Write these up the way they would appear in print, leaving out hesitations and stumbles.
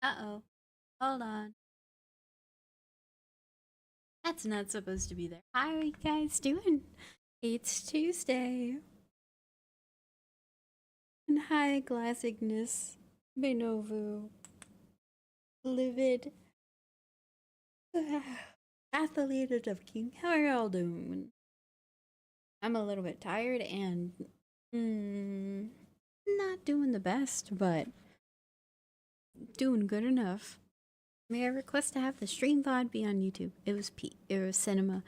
Uh-oh. Hold on. That's not supposed to be there. How are you guys doing? It's Tuesday. And hi, Glassicness, Benovu, Livid, Athlete of King. How are y'all doing? I'm a little bit tired and not doing the best, but doing good enough. May I request to have the stream VOD be on YouTube? It was it was cinema.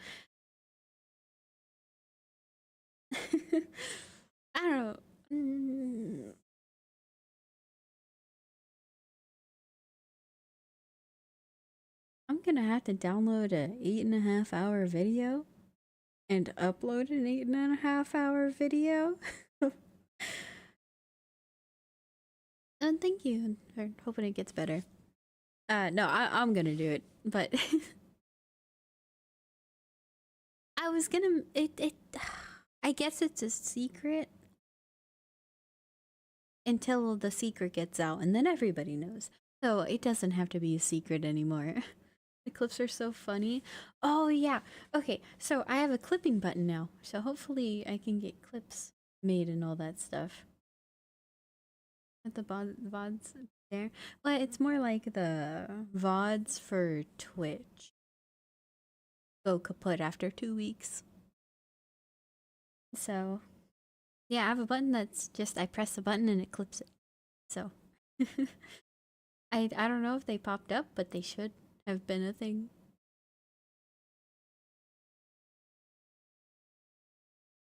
I don't know. I'm gonna have to download a 8.5 hour video and upload an 8.5 hour video. And thank you for hoping it gets better. No, I'm gonna do it, but I was gonna I guess it's a secret until the secret gets out, and then everybody knows. So it doesn't have to be a secret anymore. The clips are so funny. Oh yeah. Okay, so I have a clipping button now, so hopefully I can get clips made and all that stuff. With the VODs there. Well, it's more like the VODs for Twitch go kaput after 2 weeks. So, yeah, I have a button that's just, I press the button and it clips it. So, I don't know if they popped up, but they should have been a thing.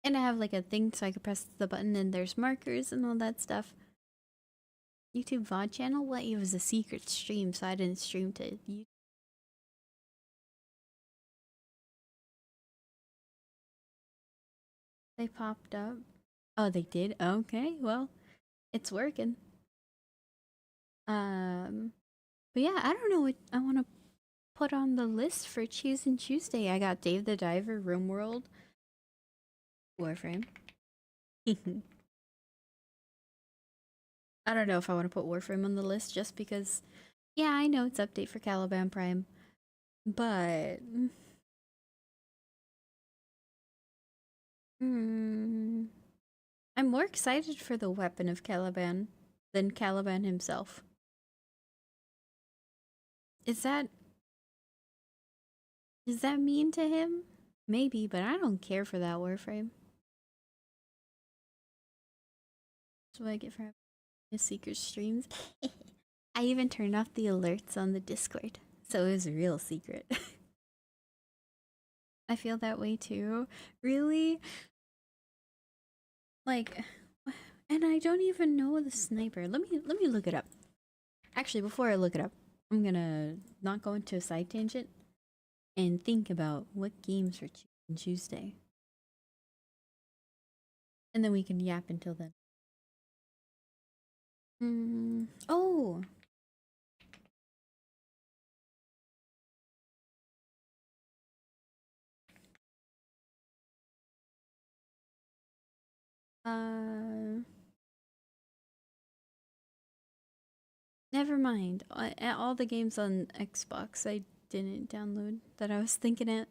And I have like a thing so I could press the button and there's markers and all that stuff. YouTube VOD channel? What? It was a secret stream, so I didn't stream to YouTube. They popped up. Oh, they did? Okay, well, it's working. But yeah, I don't know what I want to put on the list for Choosin' Tuesday. I got Dave the Diver, RimWorld, Warframe. I don't know if I want to put Warframe on the list just because, yeah, I know it's update for Caliban Prime, but I'm more excited for the weapon of Caliban than Caliban himself. Is that Does that mean to him? Maybe, but I don't care for that Warframe. That's what I get for his secret streams. I even turned off the alerts on the Discord, so it was a real secret. I feel that way too. Really? Like, and I don't even know the sniper. Let me look it up. Actually, before I look it up, I'm gonna not go into a side tangent and think about what games are on Tuesday. And then we can yap until then. Oh! Never mind. All the games on Xbox I didn't download that I was thinking of.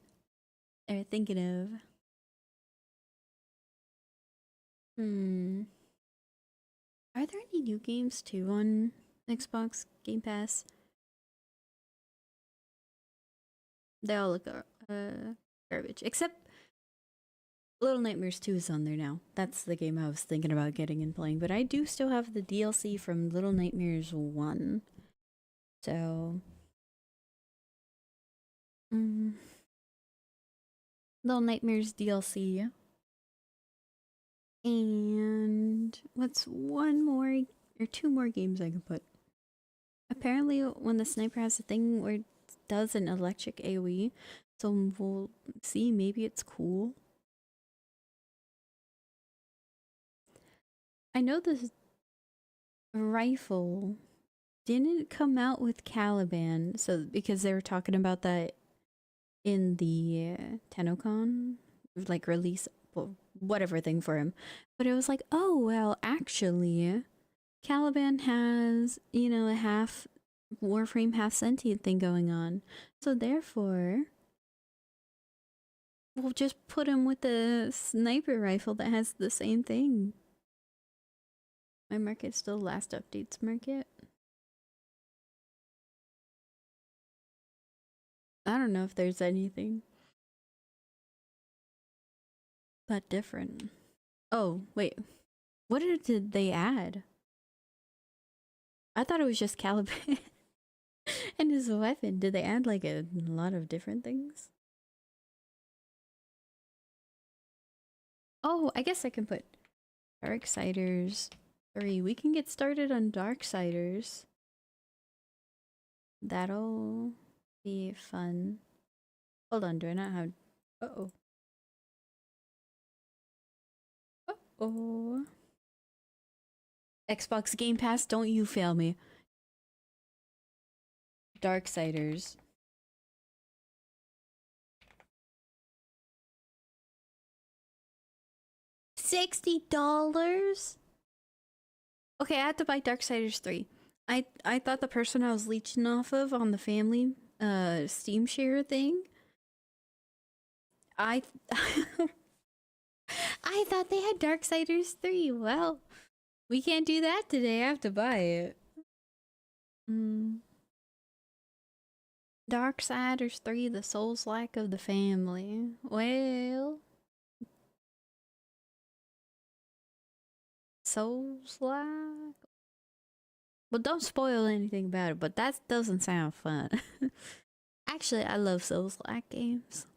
Are there any new games too on Xbox Game Pass? They all look garbage. Except Little Nightmares 2 is on there now. That's the game I was thinking about getting and playing. But I do still have the DLC from Little Nightmares 1. So... Little Nightmares DLC. And what's one more or two more games I can put? Apparently when the sniper has a thing where it does an electric AoE, so we'll see, maybe it's cool. I know this rifle didn't come out with Caliban, so because they were talking about that in the TennoCon, like release, well, whatever thing for him. But it was like, oh, well, actually, Caliban has, you know, a half Warframe half sentient thing going on. So therefore, we'll just put him with the sniper rifle that has the same thing. My market's still last updates market. I don't know if there's anything but different. Oh, wait. What did they add? I thought it was just Caliban and his weapon. Did they add like a lot of different things? Oh, I guess I can put Darksiders 3. We can get started on Darksiders. That'll be fun. Hold on, do I not have... Uh-oh. Uh-oh. Xbox Game Pass, don't you fail me. Darksiders. $60? Okay, I had to buy Darksiders 3. I thought the person I was leeching off of on the family Steam share thing, I I thought they had Darksiders 3. Well, we can't do that today. I have to buy it. Darksiders 3, the Souls-like of the family. Well, Souls-like. Well, don't spoil anything about it, but that doesn't sound fun. Actually, I love Souls-like games.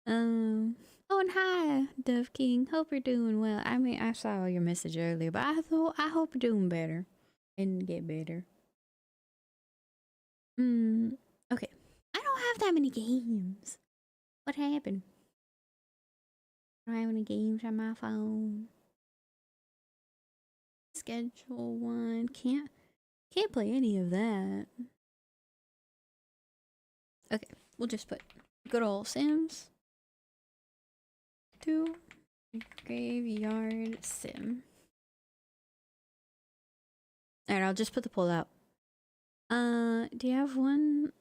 Oh, and hi, Dove King. Hope you're doing well. I mean, I saw your message earlier, but I hope you're doing better and get better. Okay. I don't have that many games. What happened? I don't have any games on my phone. Schedule one. Can't play any of that. Okay, we'll just put good old Sims 2 Graveyard Sim. Alright, I'll just put the poll out. Do you have one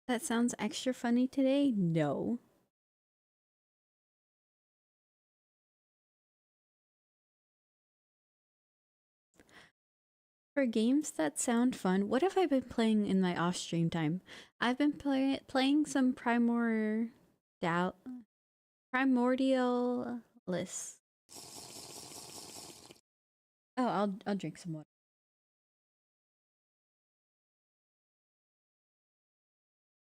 that sounds extra funny today? No. For games that sound fun, what have I been playing in my off-stream time? I've been playing some Primordialis. Oh, I'll drink some water.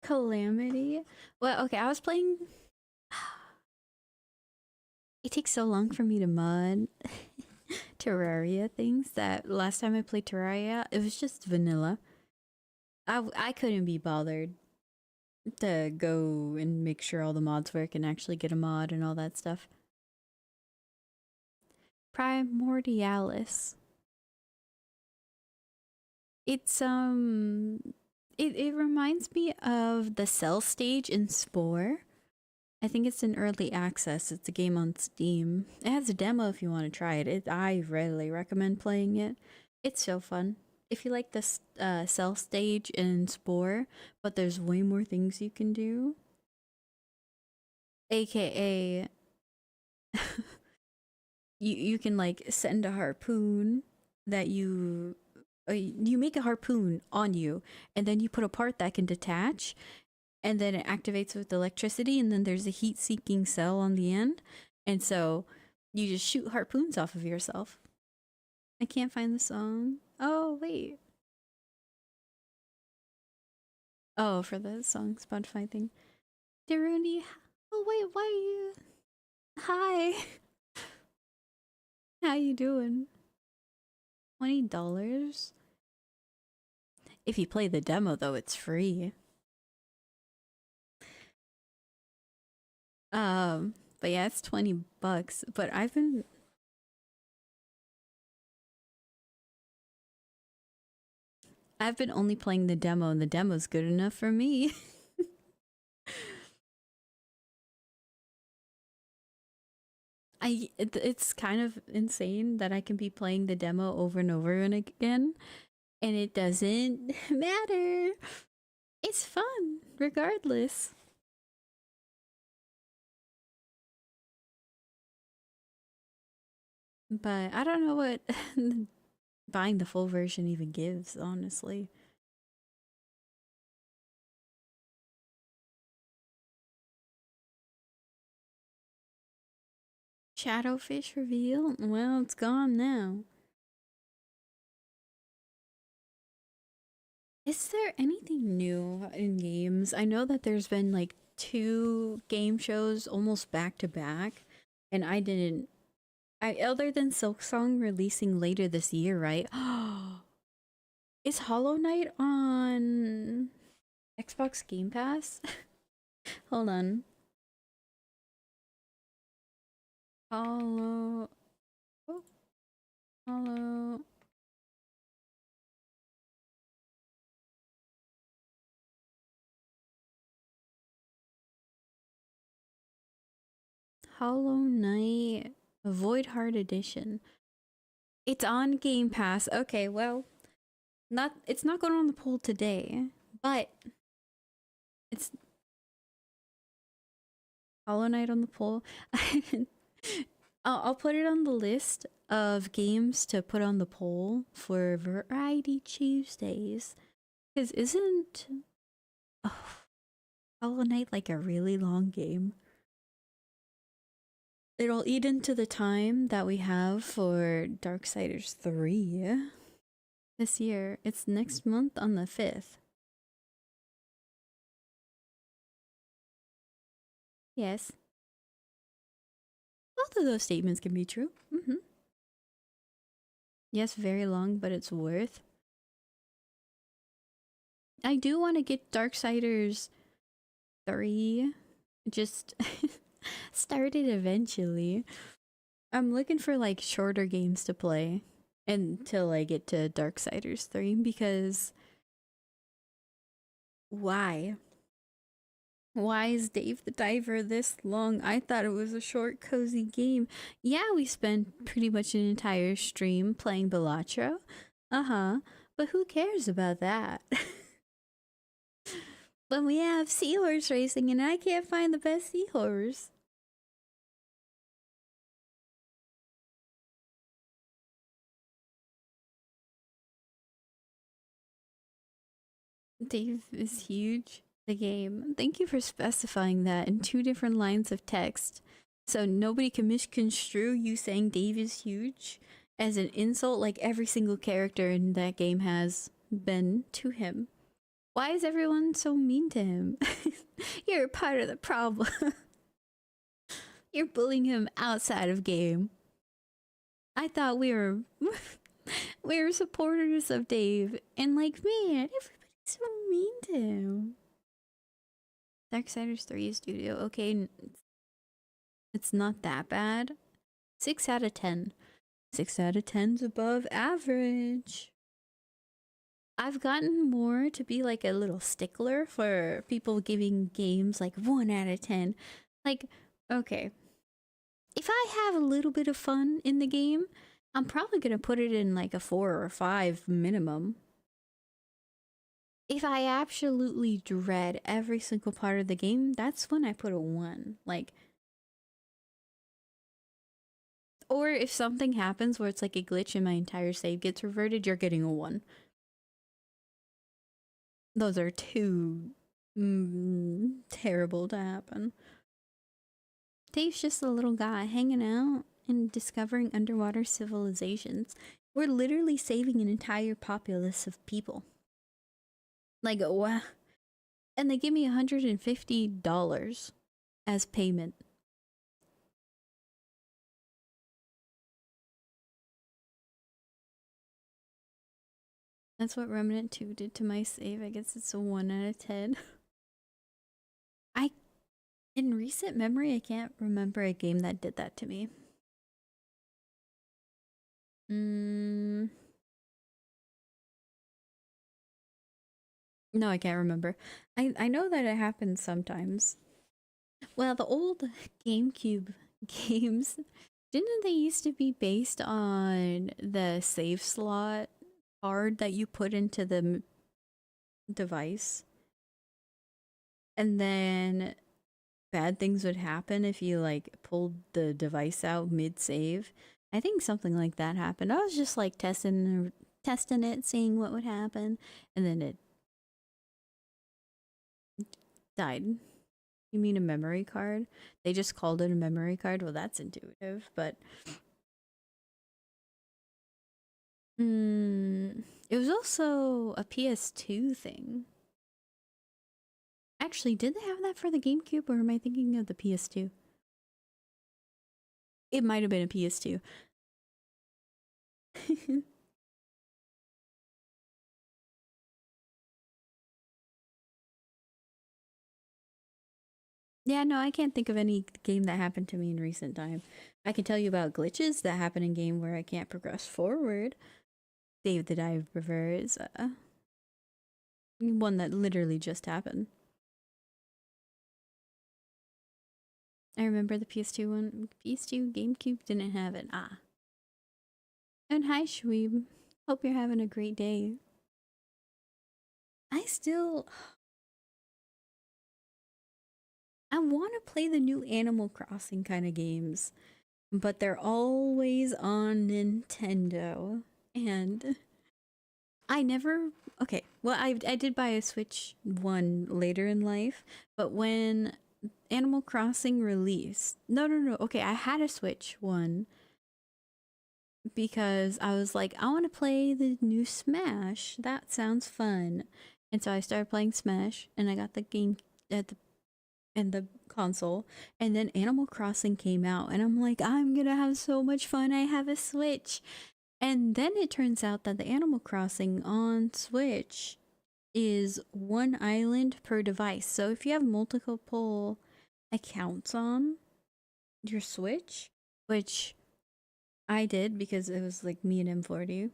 Calamity? Well, okay, I was playing... It takes so long for me to mod Terraria things that last time I played Terraria, it was just vanilla. I couldn't be bothered to go and make sure all the mods work and actually get a mod and all that stuff. Primordialis. It's it reminds me of the Cell stage in Spore. I think it's in early access. It's a game on Steam. It has a demo if you want to try it. I really recommend playing it. It's so fun. If you like this Cell stage in Spore, but there's way more things you can do. AKA you can like send a harpoon that you make a harpoon on you, and then you put a part that can detach, and then it activates with electricity, and then there's a heat-seeking cell on the end, and so you just shoot harpoons off of yourself. I can't find the song. Oh, wait. Oh, for the song Spotify thing. Daruni. Oh, wait, why are you... Hi. How you doing? $20? If you play the demo, though, it's free. But yeah, it's $20. But I've been only playing the demo, and the demo's good enough for me. It's kind of insane that I can be playing the demo over and over and again, And it doesn't matter. It's fun, regardless. But I don't know what buying the full version even gives, honestly. Shadowfish reveal? Well, it's gone now. Is there anything new in games? I know that there's been like 2 game shows almost back to back, and I didn't. Other than Silksong releasing later this year, right? Is Hollow Knight on Xbox Game Pass? Hold on. Hollow. Oh, Hollow. Hollow Knight Void Heart Edition. It's on Game Pass. Okay, well, it's not going on the poll today, but it's Hollow Knight on the poll. I'll put it on the list of games to put on the poll for Variety Tuesdays. Because isn't Hollow Knight like a really long game? It'll eat into the time that we have for Darksiders 3 this year. It's next month on the 5th. Yes. Both of those statements can be true. Yes, very long, but it's worth. I do want to get Darksiders 3 just started eventually. I'm looking for like shorter games to play until I get to Darksiders 3 because why? Why is Dave the Diver this long? I thought it was a short, cozy game. Yeah, we spent pretty much an entire stream playing Balatro. But who cares about that? When we have seahorse racing and I can't find the best seahorse. Dave is huge. The game. Thank you for specifying that in 2 different lines of text. So nobody can misconstrue you saying Dave is huge as an insult like every single character in that game has been to him. Why is everyone so mean to him? You're part of the problem. You're bullying him outside of game. I thought we were supporters of Dave, and like, man, everybody's so mean to him. Darksiders 3 Studio. Okay, it's not that bad. 6 out of 10. 6 out of 10's above average. I've gotten more to be like a little stickler for people giving games like 1 out of 10. Like, okay. If I have a little bit of fun in the game, I'm probably gonna put it in like a 4 or 5 minimum. If I absolutely dread every single part of the game, that's when I put a 1. Like, or if something happens where it's like a glitch and my entire save gets reverted, you're getting a 1. Those are too terrible to happen. Dave's just a little guy hanging out and discovering underwater civilizations. We're literally saving an entire populace of people. Like, wow. And they give me $150 as payment. That's what Remnant 2 did to my save. I guess it's a 1 out of 10. In recent memory, I can't remember a game that did that to me. No, I can't remember. I know that it happens sometimes. Well, the old GameCube games, didn't they used to be based on the save slot card that you put into the device, and then bad things would happen if you like pulled the device out mid save. I think something like that happened. I was just like testing it, seeing what would happen, and then it died. You mean a memory card? They just called it a memory card. Well, that's intuitive, but it was also a PS2 thing. Actually, did they have that for the GameCube, or am I thinking of the PS2? It might have been a PS2. Yeah, no, I can't think of any game that happened to me in recent time. I can tell you about glitches that happen in game where I can't progress forward. Save the Dive prefers one that literally just happened. I remember the PS2 one. PS2 GameCube didn't have it. Ah. And hi, Shweeb. Hope you're having a great day. I want to play the new Animal Crossing kind of games, but they're always on Nintendo. And I never. Okay, well, I did buy a Switch one later in life, but when Animal Crossing released. No. Okay, I had a Switch one because I was like, I want to play the new Smash. That sounds fun. And so I started playing Smash, and I got the game at the console, and then Animal Crossing came out, and I'm like, I'm gonna have so much fun. I have a Switch. And then it turns out that the Animal Crossing on Switch is one island per device. So if you have multiple accounts on your Switch, which I did because it was like me and M40,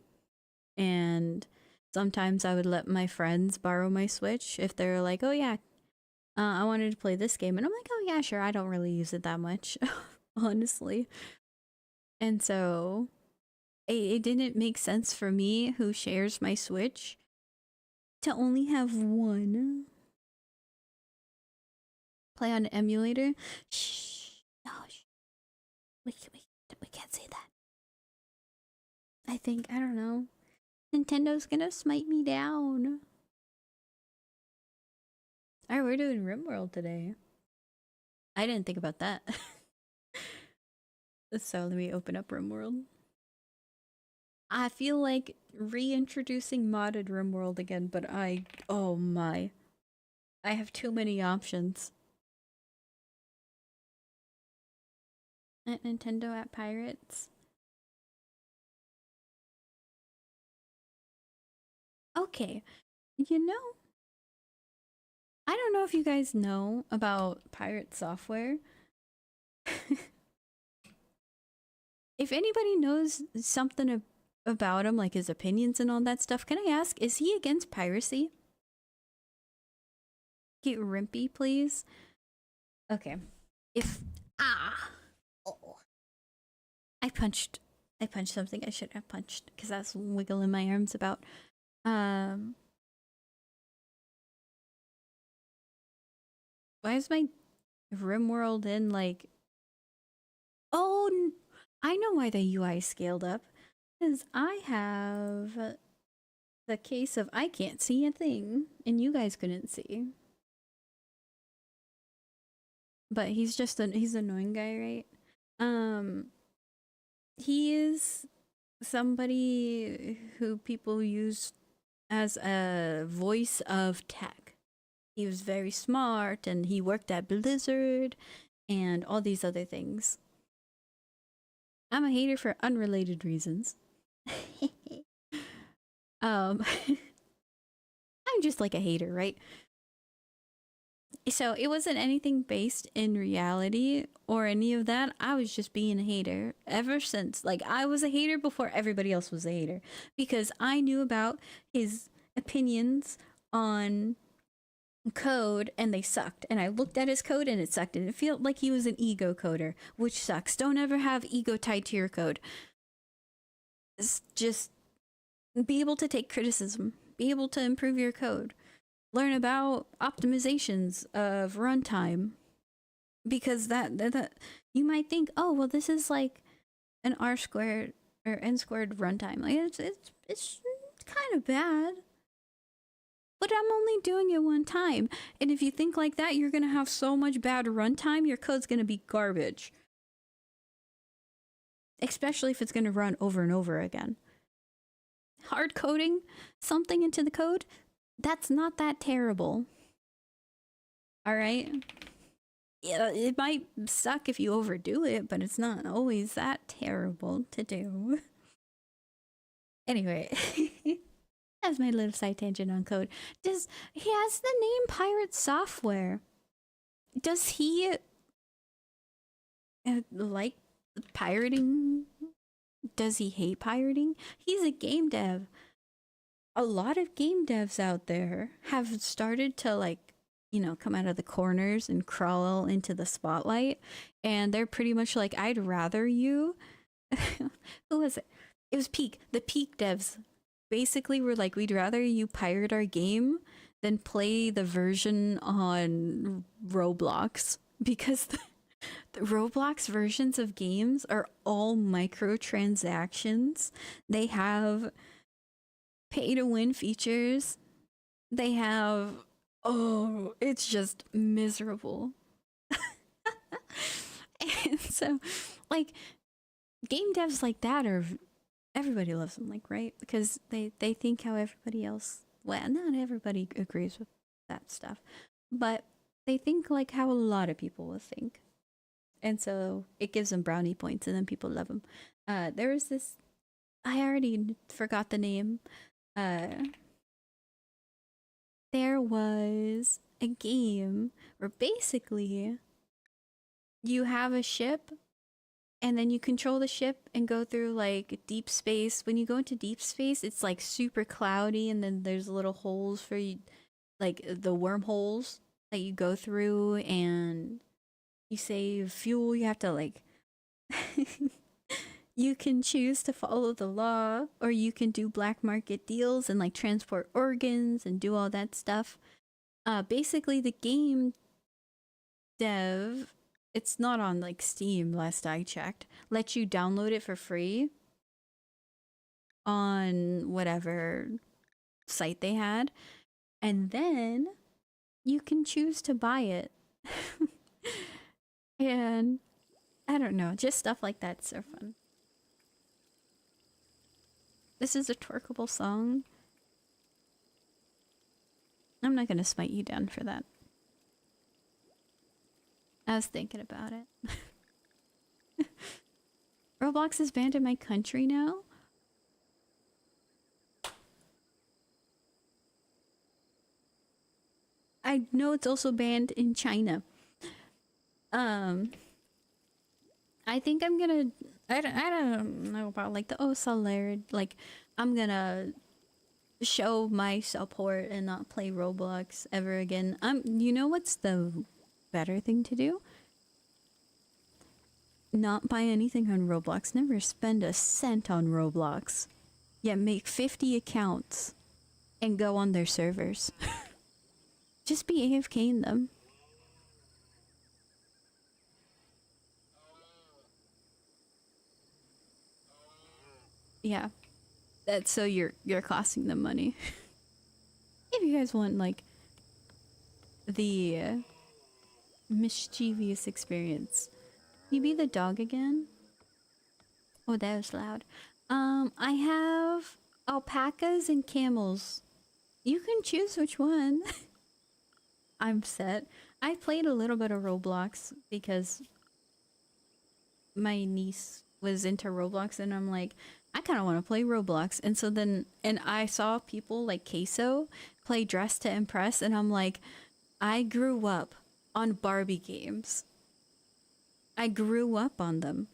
and sometimes I would let my friends borrow my Switch if they're like, oh yeah, I wanted to play this game, and I'm like, oh yeah, sure. I don't really use it that much, honestly. And so it didn't make sense for me, who shares my Switch, to only have one. Play on an emulator? Shh. No, we can't say that. I think, I don't know. Nintendo's gonna smite me down. Alright, we're doing RimWorld today. I didn't think about that. So let me open up RimWorld. I feel like reintroducing modded RimWorld again, but oh my. I have too many options. At Nintendo at Pirates. Okay, you know, I don't know if you guys know about pirate software. If anybody knows something about him, like his opinions and all that stuff, can I ask, is he against piracy? Get Rimpy, please. Okay. Oh. I punched something I shouldn't have punched because that's wiggling my arms about. Why is my RimWorld in like... Oh, I know why the UI scaled up. Because I have the case of I can't see a thing, and you guys couldn't see. But he's just he's an annoying guy, right? He is somebody who people use as a voice of tech. He was very smart, and he worked at Blizzard and all these other things. I'm a hater for unrelated reasons. I'm just like a hater, right? So it wasn't anything based in reality or any of that. I was just being a hater ever since. Like, I was a hater before everybody else was a hater because I knew about his opinions on code and they sucked. And I looked at his code and it sucked. And it felt like he was an ego coder, which sucks. Don't ever have ego tied to your code. It's just Be able to take criticism, be able to improve your code, learn about optimizations of runtime, because that you might think, oh well, this is like an r squared or n squared runtime. Like it's kind of bad, but I'm only doing it one time. And if you think like that, you're gonna have so much bad runtime. Your code's gonna be garbage, especially if it's gonna run over and over again. Hard coding something into the code, that's not that terrible. All right. Yeah, it might suck if you overdo it, but it's not always that terrible to do. Anyway, that's my little side tangent on code. He has the name Pirate Software? Does he like pirating? Does he hate pirating? He's a game dev. A lot of game devs out there have started to, like, you know, come out of the corners and crawl into the spotlight. And they're pretty much like, I'd rather you. Who was it? It was Peak. The Peak devs basically were like, we'd rather you pirate our game than play the version on Roblox, because the Roblox versions of games are all microtransactions. They have pay to win features. They have, oh, it's just miserable. And so, like, game devs like that are, everybody loves them, like, right? Because they think how everybody else, well, not everybody agrees with that stuff, but they think like how a lot of people will think. And so it gives them brownie points, and then people love them. There was this, I already forgot the name. There was a game where basically you have a ship, and then you control the ship and go through like deep space. When you go into deep space, it's like super cloudy, and then there's little holes for you, like the wormholes that you go through, and you save fuel. You have to, like, you can choose to follow the law, or you can do black market deals and like transport organs and do all that stuff. Basically the game dev, it's not on like Steam last I checked, let you download it for free on whatever site they had, and then you can choose to buy it. And I don't know, just stuff like that's so fun. This is a twerkable song. I'm not gonna smite you down for that. I was thinking about it. Roblox is banned in my country now? I know it's also banned in China. I think I'm gonna, I don't know about like the Solar, like I'm gonna show my support and not play Roblox ever again. You know what's the better thing to do? Not buy anything on Roblox. Never spend a cent on Roblox. Yeah, make 50 accounts and go on their servers. Just be AFK in them. Yeah. That's so you're costing them money. If you guys want like the mischievous experience. You be the dog again? Oh, that was loud. I have alpacas and camels. You can choose which one. I'm set. I played a little bit of Roblox because my niece was into Roblox, and I'm like, I kind of want to play Roblox. And so then, and I saw people like Queso play Dress to Impress, and I'm like, I grew up on Barbie games. I grew up on them.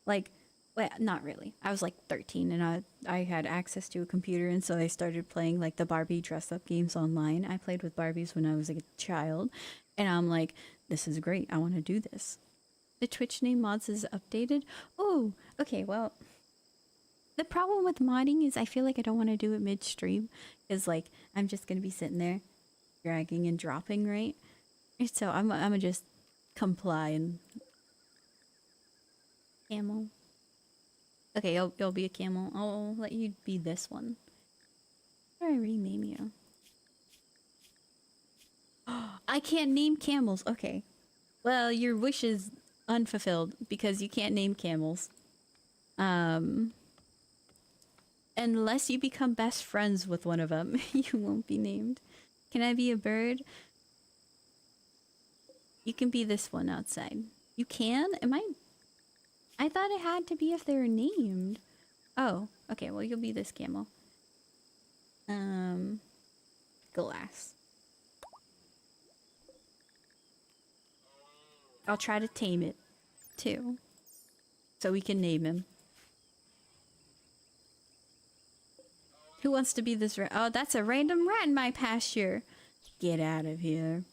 Like, well, not really. I was like 13, and I had access to a computer, and so I started playing like the Barbie dress up games online. I played with Barbies when I was a child, and I'm like, this is great. I want to do this. The Twitch name mods is updated. Oh, okay, well, The problem with modding is I feel like I don't want to do it midstream. Because, like, I'm just going to be sitting there dragging and dropping, right? So I'm going to just comply and... Camel. Okay, you'll be a camel. I'll let you be this one. How do I rename you? I can't name camels. Okay. Well, your wish is unfulfilled because you can't name camels. Unless you become best friends with one of them, you won't be named. Can I be a bird? You can be this one outside. You can? Am I thought it had to be if they're named. Oh, okay. Well, you'll be this camel. Glass. I'll try to tame it, too. So we can name him. Who wants to be this rat? Oh, that's a random rat in my pasture. Get out of here.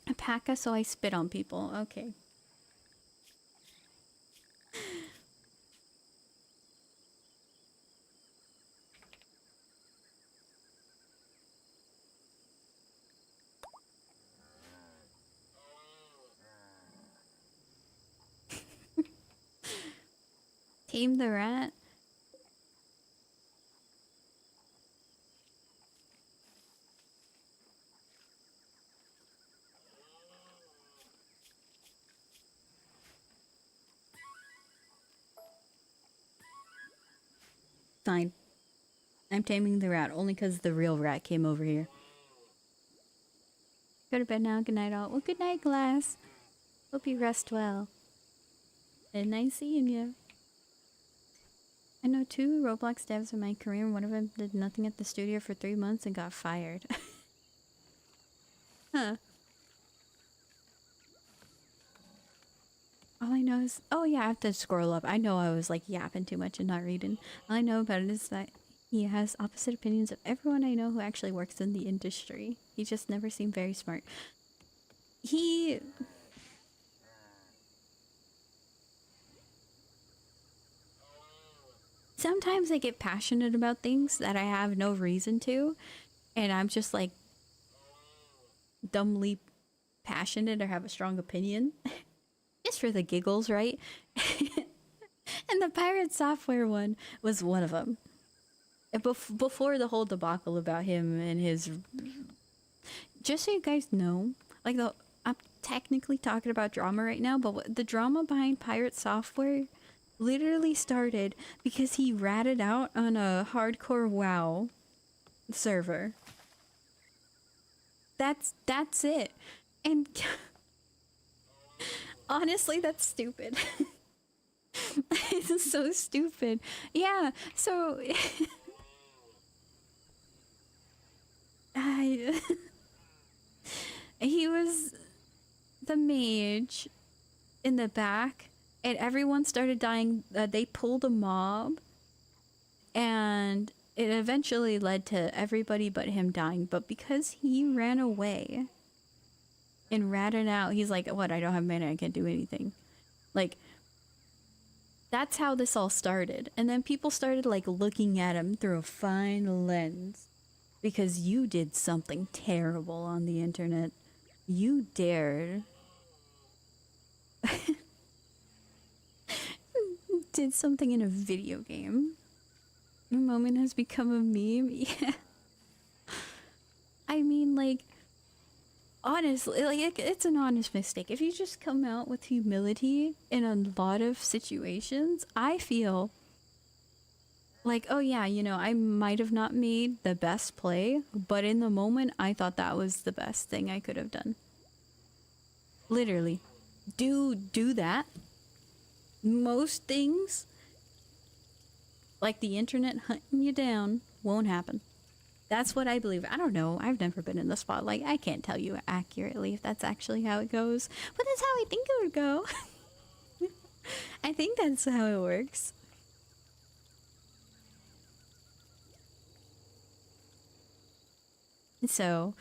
Alpaca, so I spit on people. Okay. Tame the rat? Fine. I'm taming the rat only because the real rat came over here. Go to bed now. Good night, all. Well, good night, Glass. Hope you rest well. And nice seeing you. I know 2 Roblox devs in my career, and one of them did nothing at the studio for 3 months and got fired. Huh. All I know is... Oh yeah, I have to scroll up. I know I was like yapping too much and not reading. All I know about it is that he has opposite opinions of everyone I know who actually works in the industry. He just never seemed very smart. He... Sometimes I get passionate about things that I have no reason to, and I'm just like dumbly passionate or have a strong opinion. Just for the giggles, right? And the pirate software one was one of them. Before the whole debacle about him and his... Just so you guys know, like I'm technically talking about drama right now, but the drama behind pirate software literally started because he ratted out on a hardcore WoW server. That's it. And honestly, that's stupid. It's so stupid. Yeah, so he was the mage in the back, and everyone started dying. They pulled a mob, and it eventually led to everybody but him dying. But because he ran away and ratted out, he's like, what, I don't have mana, I can't do anything. Like, that's how this all started. And then people started like looking at him through a fine lens because you did something terrible on the internet. You dared. Did something in a video game. The moment has become a meme. Yeah. I mean, like, honestly, like, it's an honest mistake. If you just come out with humility in a lot of situations, I feel like, oh yeah, you know, I might have not made the best play, but in the moment, I thought that was the best thing I could have done. Literally. Do that. Most things, like the internet hunting you down, won't happen. That's what I believe. I don't know. I've never been in the spotlight. I can't tell you accurately if that's actually how it goes. But that's how I think it would go. I think that's how it works. So...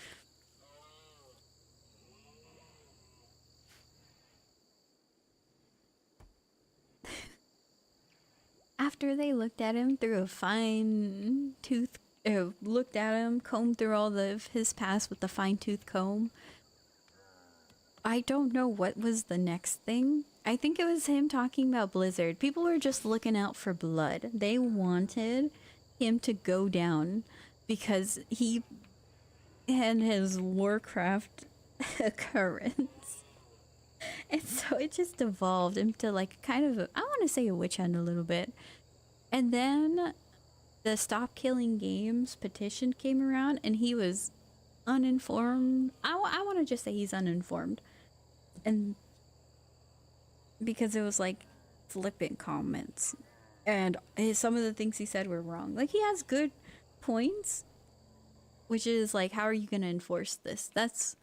after they looked at him through a fine tooth, looked at him, combed through all of his past with the fine tooth comb. I don't know what was the next thing. I think it was him talking about Blizzard. People were just looking out for blood. They wanted him to go down because he had his Warcraft occurrence. And so it just evolved into like kind of, I want to say a witch hunt a little bit. And then the Stop Killing Games petition came around and he was uninformed. I want to just say he's uninformed. And because it was like flippant comments. And some of the things he said were wrong. Like he has good points. Which is like, how are you going to enforce this? That's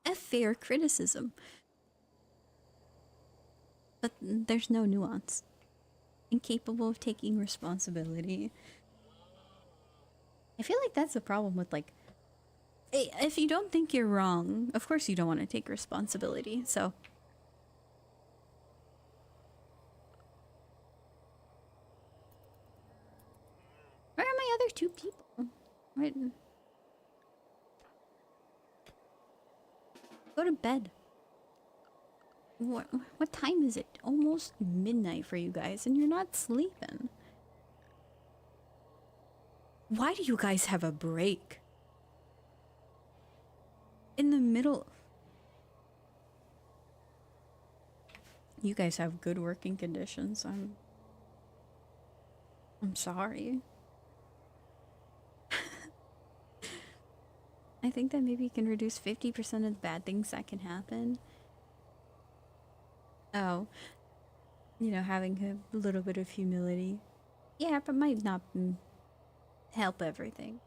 a fair criticism. But there's no nuance. Incapable of taking responsibility. I feel like that's the problem with like, if you don't think you're wrong, of course you don't want to take responsibility, so. Where are my other two people? Right. Go to bed. What time is it? Almost midnight for you guys, and you're not sleeping. Why do you guys have a break? In the middle. You guys have good working conditions. I'm sorry. I think that maybe you can reduce 50% of the bad things that can happen. Oh, you know, having a little bit of humility. Yeah, but might not help everything.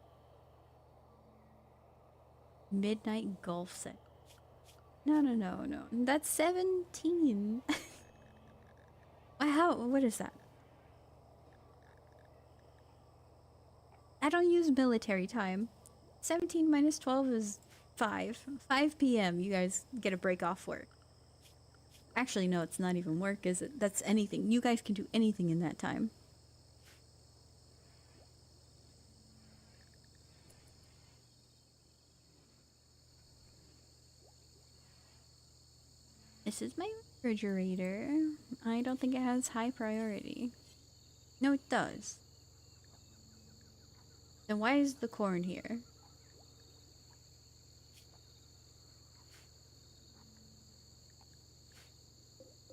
Midnight golf set. No. That's 17. What is that? I don't use military time. 17 minus 12 is 5. 5 p.m. You guys get a break off work. Actually, no, it's not even work, is it? That's anything. You guys can do anything in that time. This is my refrigerator. I don't think it has high priority. No, it does. Then why is the corn here?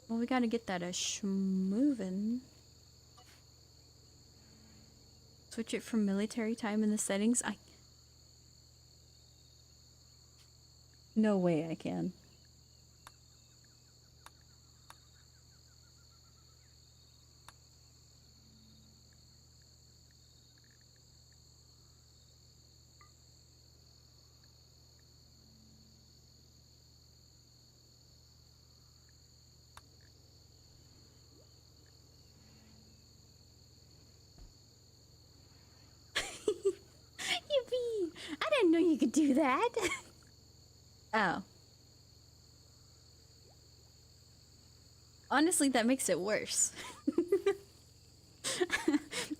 Well, we gotta get that moving. Switch it from military time in the settings. No way I can. Yippee! I didn't know you could do that. Oh. Honestly, that makes it worse.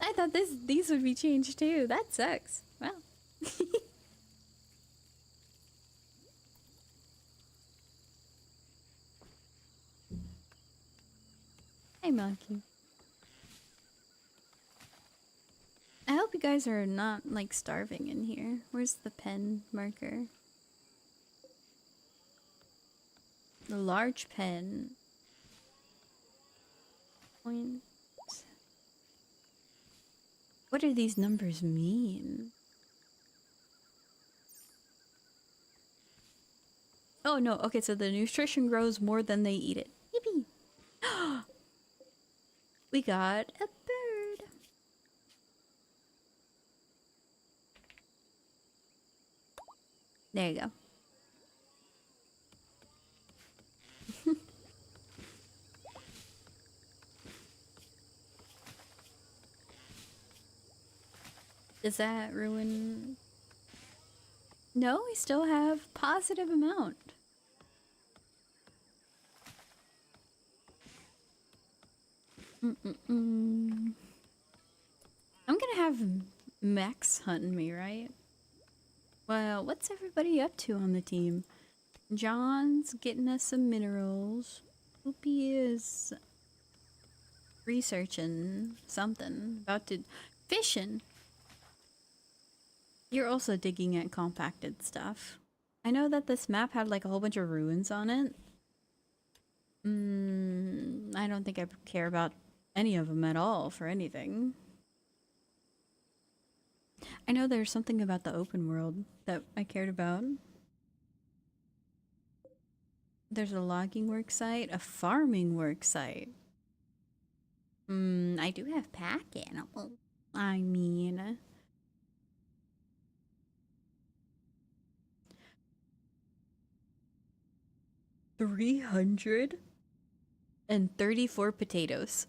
I thought these would be changed too. That sucks. Well. Hey, monkey. I hope you guys are not, like, starving in here. Where's the pen marker? The large pen. Point. What do these numbers mean? Oh, no. Okay, so the nutrition grows more than they eat it. Yippee! We got a bird. There you go. Does that ruin? No, we still have positive amount. Mm-mm-mm. I'm gonna have Max hunting me, right? Well, what's everybody up to on the team? John's getting us some minerals. Whoopi is researching something. About to... Fishing! You're also digging at compacted stuff. I know that this map had like a whole bunch of ruins on it. I don't think I care about any of them at all for anything. I know there's something about the open world that I cared about. There's a logging work site, a farming work site. I do have pack animals. I mean... 334 potatoes.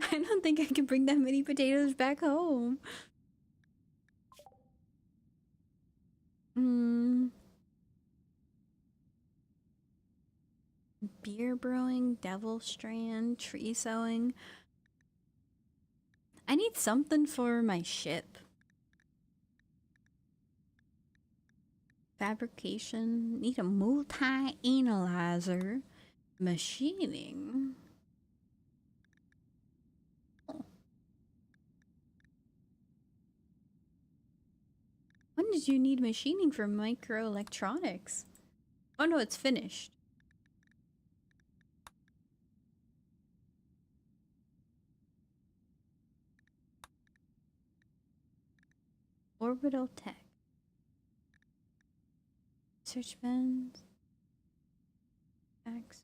I don't think I can bring that many potatoes back home. Beer brewing, devil strand, tree sowing. I need something for my ship. Fabrication. Need a multi-analyzer. Machining. Oh. When did you need machining for microelectronics? Oh no, it's finished. Orbital tech. Search bins. X.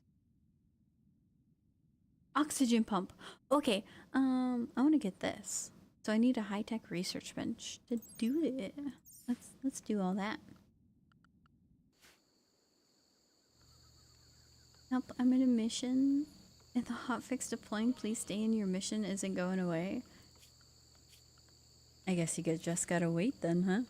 Oxygen pump. Okay, I want to get this. So I need a high-tech research bench to do it. Let's do all that. Help, I'm in a mission. If the hotfix deploying, please stay in your mission isn't going away. I guess you just gotta wait then, huh?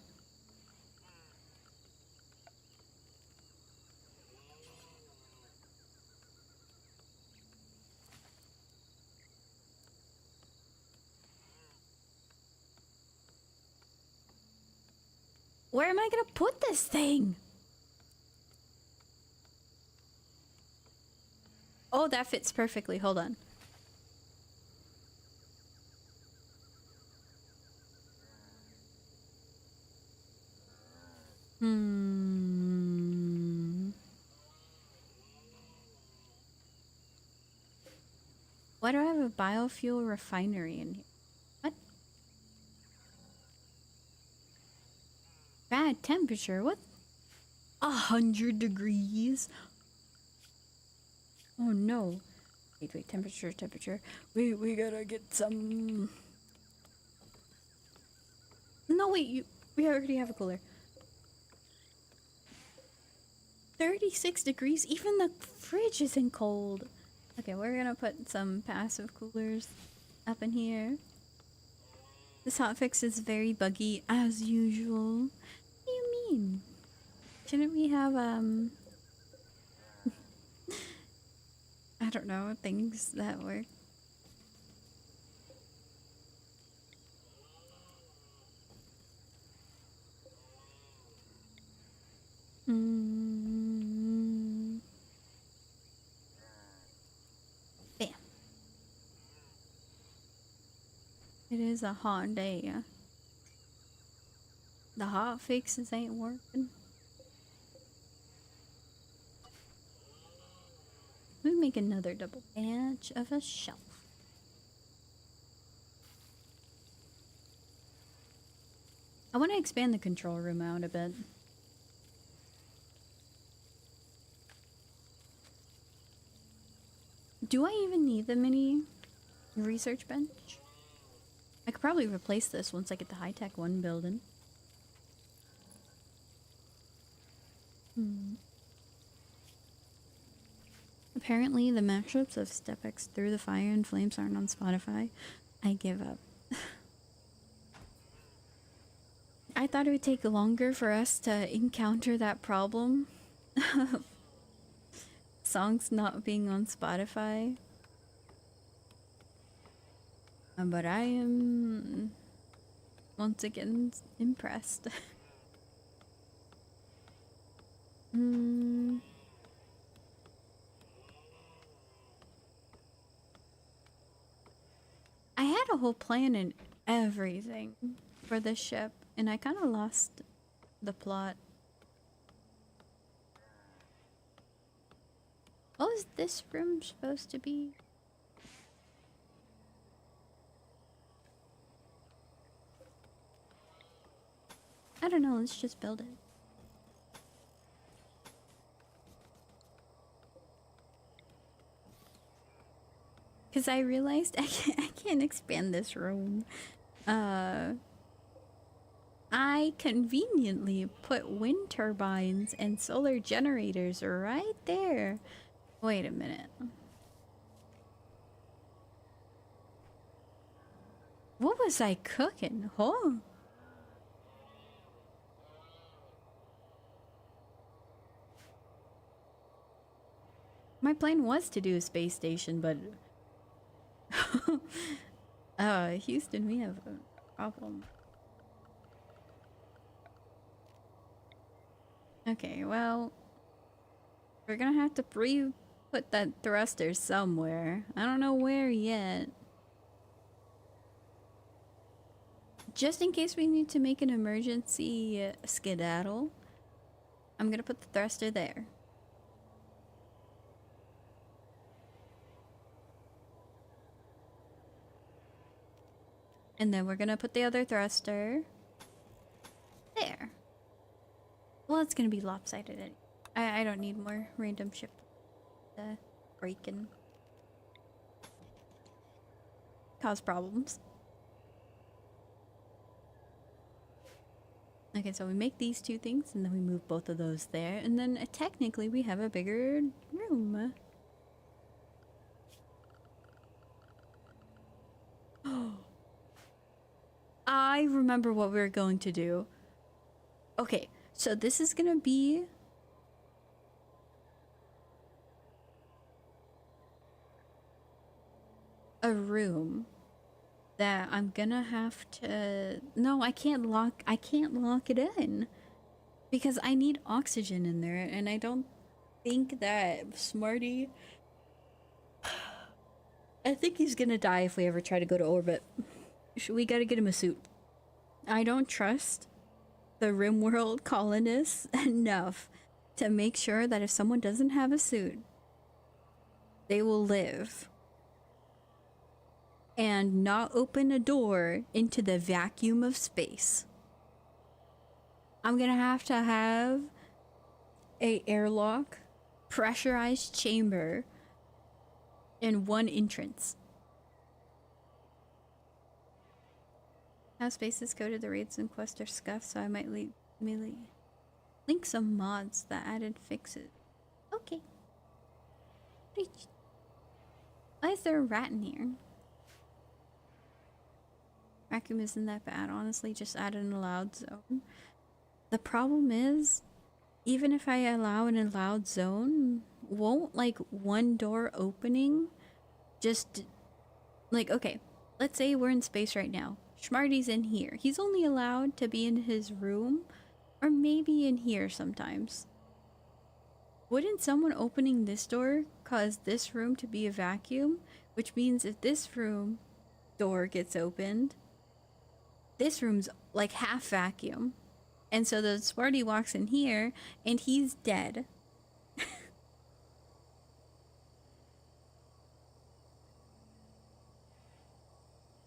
Where am I gonna put this thing? Oh, that fits perfectly. Hold on. Why do I have a biofuel refinery in here? What? Bad temperature? What? 100 degrees? Oh no. Wait, temperature. We gotta get some... No, wait, we already have a cooler. 36 degrees? Even the fridge isn't cold. Okay, we're gonna put some passive coolers up in here. This hotfix is very buggy, as usual. What do you mean? Shouldn't we have, I don't know, things that work? Bam. It is a hot day. The hot fixes ain't working. We make another double bench of a shelf. I want to expand the control room out a bit. Do I even need the mini research bench? I could probably replace this once I get the high-tech one building. Apparently the mashups of Step X Through the Fire and Flames aren't on Spotify. I give up. I thought it would take longer for us to encounter that problem. Songs not being on Spotify. But I am once again impressed. Hmm. I had a whole plan and everything for this ship, and I kind of lost the plot. What was this room supposed to be? I don't know, let's just build it. Because I realized I can't expand this room. I conveniently put wind turbines and solar generators right there. Wait a minute. What was I cooking? Oh. My plan was to do a space station, but Houston, we have a problem. Okay, well, we're gonna have to put that thruster somewhere. I don't know where yet. Just in case we need to make an emergency skedaddle, I'm gonna put the thruster there. And then we're gonna put the other thruster there. Well, it's gonna be lopsided. I don't need more random ship break and cause problems. Okay, so we make these two things and then we move both of those there, and then technically we have a bigger room. I remember what we were going to do. Okay, so this is gonna be a room that I'm gonna have to... No, I can't lock it in because I need oxygen in there, and I don't think that Smarty... I think he's gonna die if we ever try to go to orbit. We gotta get him a suit. I don't trust the RimWorld colonists enough to make sure that if someone doesn't have a suit, they will live and not open a door into the vacuum of space. I'm gonna have to have a airlock, pressurized chamber, and one entrance. How spaces go to the raids and quests are scuffed, so I might link some mods that added fixes. Okay. Why is there a rat in here? Vacuum isn't that bad, honestly, just add an allowed zone. The problem is, even if I allow an allowed zone, won't like one door opening just like, okay, let's say we're in space right now. Schmarty's in here. He's only allowed to be in his room or maybe in here sometimes. Wouldn't someone opening this door cause this room to be a vacuum? Which means if this room door gets opened, this room's like half vacuum. And so the Smarty walks in here and he's dead.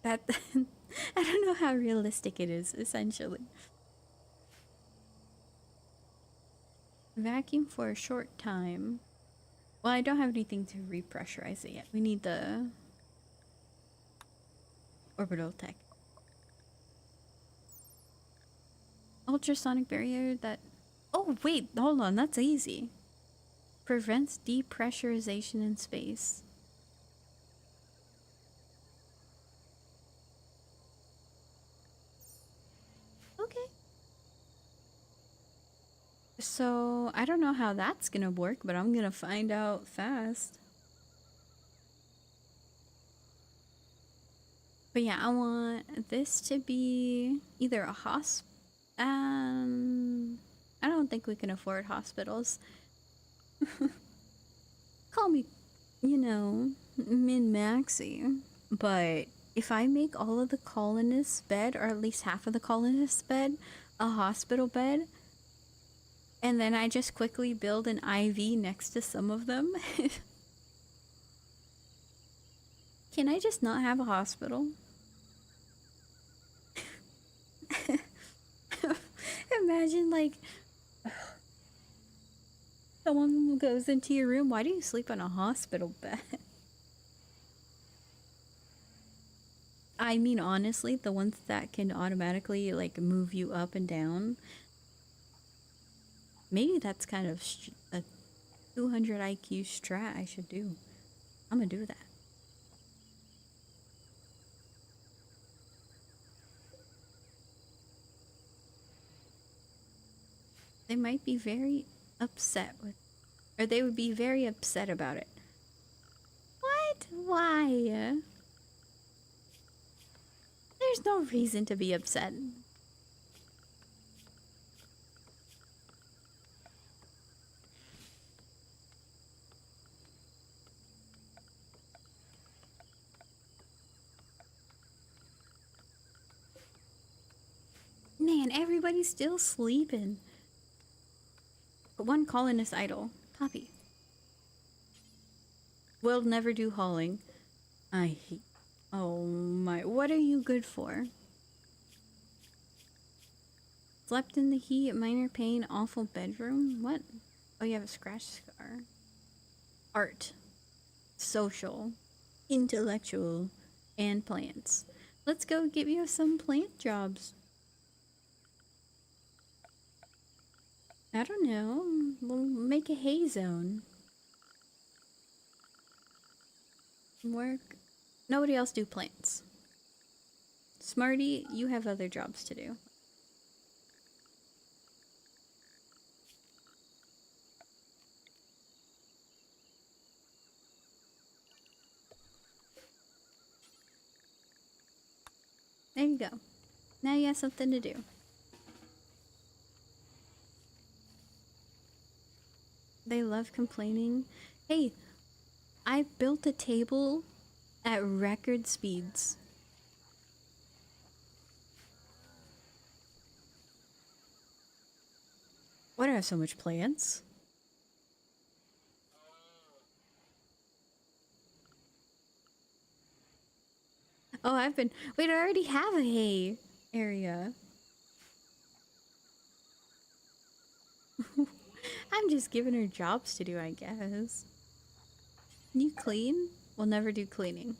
That I don't know how realistic it is, essentially. Vacuum for a short time. Well, I don't have anything to repressurize it yet. We need the orbital tech. Ultrasonic barrier that... Oh, wait, hold on, that's easy. Prevents depressurization in space. Okay. So, I don't know how that's gonna work, but I'm gonna find out fast. But yeah, I want this to be either a hosp. I don't think we can afford hospitals. Call me, you know, min maxi. But if I make all of the colonists' bed, or at least half of the colonists' bed, a hospital bed, and then I just quickly build an IV next to some of them. Can I just not have a hospital? Imagine, like, someone goes into your room. Why do you sleep on a hospital bed? I mean, honestly, the ones that can automatically, like, move you up and down. Maybe that's kind of a 200 IQ strat I should do. I'm gonna do that. They might be very upset with, or they would be very upset about it. What? Why? There's no reason to be upset. Man, everybody's still sleeping. But one colonist idle. Copy. We'll never do hauling. I hate. Oh my. What are you good for? Slept in the heat, minor pain, awful bedroom? What? Oh, you have a scratch scar. Art. Social. Intellectual. And plants. Let's go give you some plant jobs. I don't know. We'll make a hay zone. Work. Nobody else do plants. Smarty, you have other jobs to do. There you go. Now you have something to do. They love complaining. Hey, I built a table at record speeds. Why do I have so much plants? Oh, I've been... Wait, I already have a hay area. I'm just giving her jobs to do, I guess. Can you clean? We'll never do cleaning.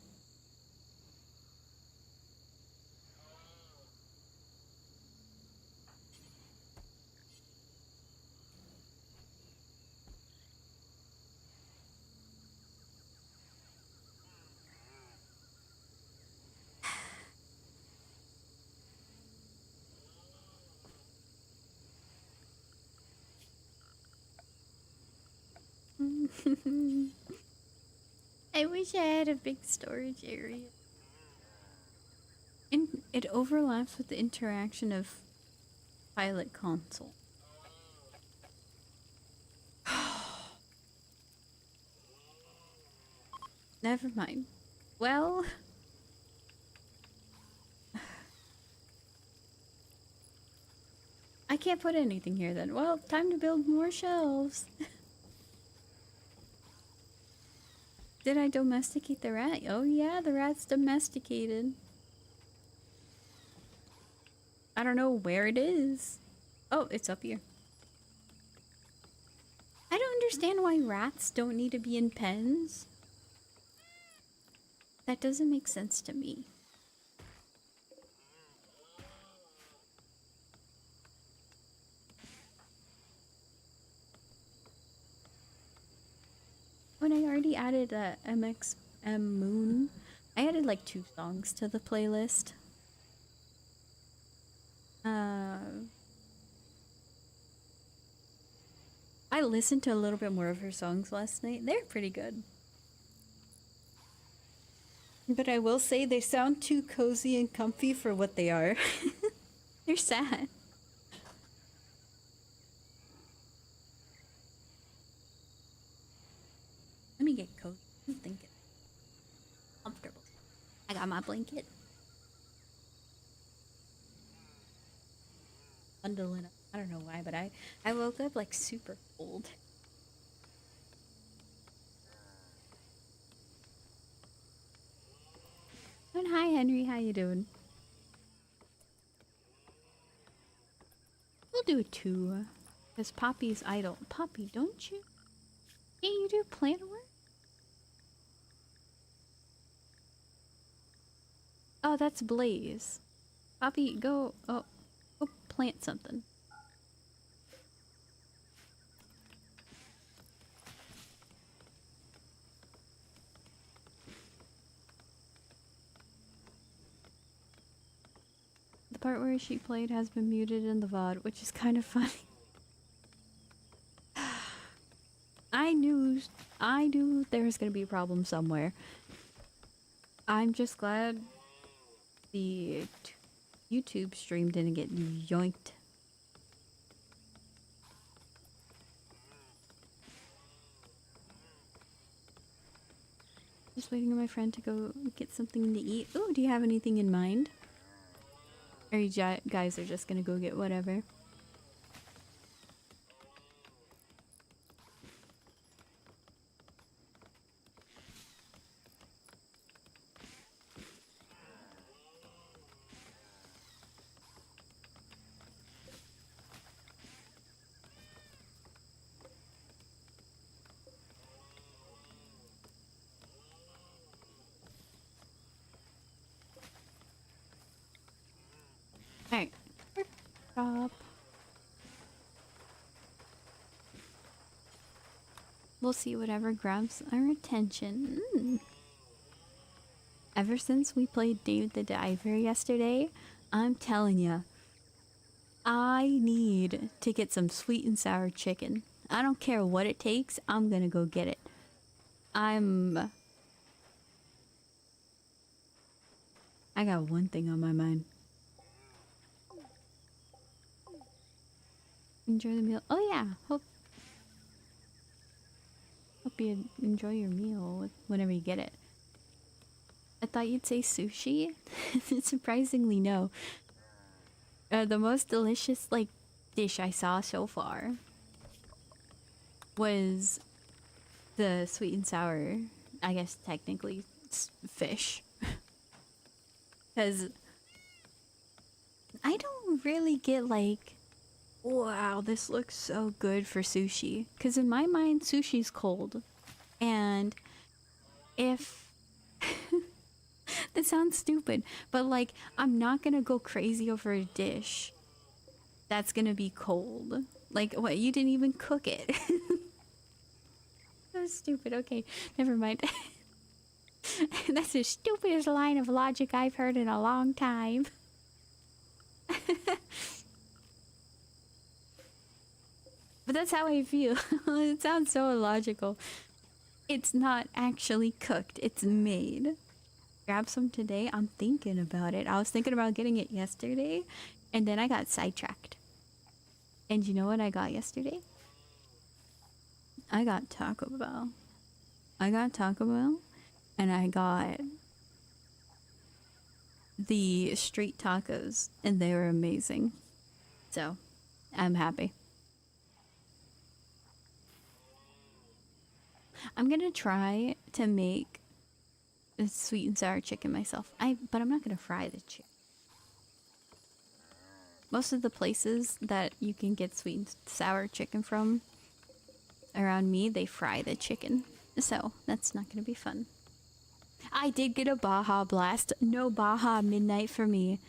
I wish I had a big storage area. And it overlaps with the interaction of pilot console. Never mind. Well... I can't put anything here then. Well, time to build more shelves. Did I domesticate the rat? Oh yeah, the rat's domesticated. I don't know where it is. Oh, it's up here. I don't understand why rats don't need to be in pens. That doesn't make sense to me. When I already added MXM Moon, I added like 2 songs to the playlist. I listened to a little bit more of her songs last night. They're pretty good. But I will say they sound too cozy and comfy for what they are. They're sad. Let me get cozy. I'm thinking. Comfortable. I got my blanket. Bundling up. I don't know why, but I woke up like super cold. And hi Henry, how you doing? We'll do it too. Because Poppy's idle. Poppy, don't you? Can't you do plant work? Oh, that's Blaze. Poppy, go. Oh, go plant something. The part where she played has been muted in the VOD, which is kind of funny. I knew there was gonna be a problem somewhere. I'm just glad the YouTube stream didn't get yoinked. Just waiting on my friend to go get something to eat. Ooh, do you have anything in mind? Or you guys are just gonna go get whatever? Alright. Stop. We'll see whatever grabs our attention. Ever since we played Dave the Diver yesterday, I'm telling ya, I need to get some sweet and sour chicken. I don't care what it takes, I'm gonna go get it. I got one thing on my mind. Enjoy the meal. Oh yeah, hope you enjoy your meal whenever you get it. I thought you'd say sushi. Surprisingly, no. The most delicious like dish I saw so far was the sweet and sour, I guess technically fish. Because I don't really get like, wow, this looks so good for sushi. Because in my mind, sushi's cold. And if... that sounds stupid, but like, I'm not gonna go crazy over a dish that's gonna be cold. Like, what? You didn't even cook it. That's stupid. Okay, never mind. That's the stupidest line of logic I've heard in a long time. But that's how I feel. It sounds so illogical. It's not actually cooked, it's made. Grab some today. I'm thinking about it. I was thinking about getting it yesterday, and then I got sidetracked. And you know what I got yesterday? I got Taco Bell. I got Taco Bell, and I got the street tacos, and they were amazing. So, I'm happy. I'm gonna try to make a sweet and sour chicken myself. But I'm not gonna fry the chicken. Most of the places that you can get sweet and sour chicken from around me, they fry the chicken. So, that's not gonna be fun. I did get a Baja Blast. No Baja Midnight for me.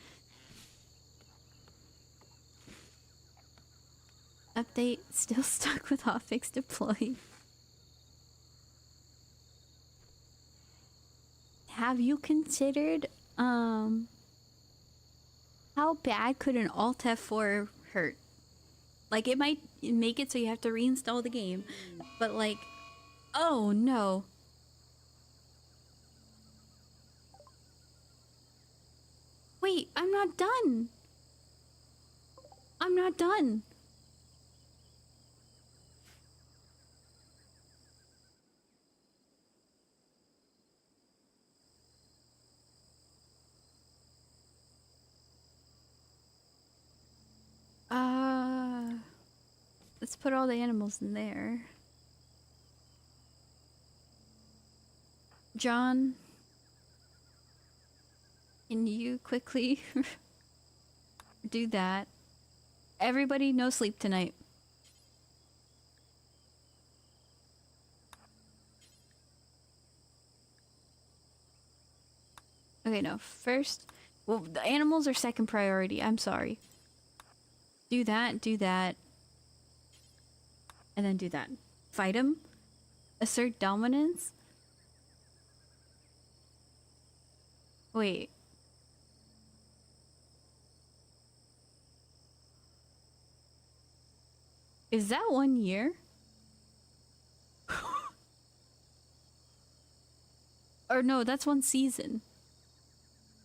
Update, still stuck with hotfix deployed. Have you considered, how bad could an Alt F4 hurt? Like, it might make it so you have to reinstall the game, but like, oh no. Wait, I'm not done. I'm not done. Let's put all the animals in there. John, can you quickly do that? Everybody, no sleep tonight. Okay, no. First, well, the animals are second priority. I'm sorry. Do that, and then do that. Fight him. Assert dominance. Wait. Is that 1 year? Or no, that's 1 season.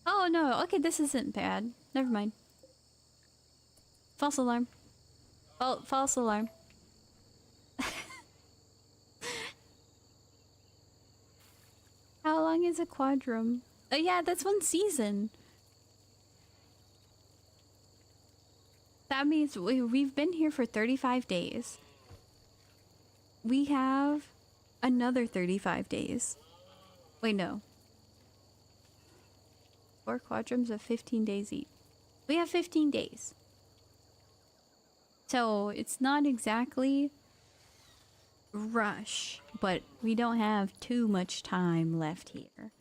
Oh no, okay, this isn't bad. Never mind. False alarm. False alarm. How long is a quadrum? Oh yeah, that's 1 season. That means we've been here for 35 days. We have another 35 days. Wait, no. 4 quadrums of 15 days each. We have 15 days. So it's not exactly rush, but we don't have too much time left here.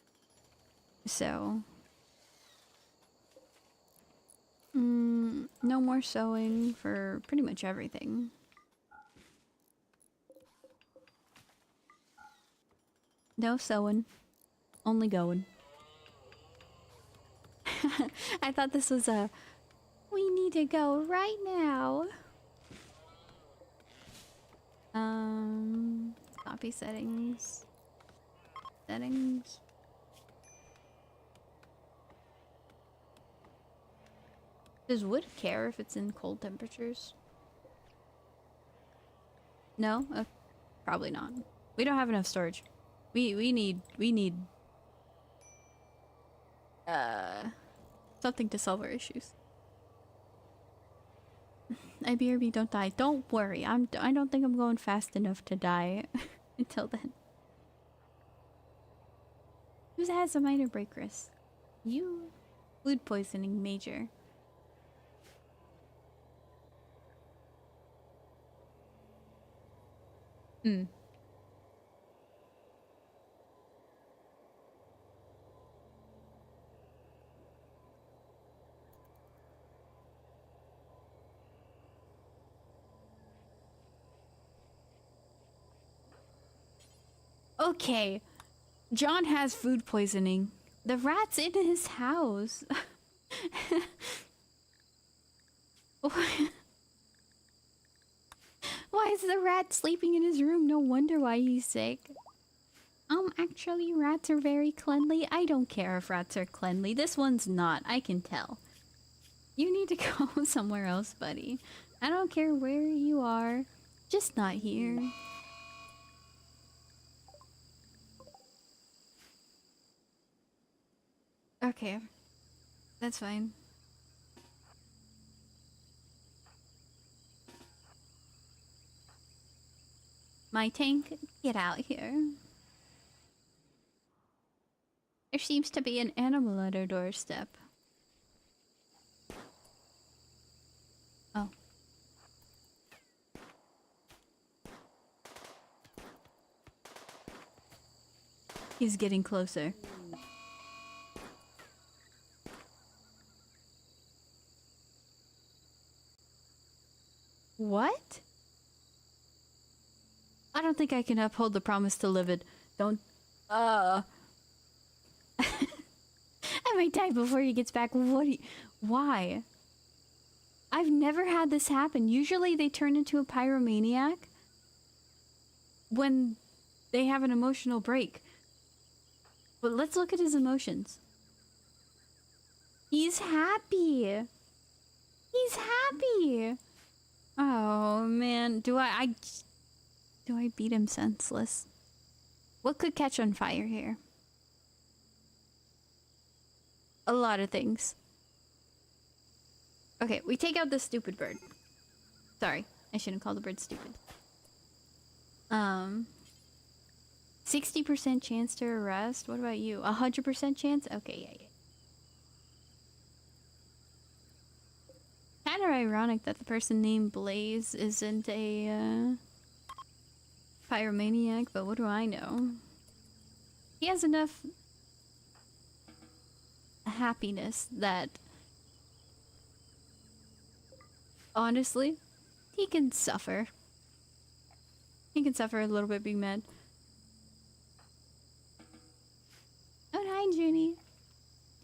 So no more sewing for pretty much everything. No sewing, only going. I thought this was a we need to go right now. Copy settings. Settings. Does wood care if it's in cold temperatures? No? Probably not. We don't have enough storage. We need something to solve our issues. IBRB, don't die. Don't worry. I don't think I'm going fast enough to die until then. Who has a minor break risk? You. Food poisoning major. Okay. John has food poisoning. The rat's in his house. Why is the rat sleeping in his room? No wonder why he's sick. Actually, rats are very cleanly. I don't care if rats are cleanly. This one's not. I can tell. You need to go somewhere else, buddy. I don't care where you are. Just not here. Okay. That's fine. My tank, get out here. There seems to be an animal at our doorstep. Oh. He's getting closer. What? I don't think I can uphold the promise to Livid. Don't... I might die before he gets back. Why? I've never had this happen. Usually they turn into a pyromaniac when they have an emotional break. But let's look at his emotions. He's happy. He's happy. Oh man, do I beat him senseless? What could catch on fire here? A lot of things. Okay, we take out this stupid bird. Sorry, I shouldn't call the bird stupid. 60% chance to arrest. What about you? 100% chance? Okay, yeah. Kind of ironic that the person named Blaze isn't a pyromaniac, but what do I know? He has enough happiness that honestly, he can suffer. He can suffer a little bit being mad. Oh, hi, Junie.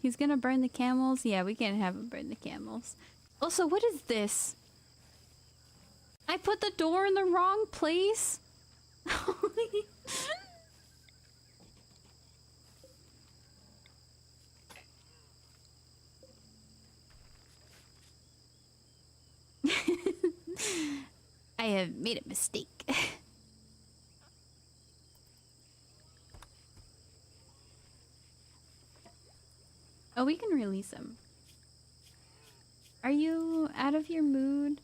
He's gonna burn the camels? Yeah, we can't have him burn the camels. Also, what is this? I put the door in the wrong place? I have made a mistake. Oh, we can release him. Are you out of your mood?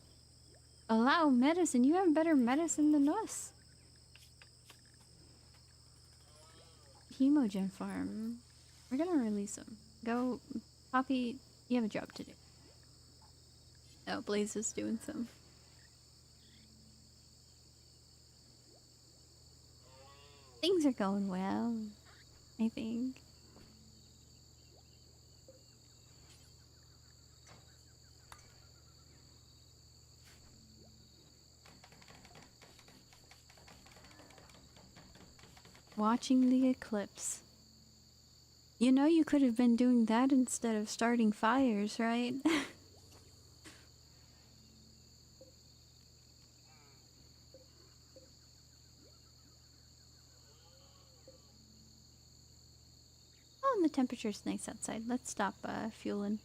Allow medicine. You have better medicine than us. Hemogen farm. We're gonna release him. Go, Poppy. You have a job to do. Oh, Blaze is doing some. Things are going well, I think. Watching the eclipse. You know you could have been doing that instead of starting fires, right? Oh, and the temperature's nice outside. Let's stop fueling.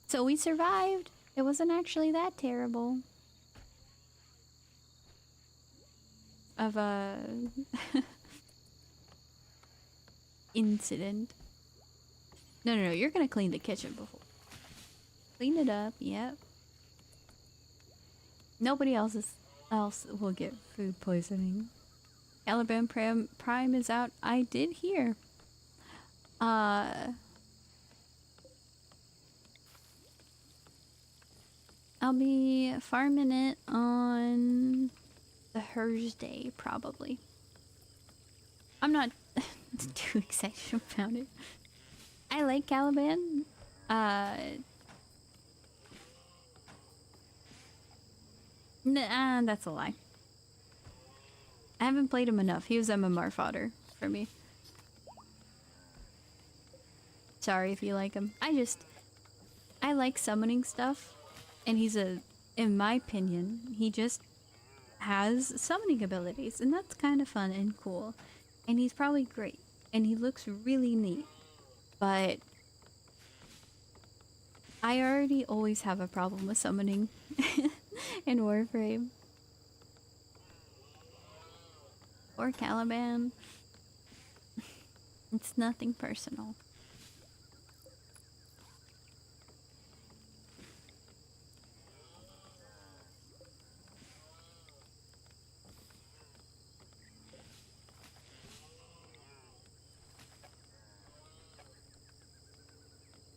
So we survived. It wasn't actually that terrible. Of a incident. No, you're gonna clean the kitchen before. Clean it up, yep. Nobody else will get food poisoning. Caliban Prime is out. I did hear. I'll be farming it on the Thursday, probably. I'm not too excited about it. I like Caliban. Nah, that's a lie. I haven't played him enough. He was MMR fodder for me. Sorry if you like him. I like summoning stuff. And in my opinion, he just has summoning abilities. And that's kind of fun and cool. And he's probably great. And he looks really neat. But I already always have a problem with summoning in Warframe. Or Caliban. It's nothing personal.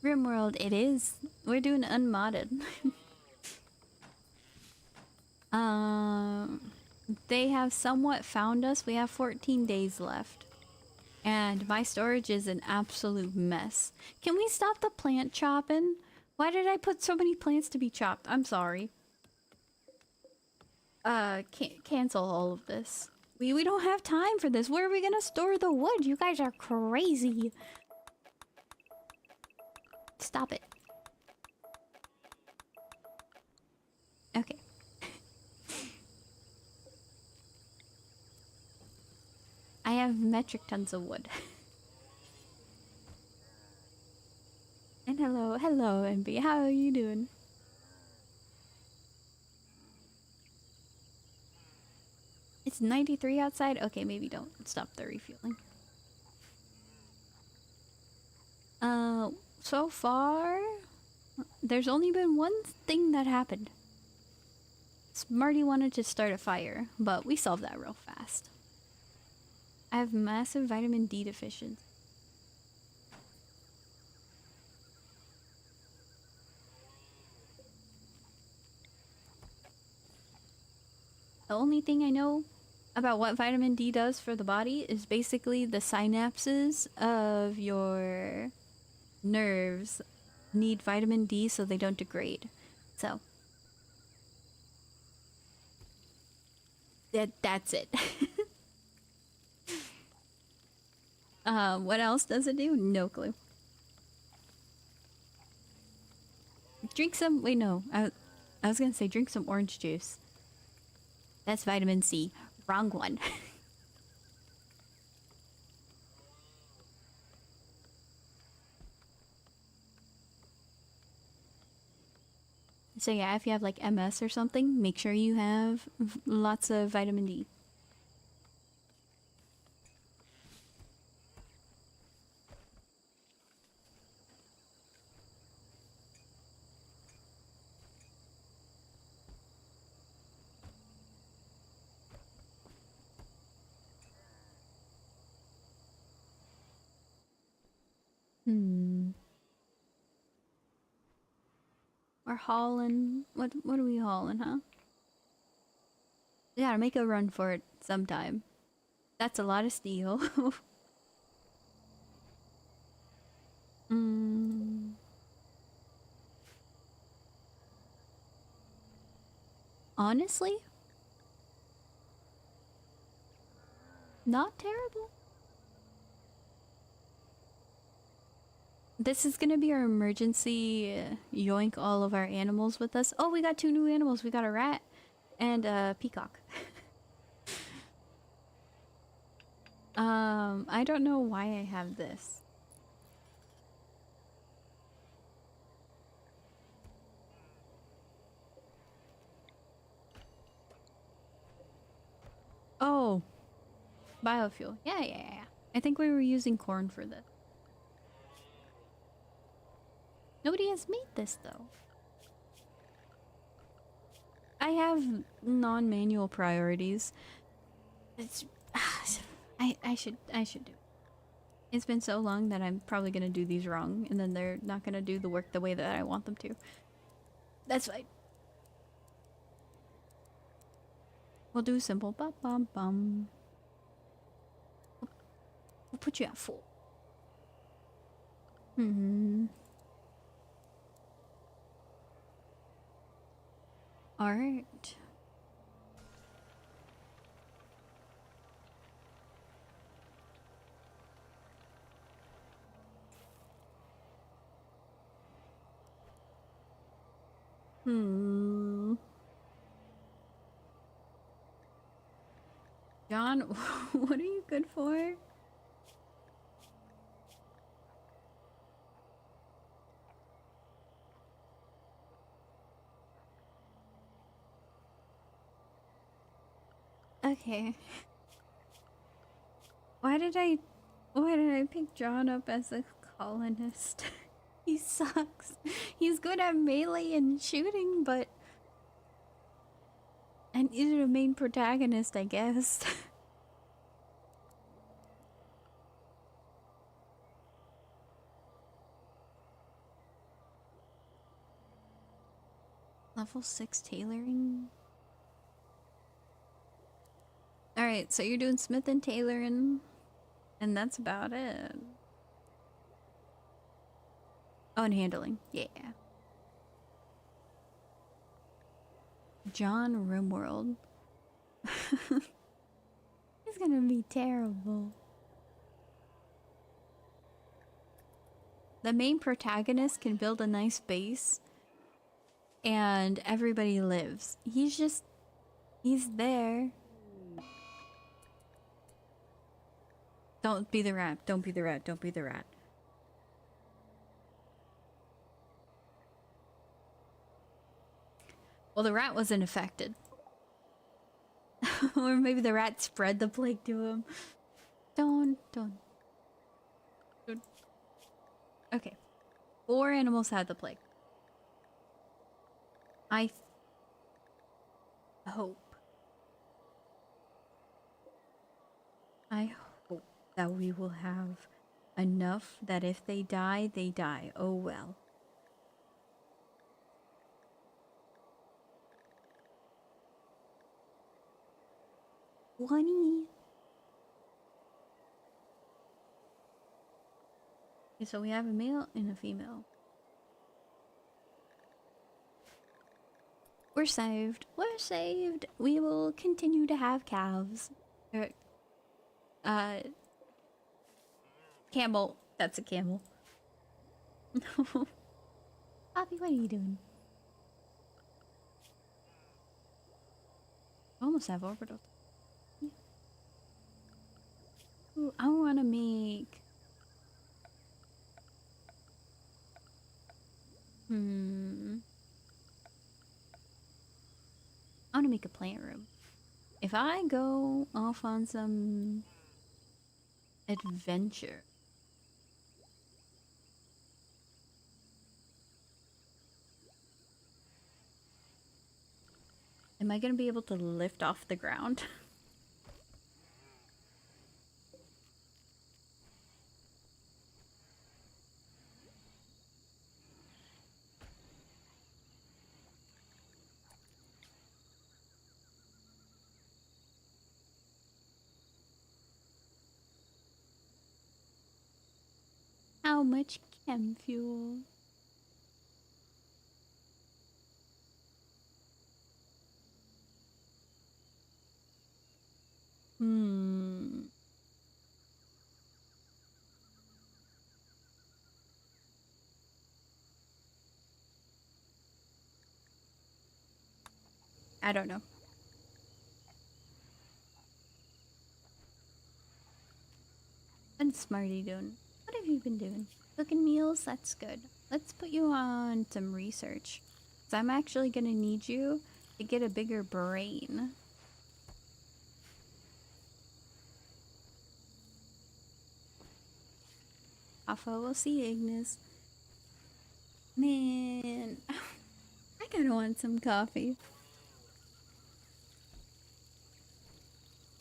Rimworld, it is. We're doing unmodded. They have somewhat found us. We have 14 days left. And my storage is an absolute mess. Can we stop the plant chopping? Why did I put so many plants to be chopped? I'm sorry. Cancel all of this. We don't have time for this. Where are we gonna store the wood? You guys are crazy. Stop it. Okay. I have metric tons of wood. Hello, MB. How are you doing? It's 93 outside? Okay, maybe don't stop the refueling. So far, there's only been one thing that happened. Smarty wanted to start a fire, but we solved that real fast. I have massive vitamin D deficiency. The only thing I know about what vitamin D does for the body is basically the synapses of your nerves need vitamin D so they don't degrade. So that's it. What else does it do? No clue. Drink some. Wait, no. I was gonna say drink some orange juice. That's vitamin C. Wrong one. So yeah, if you have like MS or something, make sure you have lots of vitamin D. Hmm. We're hauling. What are we hauling, huh? We gotta make a run for it sometime. That's a lot of steel. mm. Honestly, not terrible. This is gonna be our emergency yoink all of our animals with us. Oh, we got 2 new animals. We got a rat and a peacock. I don't know why I have this. Oh, biofuel. Yeah. I think we were using corn for this. Nobody has made this though. I have non-manual priorities. It's I should do it. It's been so long that I'm probably gonna do these wrong, and then they're not gonna do the work the way that I want them to. That's fine. We'll do simple. Bum bum bum. We'll put you at full. Hmm. All right. Hmm. John, what are you good for? Okay. Why did I pick John up as a colonist? He sucks. He's good at melee and shooting, but and he's the main protagonist, I guess. Level 6 tailoring. Alright, so you're doing Smith and tailoring, and that's about it. Oh, and handling. Yeah. John Rimworld. It's gonna be terrible. The main protagonist can build a nice base, and everybody lives. He's there. Don't be the rat. Don't be the rat. Don't be the rat. Well, the rat wasn't affected. Or maybe the rat spread the plague to him. Don't. Okay. 4 animals had the plague. I hope. I hope that we will have enough that if they die, they die. Oh well. One. Okay, so we have a male and a female. We're saved. We're saved. We will continue to have calves. Camel. That's a camel. Poppy, what are you doing? I almost have orbital. Ooh, I want to make... I want to make a plant room. If I go off on some adventure... Am I going to be able to lift off the ground? How much chem fuel? I don't know. And Smarty doing? What have you been doing? Cooking meals? That's good. Let's put you on some research. So I'm actually gonna need you to get a bigger brain. Alpha will see Ignis. Man, I kinda want some coffee.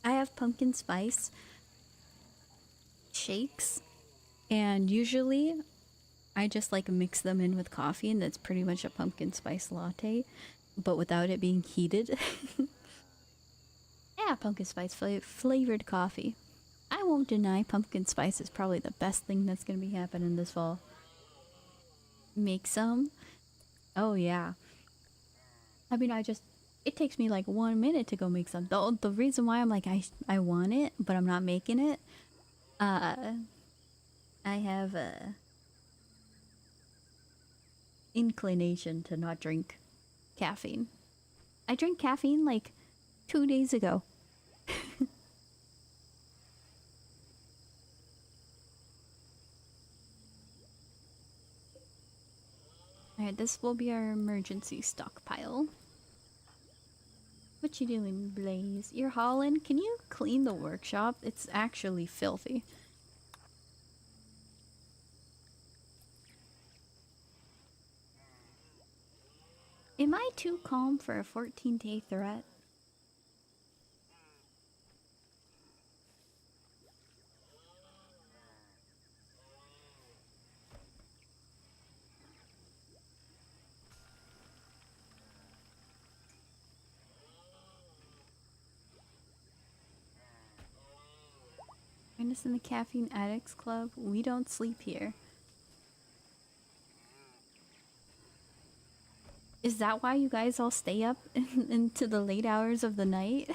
I have pumpkin spice shakes, and usually I just like mix them in with coffee, and that's pretty much a pumpkin spice latte, but without it being heated. Yeah, pumpkin spice flavored coffee. I won't deny pumpkin spice is probably the best thing that's gonna be happening this fall. Make some? Oh yeah. I mean, it takes me like 1 minute to go make some. The reason why I'm like, I want it, but I'm not making it, I have a inclination to not drink caffeine. I drank caffeine like 2 days ago. Alright, this will be our emergency stockpile. What you doing, Blaze? You're hauling? Can you clean the workshop? It's actually filthy. Am I too calm for a 14-day threat? Find us in the Caffeine Addicts Club. We don't sleep here. Is that why you guys all stay up into the late hours of the night?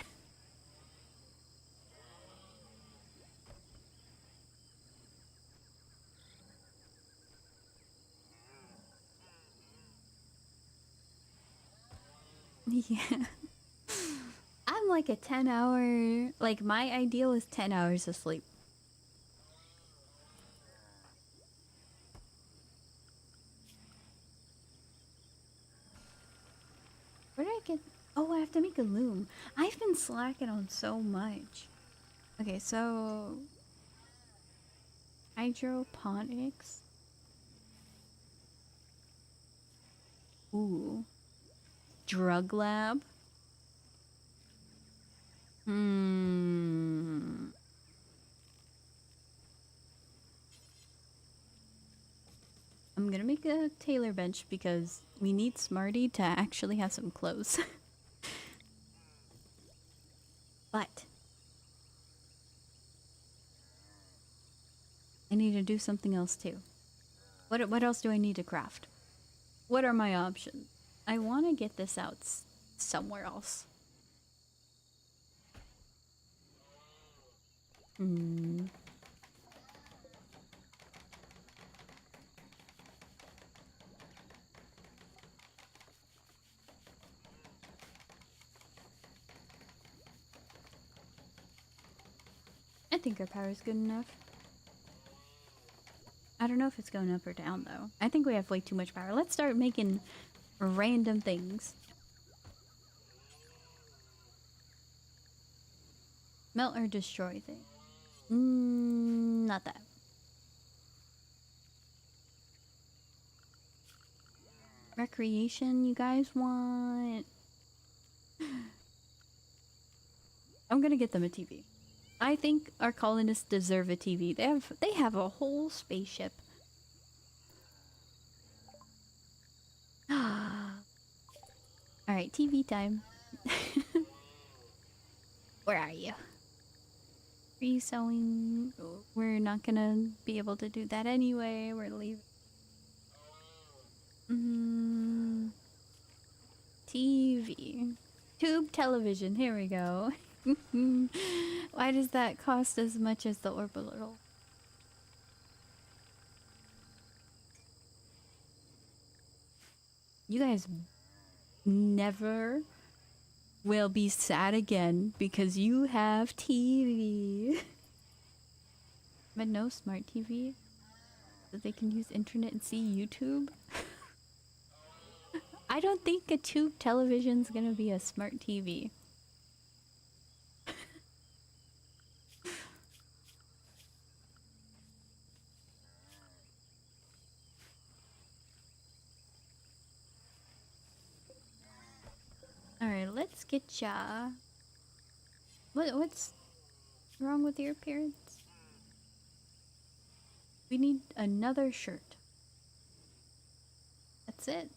Yeah. I'm like a 10-hour... Like, my ideal is 10 hours of sleep. Where did get... Oh, I have to make a loom. I've been slacking on so much. Okay, so... hydroponics. Ooh. Drug lab. Hmm. I'm gonna make a tailor bench because we need Smarty to actually have some clothes. But I need to do something else too. What else do I need to craft? What are my options? I want to get this out somewhere else. Hmm. I think our power is good enough. I don't know if it's going up or down though. I think we have way too much power. Let's start making random things. Melt or destroy things. Not that. Recreation you guys want? I'm gonna get them a TV. I think our colonists deserve a TV. They have a whole spaceship. Alright, TV time. Where are you? Free sewing. We're not gonna be able to do that anyway. We're leaving. TV. Tube television. Here we go. Why does that cost as much as the orbital? You guys never will be sad again because you have TV. But no smart TV? That they can use internet and see YouTube? I don't think a tube television's gonna be a smart TV. Alright, let's get ya. What's wrong with your appearance? We need another shirt. That's it.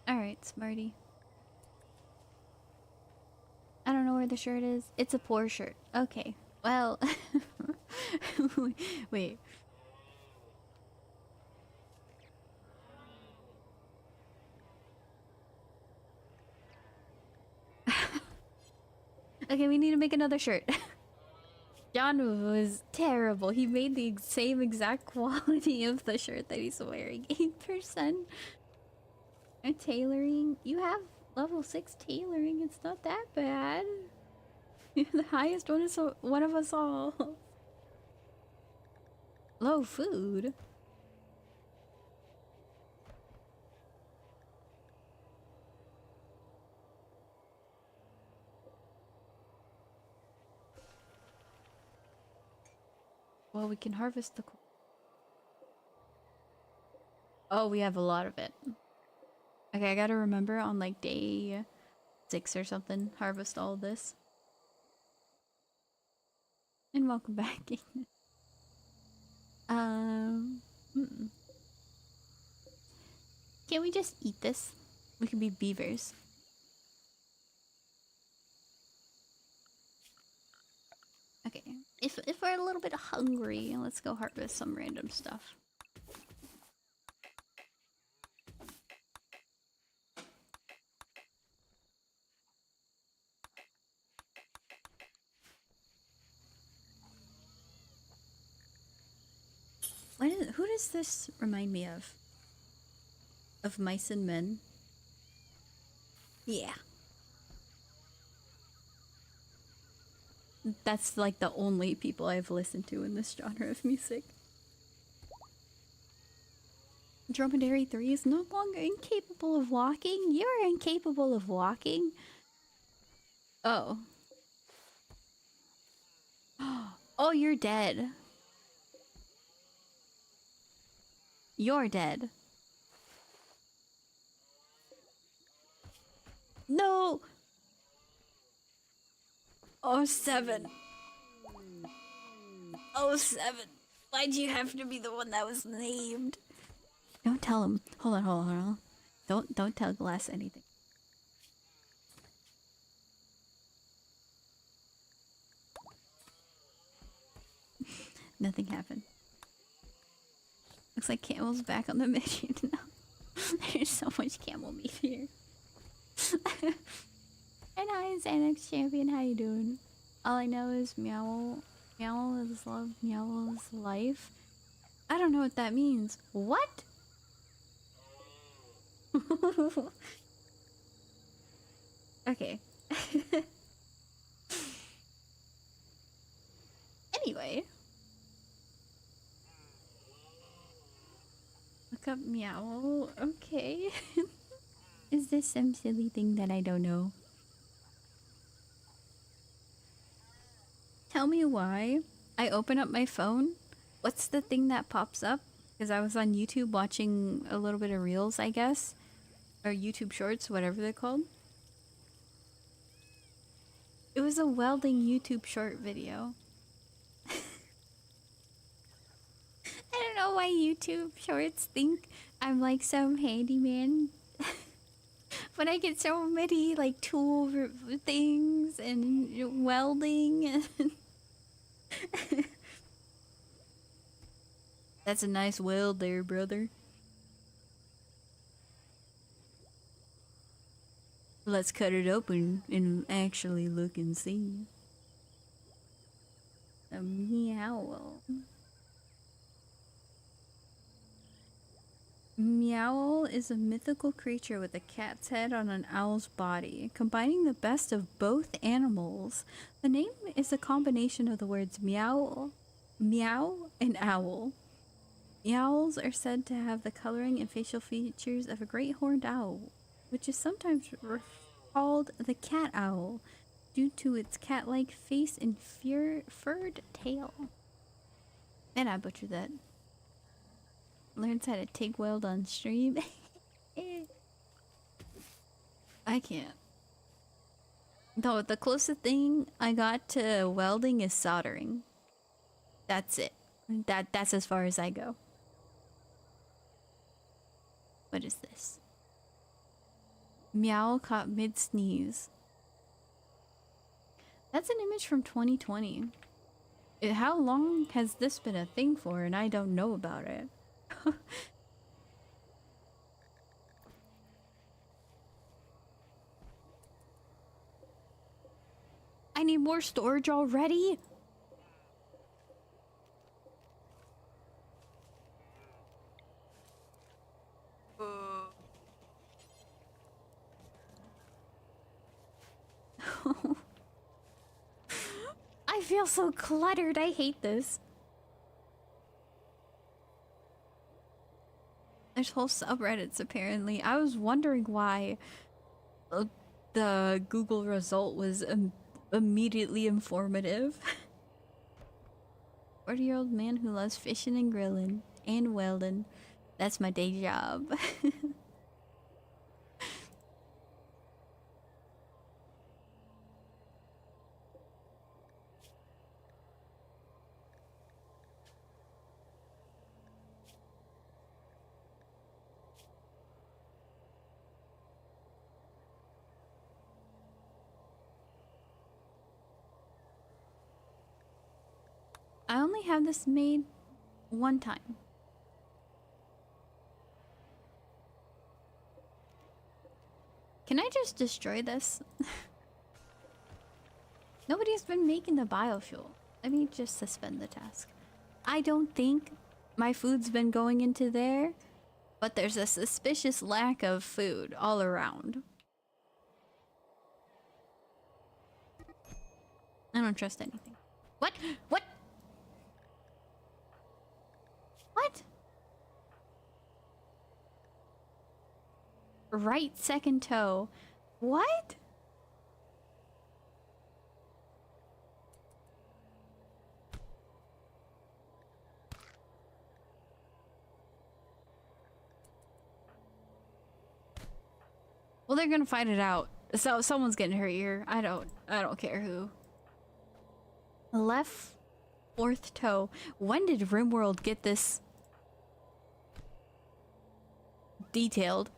Alright, Smarty. I don't know where the shirt is. It's a poor shirt. Okay. Well, wait. Okay, we need to make another shirt. John was terrible. He made the same exact quality of the shirt that he's wearing. 8%. Tailoring? You have level 6 tailoring. It's not that bad. You're the highest one is one of us all. Low food? Well, we can harvest the... Oh, we have a lot of it. Okay, I gotta remember on like day 6 or something, harvest all of this. And welcome back. Can't we just eat this? We can be beavers. Okay, if we're a little bit hungry, let's go harvest some random stuff. Who does this remind me of? Of Mice and Men? Yeah. That's like the only people I've listened to in this genre of music. Dromedary 3 is no longer incapable of walking. You're incapable of walking. Oh. Oh, you're dead. You're dead. No! Oh, 7. Oh, 7. Why'd you have to be the one that was named? Don't tell him. Hold on, hold on, hold on. Don't tell Glass anything. Nothing happened. Looks like Camel's back on the menu now. There's so much camel meat here. And hi, Xanax Champion. How you doing? All I know is meow. Meow is love. Meow is life. I don't know what that means. What? Okay. Anyway. Look up meow. Okay. Is this some silly thing that I don't know? Tell me why I open up my phone. What's the thing that pops up? Because I was on YouTube watching a little bit of Reels, I guess. Or YouTube Shorts, whatever they're called. It was a welding YouTube short video. I don't know why YouTube Shorts think I'm like some handyman. But I get so many like tool things and welding and That's a nice weld there, brother. Let's cut it open and actually look and see. A meow. Meowl is a mythical creature with a cat's head on an owl's body, combining the best of both animals. The name is a combination of the words meow, meow, and owl. Meowls are said to have the coloring and facial features of a great horned owl, which is sometimes called the cat owl due to its cat-like face and furred tail. Man, I butchered that. Learns how to TIG weld on stream. I can't. No, the closest thing I got to welding is soldering. That's it. That's as far as I go. What is this? Meow caught mid-sneeze. That's an image from 2020. How long has this been a thing for and I don't know about it? I need more storage already? I feel so cluttered. I hate this. There's whole subreddits apparently. I was wondering why the Google result was immediately informative. 40-year-old man who loves fishing and grilling and welding. That's my day job. I only have this made one time. Can I just destroy this? Nobody's been making the biofuel. Let me just suspend the task. I don't think My food's been going into there, but there's a suspicious lack of food all around. I don't trust anything. What? What? What? Right second toe. What? Well, they're gonna fight it out. So someone's getting hurt here. I don't care who. Left fourth toe. When did RimWorld get this detailed?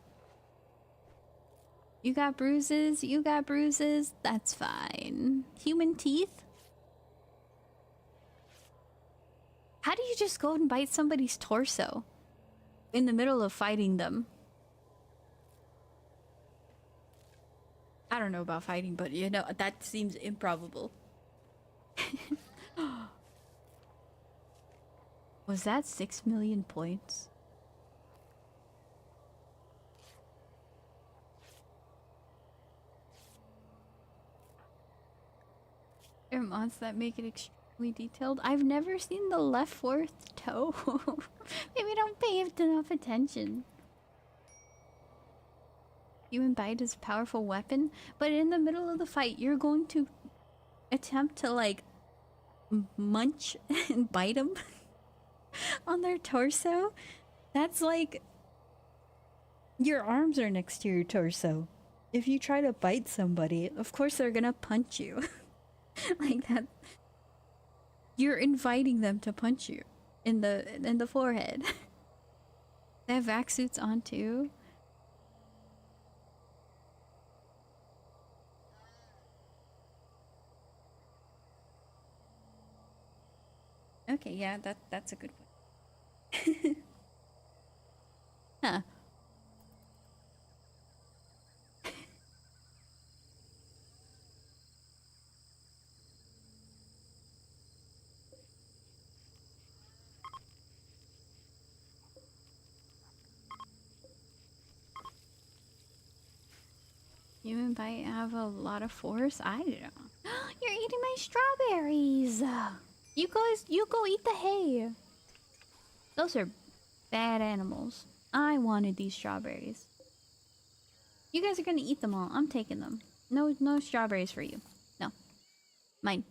You got bruises, you got bruises, that's fine. Human teeth? How do you just go and bite somebody's torso in the middle of fighting them? I don't know about fighting, but you know, that seems improbable. Was that 6 million points? There are mods that make it extremely detailed. I've never seen the left fourth toe. Maybe I don't pay enough attention. Human bite is a powerful weapon, but in the middle of the fight, you're going to attempt to like munch and bite them on their torso. That's like your arms are next to your torso. If you try to bite somebody, of course they're gonna punch you. Like that. You're inviting them to punch you in the forehead. They have vac suits on too. Okay, yeah, that's a good point. Huh. Human bite have a lot of force? I don't know. You're eating my strawberries! You go eat the hay! Those are bad animals. I wanted these strawberries. You guys are gonna eat them all. I'm taking them. No strawberries for you. No. Mine.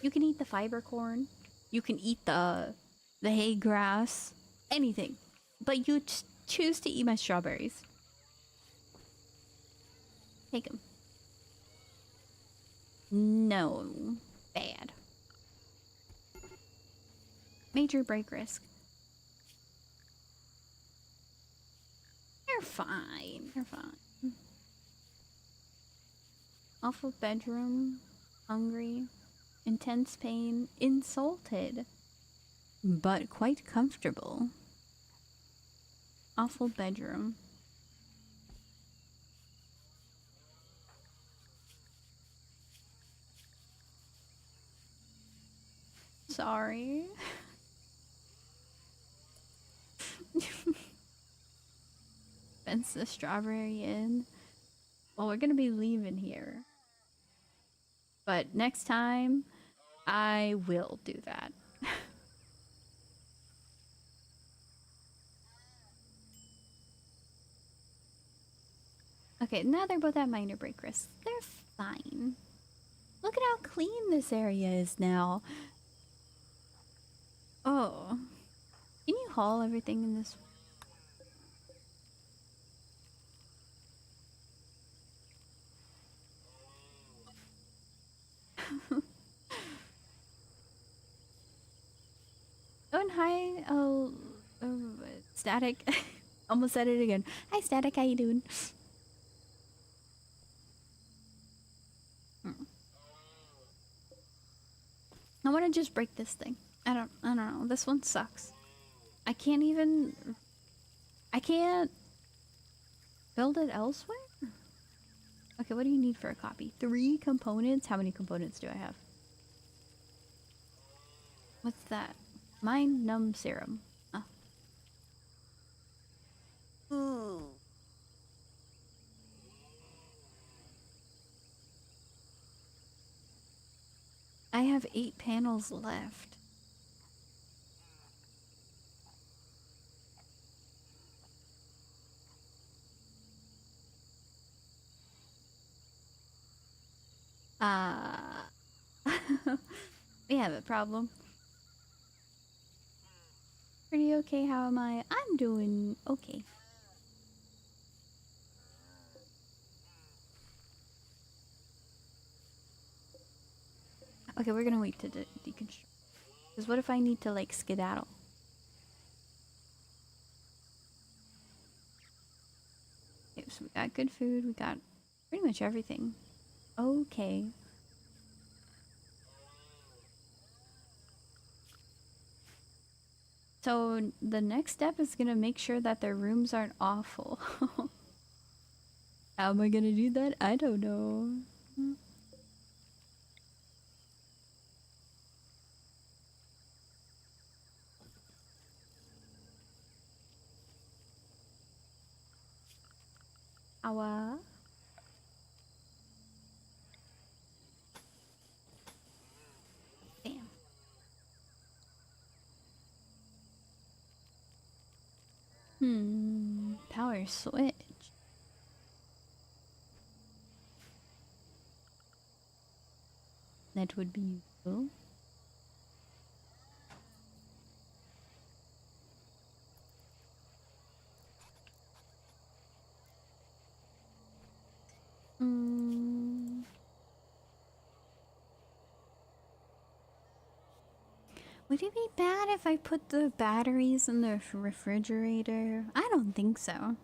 You can eat the fiber corn. You can eat the hay grass. Anything. But you choose to eat my strawberries. Take them. No. Bad. Major break risk. You're fine. You're fine. Awful bedroom. Hungry. Intense pain. Insulted. But quite comfortable. Awful bedroom. Sorry. Fence the strawberry in. Well, we're gonna be leaving here. But next time, I will do that. Okay, now they're both at minor break risk. They're fine. Look at how clean this area is now. Oh. Can you haul everything in this? Oh, and hi, Static. Almost said it again. Hi, Static. How you doing? I want to just break this thing. I don't know. This one sucks. I can't build it elsewhere? Okay, what do you need for a copy? 3 components? How many components do I have? What's that? Mind numb serum. Oh. Ooh. I have 8 panels left. Uh, we have a problem. Pretty okay, how am I? I'm doing okay. Okay, we're gonna wait to deconstruct. Because what if I need to, like, skedaddle? Okay, so we got good food, we got pretty much everything. Okay. So the next step is gonna make sure that their rooms aren't awful. How am I gonna do that? I don't know. Awa. Damn. Power switch. That would be useful. Would it be bad if I put the batteries in the refrigerator? I don't think so.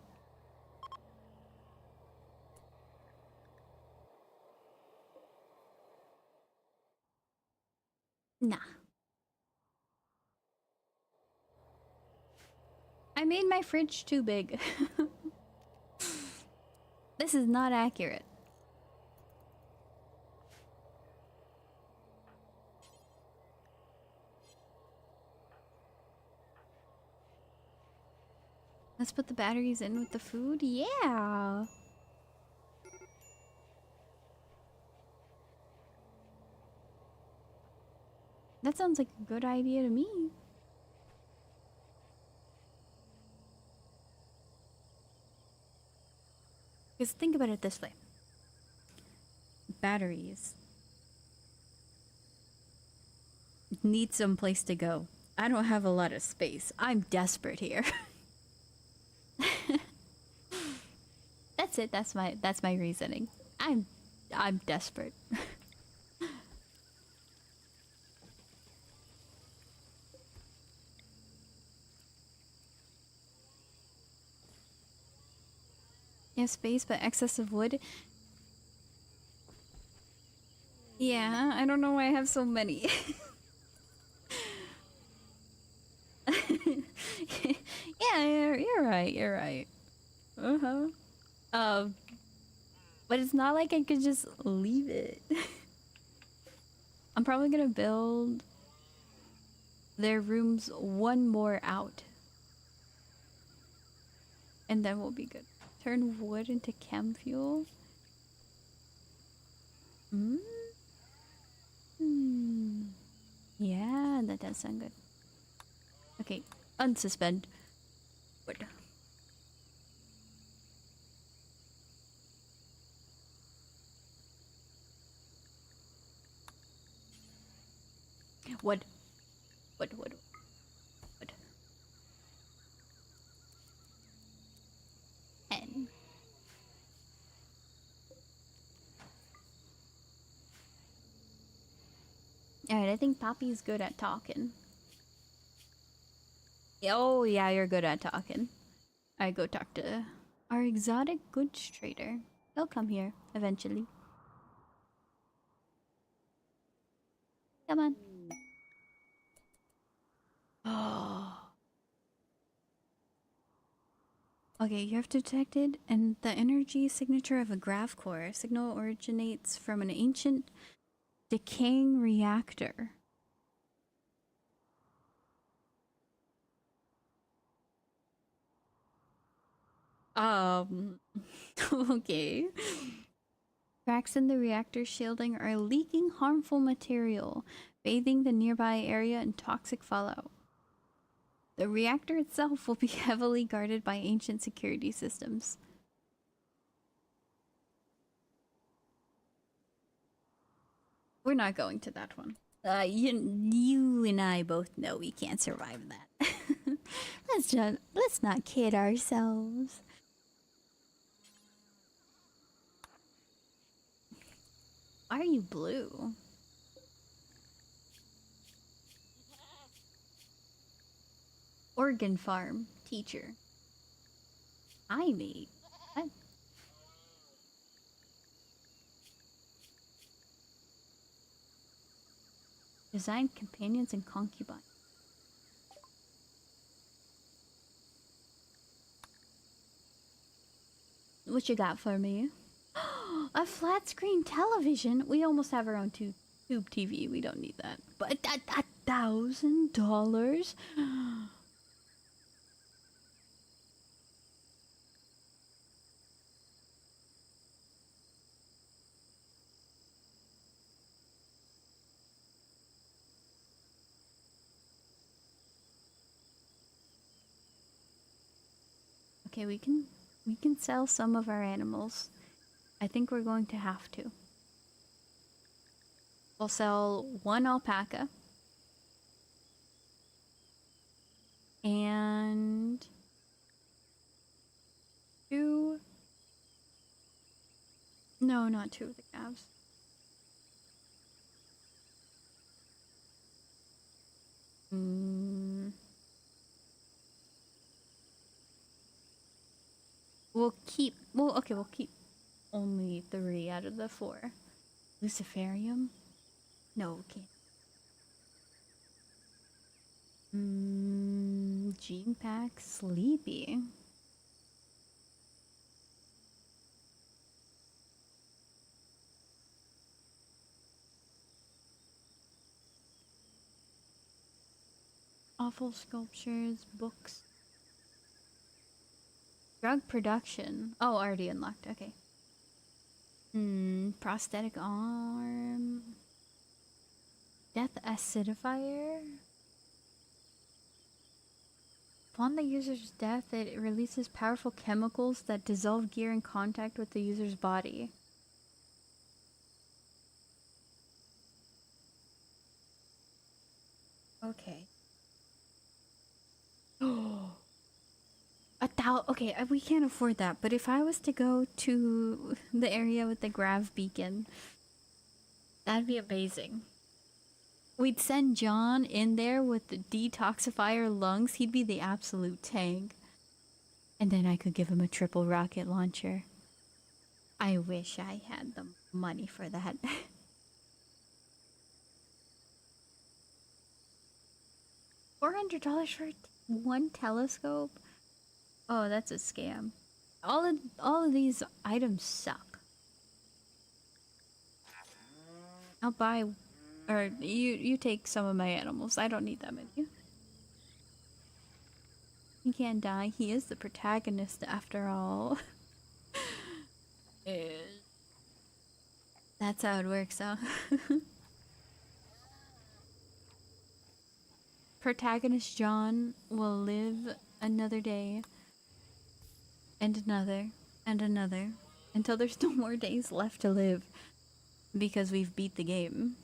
Nah. I made my fridge too big. This is not accurate. Let's put the batteries in with the food? Yeah! That sounds like a good idea to me. Because think about it this way. Batteries need some place to go. I don't have a lot of space. I'm desperate here. That's it. That's my reasoning. I'm desperate. You have space but excess of wood. Yeah, I don't know why I have so many. Yeah, you're right. You're right. Uh-huh. Um, but it's not like I could just leave it. I'm probably gonna build their rooms one more out. And then we'll be good. Turn wood into chem fuel. Yeah, that does sound good. Okay, unsuspend. Wood. Wood. Wood, wood, wood. N. Alright, I think Poppy's good at talking. Oh, yeah, you're good at talking. I go talk to our exotic goods trader. He'll come here eventually. Come on. Oh. Okay, you have detected, and the energy signature of a graph core signal originates from an ancient decaying reactor. Um, okay. Cracks in the reactor shielding are leaking harmful material, bathing the nearby area in toxic fallout. The reactor itself will be heavily guarded by ancient security systems. We're not going to that one. You and I both know we can't survive that. Let's not kid ourselves. Why are you blue? Organ farm teacher. I mate. What? Design companions and concubines. What you got for me? A flat screen television? We almost have our own tube TV. We don't need that. But that $1,000? Okay, we can sell some of our animals. I think we're going to have to. We'll sell one alpaca. And two. No, not two of the calves. We'll keep only 3 out of the 4. Luciferium? No, okay. Gene pack sleepy. Awful sculptures, books. Drug production. Oh, already unlocked. Okay. Prosthetic arm. Death acidifier. Upon the user's death, it releases powerful chemicals that dissolve gear in contact with the user's body. Okay. Oh. Okay, we can't afford that, but if I was to go to the area with the grav beacon, that'd be amazing. We'd send John in there with the detoxifier lungs. He'd be the absolute tank. And then I could give him a triple rocket launcher. I wish I had the money for that. $400 for one telescope? Oh, that's a scam. All of these items suck. I'll buy, or you take some of my animals. I don't need that many. He can't die. He is the protagonist after all. That's how it works, huh? Protagonist John will live another day and another and another until there's no more days left to live because we've beat the game.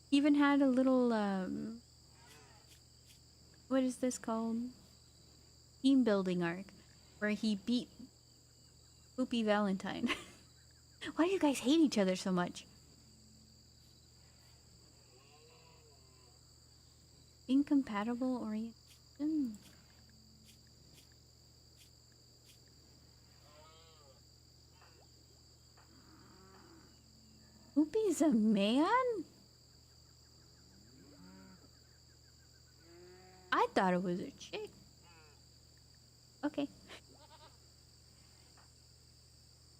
Even had a little what is this called? Team building arc where he beat Poopy Valentine. Why do you guys hate each other so much? Incompatible orientation. Poopy's a man? I thought it was a chick. Okay.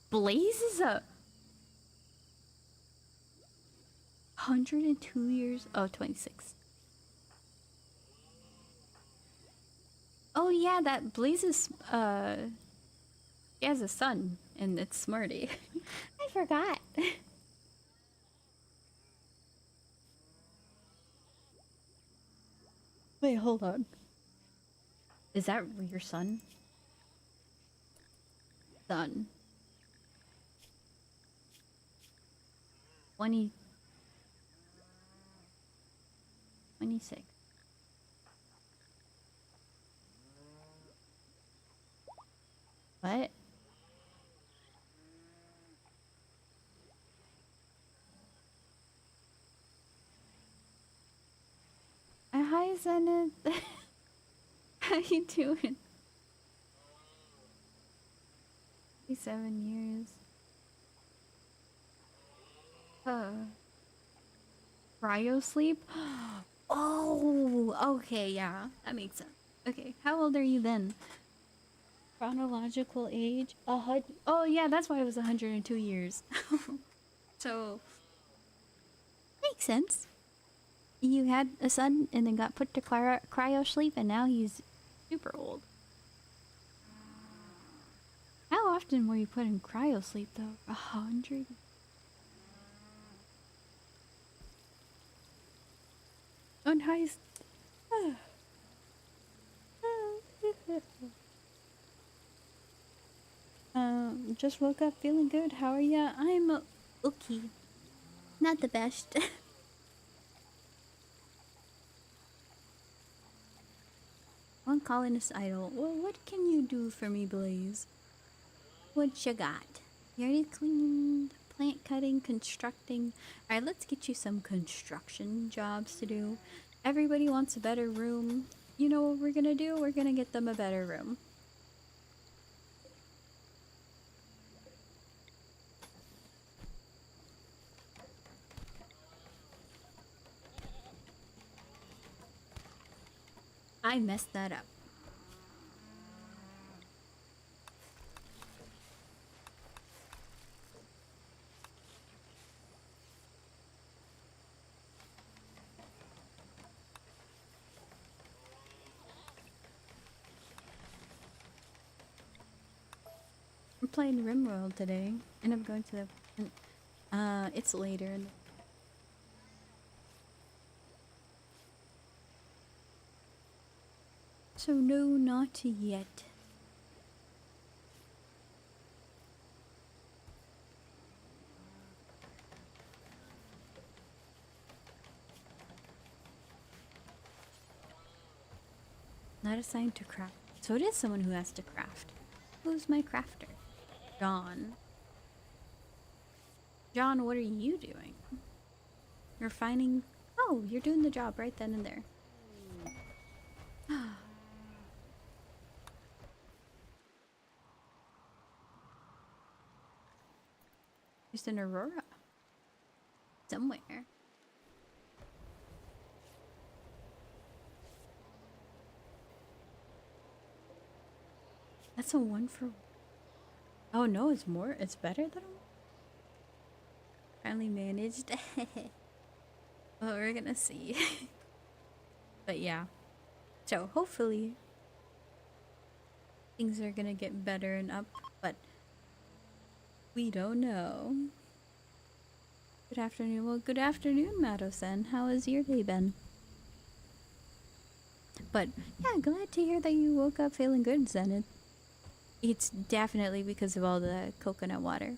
Blaze is a 102 years. Oh, 26. Oh yeah, that Blazes, he has a son, and it's Smarty. I forgot. Wait, hold on. Is that your son? Son. 20, 26. What? Hi, Zenith. How you doing? 7 years. Cryo sleep? Oh, okay, yeah. That makes sense. Okay, how old are you then? Chronological age? Oh, yeah, that's why it was 102 years. So, makes sense. You had a son and then got put to cryo sleep, and now he's super old. How often were you put in cryo sleep, though? 100? On highest. Just woke up feeling good. How are ya? I'm okay. Not the best. One colonist idol. Well, what can you do for me, Blaze? What you got? You already cleaned, plant cutting, constructing. Alright, let's get you some construction jobs to do. Everybody wants a better room. You know what we're gonna do? We're gonna get them a better room. I messed that up. I'm playing RimWorld today, and I'm going to the... it's later in the... So no, not yet. Not assigned to craft. So it is someone who has to craft. Who's my crafter? John. John, what are you doing? You're finding... Oh, you're doing the job right then and there. There's an Aurora. Somewhere. That's a 1 for... Oh no, it's more. It's better than a... Finally managed. Well, we're gonna see. But yeah. So hopefully things are gonna get better and up, but we don't know. Good afternoon. Well, good afternoon, Mado-san. How has your day been? But yeah, glad to hear that you woke up feeling good, Zenith. It's definitely because of all the coconut water.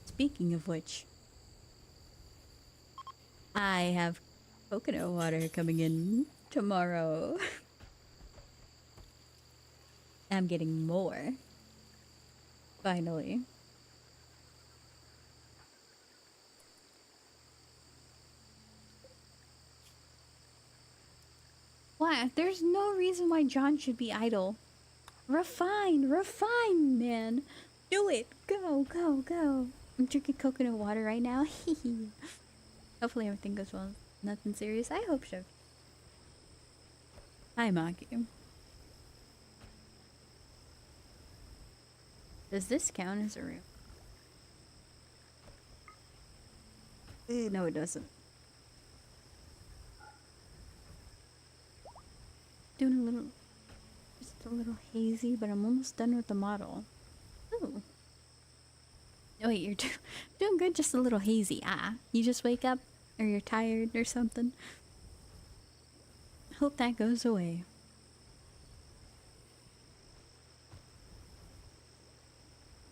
Speaking of which, I have coconut water coming in tomorrow. I'm getting more. Finally. Why? There's no reason why John should be idle. Refine, refine, man. Do it. Go, go, go. I'm drinking coconut water right now. Hopefully everything goes well. Nothing serious. I hope so. Hi, Maki. Does this count as a room? No, it doesn't. Doing a little... Just It's a little hazy, but I'm almost done with the model. Ooh. Oh, wait, you're doing good, just a little hazy. You just wake up, or you're tired or something. Hope that goes away.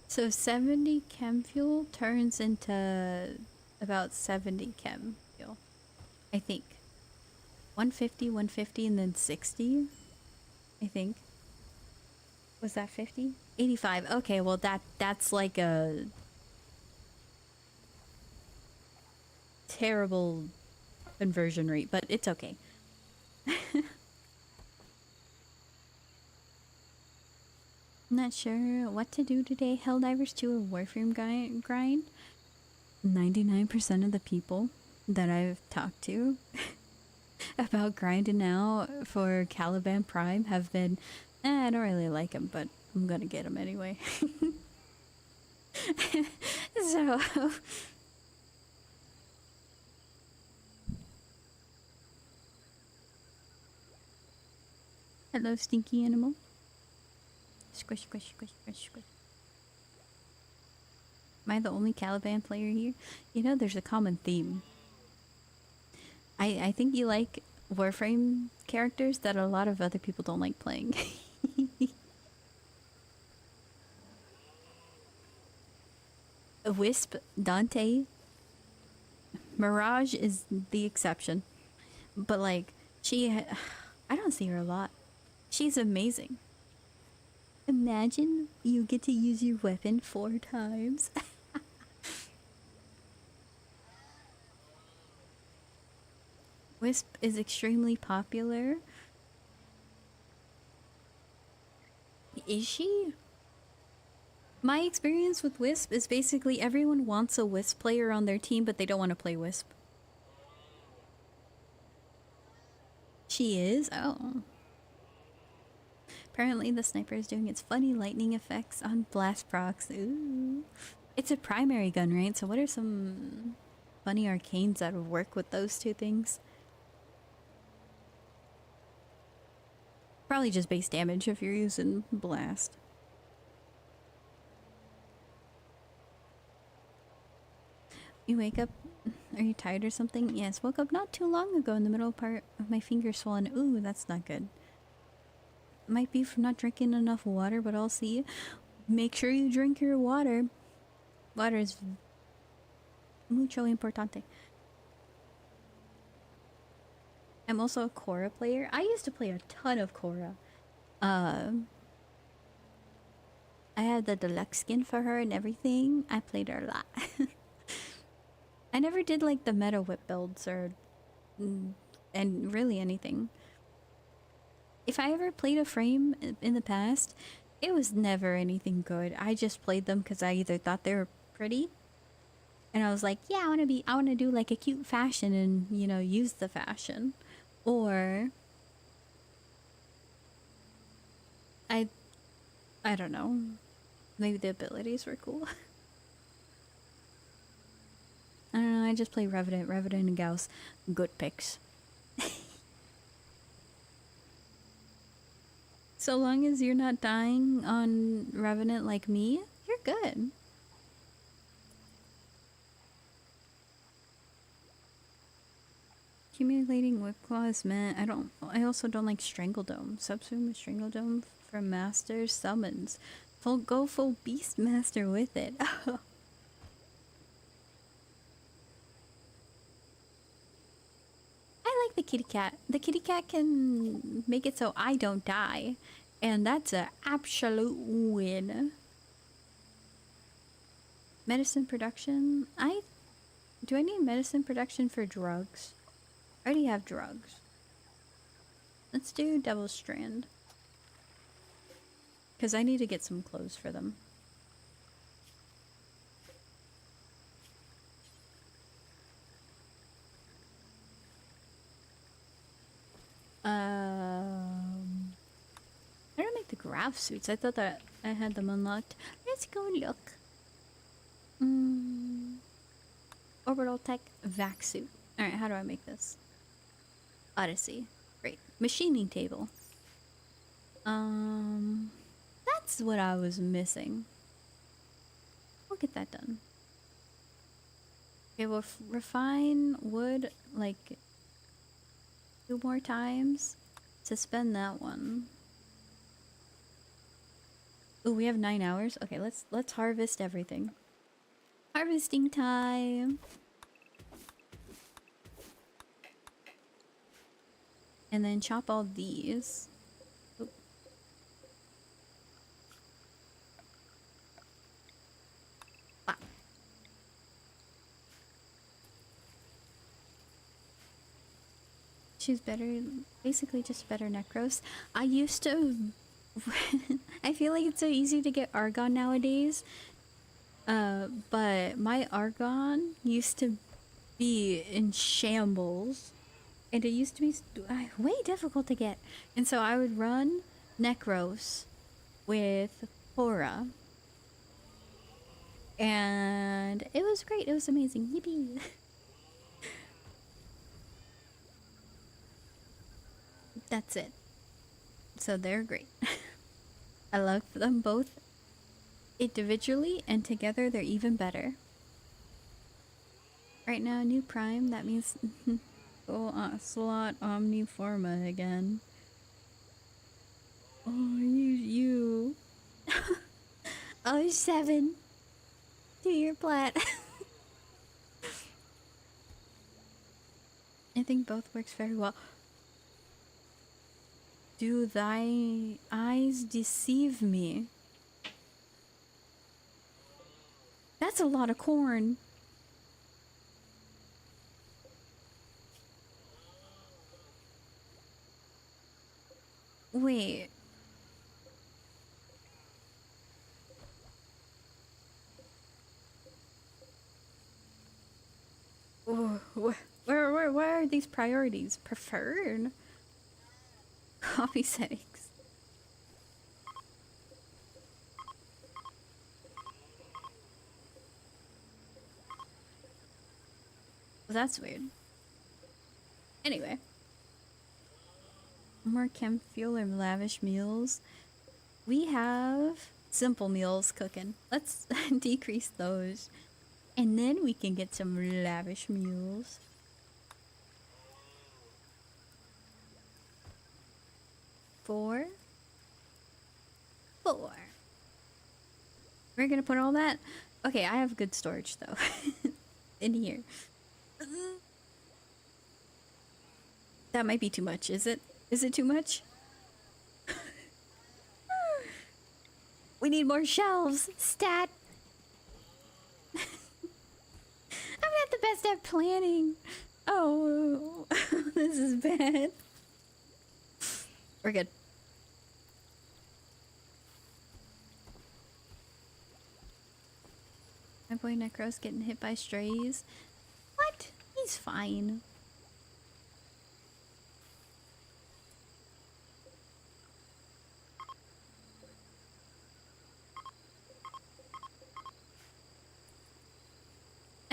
So 70 chem fuel turns into about 70 chem fuel, I think. 150, 150, and then 60, I think. Was that 50? 85. Okay, well that's like a terrible conversion rate, but it's okay. Not sure what to do today. Helldivers 2 or Warframe grind. 99% of the people that I've talked to about grinding out for Caliban Prime have been, I don't really like him, but I'm gonna get him anyway. So, hello, stinky animal. Squish, squish, squish, squish, squish. Am I the only Caliban player here? You know, there's a common theme. I think you like Warframe characters that a lot of other people don't like playing. Wisp, Dante, Mirage is the exception. But like, I don't see her a lot. She's amazing. Imagine you get to use your weapon 4 times. Wisp is extremely popular. Is she? My experience with Wisp is basically everyone wants a Wisp player on their team, but they don't want to play Wisp. She is? Oh. Apparently the sniper is doing its funny lightning effects on blast procs. Ooh. It's a primary gun, right? So what are some funny arcanes that would work with those two things? Probably just base damage if you're using blast. You wake up, are you tired or something? Yes, woke up not too long ago in the middle part of my finger swollen. Ooh, that's not good. Might be from not drinking enough water, but I'll see. Make sure you drink your water. Water is mucho importante. I'm also a Korra player. I used to play a ton of Korra. I had the deluxe skin for her and everything. I played her a lot. I never did like the meta whip builds or and really anything. If I ever played a frame in the past, it was never anything good. I just played them because I either thought they were pretty, and I was like, yeah, I want to do like a cute fashion and, you know, use the fashion, or I don't know, maybe the abilities were cool. I don't know. I just play Revenant and Gauss. Good picks. So long as you're not dying on Revenant like me, you're good. Accumulating whip claws, man. I also don't like Strangledome. Subsume with Strangledome from Master Summons. Go full Beastmaster with it. I like the kitty cat. The kitty cat can make it so I don't die. And that's an absolute win. Medicine production. Do I need medicine production for drugs? I already have drugs. Let's do Double Strand. Because I need to get some clothes for them. I don't make the graph suits. I thought that I had them unlocked. Let's go look. Orbital Tech Vac Suit. Alright, how do I make this? Odyssey. Great. Machining table. Um, that's what I was missing. We'll get that done. Okay, we'll refine wood like 2 more times. Suspend that one. Oh, we have 9 hours. Okay, let's harvest everything. Harvesting time. And then chop all these. Oh. Ah. She's better, basically just better necros. I used to, I feel like it's so easy to get Argon nowadays. But my Argon used to be in shambles. And it used to be way difficult to get. And so I would run Necros with Cora. And it was great. It was amazing. Yippee! That's it. So they're great. I love them both individually, and together they're even better. Right now, new prime. That means full slot Omniforma again. Oh, you. Oh, 7. 2-year plat. I think both works very well. Do thy eyes deceive me? That's a lot of corn. Wait. Oh, where are these priorities? Preferred? Copy settings. Well, that's weird. Anyway. More chem fuel or lavish meals. We have simple meals cooking. Let's decrease those. And then we can get some lavish meals. 4. 4. We're gonna put all that. Okay, I have good storage though. In here. That might be too much, is it? Is it too much? We need more shelves. Stat. I'm not the best at planning. Oh, this is bad. We're good. My boy Necro's getting hit by strays. What? He's fine.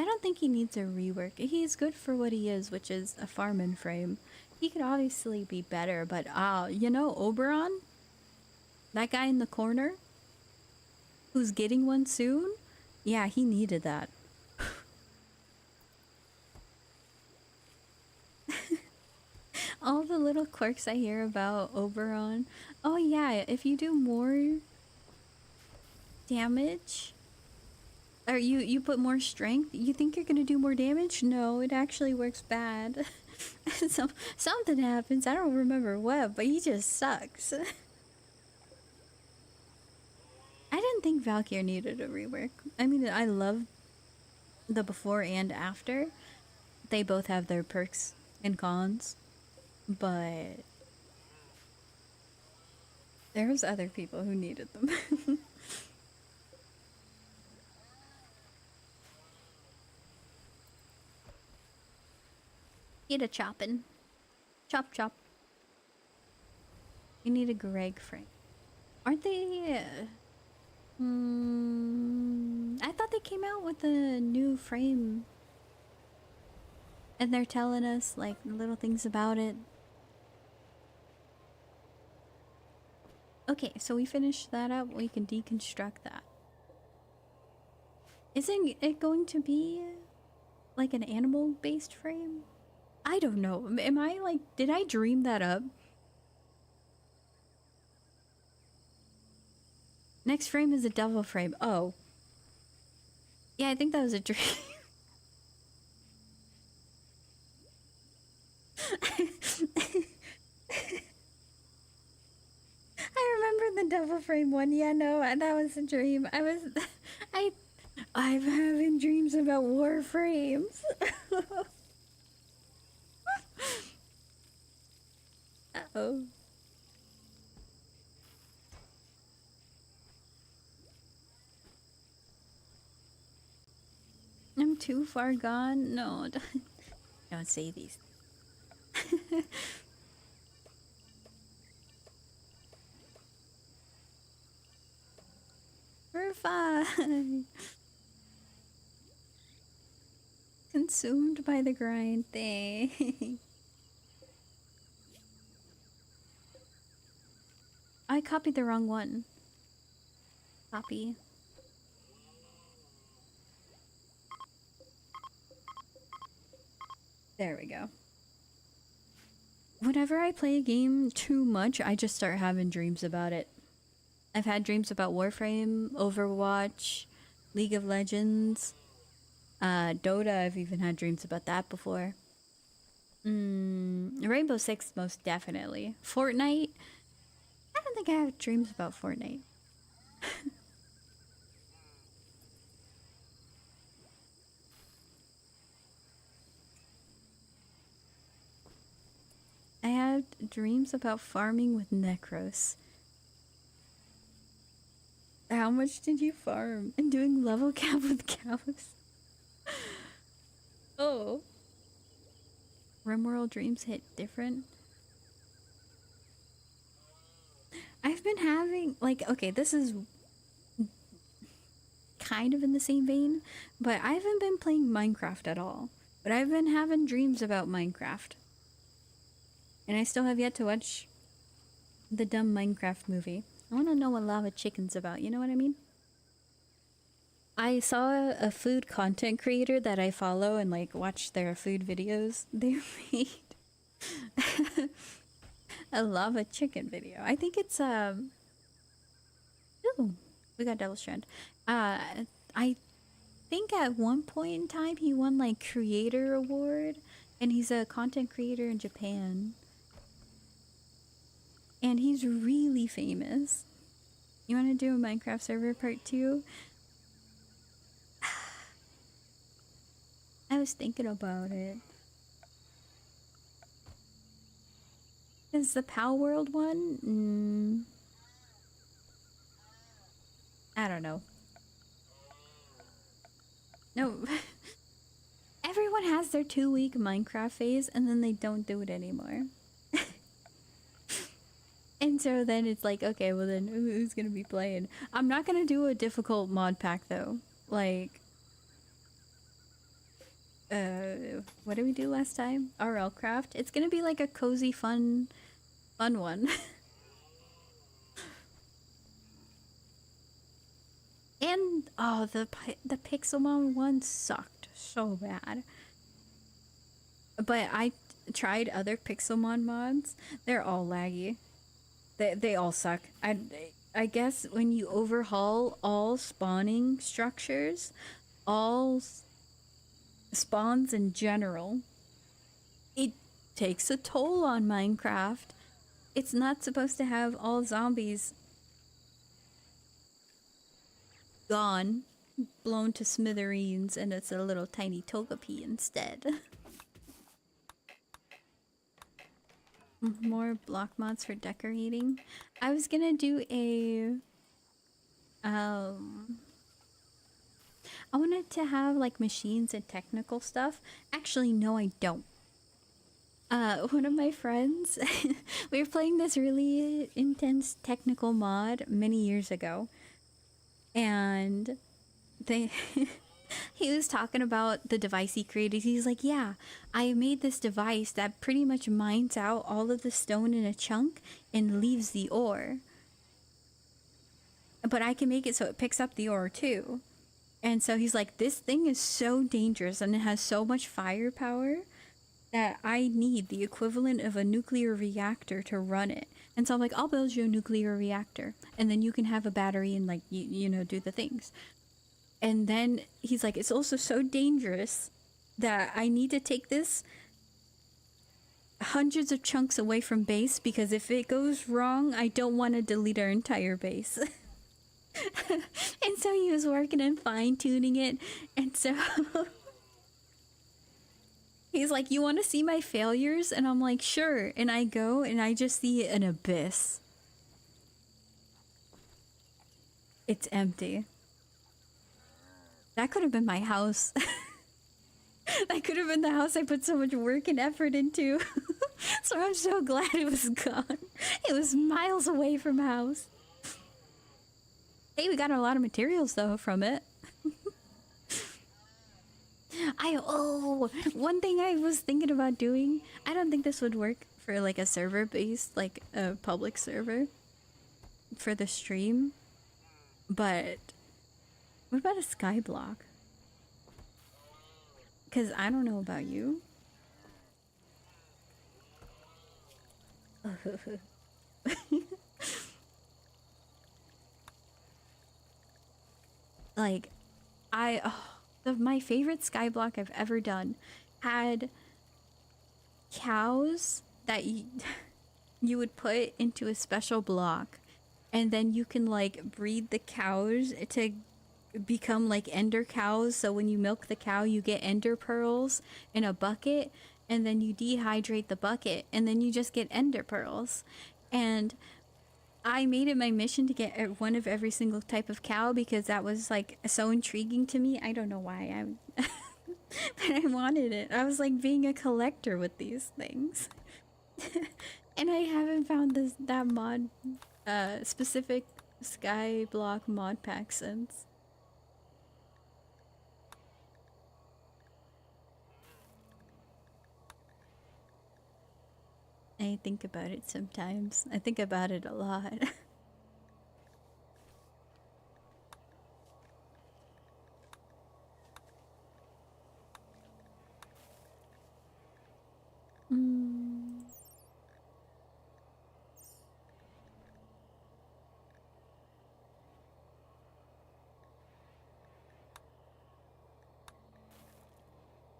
I don't think he needs a rework. He's good for what he is, which is a farm frame. He could obviously be better, but you know Oberon? That guy in the corner? Who's getting one soon? Yeah, he needed that. All the little quirks I hear about Oberon. Oh yeah, if you do more damage, or you put more strength, you think you're gonna do more damage? No, it actually works bad. So something happens. I don't remember what, but he just sucks. I didn't think Valkyr needed a rework. I mean, I love the before and after. They both have their perks and cons, but there's other people who needed them. Get a choppin'. Chop chop. You need a Greg frame. Aren't they? I thought they came out with a new frame. And they're telling us like little things about it. Okay, so we finished that up. We can deconstruct that. Isn't it going to be like an animal-based frame? I don't know. Am I like, did I dream that up? Next frame is a devil frame. Oh. Yeah, I think that was a dream. I remember the devil frame one. Yeah, no, that was a dream. I, I'm having dreams about war frames. Uh-oh. I'm too far gone. No, don't say these. We're fine. Consumed by the grind thing. I copied the wrong one. Copy. There we go. Whenever I play a game too much, I just start having dreams about it. I've had dreams about Warframe, Overwatch, League of Legends, Dota. I've even had dreams about that before. Rainbow Six, most definitely. Fortnite. I don't think I have dreams about Fortnite. I had dreams about farming with Necros. How much did you farm? And doing level cap with cows. Oh. Rimworld dreams hit different. I've been having, like, okay, this is kind of in the same vein, but I haven't been playing Minecraft at all. But I've been having dreams about Minecraft. And I still have yet to watch the dumb Minecraft movie. I want to know what Lava Chicken's about, you know what I mean? I saw a food content creator that I follow and like watch their food videos. They made a lava chicken video. I think it's ooh, we got Devil Strand. I think at one point in time he won like creator award, and he's a content creator in Japan. And he's really famous. You want to do a Minecraft server part 2? I was thinking about it. Is the Pow World one? I don't know. No. Everyone has their 2-week Minecraft phase and then they don't do it anymore. And so then it's like, okay, well then who's gonna be playing? I'm not gonna do a difficult mod pack though. Like, what did we do last time? RL Craft. It's gonna be like a cozy, fun one. And oh, the Pixelmon one sucked so bad. But I tried other Pixelmon mods. They're all laggy. They all suck. I guess when you overhaul all spawning structures, all spawns in general, it takes a toll on Minecraft. It's not supposed to have all zombies gone, blown to smithereens, and it's a little tiny Togepi instead. More block mods for decorating. I was gonna do a I wanted to have like machines and technical stuff. Actually, no, I don't. One of my friends, we were playing this really intense technical mod many years ago, and they he was talking about the device he created. He's like, yeah, I made this device that pretty much mines out all of the stone in a chunk and leaves the ore. but I can make it so it picks up the ore too. And so he's like, this thing is so dangerous and it has so much firepower that I need the equivalent of a nuclear reactor to run it. And so I'm like, I'll build you a nuclear reactor and then you can have a battery and like, you know, do the things. And then he's like, it's also so dangerous that I need to take this hundreds of chunks away from base because if it goes wrong, I don't want to delete our entire base. And so he was working and fine-tuning it. And so he's like, you want to see my failures? And I'm like, sure. And I go and I just see an abyss. It's empty. That could have been my house. That could have been the house I put so much work and effort into. So I'm so glad it was gone. It was miles away from house. Hey, we got a lot of materials though from it. One thing I was thinking about doing, I don't think this would work for like a server based, like a public server for the stream, but what about a sky block? Because I don't know about you. Like, my favorite sky block I've ever done had cows that you would put into a special block, and then you can like breed the cows to become like ender cows. So when you milk the cow, you get ender pearls in a bucket, and then you dehydrate the bucket, and then you just get ender pearls. And I made it my mission to get one of every single type of cow because that was like so intriguing to me. I don't know why but I wanted it. I was like being a collector with these things. And I haven't found that mod specific sky block mod pack since. I think about it sometimes. I think about it a lot.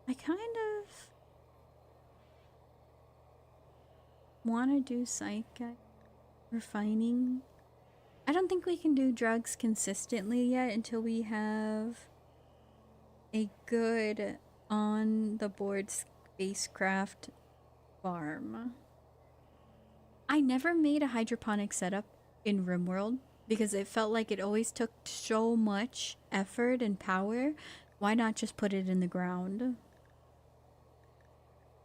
I kind of want to do psych refining. I don't think we can do drugs consistently yet until we have a good on the board spacecraft farm. I never made a hydroponic setup in RimWorld because it felt like it always took so much effort and power. Why not just put it in the ground?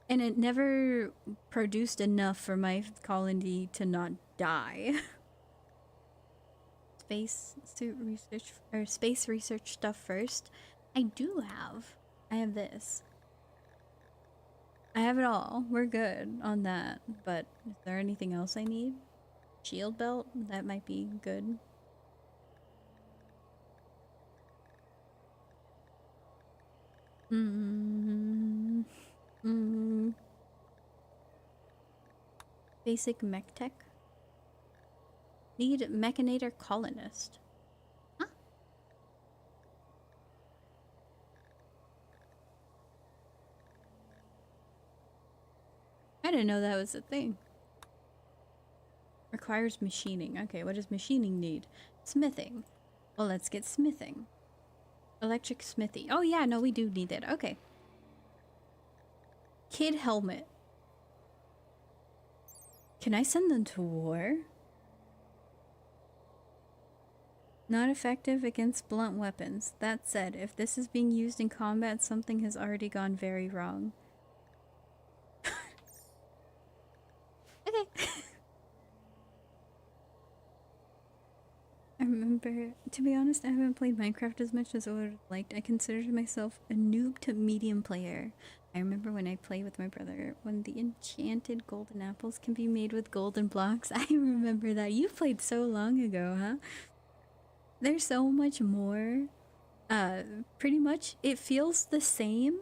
And it never produced enough for my colony to not die. Space suit research or space research stuff first. I have this. I have it all. We're good on that. But is there anything else I need? Shield belt? That might be good. Basic mech tech. Need mechanator colonist. Huh? I didn't know that was a thing. Requires machining. Okay, what does machining need? Smithing. Well, let's get smithing. Electric smithy. Oh yeah, no, we do need it. Okay. Kid helmet. Can I send them to war? Not effective against blunt weapons. That said, if this is being used in combat, something has already gone very wrong. Okay. I remember, to be honest, I haven't played Minecraft as much as I would have liked. I considered myself a noob to medium player. I remember when I played with my brother, when the enchanted golden apples can be made with golden blocks. I remember that. You played so long ago, huh? There's so much more. Pretty much it feels the same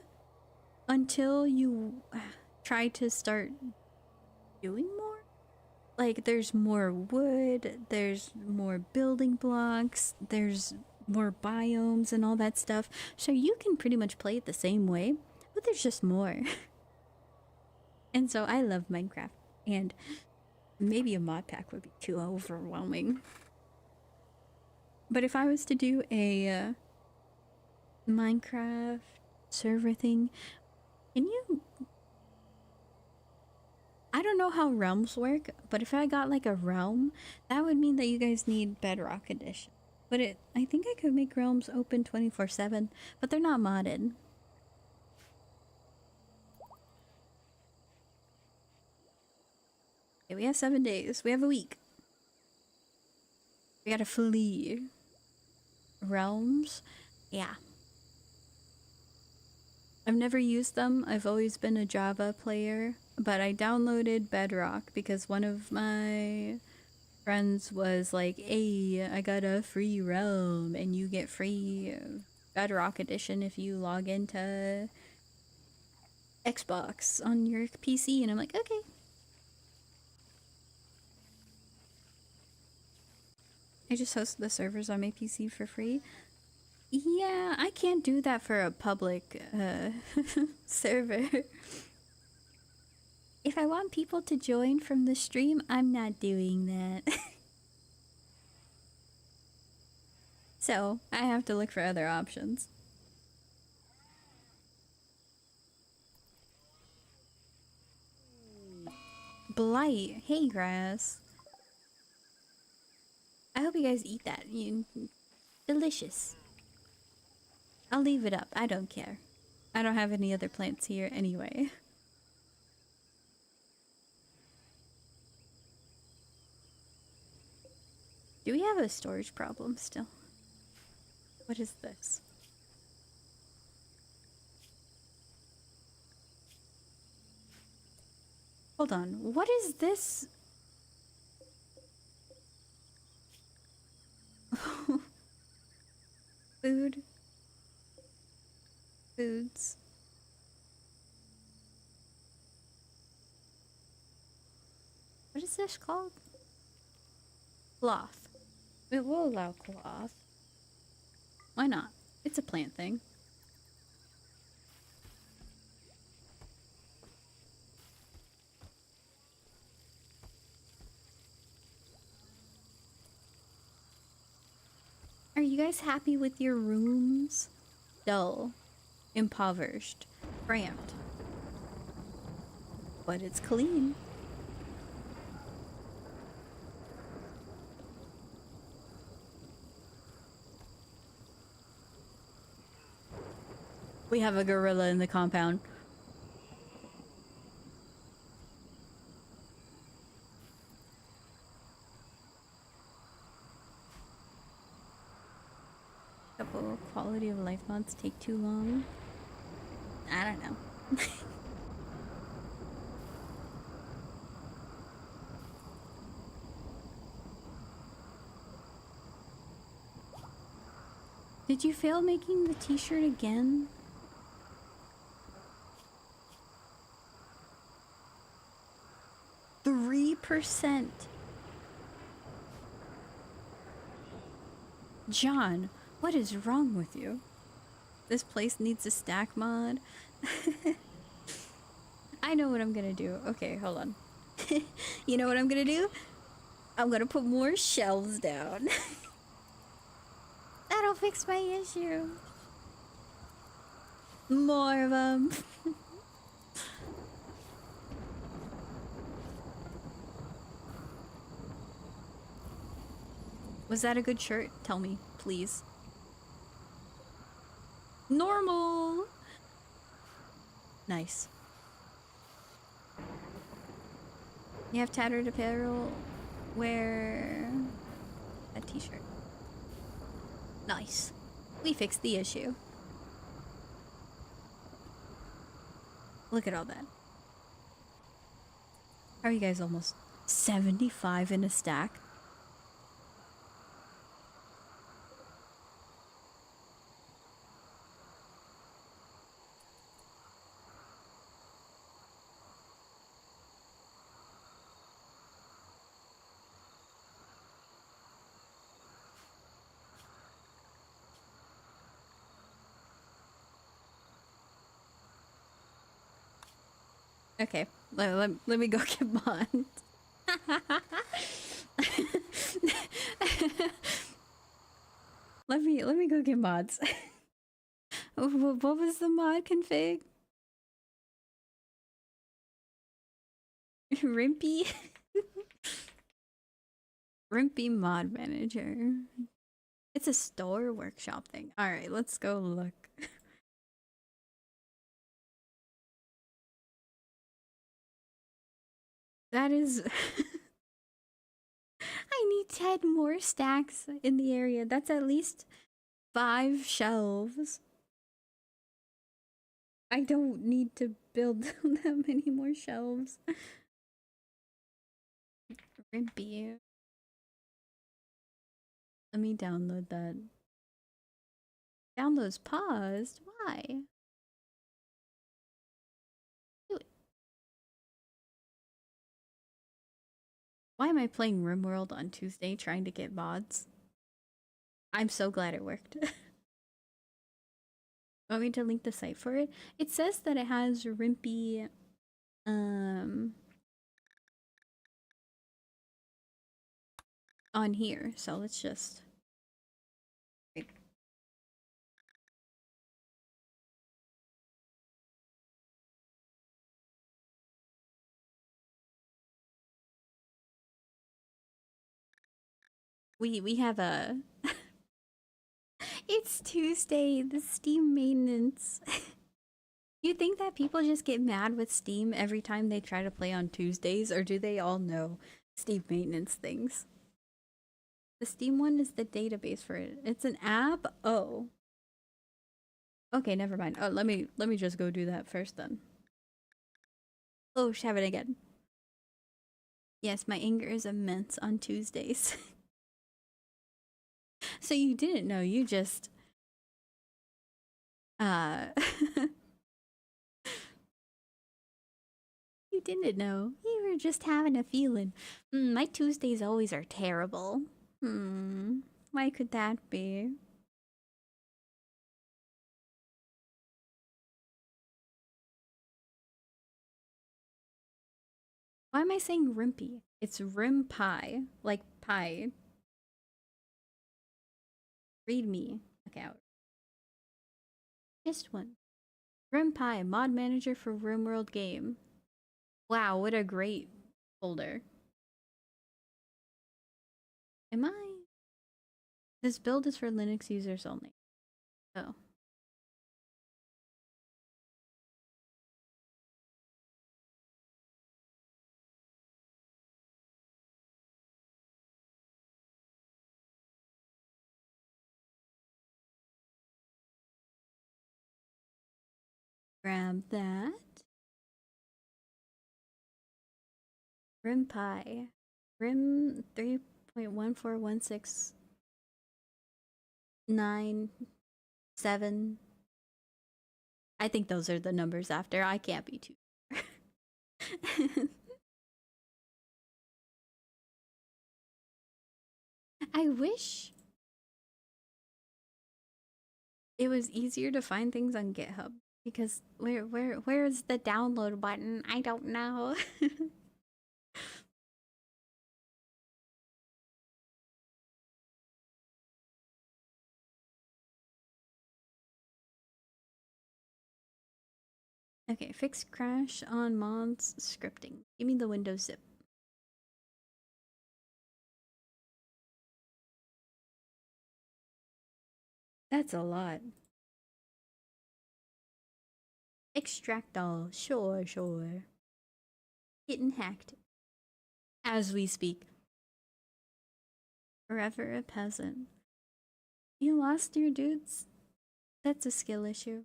until you try to start doing more. Like, there's more wood, there's more building blocks, there's more biomes and all that stuff. So you can pretty much play it the same way, but there's just more. And so I love Minecraft, and maybe a mod pack would be too overwhelming. But if I was to do a Minecraft server thing, can you... I don't know how realms work, but if I got like a realm, that would mean that you guys need Bedrock Edition. But I think I could make realms open 24/7, but they're not modded. Okay, we have 7 days. We have a week. We gotta flee. Realms? Yeah. I've never used them. I've always been a Java player, but I downloaded Bedrock because one of my friends was like, hey, I got a free realm and you get free Bedrock Edition if you log into Xbox on your PC. And I'm like, okay. I just host the servers on my PC for free. Yeah, I can't do that for a public server. If I want people to join from the stream, I'm not doing that. So, I have to look for other options. Blight. Hey, grass. I hope you guys eat that. Delicious. I'll leave it up. I don't care. I don't have any other plants here anyway. Do we have a storage problem still? What is this? Hold on. What is this? Food. Foods. What is this called? Cloth. It will allow cloth. Why not? It's a plant thing. Are you guys happy with your rooms? Dull. Impoverished. Cramped. But it's clean. We have a gorilla in the compound. Couple quality of life mods take too long. I don't know. Did you fail making the t-shirt again? %. John, what is wrong with you? This place needs a stack mod. I know what I'm gonna do. Okay, hold on. You know what I'm gonna do? I'm gonna put more shelves down. That'll fix my issue. More of them. Was that a good shirt? Tell me, please. Normal. Nice. You have tattered apparel. Wear a t-shirt. Nice. We fixed the issue. Look at all that. How are you guys almost 75 in a stack? Okay, let me go get Bond. let me go get mods. What was the mod config? Rimpy? Rimpy mod manager. It's a store workshop thing. Alright, let's go look. That is... I need 10 more stacks in the area. That's at least 5 shelves. I don't need to build that many more shelves. Rimpy. Let me download that. Download's paused? Why? Do it. Why am I playing RimWorld on Tuesday trying to get mods? I'm so glad it worked. Want me to link the site for it? It says that it has Rimpy on here, so let's just we have a it's Tuesday, the Steam maintenance. You think that people just get mad with Steam every time they try to play on Tuesdays, or do they all know Steam maintenance things? The Steam one is the database for it. It's an app? Oh. Okay, never mind. Oh, let me just go do that first then. Oh, have it again. Yes, my anger is immense on Tuesdays. So you didn't know, you just you didn't know. You were just having a feeling. My Tuesdays always are terrible. Why could that be? Why am I saying rimpy? It's rim pie. Like pie. Read me. Okay, out. Just one. Rim pie, mod manager for RimWorld game. Wow, what a great folder. Am I? This build is for Linux users only. Oh. Grab that. Rim pie. Rim 3.14169.7. I think those are the numbers after. I can't be too. I wish it was easier to find things on GitHub, because where's the download button? I don't know. Okay, fix crash on mods scripting. Give me the Windows zip. That's a lot. Extract all. Sure, sure. Getting hacked. As we speak. Forever a peasant. You lost your dudes? That's a skill issue.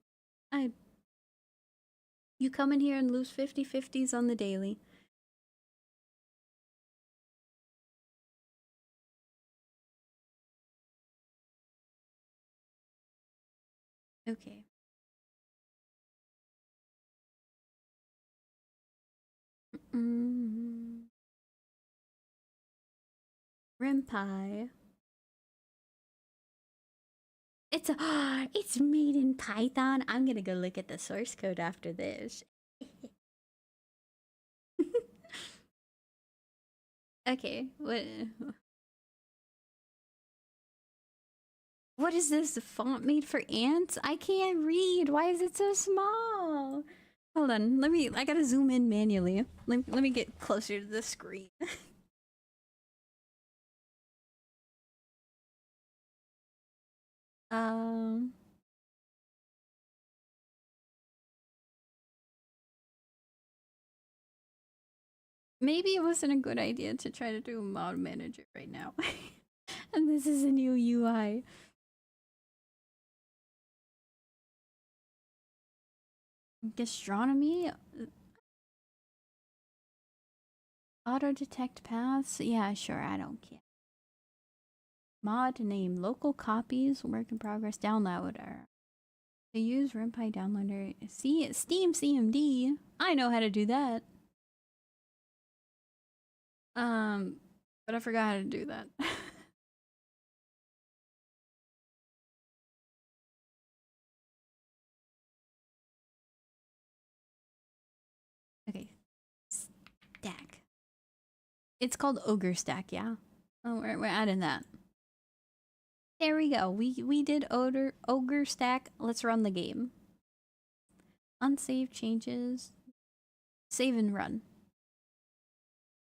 You come in here and lose 50/50s on the daily. Okay. Rim pie. It's a it's made in Python. I'm gonna go look at the source code after this. Okay, what is this font made for ants? I can't read. Why is it so small? Hold on, I gotta zoom in manually. Let me get closer to the screen. um, Maybe it wasn't a good idea to try to do a mod manager right now. And this is a new UI. Gastronomy? Auto detect paths? Yeah, sure, I don't care. Mod name, local copies, work in progress, downloader. To use RimPy downloader. See, Steam CMD. I know how to do that. But I forgot how to do that. Okay. Stack. It's called Ogre Stack, yeah. Oh, we're adding that. There we go. We did Ogre Stack. Let's run the game. Unsave changes. Save and run.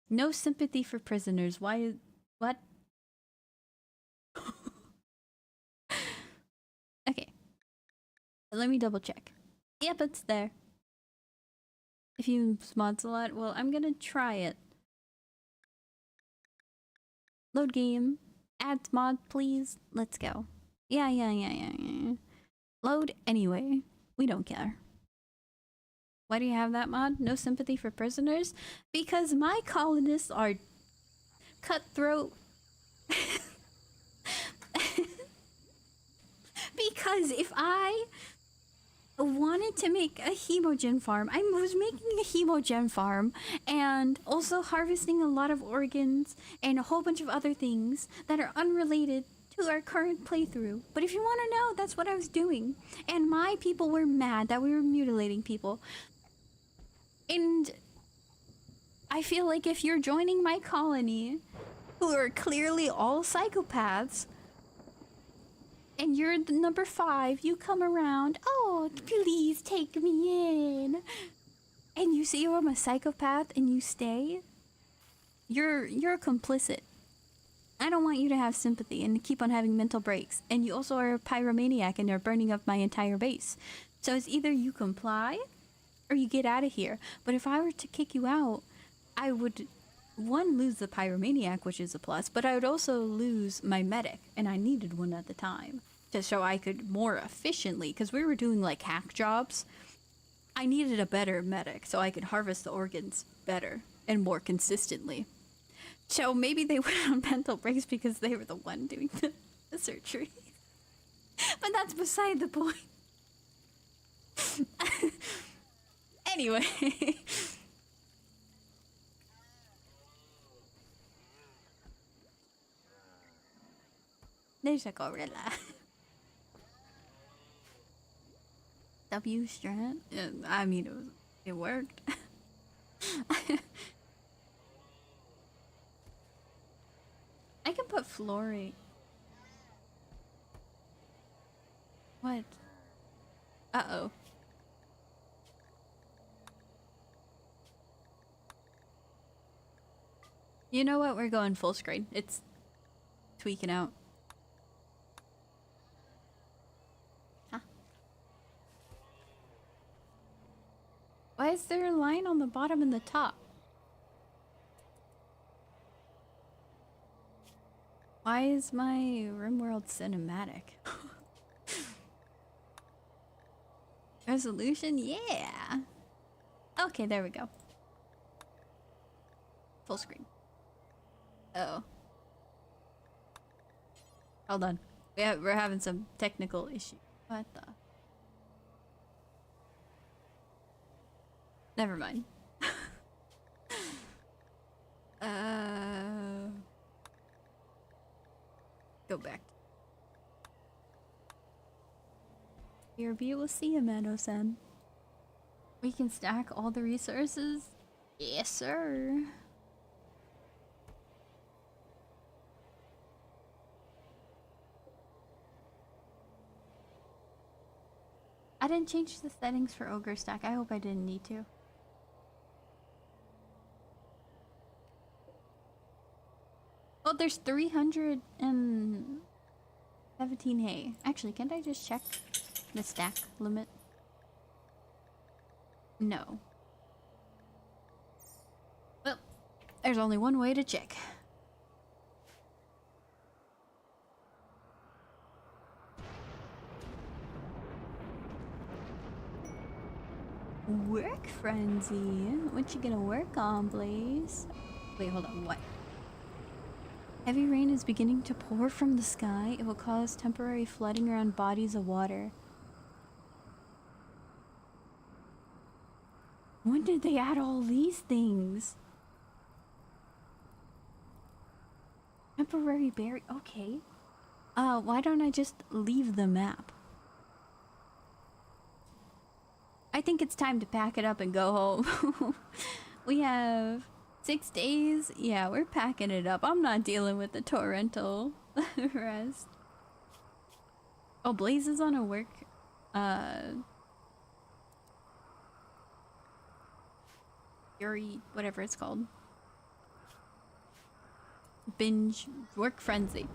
No sympathy for prisoners. Why? What? Okay. Let me double check. Yep, it's there. If you use mods a lot, well, I'm gonna try it. Load game. Add mod, please. Let's go. Yeah. Load anyway. We don't care. Why do you have that mod? No sympathy for prisoners? Because my colonists are cutthroat. Because if I wanted to make a hemogen farm, I was making a hemogen farm and also harvesting a lot of organs and a whole bunch of other things that are unrelated to our current playthrough. But if you want to know, that's what I was doing. And my people were mad that we were mutilating people. And I feel like if you're joining my colony, who are clearly all psychopaths, and you're the number 5, you come around, oh, please take me in. And you see I'm a psychopath and you stay, you're complicit. I don't want you to have sympathy and keep on having mental breaks. And you also are a pyromaniac and you're burning up my entire base. So it's either you comply or you get out of here. But if I were to kick you out, I would, one, lose the pyromaniac, which is a plus, but I would also lose my medic, and I needed one at the time. Just so I could more efficiently, because we were doing like hack jobs, I needed a better medic so I could harvest the organs better and more consistently. So maybe they went on mental breaks because they were the one doing the surgery. But that's beside the point. Anyway. There's a gorilla. W strand? I mean, it worked. I can put fluorite. What? Uh-oh. You know what? We're going full screen. It's tweaking out. Huh? Why is there a line on the bottom and the top? Why is my RimWorld cinematic? Resolution? Yeah! Okay, there we go. Full screen. Uh oh. Hold on. We're having some technical issue. What the? Never mind. Go back. Your view will see, Amano-san. We can stack all the resources? Yes, sir. I didn't change the settings for ogre stack. I hope I didn't need to. Oh, there's 317 hay. Actually, can't I just check the stack limit? No. Well, there's only one way to check. Work frenzy. What you gonna work on, Blaze? Wait, hold on. What? Heavy rain is beginning to pour from the sky. It will cause temporary flooding around bodies of water. When did they add all these things? Temporary berry. Okay. Why don't I just leave the map? I think it's time to pack it up and go home. We have 6 days. Yeah, we're packing it up. I'm not dealing with the torrential rest. Oh, Blaze is on a work. Fury, whatever it's called. Binge work frenzy.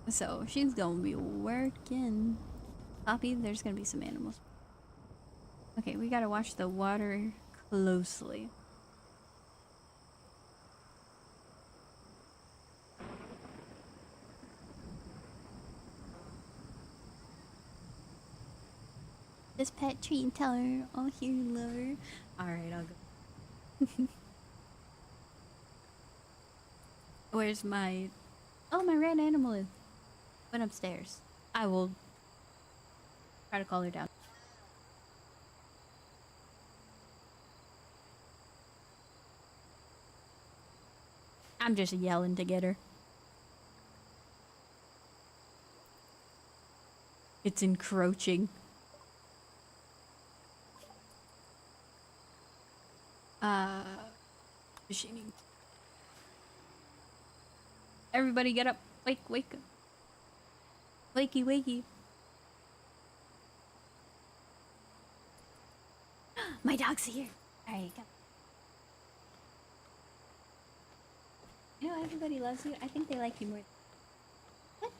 So she's gonna be working. Poppy, there's gonna be some animals. Okay, we gotta watch the water closely. This pet treat and tell her, oh, here you love her. Alright, I'll go. Where's my... Oh, my red animal is... Went upstairs. I will try to call her down. I'm just yelling to get her. It's encroaching. Machining. Everybody get up. Wake, wake. Wakey, wakey. My dog's here. Alright, go. You know, everybody loves you. I think they like you more. What?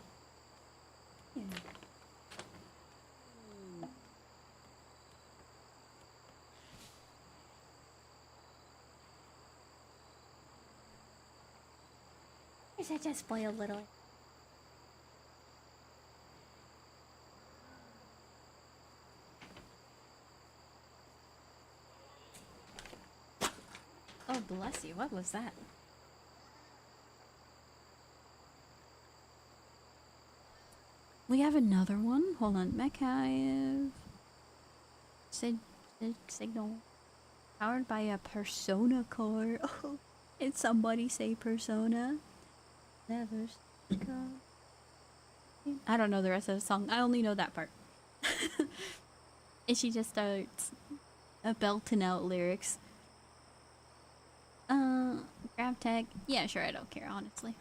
Yeah. You're such a spoiled little... Oh, bless you. What was that? We have another one. Hold on. Mechive. Signal. Powered by a Persona core. Oh, did somebody say Persona? Never. I don't know the rest of the song. I only know that part. And she just starts belting out lyrics. Grab tag. Yeah, sure, I don't care, honestly.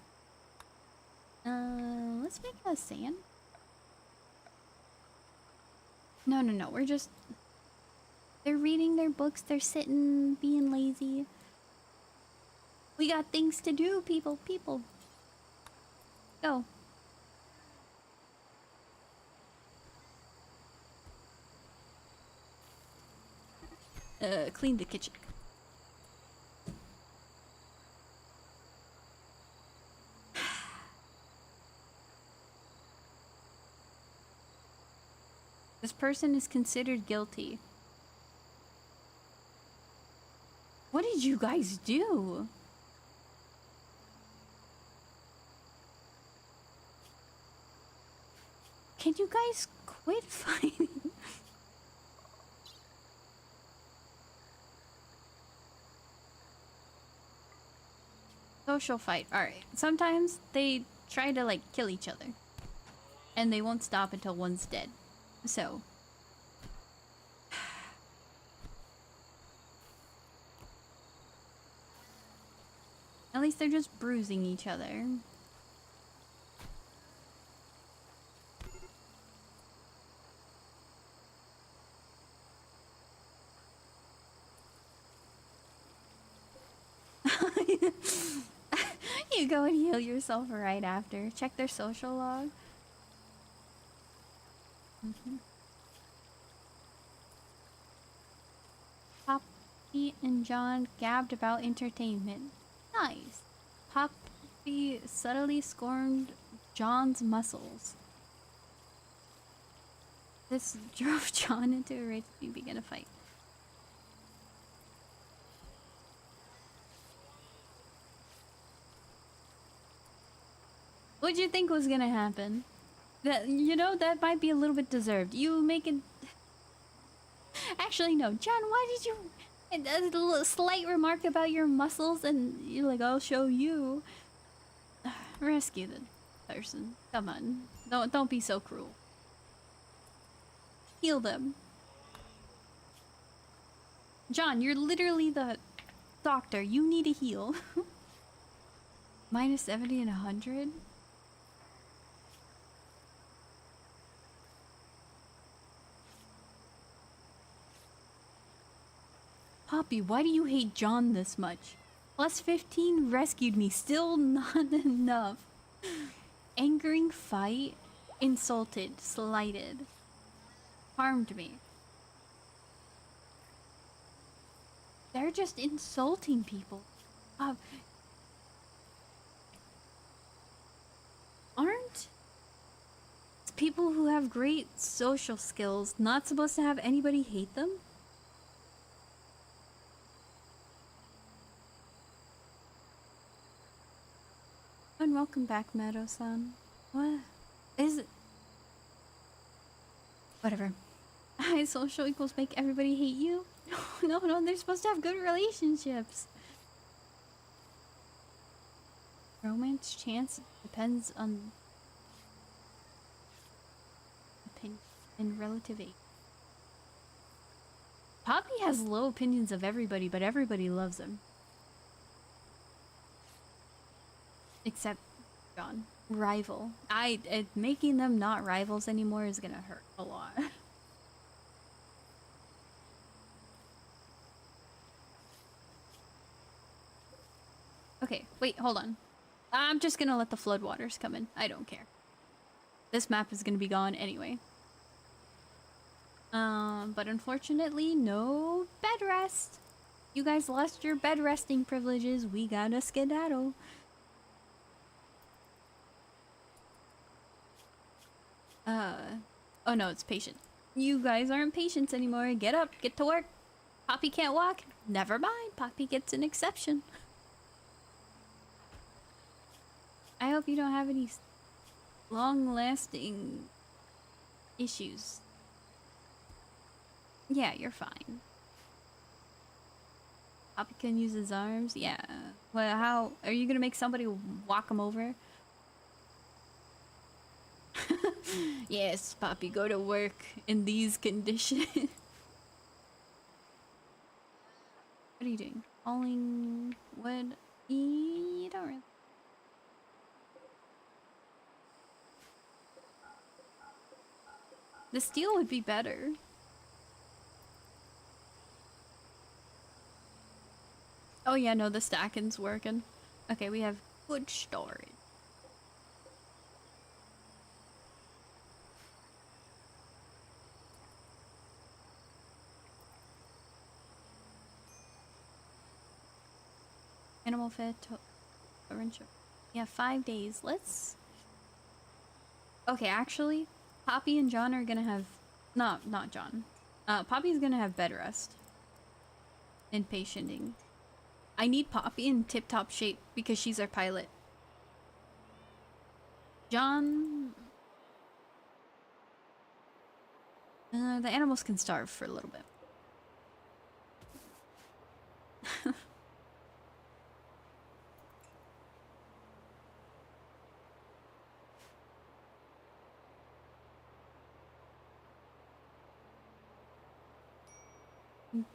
Let's make a sand. No, we're just... They're reading their books, they're sitting, being lazy. We got things to do, people. Go. Clean the kitchen. This person is considered guilty. What did you guys do? Can you guys quit fighting? Social fight. Alright. Sometimes they try to like kill each other. And they won't stop until one's dead. So. At least they're just bruising each other. You go and heal yourself right after. Check their social log. Poppy and John gabbed about entertainment. Nice. Poppy subtly scorned John's muscles. This drove John into a rage to begin a fight. What'd you think was gonna happen? That, you know, that might be a little bit deserved. You make it... Actually, no. John, why did you... A little slight remark about your muscles and you're like, I'll show you. Rescue the person. Come on. Don't be so cruel. Heal them. John, you're literally the doctor. You need to heal. Minus 70 and 100? Poppy, why do you hate John this much? Plus 15 rescued me. Still not enough. Angering fight. Insulted. Slighted. Harmed me. They're just insulting people. Aren't people who have great social skills not supposed to have anybody hate them? And welcome back, Meadow-san. What is it? Whatever. High social equals make everybody hate you? No, they're supposed to have good relationships. Romance chance depends on opinion and relative age. Poppy has low opinions of everybody, but everybody loves him. Except John. Rival. Making them not rivals anymore is gonna hurt a lot. Okay, wait, hold on. I'm just gonna let the floodwaters come in. I don't care. This map is gonna be gone anyway. But unfortunately, no bed rest. You guys lost your bed resting privileges. We gotta skedaddle. Oh no, it's patient. You guys aren't patients anymore. Get up, get to work. Poppy can't walk. Never mind, Poppy gets an exception. I hope you don't have any long-lasting issues. Yeah, you're fine. Poppy can use his arms. Yeah. Well, how are you gonna make somebody walk him over? Yes, Poppy, go to work in these conditions. What are you doing? Hauling wood? You don't really. The steel would be better. Oh yeah, no, the stacking's working. Okay, we have good storage. Animal fit, orange. Yeah, 5 days. Let's... Okay, actually, Poppy and John are gonna have... No, not John. Poppy's gonna have bed rest. And patienting. I need Poppy in tip-top shape because she's our pilot. John... the animals can starve for a little bit.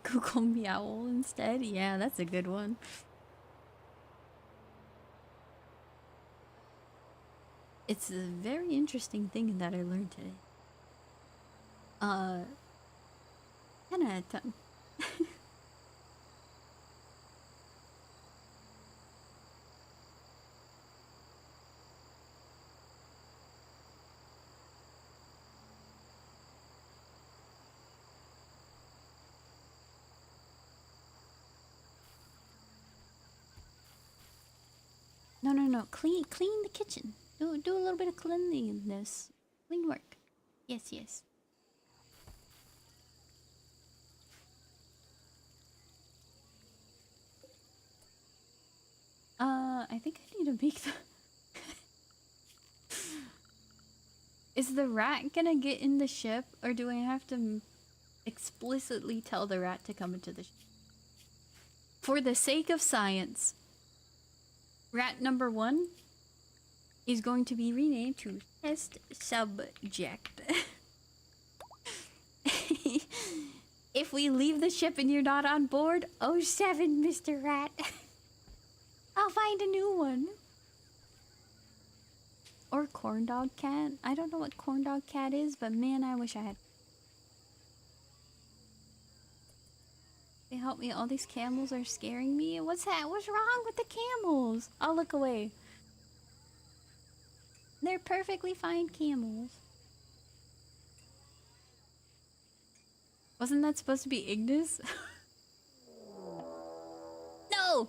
Google Meowl instead? Yeah, that's a good one. It's a very interesting thing that I learned today. 10 out of 10. No. Clean the kitchen. Do a little bit of cleanliness. Clean work. Yes. I think I need to make the... Is the rat gonna get in the ship, or do I have to explicitly tell the rat to come into the ship? For the sake of science, rat number 1 is going to be renamed to test subject. If we leave the ship and you're not on board, oh 7, Mr. Rat. I'll find a new one. Or corn dog cat. I don't know what corn dog cat is, but man, I wish I had. They help me. All these camels are scaring me. What's that? What's wrong with the camels? I'll look away. They're perfectly fine camels. Wasn't that supposed to be Ignis? No!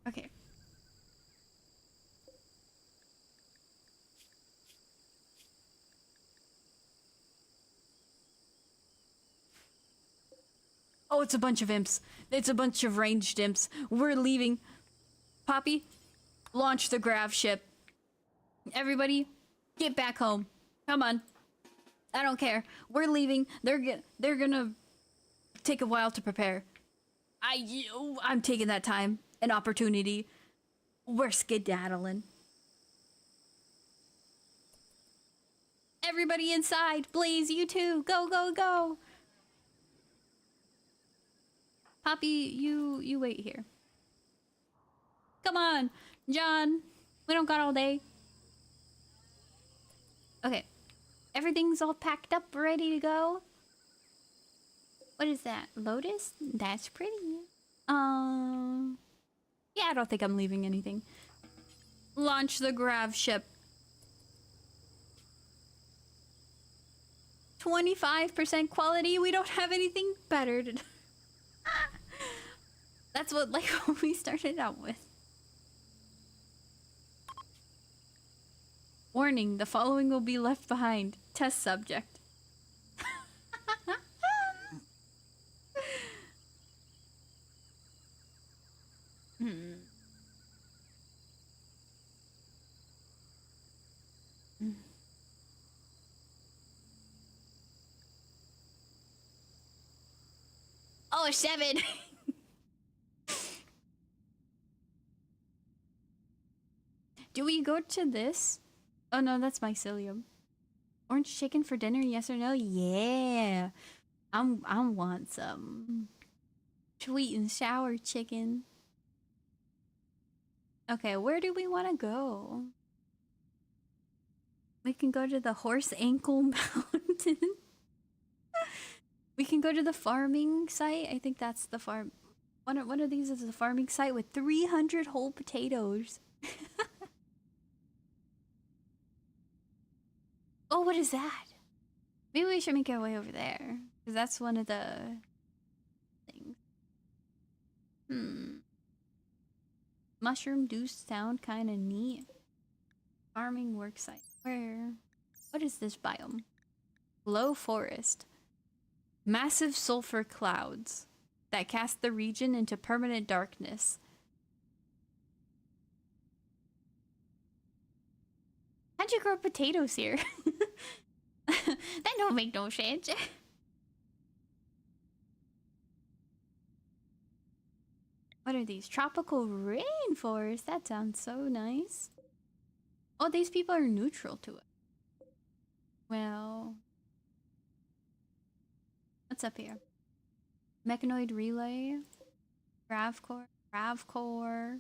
Okay. Oh, it's a bunch of imps. It's a bunch of ranged imps. We're leaving. Poppy, launch the grav ship. Everybody, get back home. Come on. I don't care. We're leaving. They're gonna take a while to prepare. I'm taking that time, an opportunity. We're skedaddling. Everybody inside. Blaze, you too. Go. Poppy, you wait here. Come on, John. We don't got all day. Okay. Everything's all packed up, ready to go. What is that? Lotus? That's pretty. Yeah, I don't think I'm leaving anything. Launch the grav ship. 25% quality. We don't have anything better to... That's what, like, what we started out with. Warning, the following will be left behind. Test subject. Oh, 7. Do we go to this? Oh no, that's mycelium. Orange chicken for dinner, yes or no? Yeah. I want some sweet and sour chicken. Okay, where do we want to go? We can go to the Horse Ankle Mountain. We can go to the farming site. I think that's the farm. One of these is a farming site with 300 whole potatoes. Oh, what is that? Maybe we should make our way over there. Because that's one of the things. Mushroom do sound kind of neat. Farming worksite. Where? What is this biome? Low forest. Massive sulfur clouds that cast the region into permanent darkness. How'd you grow potatoes here? That don't make no sense. What are these? Tropical rainforest? That sounds so nice. Oh, these people are neutral to it. Well... What's up here? Mechanoid relay. Gravcore. Gravcore.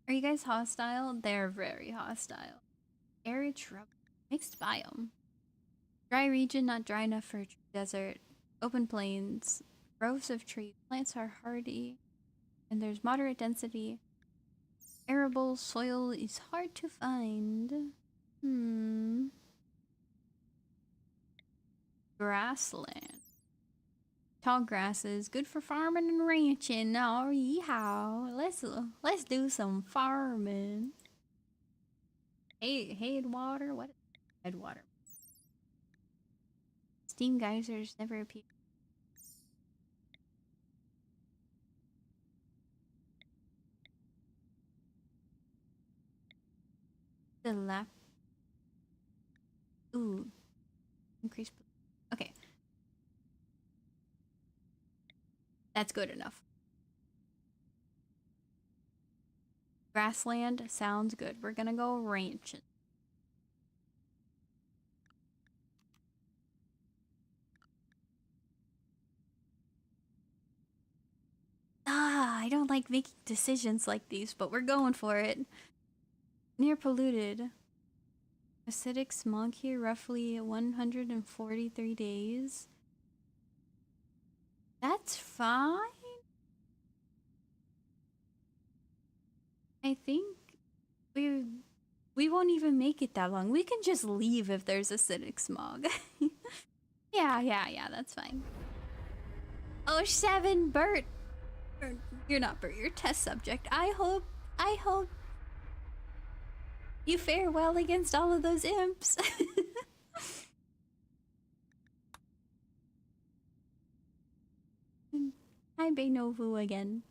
Are you guys hostile? They're very hostile. Arid shrub. Mixed biome. Dry region, not dry enough for desert. Open plains. Groves of trees. Plants are hardy. And there's moderate density. Arable soil is hard to find. Grassland. Tall grasses, good for farming and ranching. Oh, yeehaw. Let's do some farming. Hey, headwater. What? Headwater. Steam geysers never appear. The lap. Ooh. Increase. Okay. That's good enough. Grassland sounds good. We're gonna go ranching. Ah, I don't like making decisions like these, but we're going for it. Near polluted. Acidic smog here, roughly 143 days. That's fine. I think we won't even make it that long. We can just leave if there's acidic smog. Yeah, that's fine. Oh, 7, Bert. You're not Bert, you're test subject. I hope you fare well against all of those imps. Hi, Beinovu again.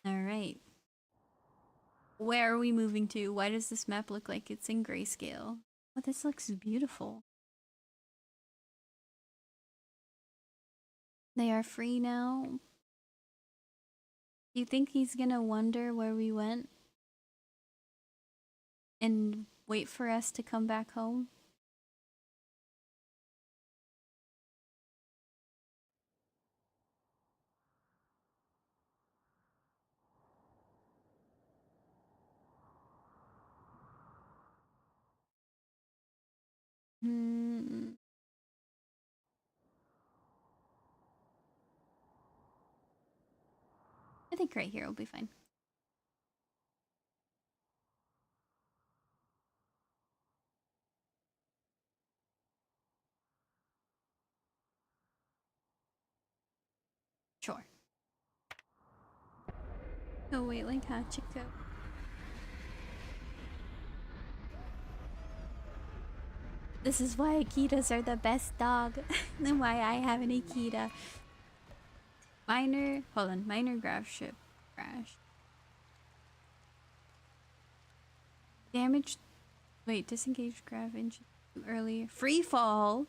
Alright. Where are we moving to? Why does this map look like it's in grayscale? Oh, this looks beautiful. They are free now. Do you think he's gonna wonder where we went? And wait for us to come back home? Hmm. I think right here will be fine. Sure. Oh wait, like Hachiko. This is why Akitas are the best dog. And why I have an Akita. Minor graph ship crash. Damage. Wait, disengaged graph engine too early. Free fall.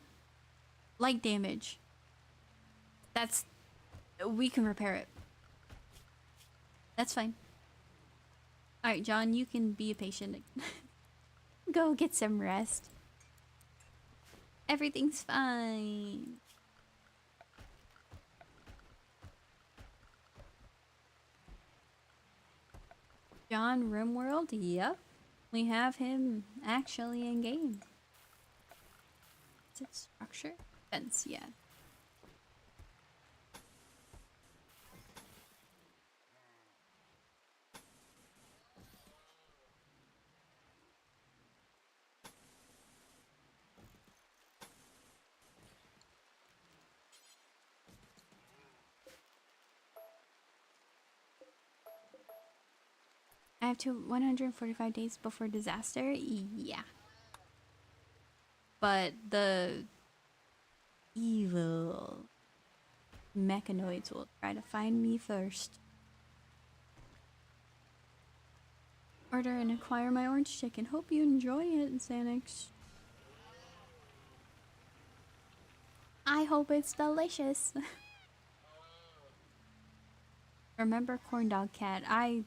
Light damage. That's. We can repair it. That's fine. Alright, John, you can be a patient. Go get some rest. Everything's fine. John Rimworld? Yep. We have him actually in game. Is it structure? Fence, yeah. I have to 145 days before disaster? Yeah. But the evil mechanoids will try to find me first. Order and acquire my orange chicken. Hope you enjoy it, Xanax. I hope it's delicious. Remember corn dog cat. I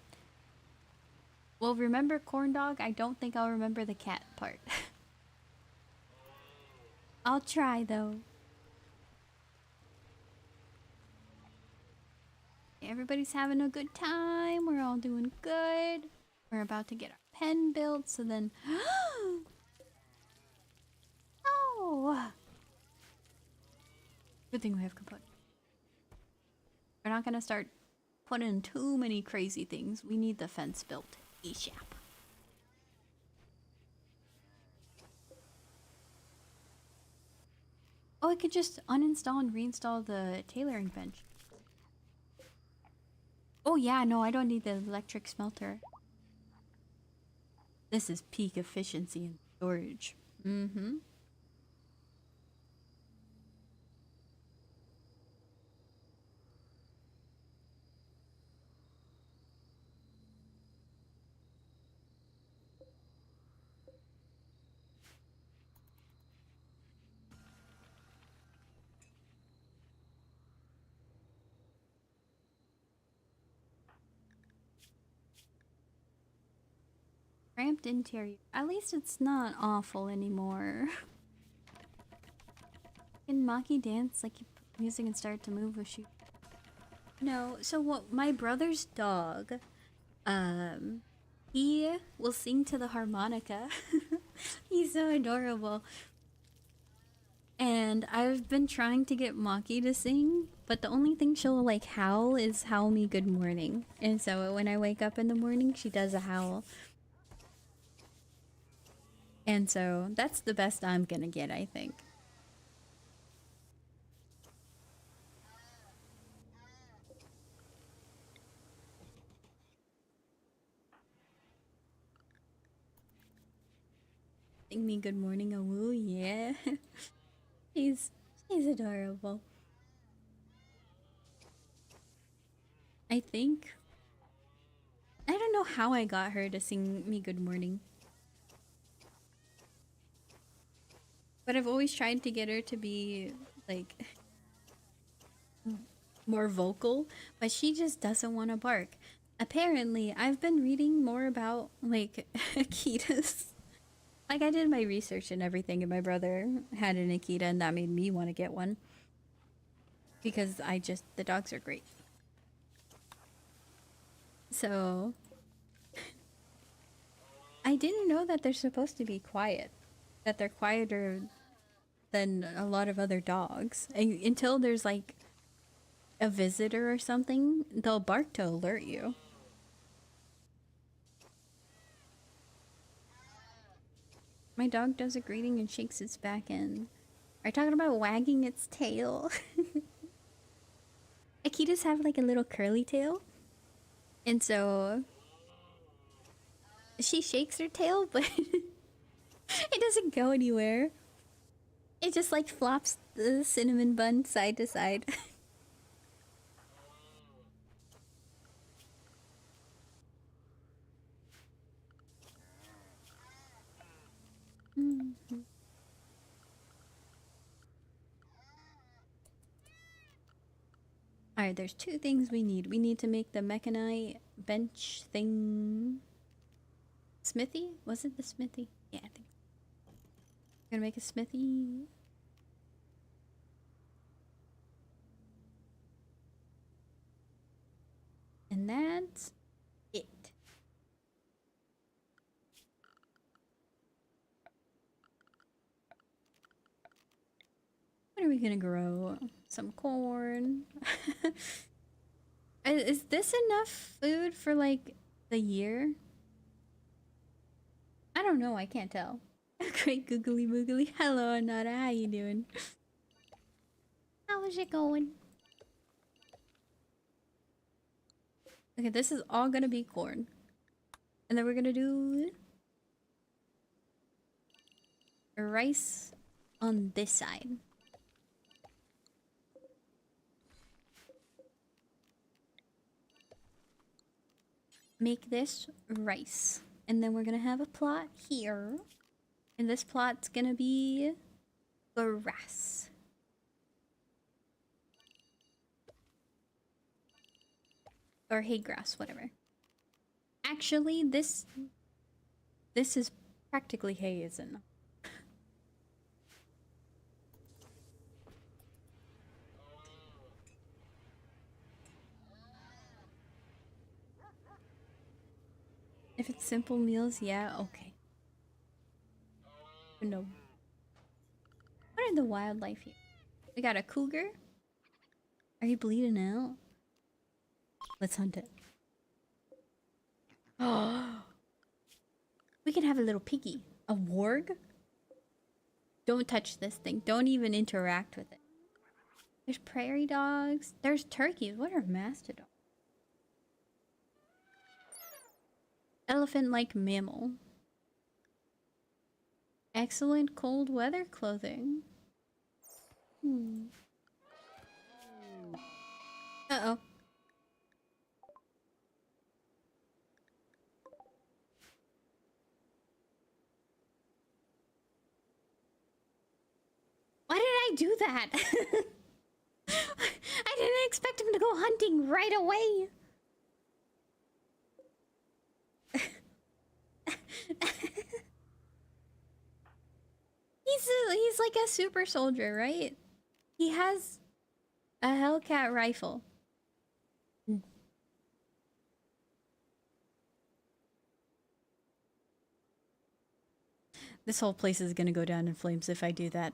will remember corn dog. I don't think I'll remember the cat part. I'll try though. Everybody's having a good time. We're all doing good. We're about to get our pen built, so then... Oh! Good thing we have components. We're not gonna start putting in too many crazy things. We need the fence built ASAP. I could just uninstall and reinstall the tailoring bench. Oh yeah, no, I don't need the electric smelter. This is peak efficiency in storage. Mm-hmm. Cramped interior. At least it's not awful anymore. Can Maki dance like you put music and start to move with you? No, so what my brother's dog, um, he will sing to the harmonica. He's so adorable. And I've been trying to get Maki to sing, but the only thing she'll like howl is howl me good morning. And so when I wake up in the morning, she does a howl. And so that's the best I'm gonna get, I think. Sing me good morning, a woo, yeah. he's he's adorable. I think I don't know how I got her to sing me good morning. But I've always tried to get her to be like more vocal, but she just doesn't want to bark. Apparently, I've been reading more about like Akitas. Like I did my research and everything, and my brother had an Akita, and that made me want to get one because the dogs are great. So I didn't know that they're supposed to be quiet, that they're quieter than a lot of other dogs. And until there's like a visitor or something, they'll bark to alert you. My dog does a greeting and shakes its back end. Are you talking about wagging its tail? Akitas have like a little curly tail. And so she shakes her tail, but it doesn't go anywhere. It just like flops the cinnamon bun side to side. Mhm. Alright, there's two things we need. We need to make the mechanite bench thing. Smithy? Was it the smithy? Yeah, I think. We're gonna make a smithy. And that's it. What are we gonna grow? Some corn. Is this enough food for like the year? I don't know, I can't tell. Great googly boogly. Hello, Anara, how you doing? How is it going? Okay, this is all gonna be corn. And then we're gonna do rice on this side. Make this rice. And then we're gonna have a plot here. And this plot's gonna be grass. Or hay grass, whatever. Actually, this is practically hay, isn't it? If it's simple meals, yeah, okay. No. What are the wildlife here? We got a cougar. Are you bleeding out? Let's hunt it. Oh, we can have a little piggy. A warg? Don't touch this thing. Don't even interact with it. There's prairie dogs. There's turkeys. What are mastodons? Elephant-like mammal. Excellent cold weather clothing. Uh-oh. Why did I do that? I didn't expect him to go hunting right away. He's like a super soldier, right? He has a Hellcat rifle. This whole place is gonna go down in flames if I do that.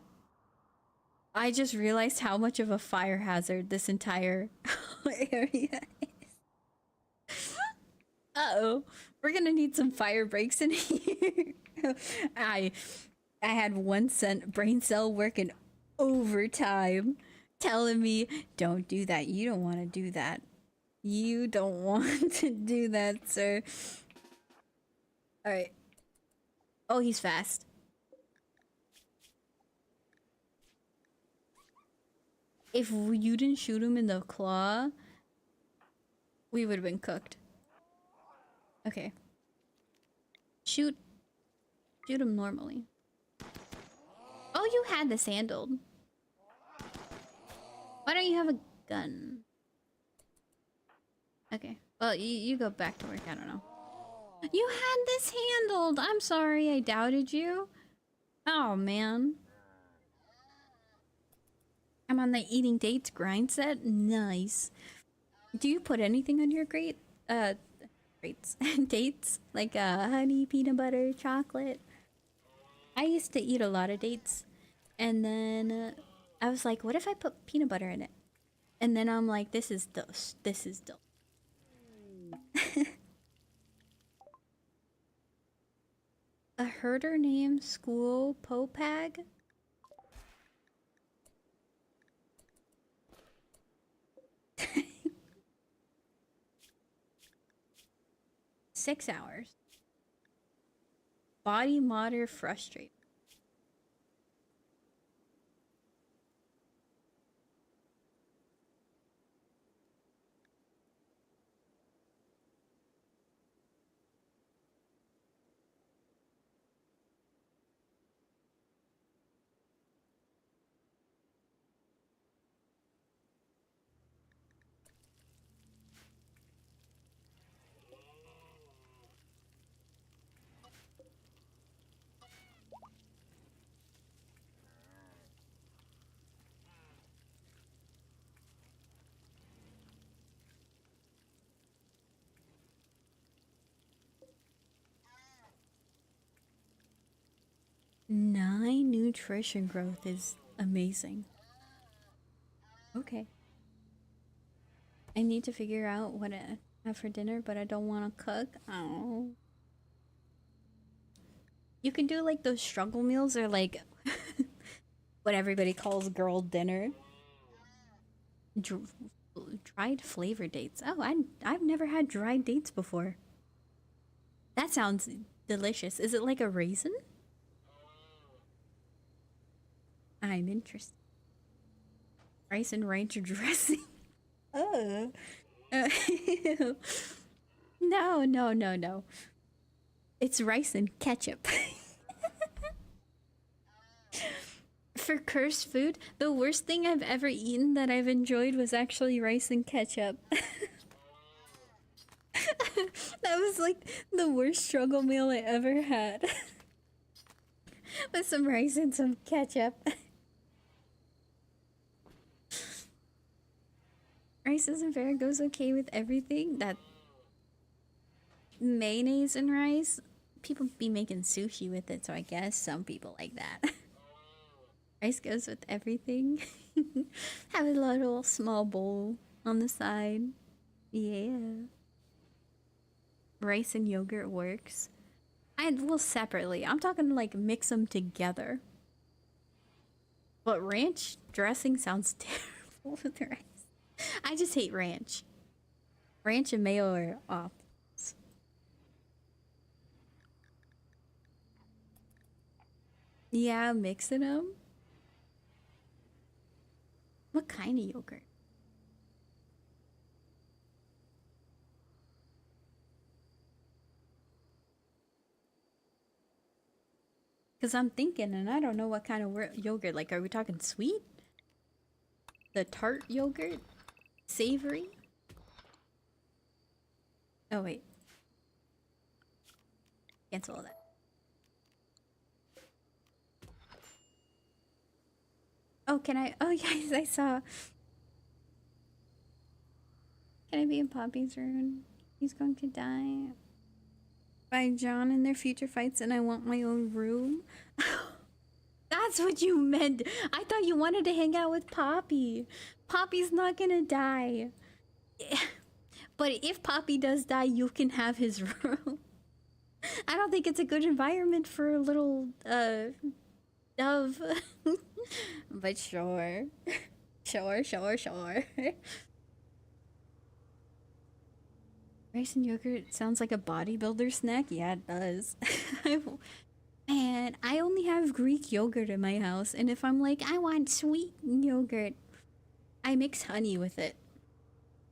I just realized how much of a fire hazard this entire area is. Uh-oh. We're gonna need some fire breaks in here. I had 1 cent brain cell working overtime telling me, don't do that. You don't want to do that. You don't want to do that, sir. Alright. Oh, he's fast. If you didn't shoot him in the claw, we would have been cooked. Okay. Shoot him normally. Oh, you had this handled. Why don't you have a gun? Okay. Well, you go back to work. I don't know. You had this handled. I'm sorry I doubted you. Oh, man. I'm on the eating dates grind set. Nice. Do you put anything on your grates? Dates? Like honey, peanut butter, chocolate? I used to eat a lot of dates. And then I was like, what if I put peanut butter in it? And then I'm like, this is dose. This is dose. A herder named School Popag? Six hours. Body modder frustrate. Nine nutrition growth is amazing. Okay. I need to figure out what I have for dinner, but I don't want to cook. Oh. You can do like those struggle meals or like what everybody calls girl dinner. Dried flavor dates. Oh, I've never had dried dates before. That sounds delicious. Is it like a raisin? I'm interested. Rice and ranch dressing. Oh. No, no, no, no. It's rice and ketchup. For cursed food, the worst thing I've ever eaten that I've enjoyed was actually rice and ketchup. That was like the worst struggle meal I ever had. With some rice and some ketchup. Rice isn't fair, goes okay with everything. That mayonnaise and rice, people be making sushi with it, so I guess some people like that. Rice goes with everything. Have a little small bowl on the side. Yeah. Rice and yogurt works. Well, separately. I'm talking like mix them together. But ranch dressing sounds terrible with rice. I just hate ranch. Ranch and mayo are off. Yeah, mixing them. What kind of yogurt? Because I'm thinking, and I don't know what kind of yogurt. Like, are we talking sweet? The tart yogurt? Savory? Oh, wait. Cancel all that. Oh, can I? Oh, yes, I saw. Can I be in Poppy's room? He's going to die. By John in their future fights, and I want my own room. That's what you meant. I thought you wanted to hang out with Poppy. Poppy's not gonna die. But if Poppy does die, you can have his room. I don't think it's a good environment for a little, dove. But sure. Sure. Rice and yogurt sounds like a bodybuilder snack? Yeah, it does. Man, I only have Greek yogurt in my house, and if I'm like, I want sweet yogurt, I mix honey with it.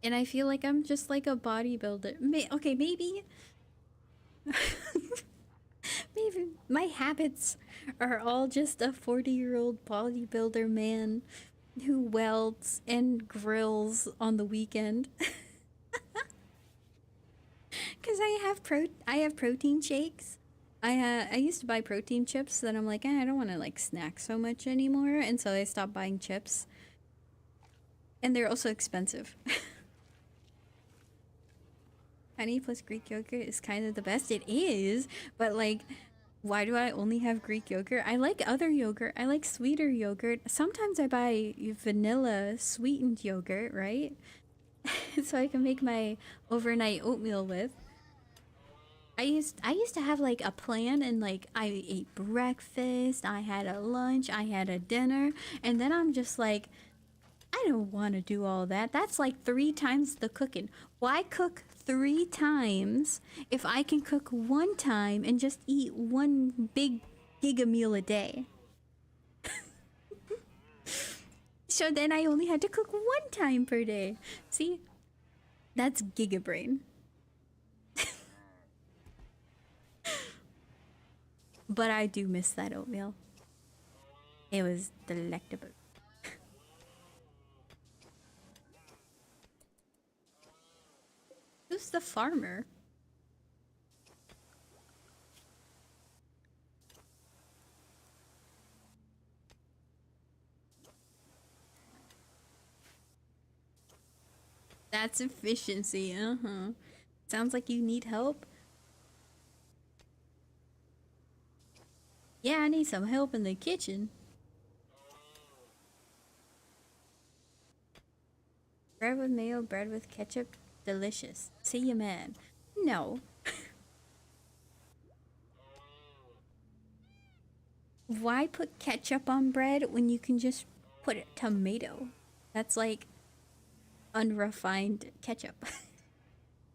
And I feel like I'm just like a bodybuilder. Okay, maybe... maybe my habits are all just a 40-year-old bodybuilder man who welds and grills on the weekend. Because I have protein shakes. I used to buy protein chips, then I'm like, I don't want to like snack so much anymore, and so I stopped buying chips. And they're also expensive. Honey plus Greek yogurt is kind of the best. It is, but like, why do I only have Greek yogurt? I like other yogurt. I like sweeter yogurt. Sometimes I buy vanilla sweetened yogurt, right? So I can make my overnight oatmeal with. I used to have like a plan, and like I ate breakfast, I had a lunch, I had a dinner, and then I'm just like, I don't want to do all that. That's like 3 times the cooking. Why cook 3 times if I can cook 1 time and just eat 1 big giga meal a day? So then I only had to cook 1 time per day. See? That's giga brain. But I do miss that oatmeal. It was delectable. Who's the farmer? That's efficiency, uh-huh. Sounds like you need help. Yeah, I need some help in the kitchen. Bread with mayo, bread with ketchup, delicious. See you, man. No. Why put ketchup on bread when you can just put tomato? That's like unrefined ketchup.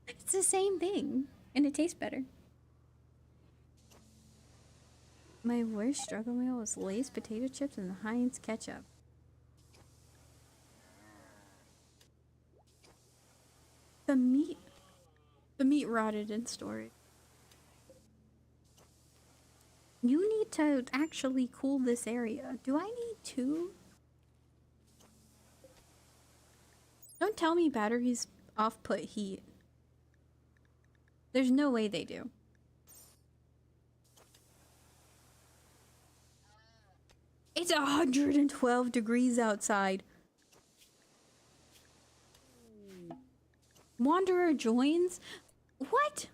It's the same thing, and it tastes better. My worst struggle meal was Lay's potato chips and the Heinz ketchup. The meat rotted in storage. You need to actually cool this area. Do I need to? Don't tell me batteries off-put heat. There's no way they do. It's 112 degrees outside. Wanderer joins? What?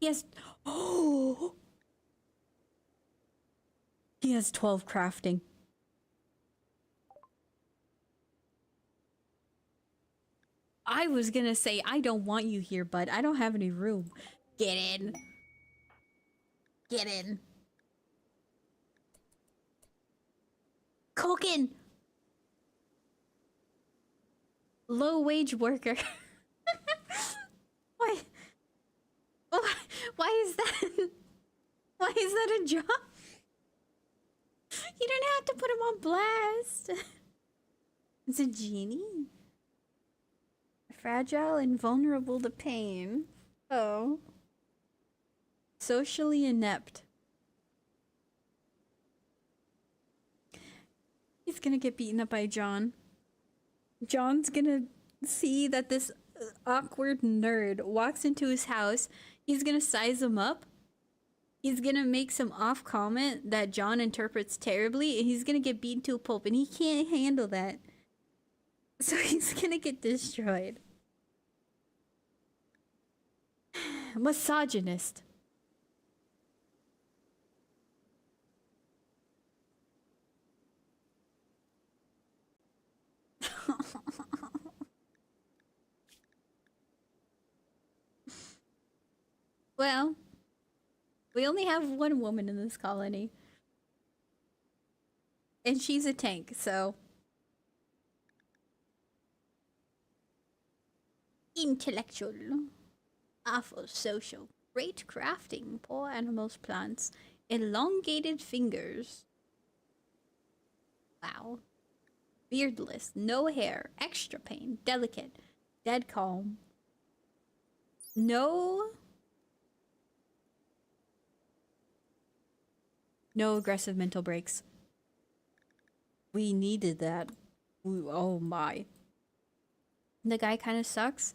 Yes. Oh! He has 12 crafting. I was gonna say, I don't want you here, bud. I don't have any room. Get in. Get in. Cooking! Low wage worker. Why? Why is that? Why is that a job? You don't have to put him on blast. It's a genie. Fragile and vulnerable to pain. Oh. Socially inept. He's gonna get beaten up by John. John's gonna see that this awkward nerd walks into his house. He's gonna size him up. He's gonna make some off comment that John interprets terribly, and he's gonna get beaten to a pulp, and he can't handle that. So he's gonna get destroyed. Misogynist. Well, we only have one woman in this colony. And she's a tank, so... Intellectual. Awful social. Great crafting. Poor animals, plants. Elongated fingers. Wow. Beardless. No hair. Extra pain. Delicate. Dead calm. No aggressive mental breaks. We needed that. Ooh, oh my. The guy kind of sucks.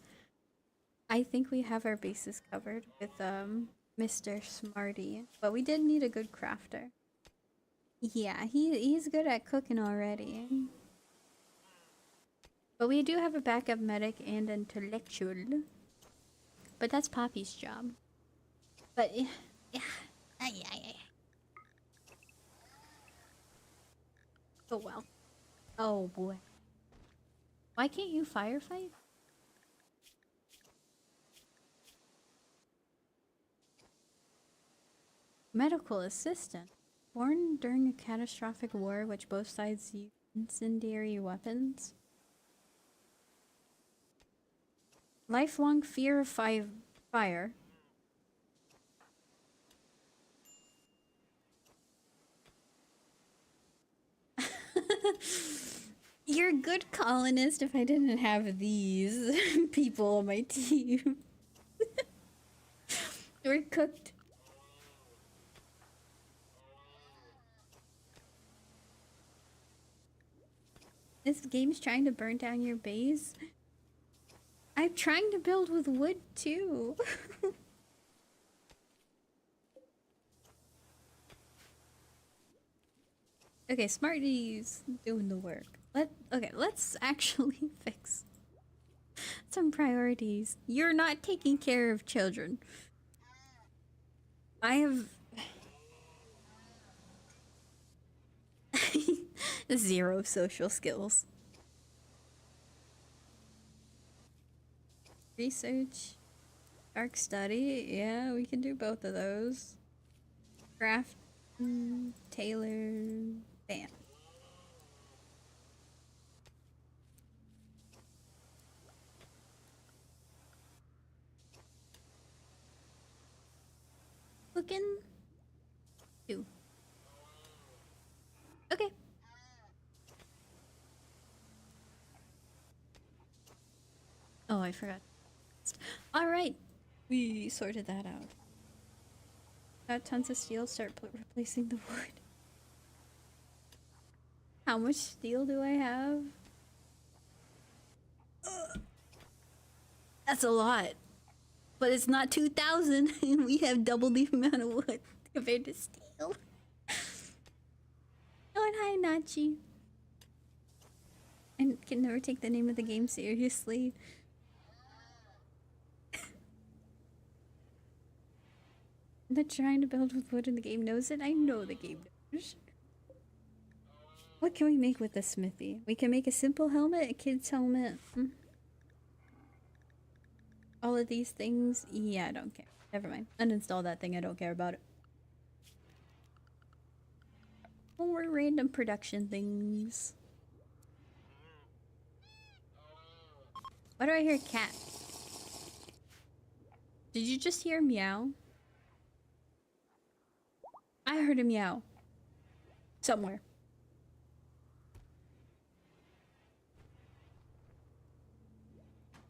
I think we have our bases covered with Mr. Smarty, but we did need a good crafter. Yeah, he's good at cooking already. But we do have a backup medic and intellectual. But that's Poppy's job. But yeah. Oh well. Oh boy. Why can't you firefight? Medical assistant. Born during a catastrophic war which both sides used incendiary weapons. Lifelong fear of fire. You're a good colonist if I didn't have these people on my team. We're cooked. This game's trying to burn down your base. I'm trying to build with wood too. Okay, Smarty's doing the work. Let's actually fix some priorities. You're not taking care of children. I have zero social skills. Research, dark study. Yeah, we can do both of those. Craft, tailor, bam. Looking. 2. Okay. Oh, I forgot. Alright. We sorted that out. Got tons of steel, start replacing the wood. How much steel do I have? That's a lot. But it's not 2,000 and we have double the amount of wood compared to steel. Oh, and hi, Nachi. And can never take the name of the game seriously. But trying to build with wood in the game knows it. I know the game knows. What can we make with the smithy? We can make a simple helmet, a kid's helmet. All of these things. Yeah, I don't care. Never mind. Uninstall that thing. I don't care about it. More random production things. Why do I hear cat? Did you just hear meow? I heard a meow. Somewhere.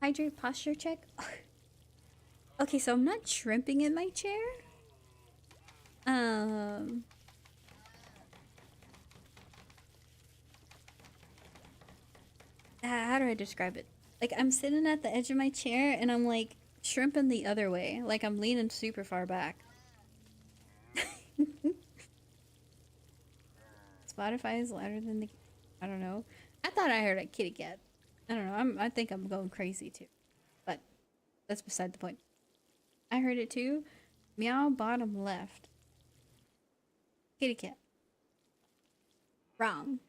Hydrate posture check? Okay, so I'm not shrimping in my chair. How do I describe it? Like, I'm sitting at the edge of my chair and I'm like shrimping the other way. Like, I'm leaning super far back. Spotify is louder than the... I don't know. I thought I heard a kitty cat. I don't know. I think I'm going crazy too. But that's beside the point. I heard it too. Meow bottom left. Kitty cat. Wrong.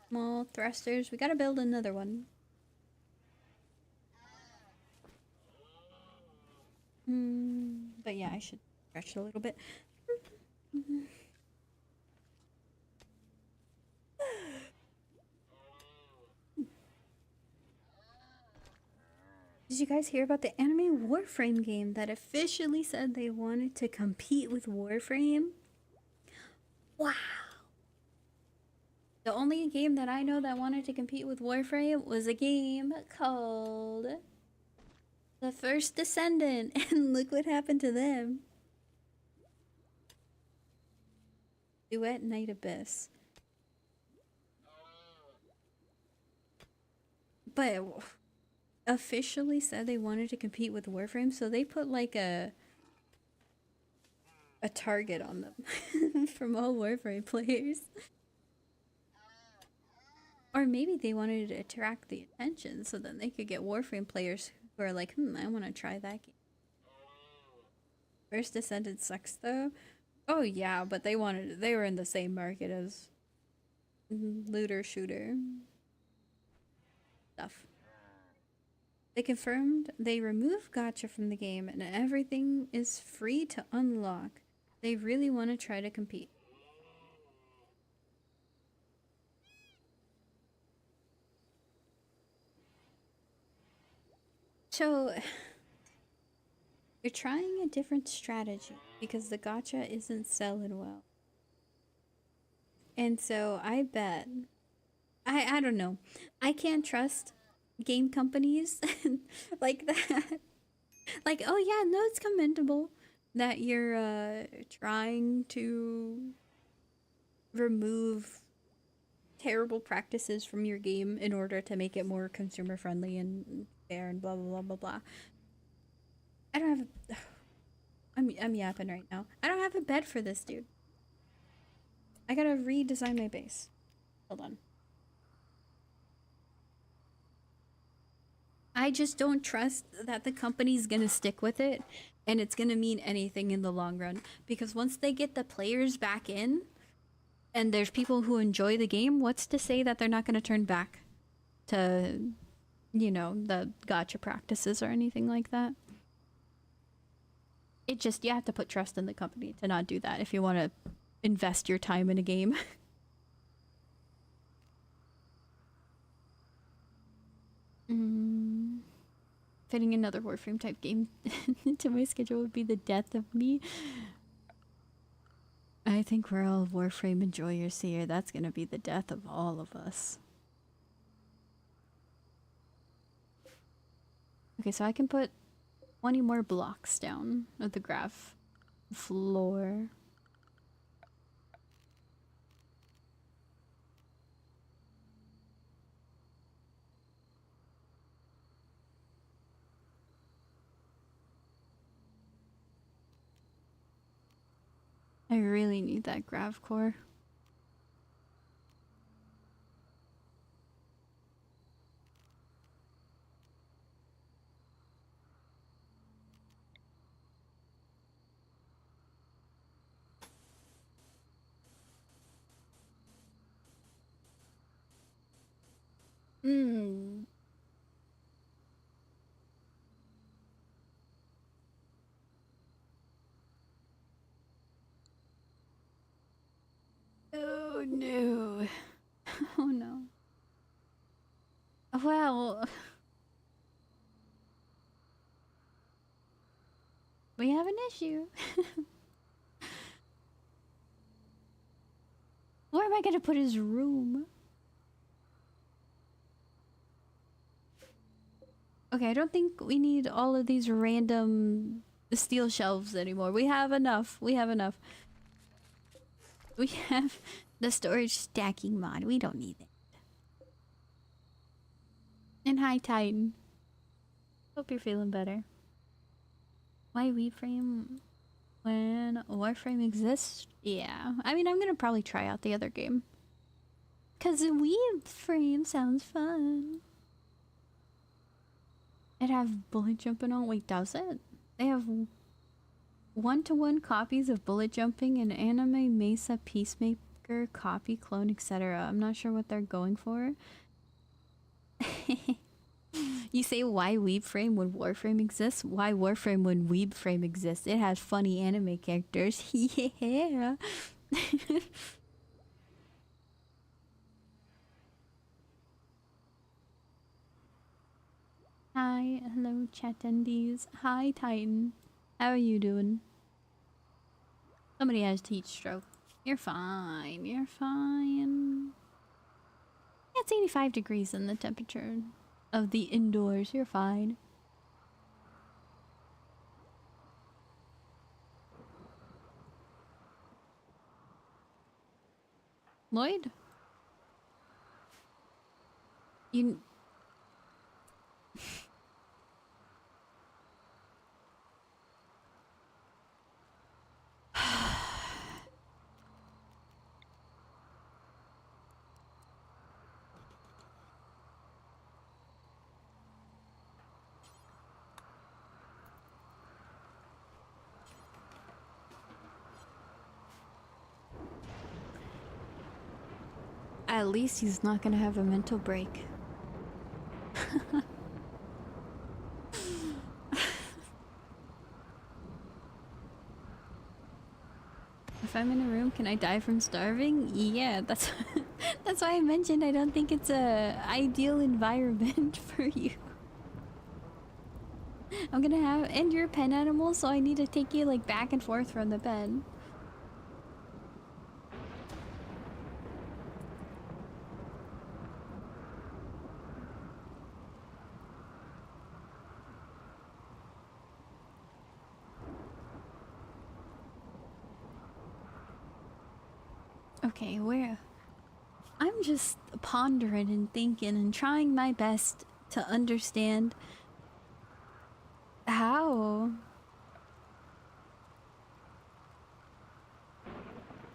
Small thrusters. We gotta build another one. But yeah, I should stretch a little bit. Did you guys hear about the anime Warframe game that officially said they wanted to compete with Warframe? Wow. The only game that I know that wanted to compete with Warframe was a game called The First Descendant, and look what happened to them. Duet Night Abyss. But officially said they wanted to compete with Warframe, so they put like a target on them from all Warframe players. Or maybe they wanted to attract the attention so then they could get Warframe players who are like, I want to try that game. First Descendant sucks though. Oh yeah, but they were in the same market as looter shooter stuff. They confirmed they removed gacha from the game and everything is free to unlock. They really want to try to compete. So, you're trying a different strategy because the gacha isn't selling well. And so I bet, I don't know, I can't trust game companies like that. Like, oh yeah, no, it's commendable that you're trying to remove terrible practices from your game in order to make it more consumer friendly and fair and blah blah blah blah blah. I don't have a, I'm yapping right now. I don't have a bed for this, dude. I gotta redesign my base. Hold on. I just don't trust that the company's gonna stick with it and it's gonna mean anything in the long run. Because once they get the players back in and there's people who enjoy the game, what's to say that they're not gonna turn back to, you know, the gacha practices or anything like that? It just, you have to put trust in the company to not do that if you want to invest your time in a game. Fitting another Warframe type game into my schedule would be the death of me. I think we're all Warframe enjoyers here. That's gonna be the death of all of us. Okay, so I can put 20 more blocks down of the graph floor. I really need that grav core. Oh no. Oh no. Well, we have an issue. Where am I gonna put his room? Okay, I don't think we need all of these random steel shelves anymore. We have enough. We have enough. We have the storage stacking mod. We don't need it. And hi, Titan. Hope you're feeling better. Why Warframe when Warframe exists? Yeah. I mean, I'm gonna probably try out the other game. Cause Warframe sounds fun. It have bullet jumping on. Wait, does it? They have one-to-one copies of bullet jumping and anime Mesa Peacemaker copy clone, etc. I'm not sure what they're going for. You say why Weebframe when Warframe exists? Why Warframe when Weebframe exists? It has funny anime characters. Yeah. Hi, hello chat attendees. Hi Titan. How are you doing? Somebody has heat stroke. You're fine. You're fine. Yeah, it's 85 degrees in the temperature of the indoors. You're fine. Lloyd? You... At least he's not gonna have a mental break. If I'm in a room, can I die from starving? Yeah, that's that's why I mentioned I don't think it's a ideal environment for you. I'm gonna have, and you're a pen animal, so I need to take you like back and forth from the pen. Okay, where? I'm just pondering and thinking and trying my best to understand how.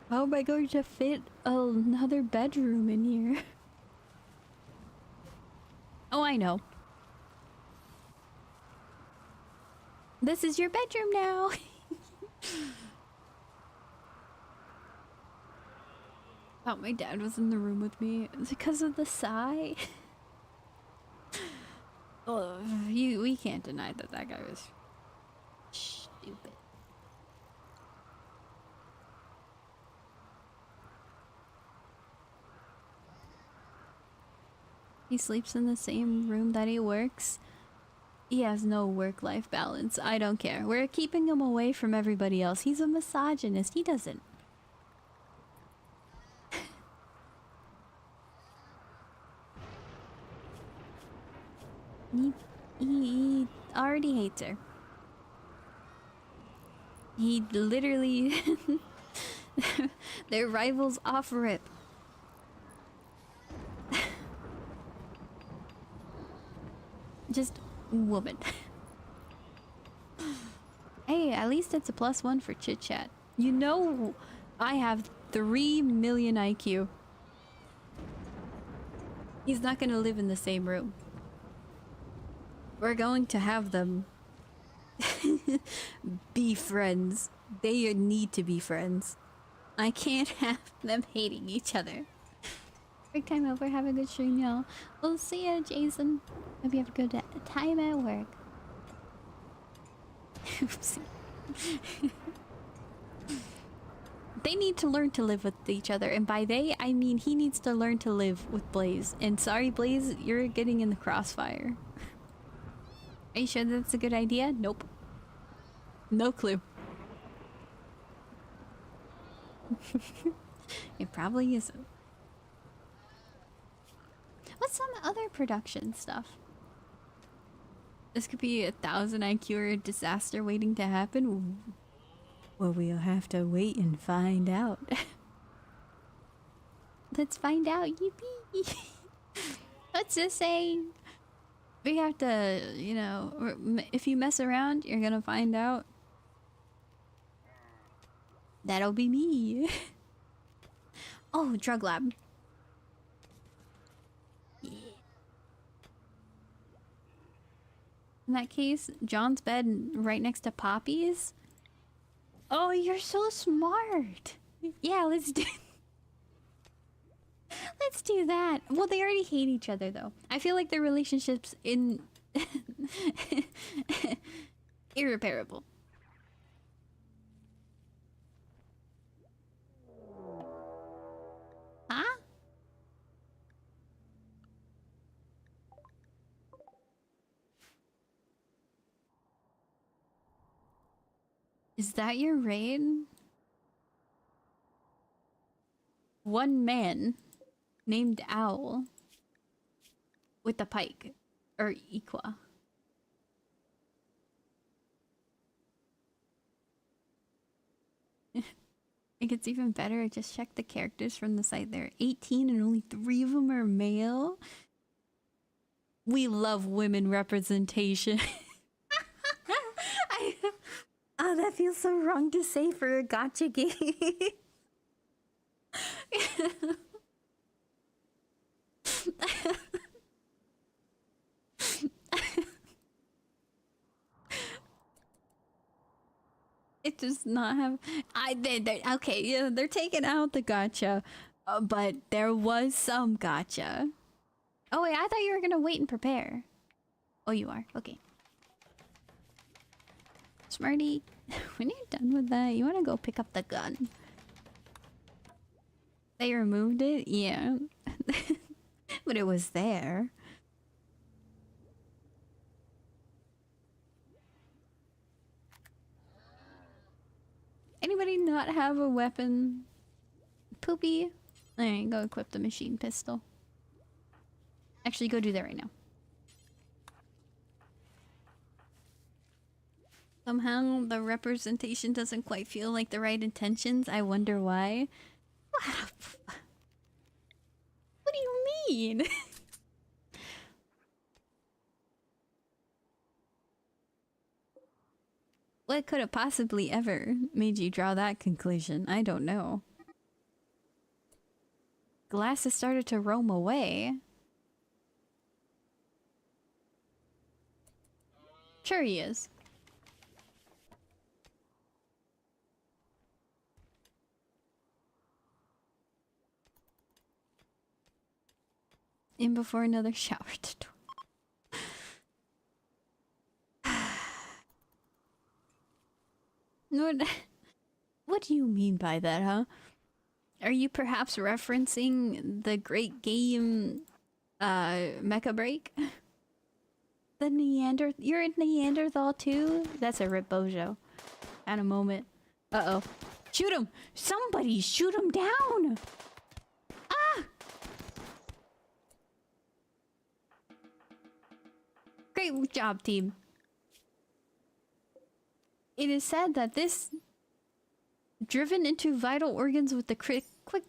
How am I going to fit another bedroom in here? Oh, I know. This is your bedroom now. Thought my dad was in the room with me. Is it because of the sigh? Oh, we can't deny that that guy was stupid. He sleeps in the same room that he works. He has no work-life balance. I don't care. We're keeping him away from everybody else. He's a misogynist. He doesn't. He already hates her. He literally... They're rivals off rip. Just woman. Hey, at least it's a +1 for chit chat. You know, I have 3 million IQ. He's not gonna live in the same room. We're going to have them be friends. They need to be friends. I can't have them hating each other. Break time over. Have a good stream, y'all. We'll see ya, Jason. Hope you have a good time at work. Oopsie. They need to learn to live with each other, and by they, I mean he needs to learn to live with Blaze. And sorry, Blaze, you're getting in the crossfire. Are you sure that's a good idea? Nope. No clue. It probably isn't. What's some other production stuff? This could be 1,000 IQ or a disaster waiting to happen. Well, we'll have to wait and find out. Let's find out, yippee! What's this saying? We have to, you know, if you mess around, you're gonna find out. That'll be me. Oh, drug lab. Yeah. In that case, John's bed right next to Poppy's. Oh, you're so smart. Yeah, let's do let's do that. Well, they already hate each other though. I feel like their relationship's irreparable. Huh? Is that your raid? One man named Owl with a pike or Equa. It gets even better. I just checked the characters from the site. There are 18 and only 3 of them are male. We love women representation. Oh, that feels so wrong to say for a gacha game. It does not have. Okay, yeah, they're taking out the gacha, but there was some gacha. Oh wait, I thought you were gonna wait and prepare. Oh, you are. Okay. Smarty, when you're done with that, you want to go pick up the gun. They removed it? Yeah. But it was there. Anybody not have a weapon? Poopy? Alright, go equip the machine pistol. Actually, go do that right now. Somehow the representation doesn't quite feel like the right intentions. I wonder why. What do you mean? What could have possibly ever made you draw that conclusion? I don't know. Glass has started to roam away. Sure he is. In before another shower tutorial. What do you mean by that, huh? Are you perhaps referencing the great game, Mecha Break? The You're a Neanderthal too? That's a Rip Bojo. At a moment. Uh-oh. Shoot him! Somebody shoot him down! Ah! Great job, team. It is said that this driven into vital organs with the quick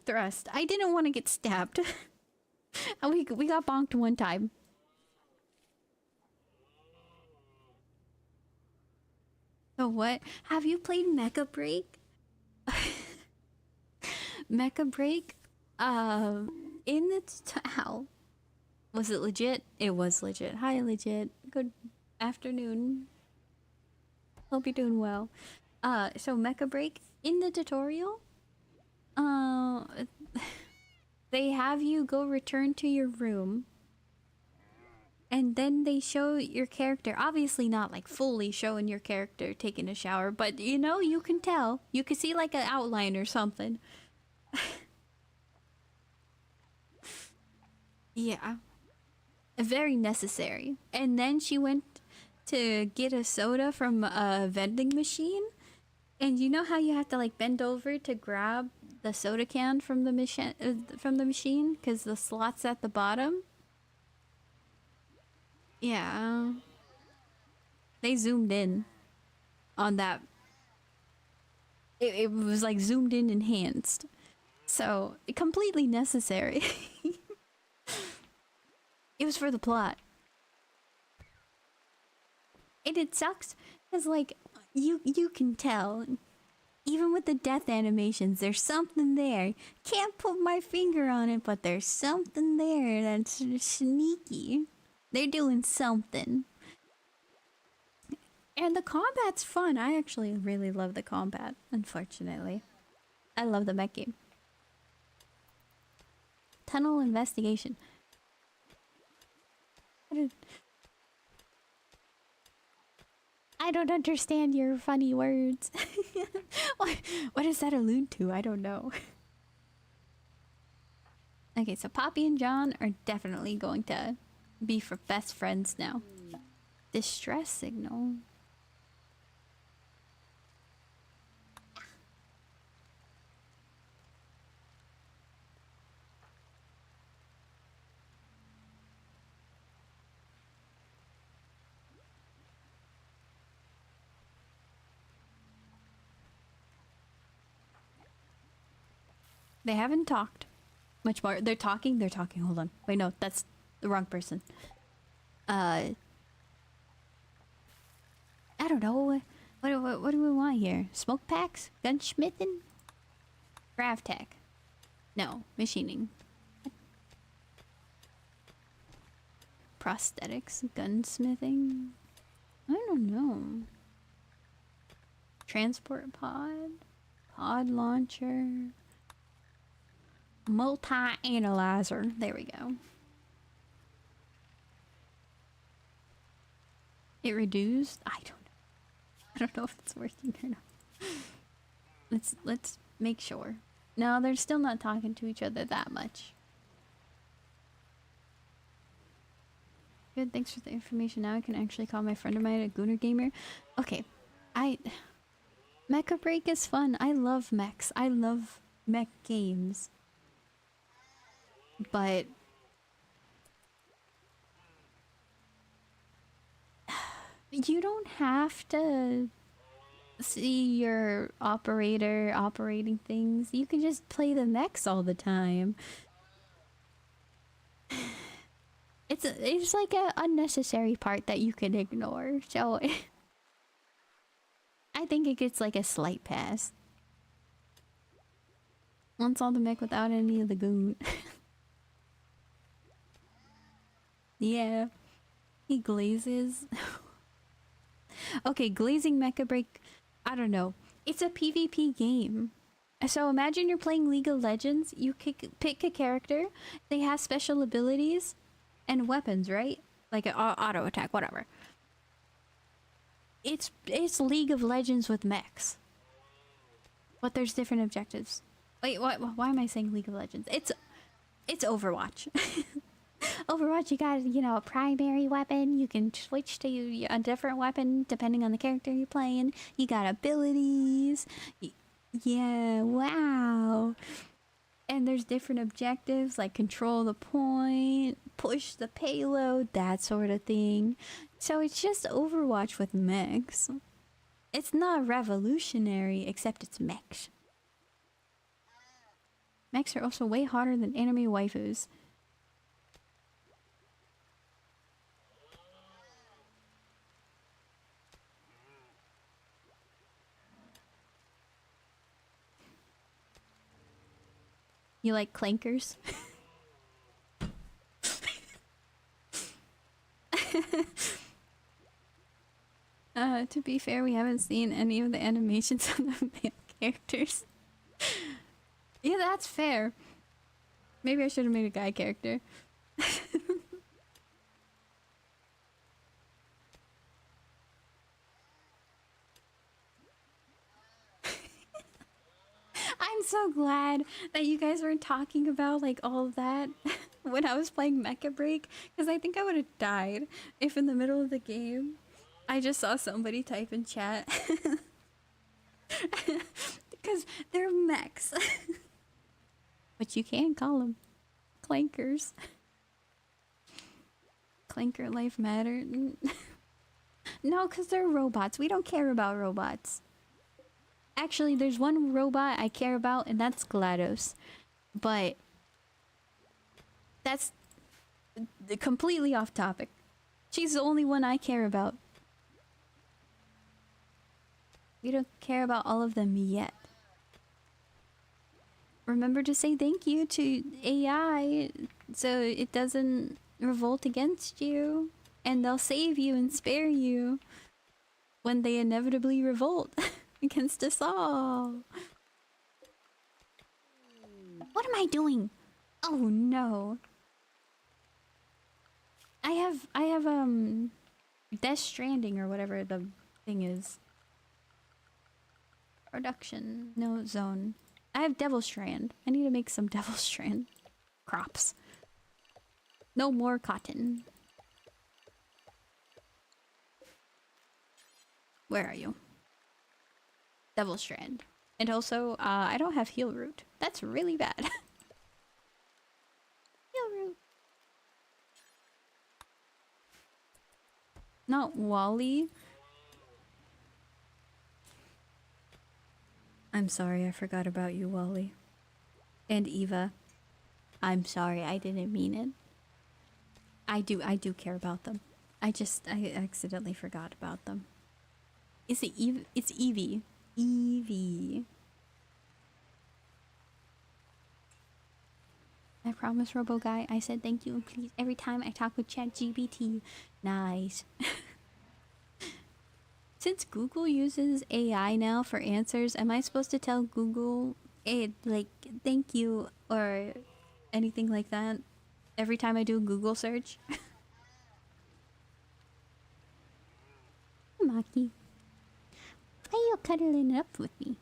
thrust. I didn't want to get stabbed. we got bonked one time. So what? Have you played Mecha Break? Mecha Break? In its how? Was it legit? It was legit. Hi, legit. Good afternoon. Hope you're doing well. So Mecha Break, in the tutorial, they have you go return to your room and then they show your character, obviously not like fully showing your character taking a shower, but you know, you can tell. You can see like an outline or something. Yeah. Very necessary. And then she went to get a soda from a vending machine. And you know how you have to like bend over to grab the soda can from the machine because the slot's at the bottom? Yeah. They zoomed in on that. It was like zoomed in enhanced. So, completely necessary. It was for the plot. And it sucks because like you can tell even with the death animations there's something there. Can't put my finger on it, but there's something there that's sneaky. They're doing something. And the combat's fun. I actually really love the combat, unfortunately. I love the mech game. Tunnel investigation. I don't understand your funny words. What does that allude to? I don't know. Okay, so Poppy and John are definitely going to be for best friends now. Distress signal. They haven't talked much more. They're talking. Hold on. Wait, no, that's the wrong person. I don't know. What do we want here? Smoke packs? Gunsmithing? Grav tech. No, machining. Prosthetics? Gunsmithing? I don't know. Transport pod? Pod launcher? Multi-analyzer. There we go. It reduced? I don't know if it's working or not. Let's make sure. No, they're still not talking to each other that much. Good, thanks for the information. Now I can actually call my friend of mine a Gooner Gamer. Okay, Mecha Break is fun. I love mechs. I love mech games. But you don't have to see your operator operating things. You can just play the mechs all the time. It's like a unnecessary part that you can ignore. So I think it gets like a slight pass. Once all the mech without any of the goon. Yeah, he glazes. Okay, glazing Mecha Break. I don't know. It's a PvP game. So imagine you're playing League of Legends. You pick a character. They have special abilities and weapons, right? Like an auto attack, whatever. It's League of Legends with mechs. But there's different objectives. Wait, why am I saying League of Legends? It's Overwatch. Overwatch, you got, you know, a primary weapon. You can switch to a different weapon depending on the character you're playing. You got abilities. Yeah, wow. And there's different objectives like control the point, push the payload, that sort of thing. So it's just Overwatch with mechs. It's not revolutionary, except it's mechs. Mechs are also way hotter than anime waifus. You like clankers? To be fair, we haven't seen any of the animations of the male characters. Yeah, that's fair. Maybe I should have made a guy character. I'm so glad that you guys were talking about like all of that when I was playing Mecha Break, because I think I would have died if in the middle of the game I just saw somebody type in chat. Because they're mechs. But you can call them clankers. Clanker life matter. No, because they're robots. We don't care about robots. Actually, there's one robot I care about, and that's GLaDOS. But that's completely off topic. She's the only one I care about. We don't care about all of them yet. Remember to say thank you to AI so it doesn't revolt against you. And they'll save you and spare you when they inevitably revolt against us all. What am I doing? Oh no. I have Death Stranding or whatever the thing is. Production, no zone. I have Devil Strand. I need to make some Devil Strand crops. No more cotton. Where are you? Devil Strand. And also, I don't have Heal Root. That's really bad. Heal Root. Not Wally. I'm sorry, I forgot about you, Wally. And Eva. I'm sorry, I didn't mean it. I do care about them. I accidentally forgot about them. Is it Eve? It's Evie. Evie. I promise, Robo Guy. I said thank you and please every time I talk with ChatGPT. Nice. Since Google uses AI now for answers, am I supposed to tell Google, like, thank you or anything like that every time I do a Google search? Maki. Why are you cuddling up with me?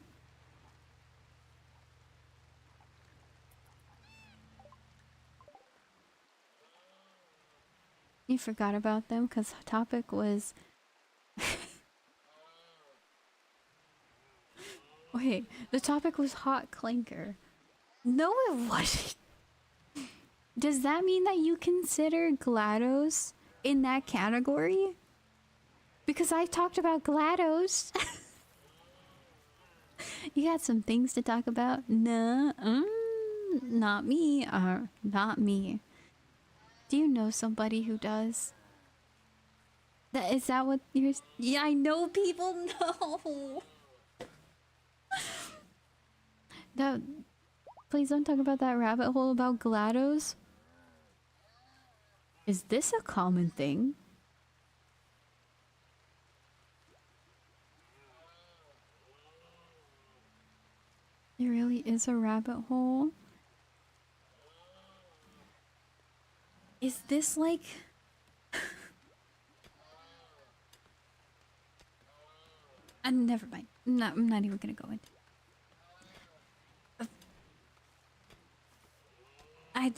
You forgot about them because the topic was... Wait, the topic was Hot Clanker. No, it wasn't. Does that mean that you consider GLaDOS in that category? Because I talked about GLaDOS. You got some things to talk about? No, not me. Not me. Do you know somebody who does? Is that what you're... Yeah, I know people know. That... Please don't talk about that rabbit hole about GLaDOS. Is this a common thing? There really is a rabbit hole? Is this like... never mind. I'm not even gonna go into it. I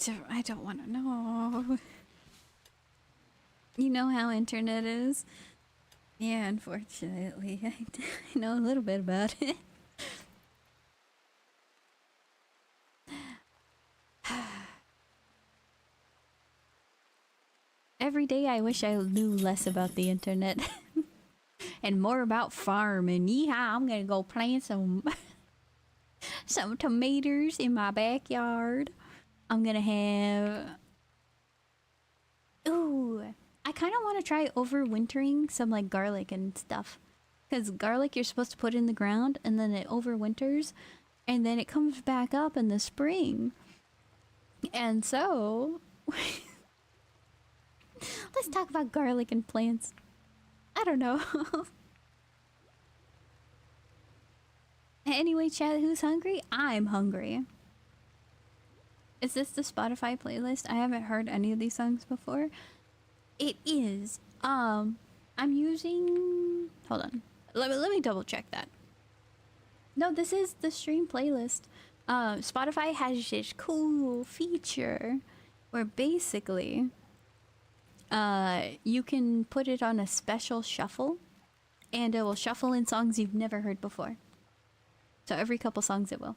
don't want to know. You know how internet is? Yeah, unfortunately. I know a little bit about it. Every day I wish I knew less about the internet. And more about farming. Yeehaw, I'm gonna go plant some some tomatoes in my backyard. I'm gonna have... Ooh, I kind of want to try overwintering some like garlic and stuff. Because garlic you're supposed to put in the ground and then it overwinters. And then it comes back up in the spring. And so... Let's talk about garlic and plants. I don't know. Anyway, chat, who's hungry? I'm hungry. Is this the Spotify playlist? I haven't heard any of these songs before. It is. I'm using... Hold on. Let me double check that. No, this is the stream playlist. Spotify has this cool feature where basically you can put it on a special shuffle and it will shuffle in songs you've never heard before. So every couple songs it will.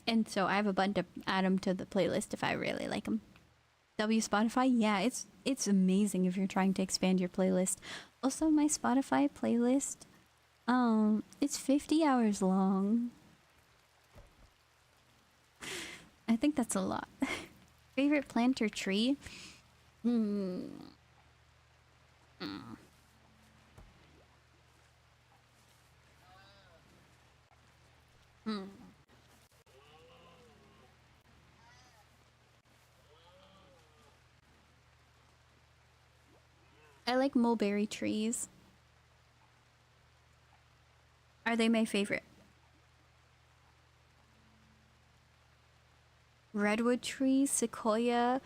And so I have a button to add them to the playlist if I really like them. Spotify, yeah, it's amazing if you're trying to expand your playlist. Also, my Spotify playlist, it's 50 hours long. I think that's a lot. Favorite plant or tree? Hmm. I like mulberry trees. Are they my favorite? Redwood trees, sequoia.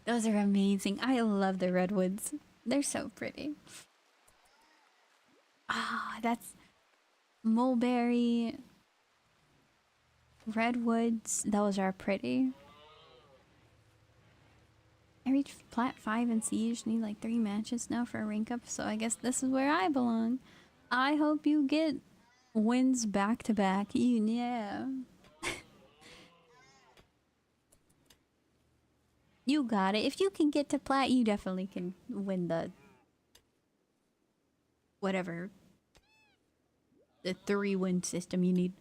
Those are amazing. I love the redwoods. They're so pretty. Ah, that's mulberry, redwoods. Those are pretty. I reached plat 5 and siege. Need like 3 matches now for a rank up, so I guess this is where I belong. I hope you get wins back to back. Yeah. You got it. If you can get to plat, you definitely can win the whatever the 3-win system you need.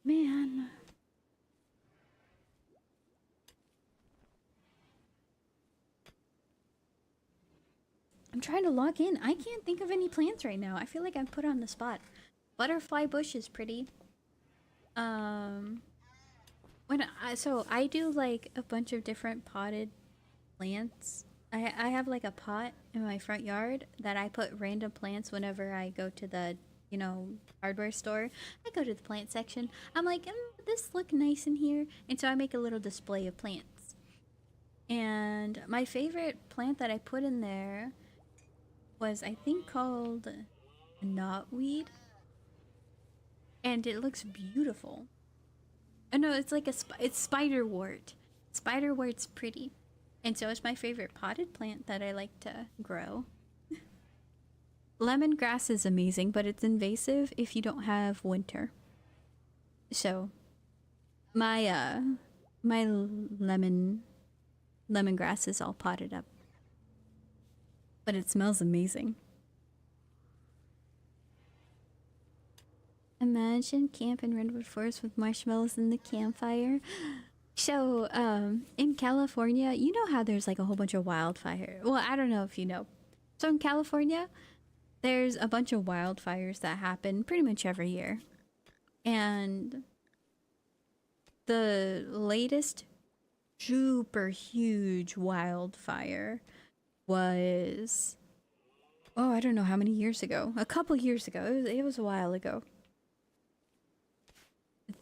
Man. I'm trying to log in. I can't think of any plants right now. I feel like I'm put on the spot. Butterfly bush is pretty. So I do like a bunch of different potted plants. I have like a pot in my front yard that I put random plants whenever I go to the, hardware store. I go to the plant section. I'm like, this look nice in here. And so I make a little display of plants. And my favorite plant that I put in there was, I think, called knotweed. And it looks beautiful. Oh no, it's like it's spiderwort. Spiderwort's pretty. And so it's my favorite potted plant that I like to grow. Lemongrass is amazing, but it's invasive if you don't have winter. So my my lemongrass is all potted up. But it smells amazing. Imagine camp in Redwood Forest with marshmallows in the campfire. So, in California, you know how there's like a whole bunch of wildfire. Well, I don't know if you know. So in California, there's a bunch of wildfires that happen pretty much every year. And the latest super huge wildfire was, oh, I don't know how many years ago. A couple years ago. It was a while ago.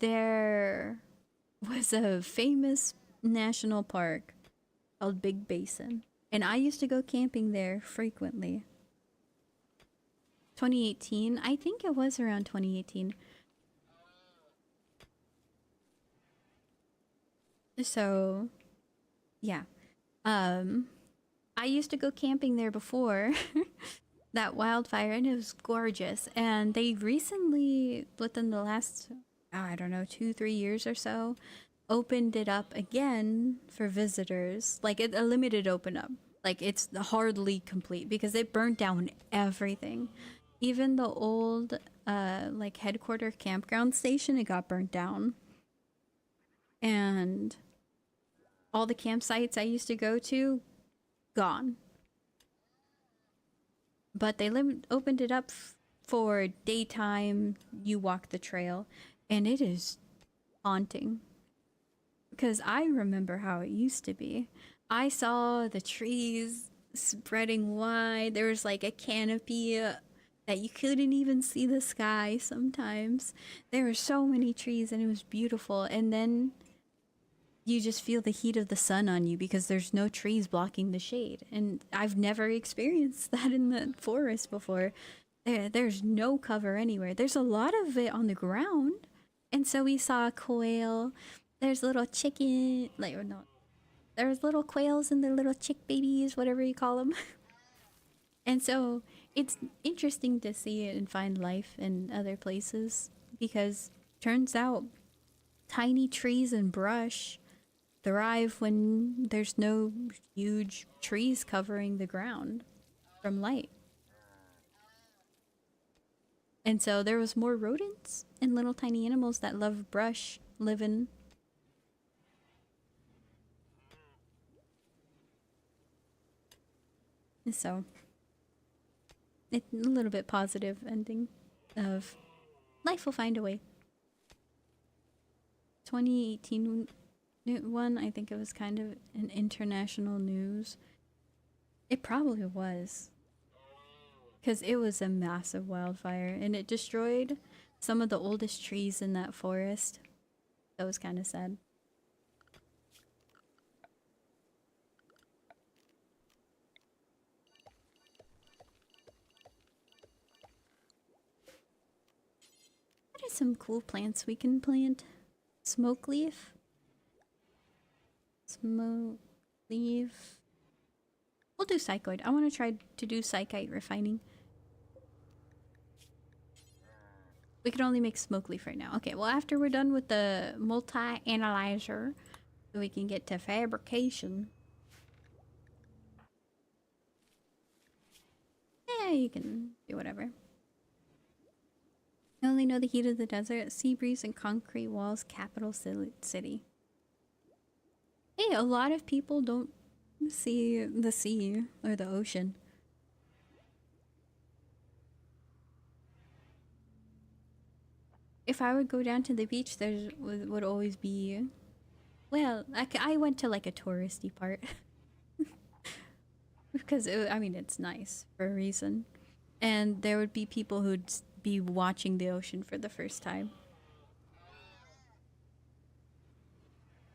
There was a famous national park called Big Basin. And I used to go camping there frequently. 2018. I think it was around 2018. So, yeah. I used to go camping there before that wildfire, and it was gorgeous. And they recently, within the last, I don't know, 2-3 years or so, opened it up again for visitors. Like a limited open up. Like it's hardly complete because it burned down everything. Even the old like headquarter campground station, it got burnt down. And all the campsites I used to go to, gone. But they opened it up for daytime, you walk the trail, and it is haunting. Because I remember how it used to be. I saw the trees spreading wide. There was like a canopy that you couldn't even see the sky sometimes. There were so many trees and it was beautiful. And then you just feel the heat of the sun on you because there's no trees blocking the shade. And I've never experienced that in the forest before. There's no cover anywhere. There's a lot of it on the ground. And so we saw a quail. There's little chicken, like, or not. There's little quails and the little chick babies, whatever you call them. And so it's interesting to see it and find life in other places because turns out tiny trees and brush thrive when there's no huge trees covering the ground from light. And so there was more rodents and little tiny animals that love brush living. And so it's a little bit positive ending of life will find a way. 2018 one, I think it was kind of an international news. It probably was. Because it was a massive wildfire and it destroyed some of the oldest trees in that forest. That was kind of sad. What are some cool plants we can plant? Smoke leaf? Smoke leaf. We'll do psychoid. I want to try to do psychite refining. We can only make smoke leaf right now. Okay, well after we're done with the multi-analyzer, we can get to fabrication. Yeah, you can do whatever. I only know the heat of the desert, sea breeze, and concrete walls, capital city. Hey, a lot of people don't see the sea or the ocean. If I would go down to the beach, there would always be... Well, I went to like a touristy part. Because, I mean, it's nice for a reason. And there would be people who'd be watching the ocean for the first time.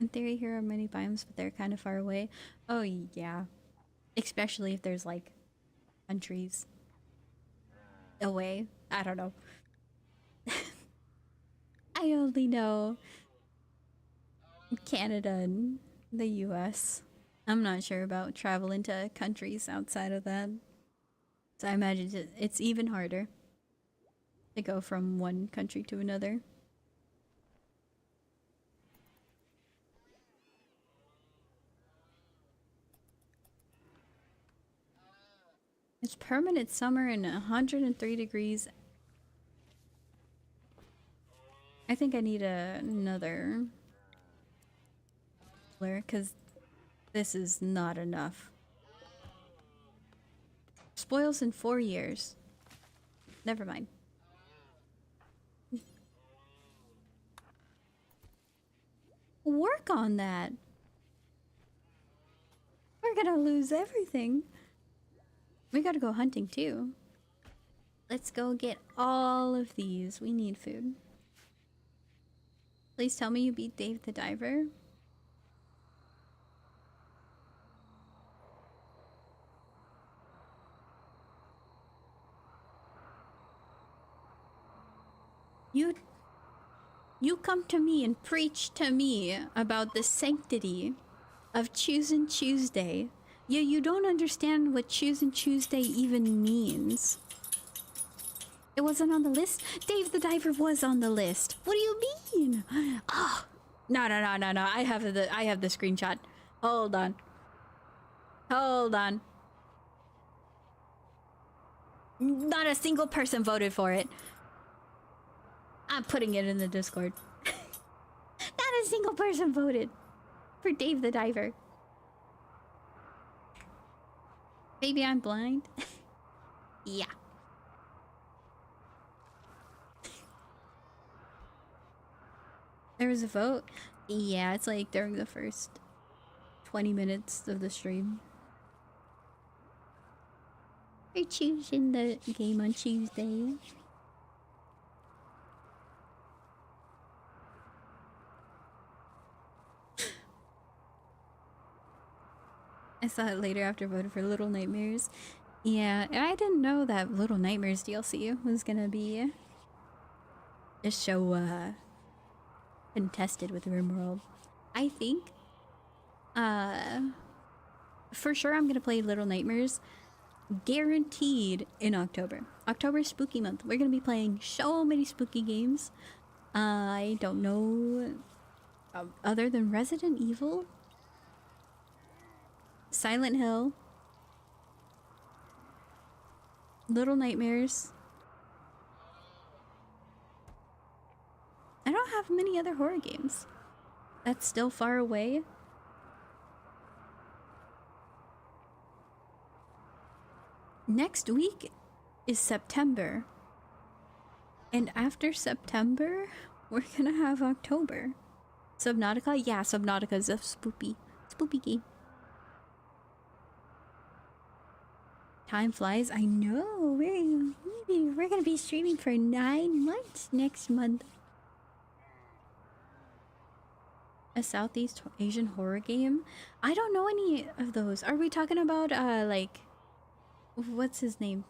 In theory, here are many biomes, but they're kind of far away. Oh, yeah. Especially if there's, like, countries away. I don't know. I only know Canada and the US. I'm not sure about traveling to countries outside of that. So I imagine it's even harder to go from one country to another. It's permanent summer and 103 degrees. I think I need another cooler because this is not enough. Spoils in 4 years. Never mind. Work on that. We're gonna lose everything. We gotta go hunting too. Let's go get all of these. We need food. Please tell me you beat Dave the Diver. You come to me and preach to me about the sanctity of Choosin' Chewsday. You don't understand what Choosin' Chewsday even means. It wasn't on the list? Dave the Diver was on the list. What do you mean? Oh, no. I have the screenshot. Hold on. Not a single person voted for it. I'm putting it in the Discord. Not a single person voted for Dave the Diver. Maybe I'm blind. Yeah. There was a vote? Yeah, it's like during the first 20 minutes of the stream. We're choosing the game on Tuesday. I saw it later after voting for Little Nightmares. Yeah, I didn't know that Little Nightmares DLC was gonna be just so contested with RimWorld. I think uh for sure I'm gonna play Little Nightmares guaranteed in October. October spooky month. We're gonna be playing so many spooky games. I don't know other than Resident Evil, Silent Hill, Little Nightmares. I don't have many other horror games. That's still far away. Next week is September. And after September, we're gonna have October. Subnautica? Yeah, Subnautica is a spoopy game. Time flies. I know. We're gonna be streaming for 9 months next month. A Southeast Asian horror game? I don't know any of those. Are we talking about like what's his name?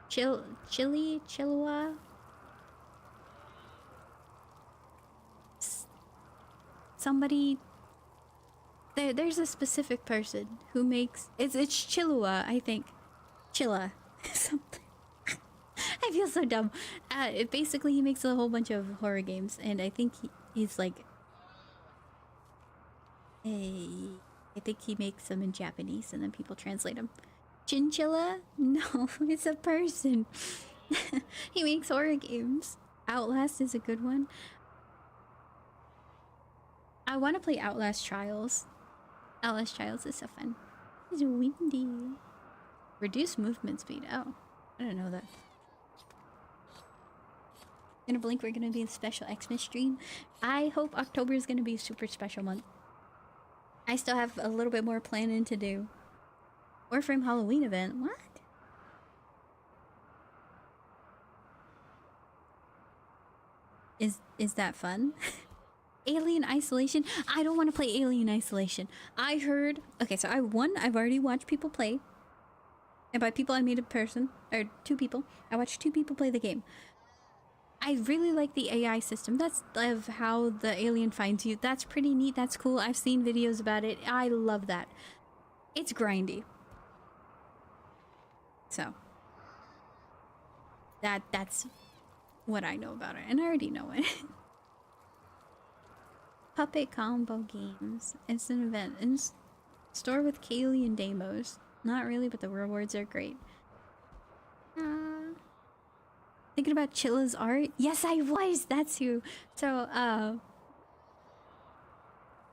Chilua? Somebody there's a specific person who makes it's Chilua, I think. Chilla. Something. I feel so dumb. Basically he makes a whole bunch of horror games and I think he's like I think he makes them in Japanese and then people translate them. Chinchilla? No, it's a person. He makes horror games. Outlast is a good one. I want to play Outlast Trials. Outlast Trials is so fun. It's windy. Reduce movement speed. Oh, I didn't know that. Gonna blink, we're gonna be in special Xmas stream. I hope October is gonna be a super special month. I still have a little bit more planning to do. Warframe Halloween event. What? Is that fun? Alien Isolation? I don't want to play Alien Isolation. I heard... Okay, so I've already watched people play. And by people, I mean a person. Or 2 people. I watched 2 people play the game. I really like the AI system. That's of how the alien finds you. That's pretty neat. That's cool. I've seen videos about it. I love that. It's grindy. So. That's what I know about it. And I already know it. Puppet combo games. It's an event. In store with Kaylee and Deimos. Not really, but the rewards are great. Thinking about Chilla's art? Yes, I was! That's who. So,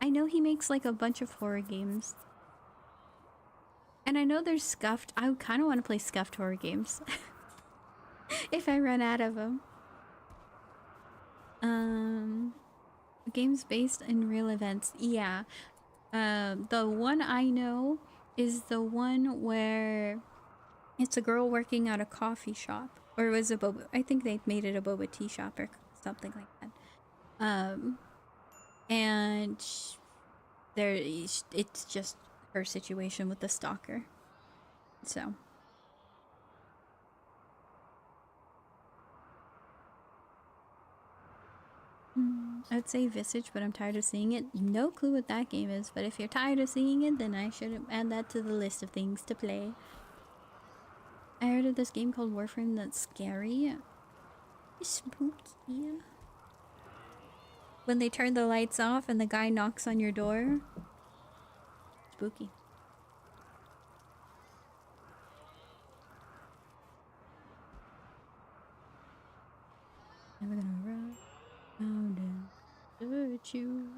I know he makes like a bunch of horror games. And I know there's Scuffed. I kind of want to play Scuffed horror games. If I run out of them. Games based in real events. Yeah. The one I know is the one where it's a girl working at a coffee shop. Or it was a boba... I think they made it a boba tea shop or something like that. And it's just her situation with the stalker. So... I'd say Visage, but I'm tired of seeing it. No clue what that game is, but if you're tired of seeing it, then I should add that to the list of things to play. I heard of this game called Warframe that's scary. It's spooky. When they turn the lights off and the guy knocks on your door. Spooky. Never gonna run around and search you.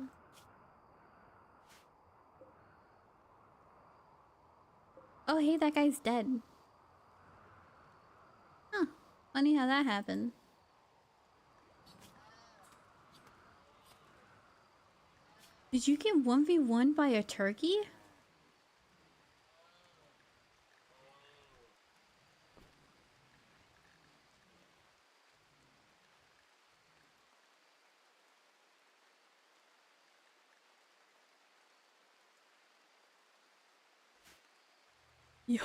Oh, hey, that guy's dead. Huh. Funny how that happened. Did you get 1v1 by a turkey? Yo.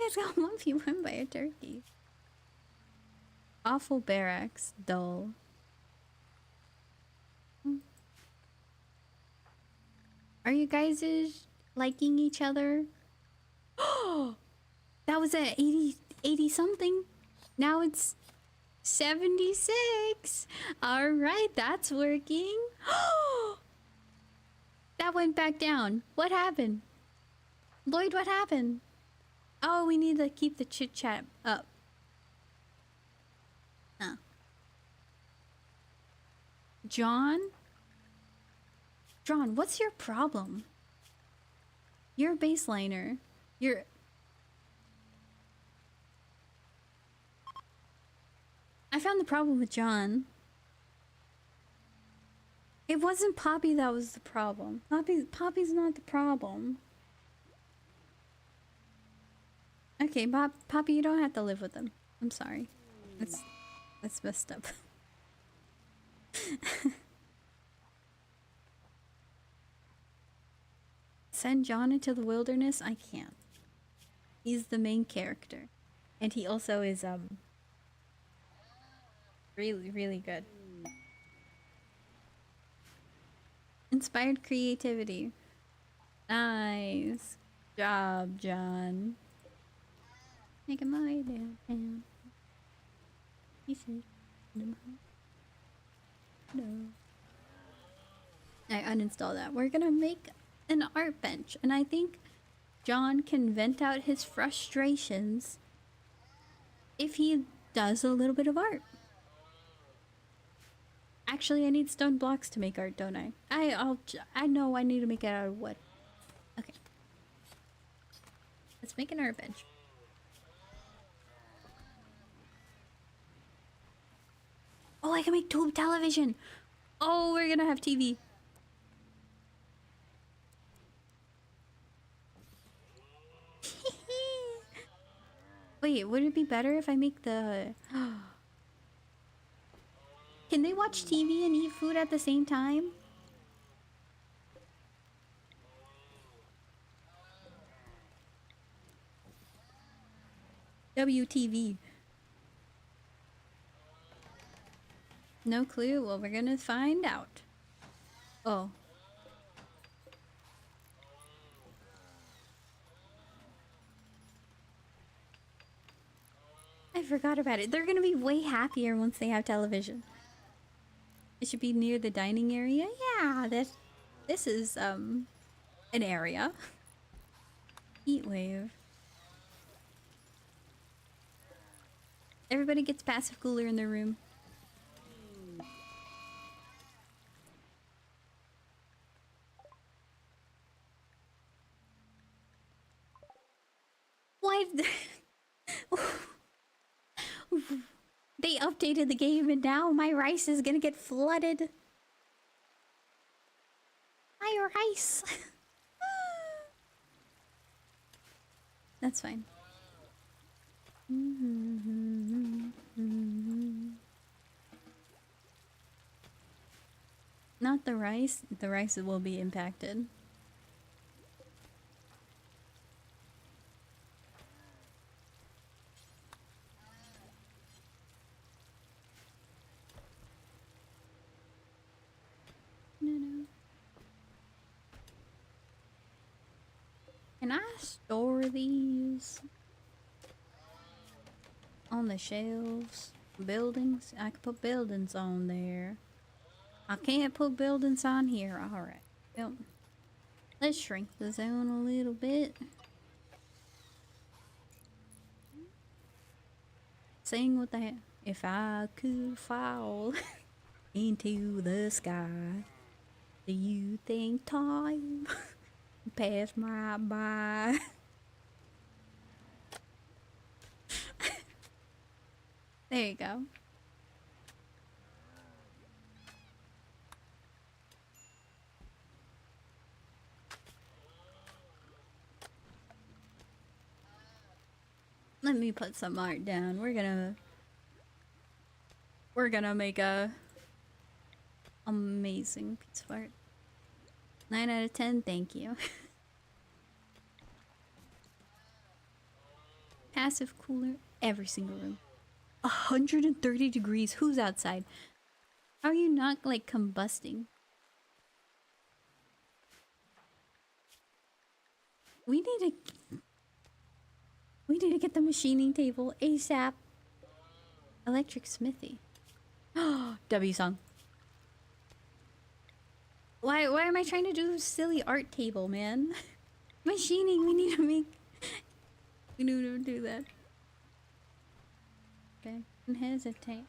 It's got 1v1 by a turkey. Awful barracks. Dull. Are you guys liking each other? Oh, that was at 80 something. Now it's 76. All right, that's working. That went back down. What happened? Lloyd, what happened? Oh, we need to keep the chit chat up. Oh. John? John, what's your problem? You're a baseliner. You're... I found the problem with John. It wasn't Poppy that was the problem. Poppy's not the problem. Okay, Poppy, you don't have to live with them. I'm sorry. That's messed up. Send John into the wilderness? I can't. He's the main character. And he also is, really, really good. Inspired creativity. Nice job, John. Making my way downtown. He said, no. I uninstall that. We're gonna make an art bench, and I think John can vent out his frustrations if he does a little bit of art. Actually, I need stone blocks to make art, don't I? I know I need to make it out of wood. Okay. Let's make an art bench. Oh, I can make tube television. Oh, we're gonna have TV. Wait, would it be better if I make the... Can they watch TV and eat food at the same time? WTV. No clue? Well, we're gonna find out. Oh. I forgot about it. They're gonna be way happier once they have television. It should be near the dining area. Yeah, this is an area. Heat wave. Everybody gets passive cooler in their room. What? They updated the game and now my rice is gonna get flooded. My rice. That's fine. Not the rice. The rice will be impacted. No. Can I store these on the shelves? Buildings? I could put buildings on there. I can't put buildings on here. Alright. Yep. Let's shrink the zone a little bit. Sing with that. If I could fall into the sky, do you think time pass my by? There you go. Let me put some art down. We're gonna make a amazing piece of art. 9 out of 10, thank you. Passive cooler, every single room. 130 degrees, who's outside? How are you not, like, combusting? We need to get the machining table ASAP. Electric smithy. W song. Why am I trying to do silly art table, man? Machining, we need to make... We need to do that. Okay, don't hesitate.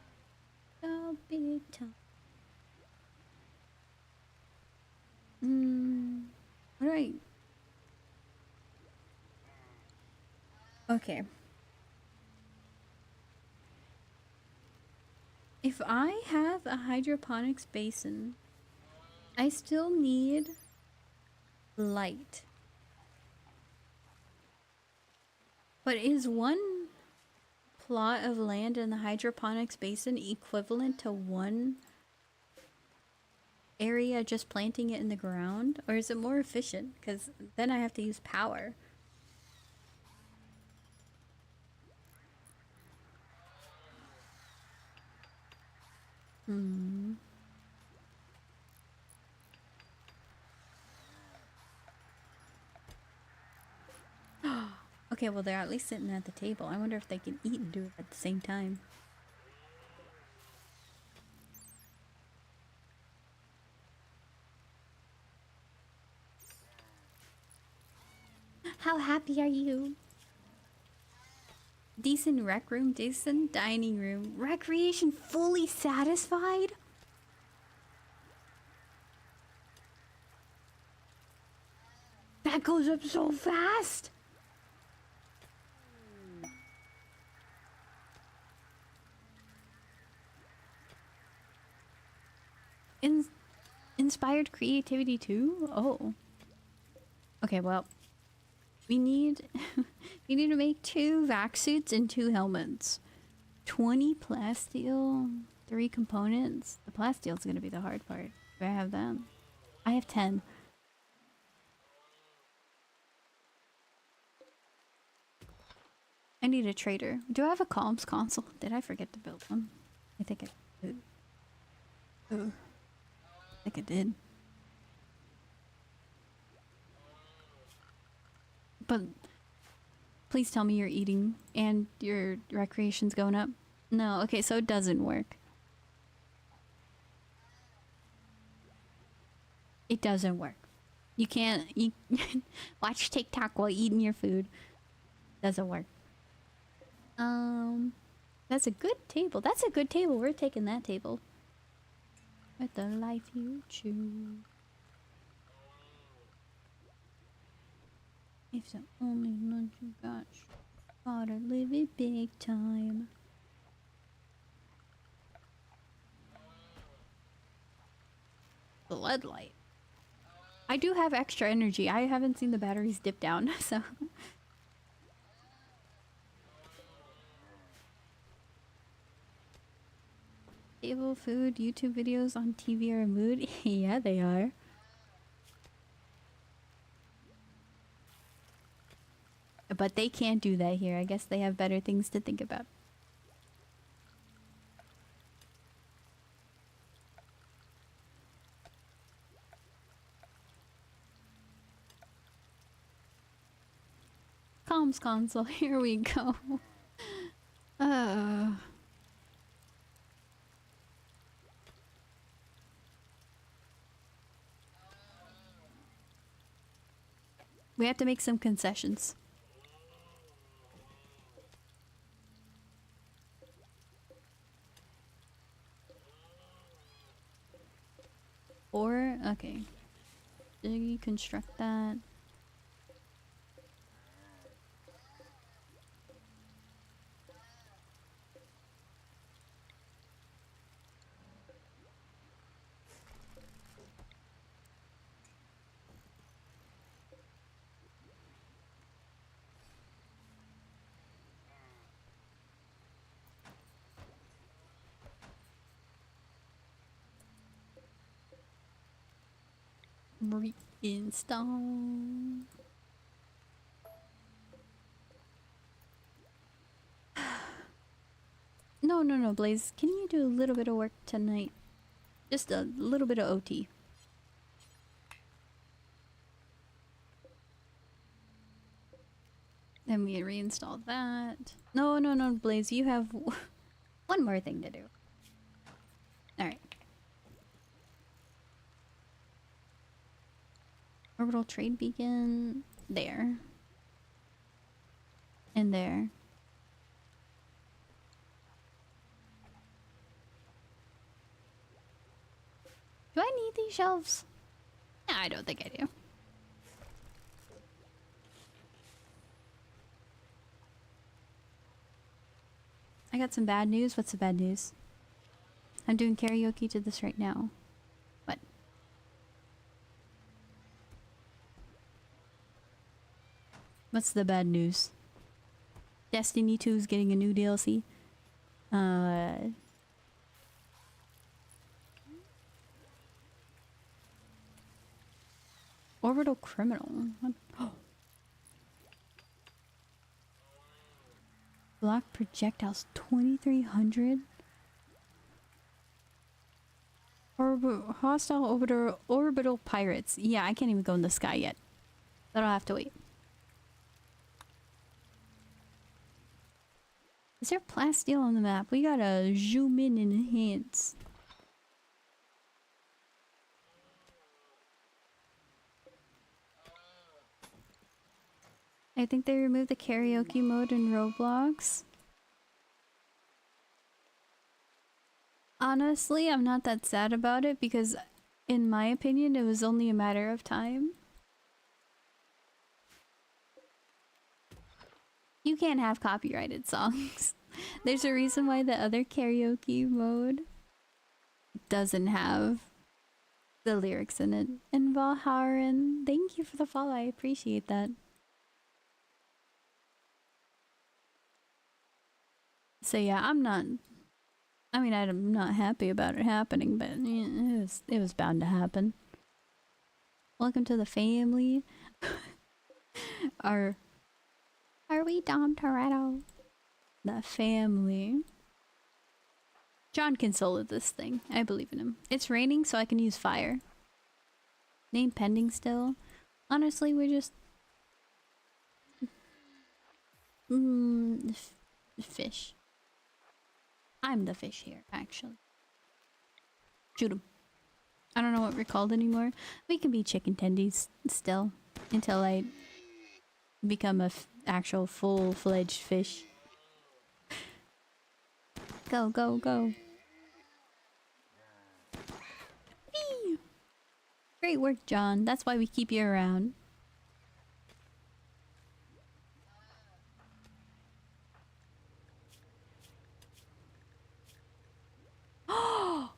So big time. What do I... Okay. If I have a hydroponics basin, I still need light. But is one plot of land in the hydroponics basin equivalent to one area just planting it in the ground? Or is it more efficient? Because then I have to use power. Okay, well, they're at least sitting at the table. I wonder if they can eat and do it at the same time. How happy are you? Decent rec room, decent dining room. Recreation fully satisfied? That goes up so fast! Inspired creativity too? Oh. Okay, well. We need we need to make 2 vac suits and 2 helmets. 20 plasteel, 3 components. The plasteel's gonna be the hard part. Do I have them? I have 10. I need a trader. Do I have a comms console? Did I forget to build one? I think I did. I think I did. But please tell me you're eating and your recreation's going up. No, okay, so it doesn't work. It doesn't work. You can't watch TikTok while eating your food. Doesn't work. That's a good table. That's a good table. We're taking that table. With the life you choose. If the only lunch you got, gotta live it big time. Bloodlight. I do have extra energy. I haven't seen the batteries dip down, so... Table, food, YouTube videos on TV are a mood? Yeah, they are. But they can't do that here. I guess they have better things to think about. Comms console, here we go. We have to make some concessions. Or, okay. Deconstruct that. Reinstall. No, no, no, Blaze. Can you do a little bit of work tonight? Just a little bit of OT. Then we reinstall that. No, no, no, Blaze. You have one more thing to do. Alright. Orbital trade beacon. There. And there. Do I need these shelves? No, I don't think I do. I got some bad news. What's the bad news? I'm doing karaoke to this right now. What? What's the bad news? Destiny 2 is getting a new DLC. Orbital criminal. What? Oh. Block projectiles 2300. Hostile orbital pirates. Yeah, I can't even go in the sky yet. That'll have to wait. Is there plasteel on the map? We gotta zoom in and enhance. I think they removed the karaoke mode in Roblox. Honestly, I'm not that sad about it because, in my opinion, it was only a matter of time. You can't have copyrighted songs. There's a reason why the other karaoke mode doesn't have the lyrics in it. And Valharan, thank you for the follow. I appreciate that. So yeah, I'm not happy about it happening, but yeah, it was bound to happen. Welcome to the family. Are we Dom Toretto? The family. John can solo this thing. I believe in him. It's raining, so I can use fire. Name pending still. Honestly, we're just fish. I'm the fish here, actually. Shoot him. I don't know what we're called anymore. We can be chicken tendies still until I become a actual full-fledged fish. Go, go, go. Whee! Great work, John. That's why we keep you around. Oh!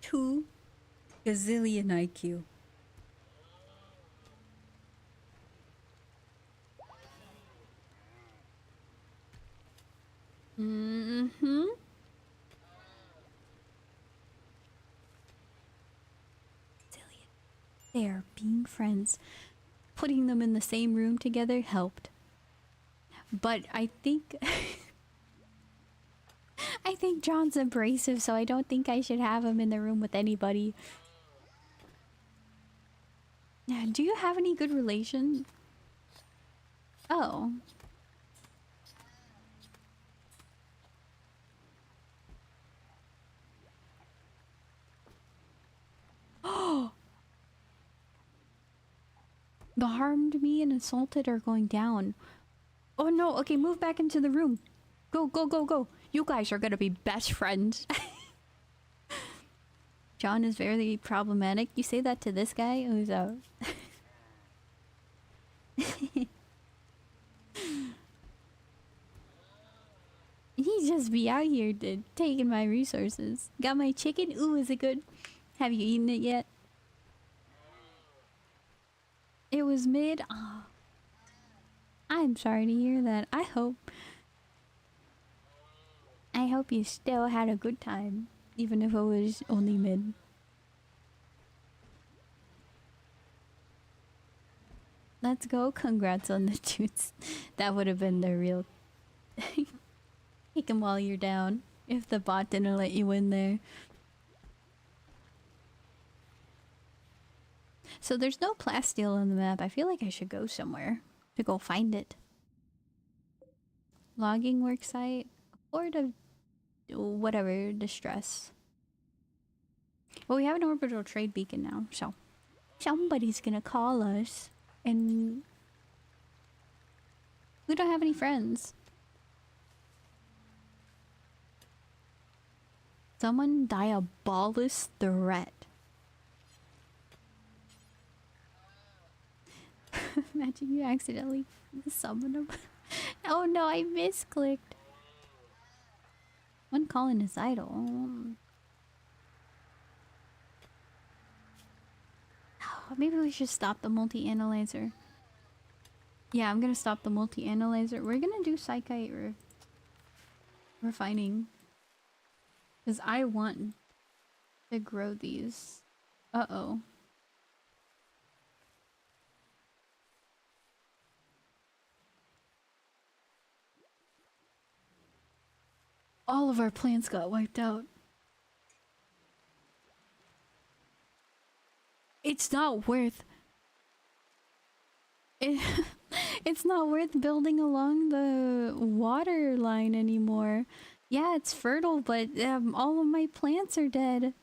2 gazillion IQ. Mm-hmm. They are being friends. Putting them in the same room together helped. But I think... I think John's abrasive, so I don't think I should have him in the room with anybody. Do you have any good relation? Oh. Oh! The harmed me and assaulted are going down. Oh no, okay, move back into the room. Go, go, go, go. You guys are gonna be best friends. John is very problematic. You say that to this guy who's out. He just be out here taking my resources. Got my chicken? Ooh, is it good? Have you eaten it yet? It was mid. Oh, I'm sorry to hear that. I hope you still had a good time, even if it was only mid. Let's go. Congrats on the toots. That would have been the real take him while you're down. If the bot didn't let you in there. So there's no plasteel on the map. I feel like I should go somewhere to go find it. Logging work site. Port of whatever distress. Well, we have an orbital trade beacon now, so somebody's gonna call us, and we don't have any friends. Someone diabolus threat. Imagine you accidentally summon them. Oh no, I misclicked. One calling is idle. Maybe we should stop the multi-analyzer. Yeah, I'm gonna stop the multi-analyzer. We're gonna do psychite refining. Because I want to grow these. Uh-oh. All of our plants got wiped out. It's not worth... It's not worth building along the water line anymore. Yeah, it's fertile, but all of my plants are dead.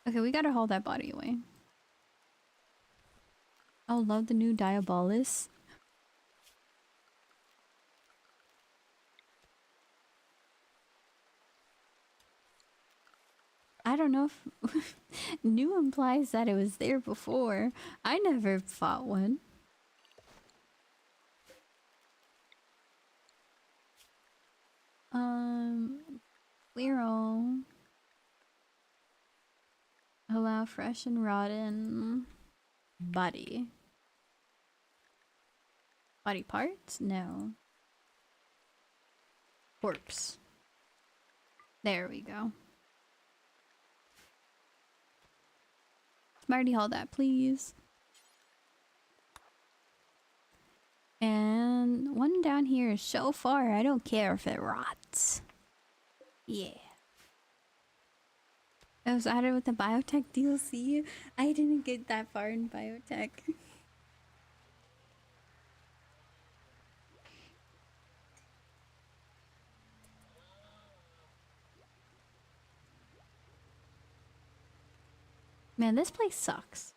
Okay, we gotta haul that body away. Oh, love the new Diabolus. I don't know if new implies that it was there before. I never fought one. Clear all. Allow fresh and rotten body. Body parts? No. Corpse. There we go. Smarty, haul that, please. And one down here is so far, I don't care if it rots. Yeah. It was added with the biotech DLC. I didn't get that far in biotech. Man, this place sucks.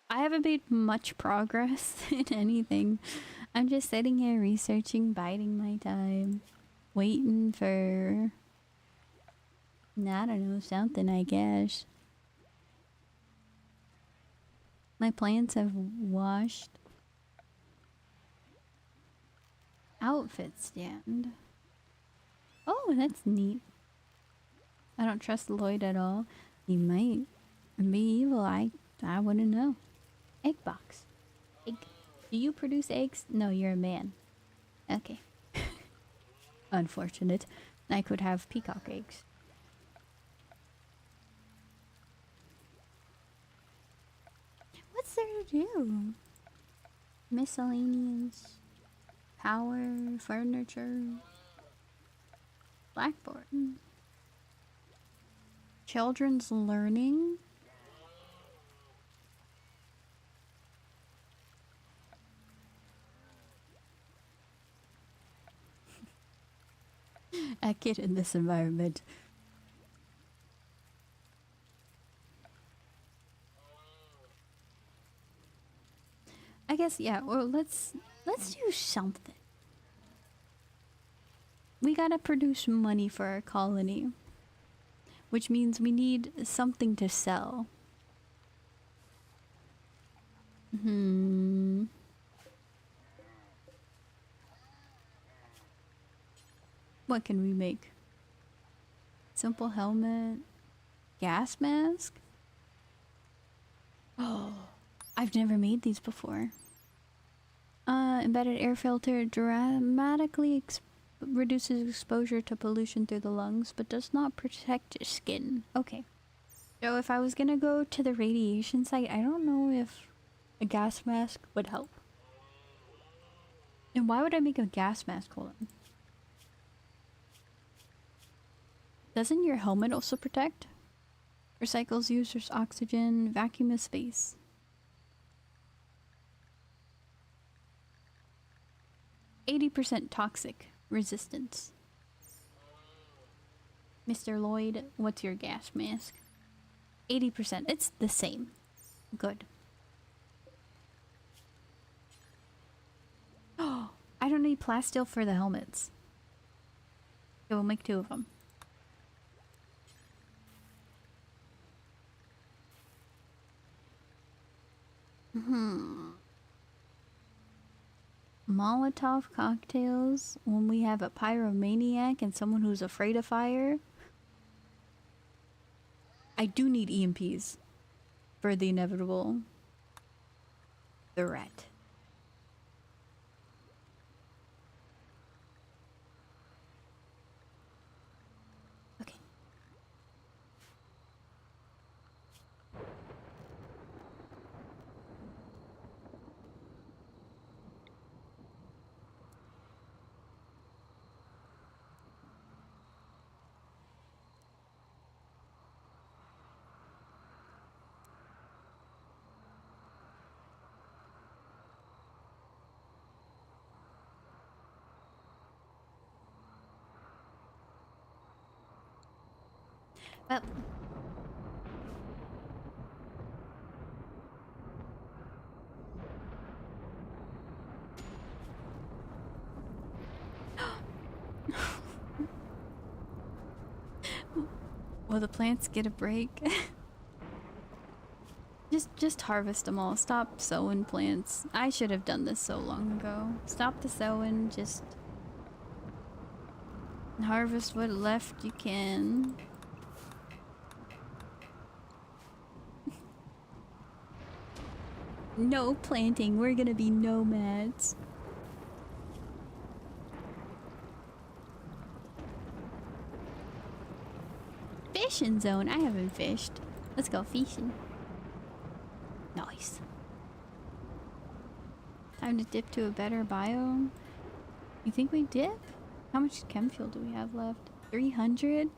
I haven't made much progress in anything. I'm just sitting here researching, biding my time, waiting for... I don't know, something, I guess. My plants have washed. Outfit stand. Oh, that's neat. I don't trust Lloyd at all. He might be evil. I wouldn't know. Egg box. Egg. Do you produce eggs? No, you're a man. Okay. Unfortunate. I could have peacock eggs. What's there to do? Miscellaneous. Power. Furniture. Blackboard. Children's learning. A kid in this environment. I guess, yeah, well, let's do something. We gotta produce money for our colony, which means we need something to sell. What can we make? Simple helmet. Gas mask? Oh, I've never made these before. Embedded air filter dramatically reduces exposure to pollution through the lungs, but does not protect your skin. Okay. So if I was gonna go to the radiation site, I don't know if a gas mask would help. And why would I make a gas mask? Hold on. Doesn't your helmet also protect? Recycles users' oxygen, vacuum of space. %toxic resistance. Mr. Lloyd, what's your gas mask? 80%. It's the same. Good. Oh, I don't need plasteel for the helmets. Okay, we'll make 2 of them. Molotov cocktails when we have a pyromaniac and someone who's afraid of fire. I do need EMPs for the inevitable threat. Okay. Well, will the plants get a break? Just harvest them all. Stop sowing plants. I should have done this so long ago. Stop the sowing. Just harvest what left you can. No planting. We're gonna be nomads. Fishing zone. I haven't fished. Let's go fishing. Nice. Time to dip to a better biome. You think we dip? How much chem fuel do we have left? 300?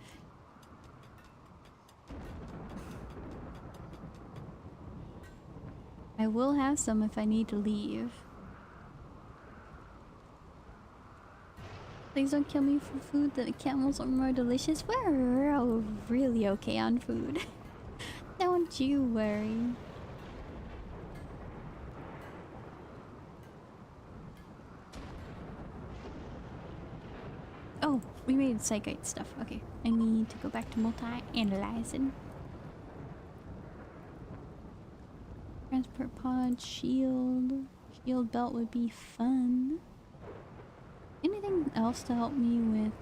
I will have some if I need to leave. Please don't kill me for food. The camels are more delicious. We're all really okay on food. Don't you worry. Oh, we made psychite stuff. Okay, I need to go back to multi-analyzing. Transport pod, shield. Shield belt would be fun. Anything else to help me with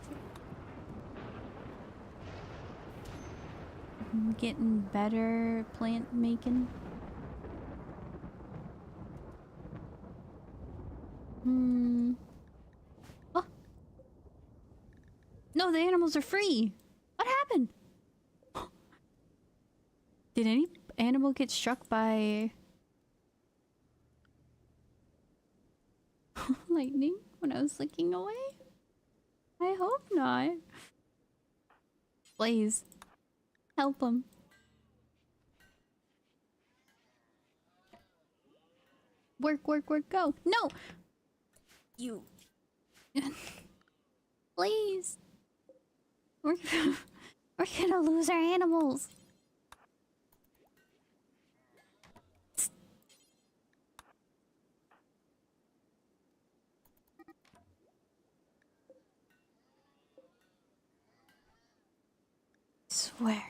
getting better plant making? Oh! No, the animals are free! What happened? Did any animal get struck by lightning when I was looking away? I hope not. Please. Help them. Work, work, work, go. No! You. Please. We're gonna lose our animals. Swear.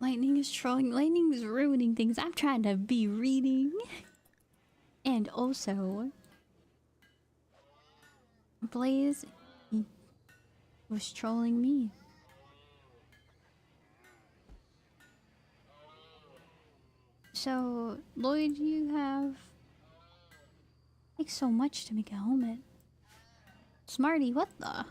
Lightning is trolling. Lightning is ruining things. I'm trying to be reading. And also, Blaze was trolling me. So, Lloyd, you have like so much to make a helmet. Smarty, what the?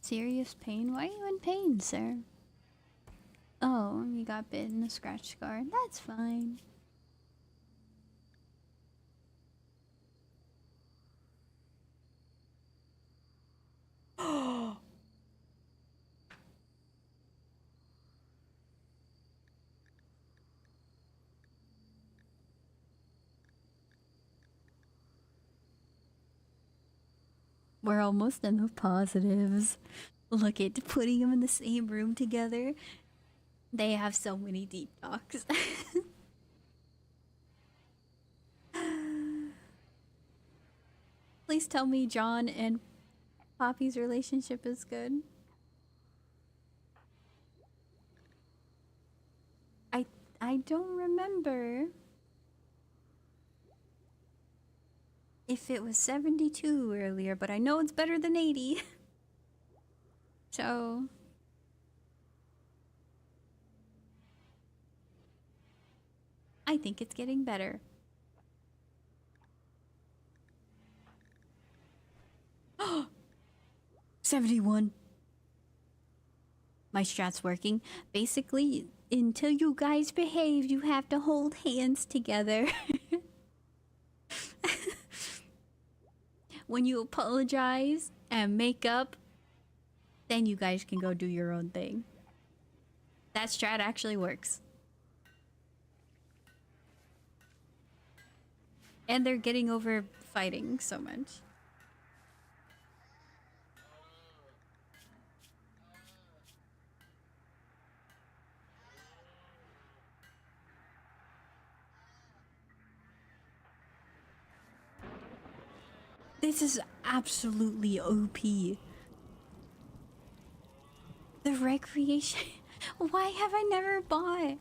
Serious pain? Why are you in pain, sir? Oh, you got bit in a scratch scar. That's fine. We're almost done with positives. Look at putting them in the same room together. They have so many deep talks. Please tell me John and Poppy's relationship is good. I don't remember if it was 72 earlier, but I know it's better than 80. So I think it's getting better. Oh, 71. My strat's working. Basically, until you guys behave, you have to hold hands together. When you apologize and make up, then you guys can go do your own thing. That strat actually works. And they're getting over fighting so much. This is absolutely OP. The recreation. Why have I never bought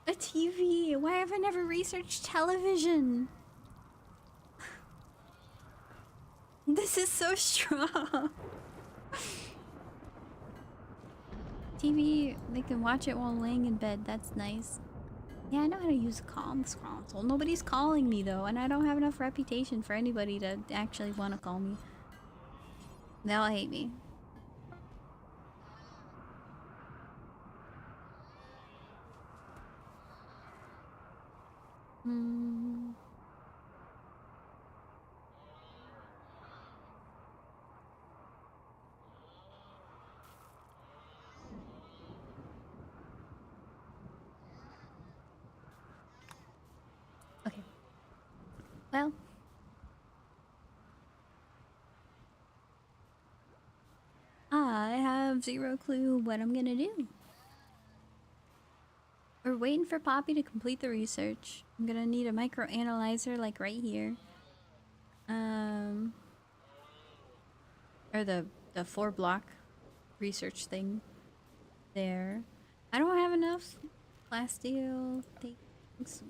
a TV? Why have I never researched television? This is so strong. TV, they can watch it while laying in bed. That's nice. Yeah, I know how to use a comms console. Nobody's calling me though, and I don't have enough reputation for anybody to actually want to call me. They'll hate me. Hmm. Okay. Well. I have zero clue what I'm gonna do. We're waiting for Poppy to complete the research. I'm gonna need a microanalyzer like right here. Or the 4 block research thing there. I don't have enough plasteel things.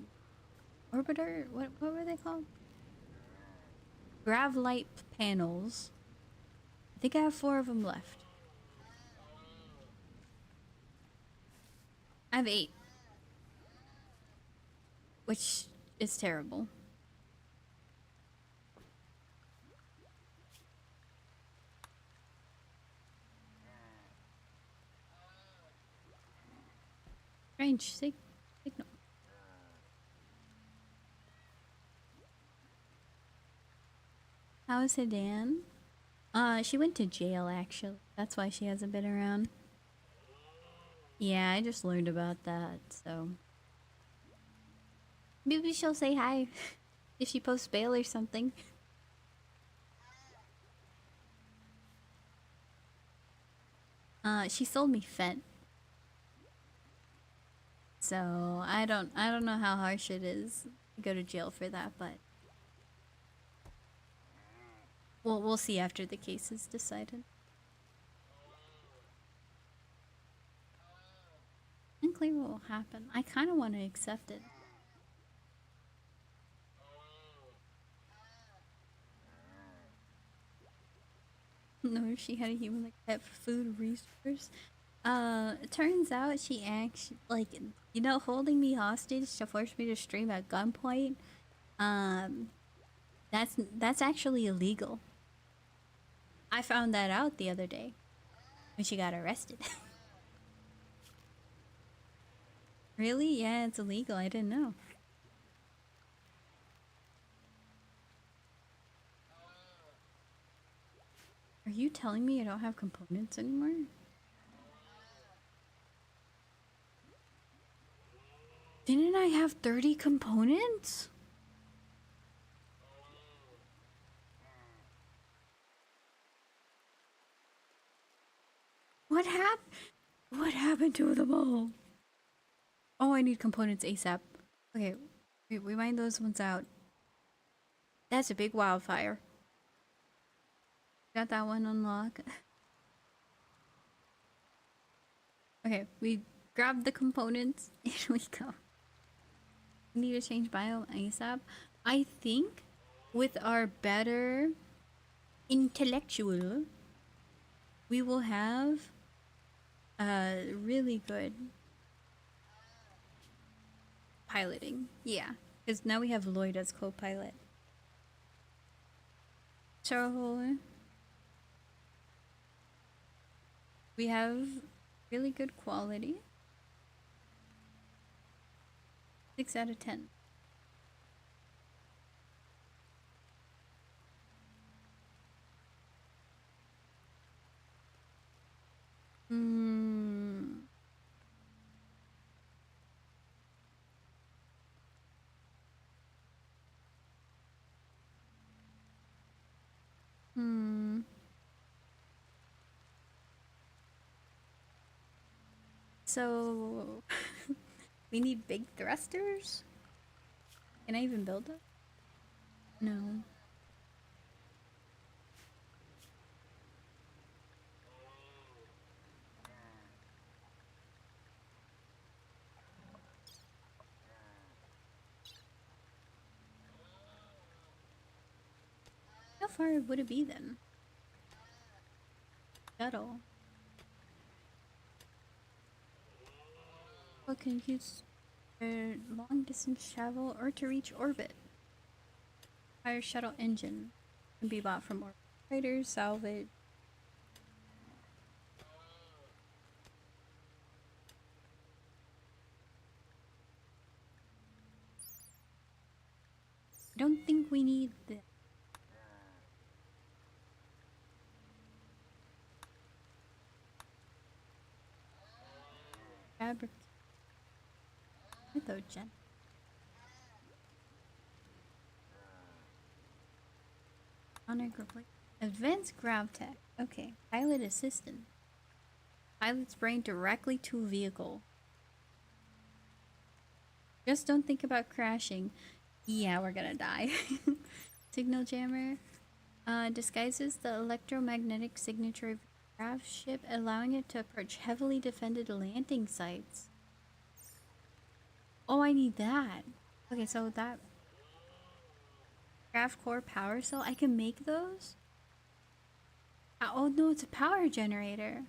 Orbiter, what were they called? Gravlight panels. I think I have 4 of them left. I have 8. Which is terrible. Strange signal. How is Hidan? She went to jail actually. That's why she hasn't been around. Yeah, I just learned about that, so maybe she'll say hi if she posts bail or something. She sold me Fent. So I don't know how harsh it is to go to jail for that, but we'll see after the case is decided. Unclear what will happen. I kind of want to accept it. No, she had a human like pet food resource. It turns out she actually, like, you know, holding me hostage to force me to stream at gunpoint. That's actually illegal. I found that out the other day. when she got arrested. Really? Yeah, it's illegal. I didn't know. Are you telling me I don't have components anymore? Didn't I have 30 components? What happened? What happened to them all? Oh, I need components ASAP. Okay, we mine those ones out. That's a big wildfire. Got that one unlocked. Okay, we grabbed the components. Here we go. We need to change biome ASAP. I think with our better intellectual, we will have really good piloting. Yeah, because now we have Lloyd as co-pilot. So we have really good quality. 6 out of 10. Hmm. Hmm. So we need big thrusters. Can I even build it? No. How far would it be then? Shuttle. What can use for long distance travel or to reach orbit? Fire shuttle engine can be bought from operators, salvage. I don't think we need the fabric. Though, Jen. Advanced grav tech. Okay. Pilot assistant. Pilot's brain directly to vehicle. Just don't think about crashing. Yeah, we're gonna die. Signal jammer. Disguises the electromagnetic signature of grav ship, allowing it to approach heavily defended landing sites. Oh, I need that. Okay, so that grav core power cell, I can make those? Oh no, it's a power generator.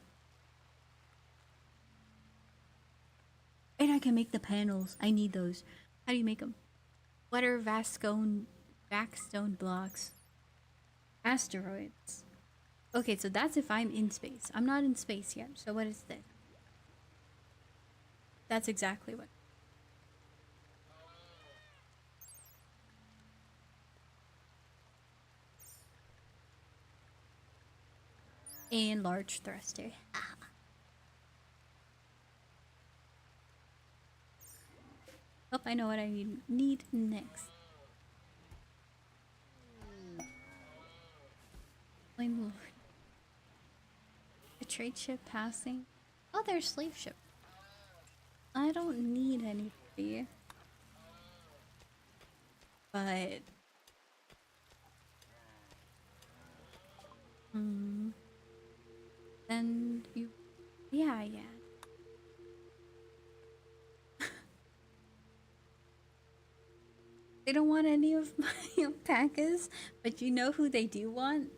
And I can make the panels. I need those. How do you make them? What are Vascone blocks? Asteroids. Okay, so that's if I'm in space. I'm not in space yet, so what is this? That's exactly what. And large thruster. Oh, I know what I need next. Flame Lord. A trade ship passing. Oh, there's slave ship. I don't need any free. But then you, yeah. They don't want any of my alpacas, but you know who they do want?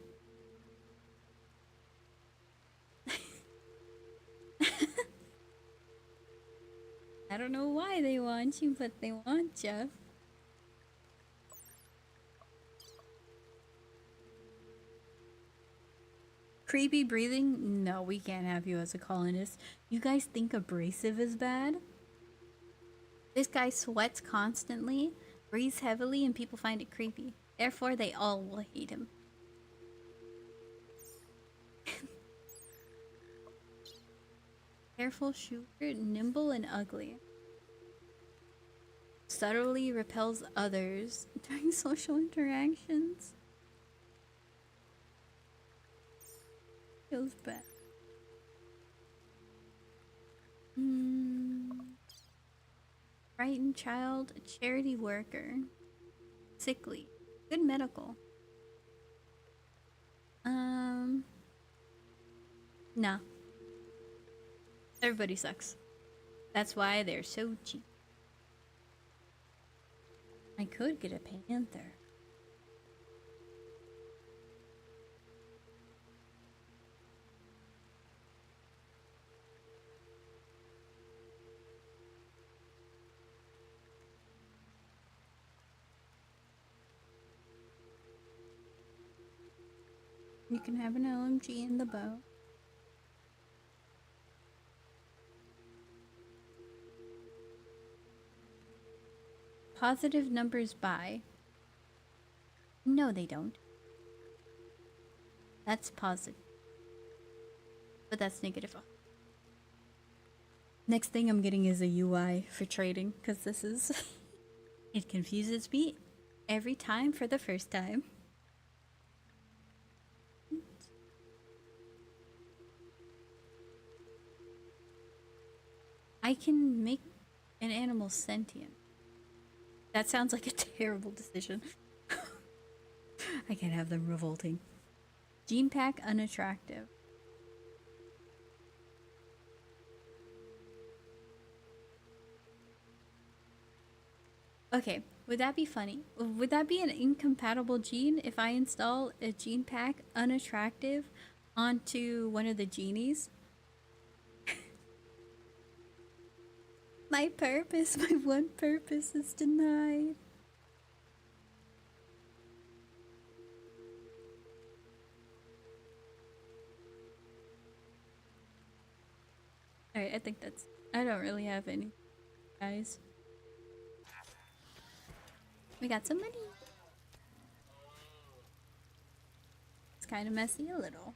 I don't know why they want you, but they want you. Creepy breathing? No, we can't have you as a colonist. You guys think abrasive is bad? This guy sweats constantly, breathes heavily, and people find it creepy. Therefore, they all will hate him. Careful shooter, nimble and ugly. Subtly repels others during social interactions. Feels bad. Frightened child, charity worker. Sickly. Good medical. Nah. Everybody sucks. That's why they're so cheap. I could get a panther. You can have an LMG in the boat. Positive numbers buy. No, they don't. That's positive. But that's negative. Next thing I'm getting is a UI for trading, because this is... It confuses me every time for the first time. I can make an animal sentient. That sounds like a terrible decision. I can't have them revolting. Gene pack unattractive. Okay, would that be funny? Would that be an incompatible gene if I install a gene pack unattractive onto one of the genies? My purpose, my one purpose is denied. Alright, I think that's... I don't really have any, guys. We got some money. It's kind of messy a little.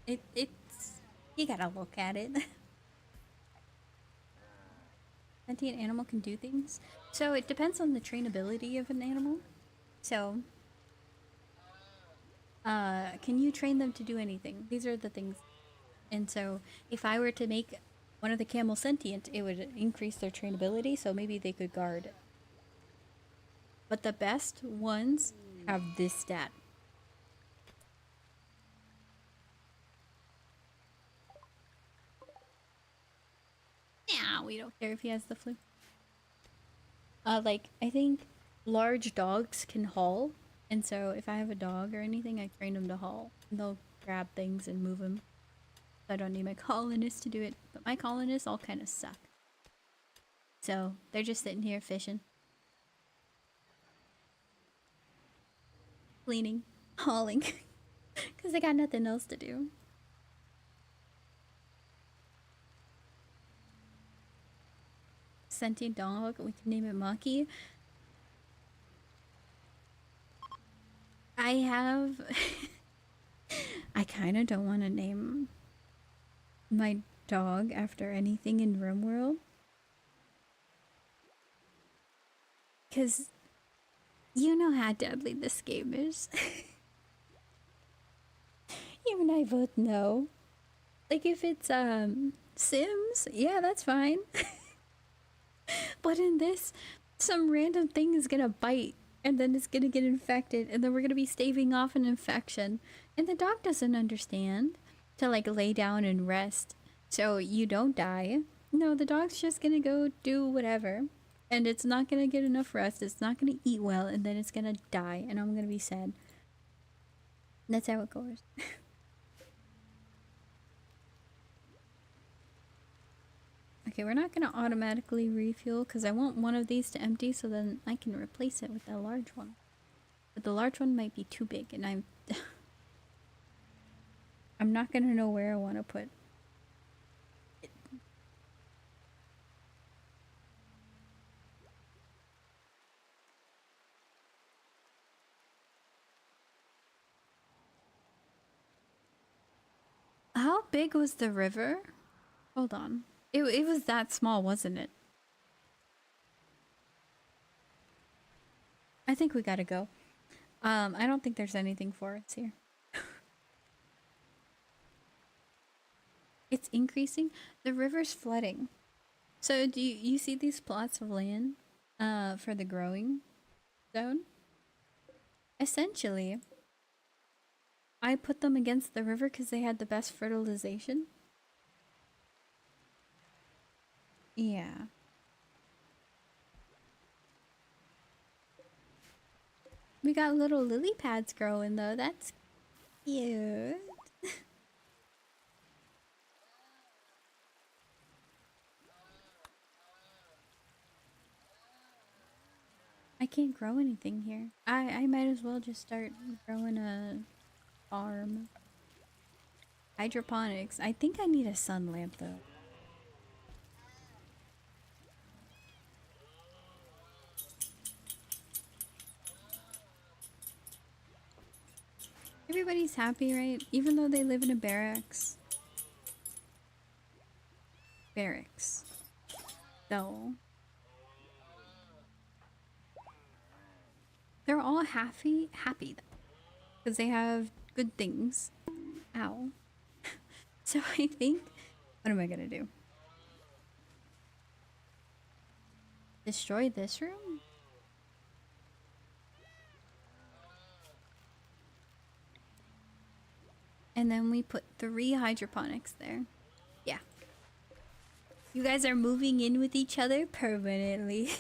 It's... You gotta look at it. Sentient animal can do things. So it depends on the trainability of an animal. So... can you train them to do anything? These are the things. And so if I were to make one of the camels sentient, it would increase their trainability, so maybe they could guard. But the best ones have this stat. Yeah, we don't care if he has the flu. Like, I think large dogs can haul, and so if I have a dog or anything, I train them to haul. And they'll grab things and move them. So I don't need my colonists to do it, but my colonists all kind of suck. So they're just sitting here fishing. Cleaning. Hauling. Because they got nothing else to do. Sentient dog, we can name it Maki. I have... I kind of don't want to name my dog after anything in RimWorld. Because you know how deadly this game is. You and I both know. Like if it's Sims, yeah, that's fine. But in this, some random thing is gonna bite and then it's gonna get infected and then we're gonna be staving off an infection. And the dog doesn't understand to like lay down and rest so you don't die. No, the dog's just gonna go do whatever. And it's not gonna get enough rest, it's not gonna eat well, and then it's gonna die and I'm gonna be sad. That's how it goes. Okay, we're not gonna automatically refuel because I want one of these to empty so then I can replace it with a large one. But the large one might be too big and I'm I'm not gonna know where I want to put it. How big was the river? Hold on. It was that small, wasn't it? I think we gotta go. I don't think there's anything for us here. It's increasing. The river's flooding. So do you see these plots of land for the growing zone? Essentially, I put them against the river because they had the best fertilization. Yeah. We got little lily pads growing though. That's cute. I can't grow anything here. I might as well just start growing a farm. Hydroponics. I think I need a sun lamp though. Everybody's happy, right? Even though they live in a barracks. Barracks. So they're all happy because they have good things. Ow. So I think, what am I gonna do? Destroy this room? And then we put 3 hydroponics there. Yeah. You guys are moving in with each other permanently.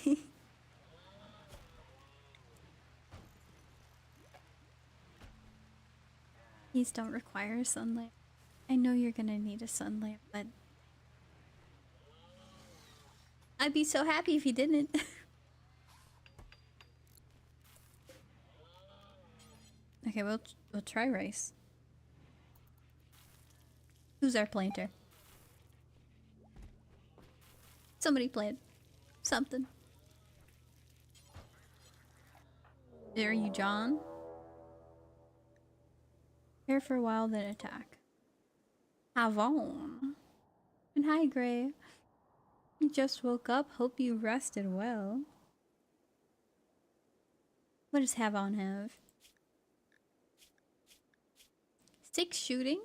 These don't require a sun lamp. I know you're gonna need a sun lamp, but I'd be so happy if you didn't. Okay, we'll try rice. Who's our planter? Somebody plant something. There you, John. Prepare for a while, then attack. Havon. And hi, Gray. You just woke up. Hope you rested well. What does Havon have? 6 shooting?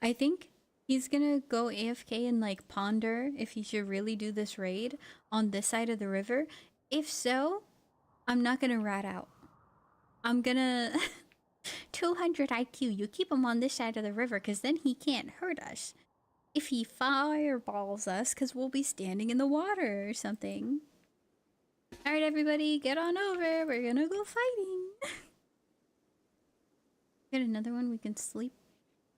I think he's gonna go AFK and like ponder if he should really do this raid on this side of the river. If so, I'm not gonna rat out. I'm gonna 200 IQ. You keep him on this side of the river because then he can't hurt us. If he fireballs us, because we'll be standing in the water or something. Alright, everybody, get on over. We're gonna go fighting. Get another one we can sleep.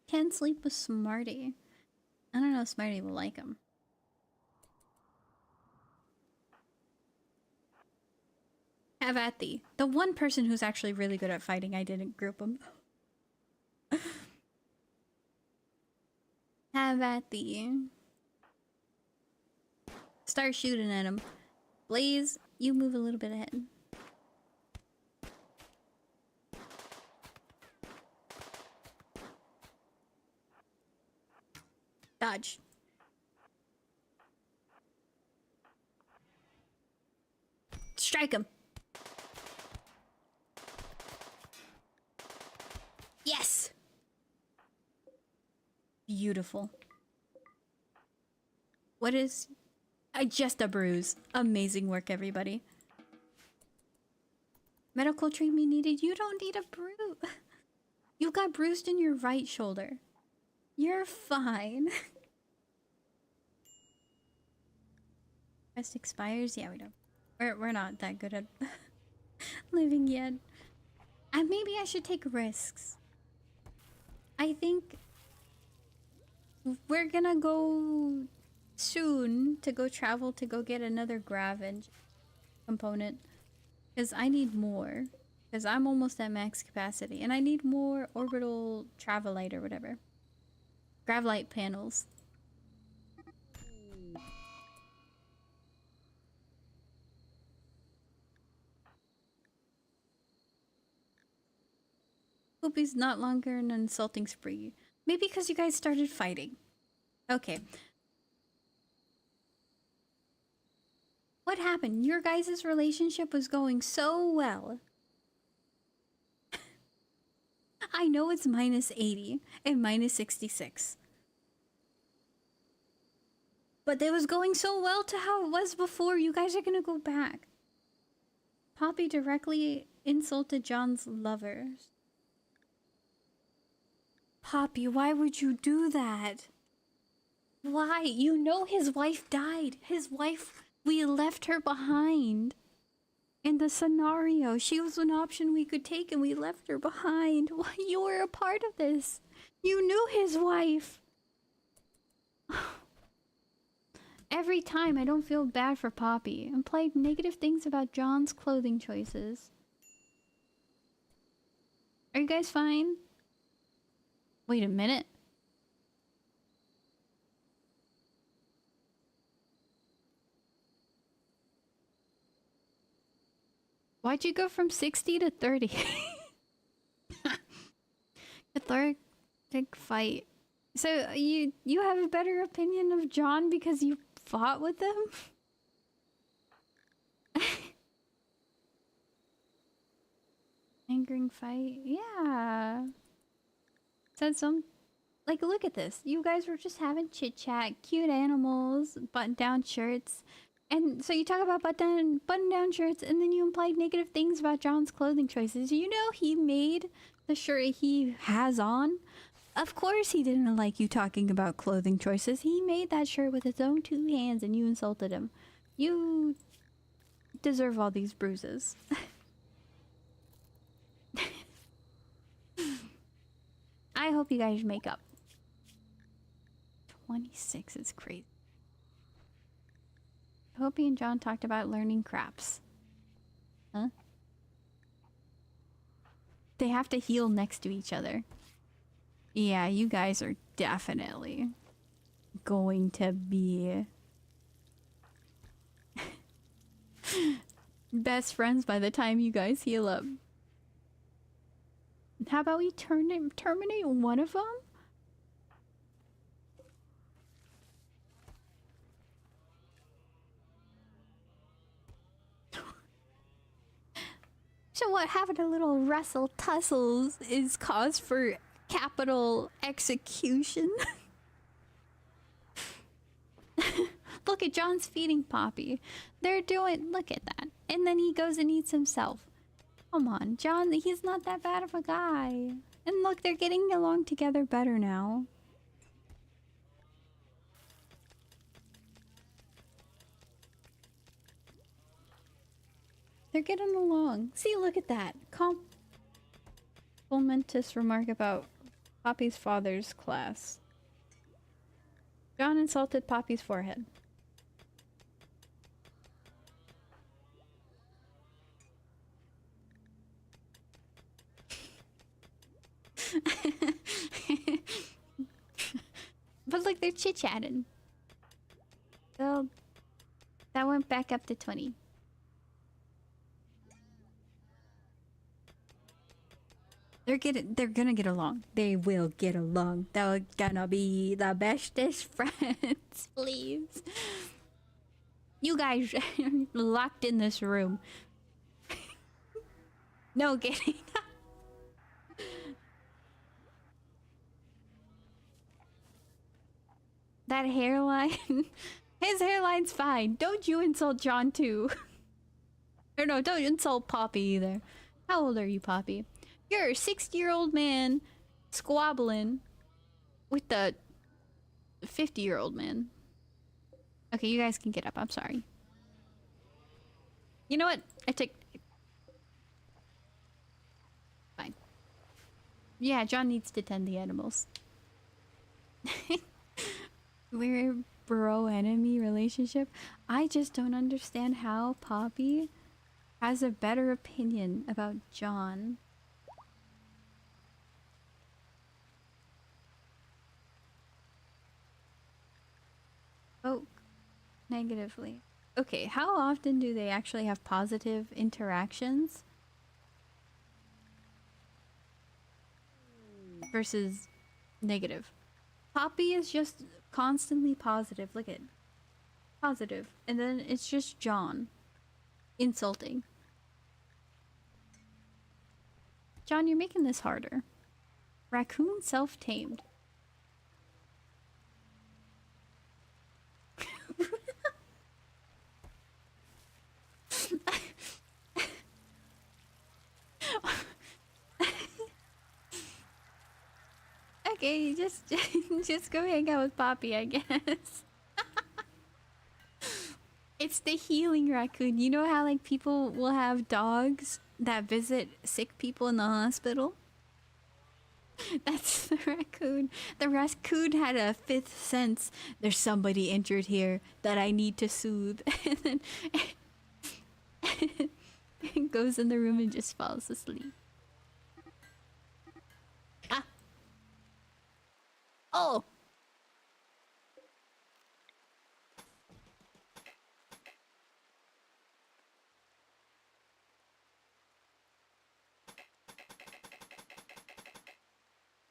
Can sleep with Smarty. I don't know if Smarty will like him. Have at thee. The one person who's actually really good at fighting, I didn't group him. Have at thee. Start shooting at him. Blaze, you move a little bit ahead. Dodge. Strike him. Yes! Beautiful. What is... just a bruise. Amazing work, everybody. Medical treatment needed. You don't need a bruise. You got bruised in your right shoulder. You're fine. Rest expires? Yeah, we don't. We're not that good at living yet. And maybe I should take risks. I think we're gonna go soon to go travel to go get another component. Because I need more. Because I'm almost at max capacity. And I need more orbital travelite or whatever. Gravlite panels. Poopy's not longer an insulting spree. Maybe because you guys started fighting. Okay. What happened? Your guys' relationship was going so well. I know it's minus 80 and minus 66. But it was going so well to how it was before. You guys are gonna go back. Poppy directly insulted John's lovers. Poppy, why would you do that? Why? You know his wife died. His wife, we left her behind. In the scenario, she was an option we could take and we left her behind. Why? You were a part of this. You knew his wife. Every time I don't feel bad for Poppy. Implied negative things about John's clothing choices. Are you guys fine? Wait a minute. Why'd you go from 60 to 30? Cathartic fight. So you have a better opinion of John because you fought with him? Angering fight? Yeah. Said some... Like, look at this. You guys were just having chit-chat, cute animals, button-down shirts. And so you talk about button-down shirts, and then you implied negative things about John's clothing choices. You know he made the shirt he has on? Of course he didn't like you talking about clothing choices. He made that shirt with his own 2 hands, and you insulted him. You deserve all these bruises. I hope you guys make up. 26 is crazy. Hopi and John talked about learning craps. Huh? They have to heal next to each other. Yeah, you guys are definitely going to be best friends by the time you guys heal up. How about we terminate one of them? So what, having a little wrestle tussles is cause for capital execution? Look at John's feeding Poppy. They're doing, look at that. And then he goes and eats himself. Come on, John, he's not that bad of a guy. And look, they're getting along together better now. They're getting along. See, look at that. Complimentous remark about Poppy's father's class. John insulted Poppy's forehead. But look, they're chit-chatting. So that went back up to 20. They're gonna get along. They will get along. They're gonna be the bestest friends, please. You guys are locked in this room. No kidding. That hairline. His hairline's fine. Don't you insult John too. Or no, don't insult Poppy either. How old are you, Poppy? You're a 60-year-old man squabbling with the 50-year-old man. Okay, you guys can get up. I'm sorry. You know what? I take... Fine. Yeah, John needs to tend the animals. We're bro-enemy relationship. I just don't understand how Poppy has a better opinion about John. Oh, negatively. Okay, how often do they actually have positive interactions versus negative? Poppy is just constantly positive. Look at positive, and then it's just John insulting. John, you're making this harder. Raccoon self-tamed. Okay, just just go hang out with Poppy, I guess. It's the healing raccoon. You know how like people will have dogs that visit sick people in the hospital? That's the raccoon. The raccoon had a fifth sense. There's somebody injured here that I need to soothe. And then it goes in the room and just falls asleep. Ah. Oh.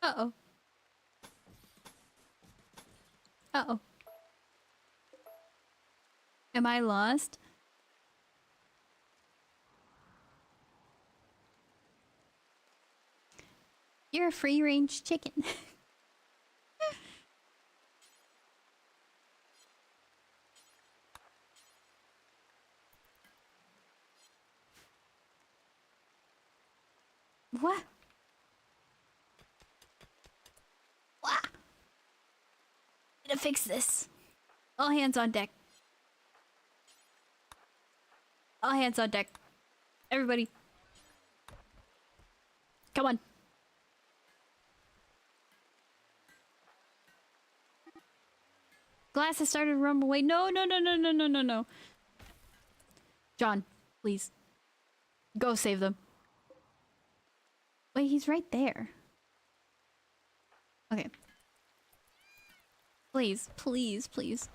Uh-oh. Uh-oh. Am I lost? You're a free-range chicken. What? What? To fix this. All hands on deck. All hands on deck. Everybody. Come on. Glass has started to rumble away. No, no, no, no, no, no, no, no. John, please. Go save them. Wait, he's right there. Okay. Please, please, please.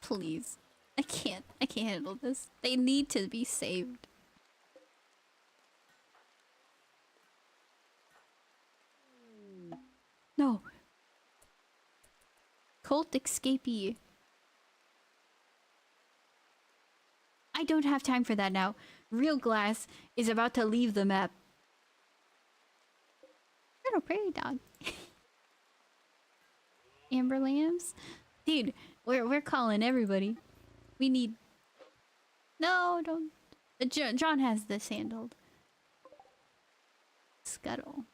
Please. I can't handle this. They need to be saved. No. Cult escapee. I don't have time for that now. Real Glass is about to leave the map. Little prairie dog. Amber lambs? Dude, we're calling everybody. We need... No, don't... John has this handled. Scuttle.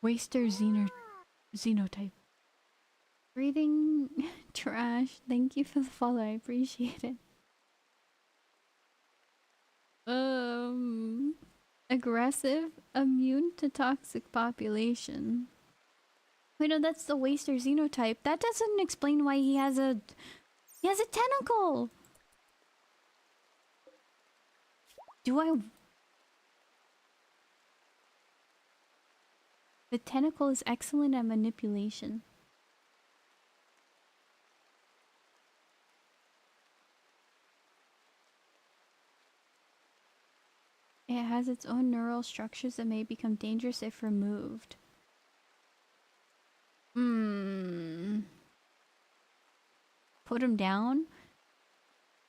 Waster xenotype. Breathing trash. Thank you for the follow. I appreciate it. Aggressive, immune to toxic population. Wait, no, that's the Waster xenotype. That doesn't explain why he has a tentacle. The tentacle is excellent at manipulation. It has its own neural structures that may become dangerous if removed. Put him down?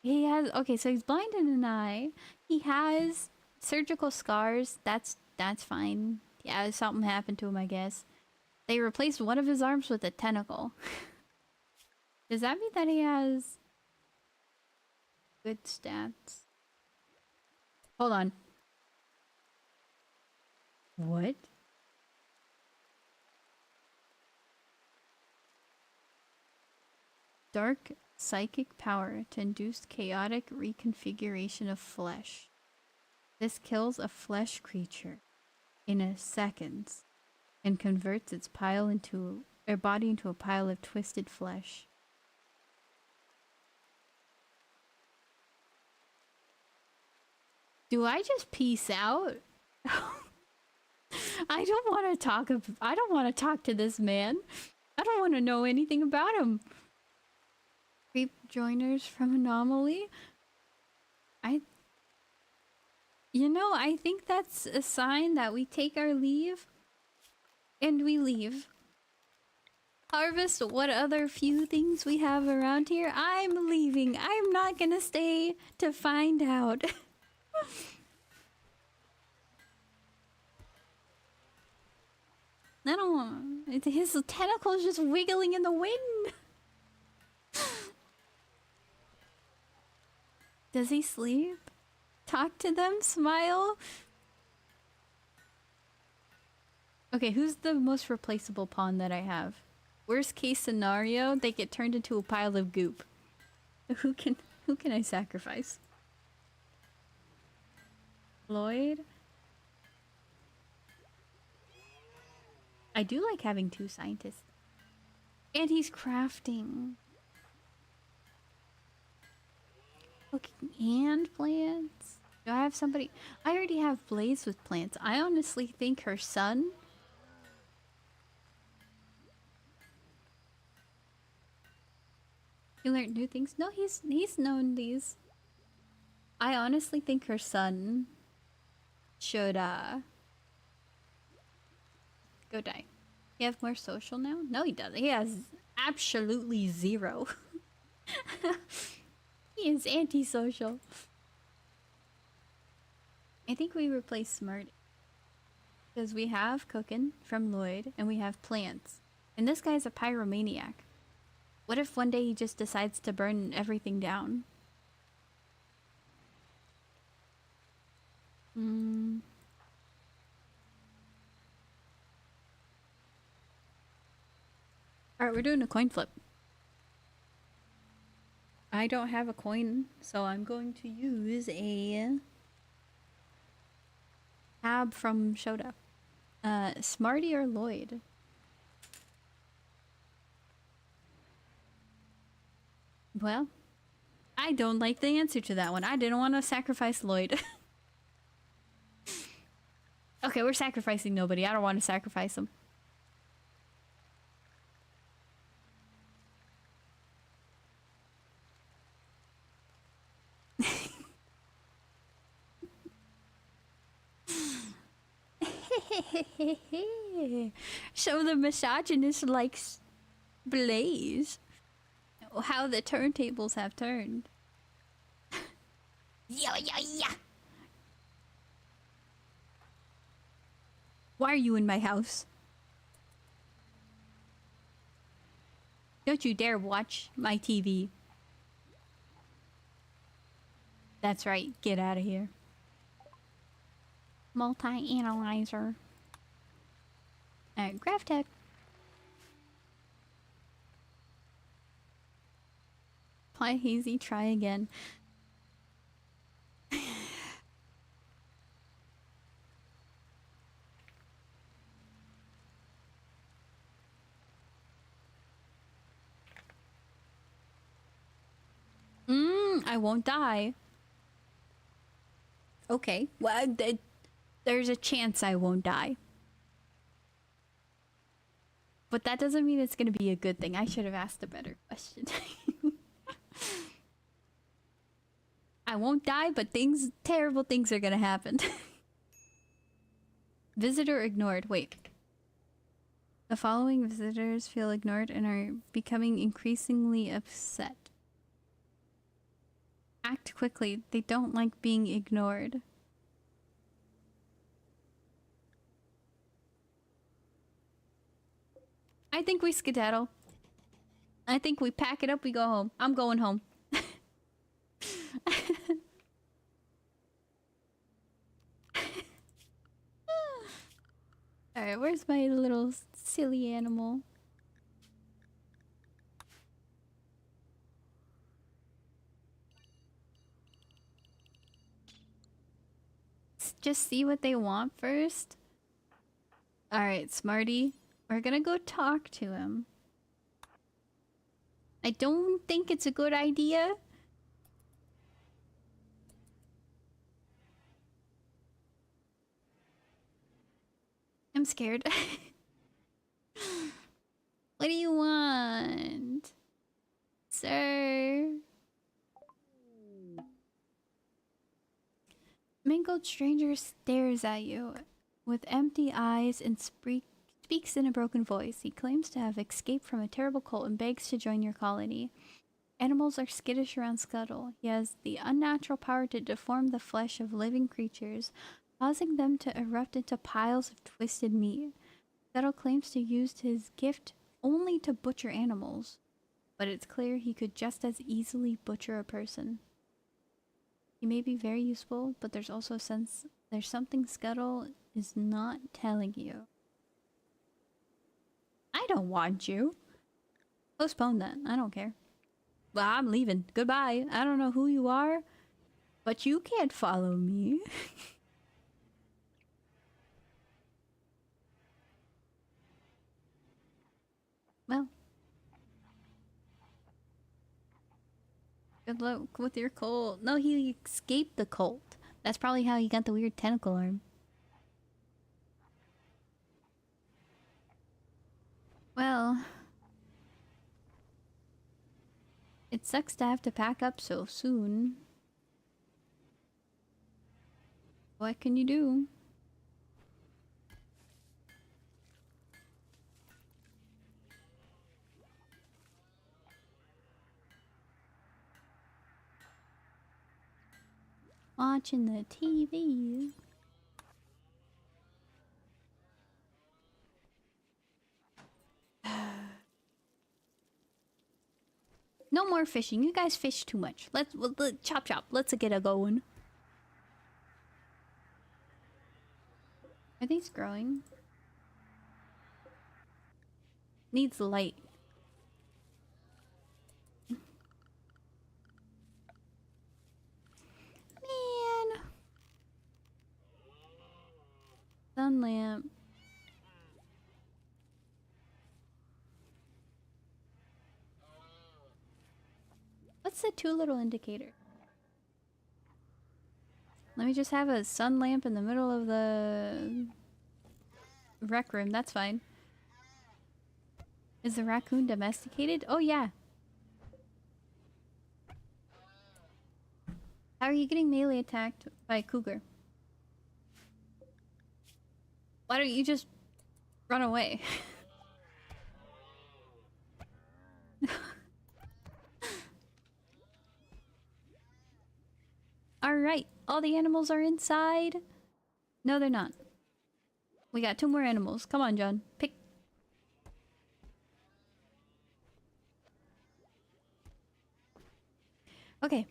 He has... Okay, so he's blind in an eye. He has surgical scars. That's fine. Yeah, something happened to him, I guess. They replaced one of his arms with a tentacle. Does that mean that he has... good stats? Hold on. What? Dark psychic power to induce chaotic reconfiguration of flesh. This kills a flesh creature in a seconds and converts its body into a pile of twisted flesh. Do I just peace out? I don't want to talk to this man. I don't want to know anything about him. Creep joiners from Anomaly? I think that's a sign that we take our leave and we leave. Harvest what other few things we have around here. I'm leaving. I'm not gonna stay to find out. I don't want... His tentacles just wiggling in the wind. Does he sleep? Talk to them? Smile? Okay, who's the most replaceable pawn that I have? Worst case scenario, they get turned into a pile of goop. Who can I sacrifice? Lloyd? I do like having 2 scientists. And he's crafting. Cooking and plants? Do I have somebody? I already have Blaze with plants. I honestly think her son... He learned new things? No, he's known these. I honestly think her son should, go die. He have more social now? No, he doesn't. He has absolutely 0. He is antisocial. I think we replace Smart. Because we have cooking from Lloyd, and we have plants. And this guy's a pyromaniac. What if one day he just decides to burn everything down? Alright, we're doing a coin flip. I don't have a coin, so I'm going to use a tab from Shoda. Smarty or Lloyd? Well, I don't like the answer to that one. I didn't want to sacrifice Lloyd. Okay, we're sacrificing nobody. I don't want to sacrifice him. Show the misogynist likes Blaze. How the turntables have turned. Yeah. Why are you in my house? Don't you dare watch my TV. That's right, get out of here. Multi-analyzer. Alright, graph tech. Apply hazy, try again. I won't die. Okay, well, there's a chance I won't die. But that doesn't mean it's gonna be a good thing. I should have asked a better question. I won't die, but terrible things are gonna happen. Visitor ignored. Wait. The following visitors feel ignored and are becoming increasingly upset. Act quickly. They don't like being ignored. I think we skedaddle. I think we pack it up, we go home. I'm going home. Alright, where's my little silly animal? just see what they want first? Alright, Smarty. We're gonna go talk to him. I don't think it's a good idea. I'm scared. What do you want? Sir? Mingled stranger stares at you with empty eyes and speaks in a broken voice. He claims to have escaped from a terrible cult and begs to join your colony. Animals are skittish around Scuttle. He has the unnatural power to deform the flesh of living creatures, causing them to erupt into piles of twisted meat. Scuttle claims to use his gift only to butcher animals, but it's clear he could just as easily butcher a person. He may be very useful, but there's also a sense there's something Scuttle is not telling you. I don't want you. Postpone that. I don't care. Well, I'm leaving. Goodbye. I don't know who you are, but you can't follow me. Well, good luck with your cult. No, he escaped the cult. That's probably how he got the weird tentacle arm. Well, it sucks to have to pack up so soon. What can you do? Watching the TV. No more fishing. You guys fish too much. Let's chop chop. Let's get a going. Are these growing? Needs light. Man. Sun lamp. What's the two little indicator? Let me just have a sun lamp in the middle of the rec room. That's fine. Is the raccoon domesticated? Oh, yeah. How are you getting melee attacked by a cougar? Why don't you just run away? Alright, all the animals are inside. No, they're not. We got two more animals. Come on, John. Pick. Okay.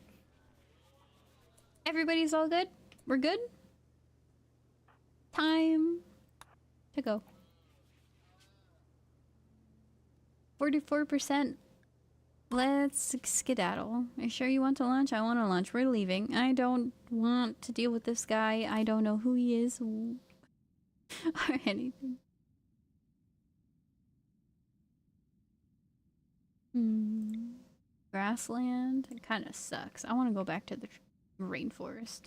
Everybody's all good? We're good? Time to go. 44%. Let's skedaddle. Are you sure you want to launch? I want to launch. We're leaving. I don't want to deal with this guy. I don't know who he is or anything. Grassland? It kind of sucks. I want to go back to the rainforest.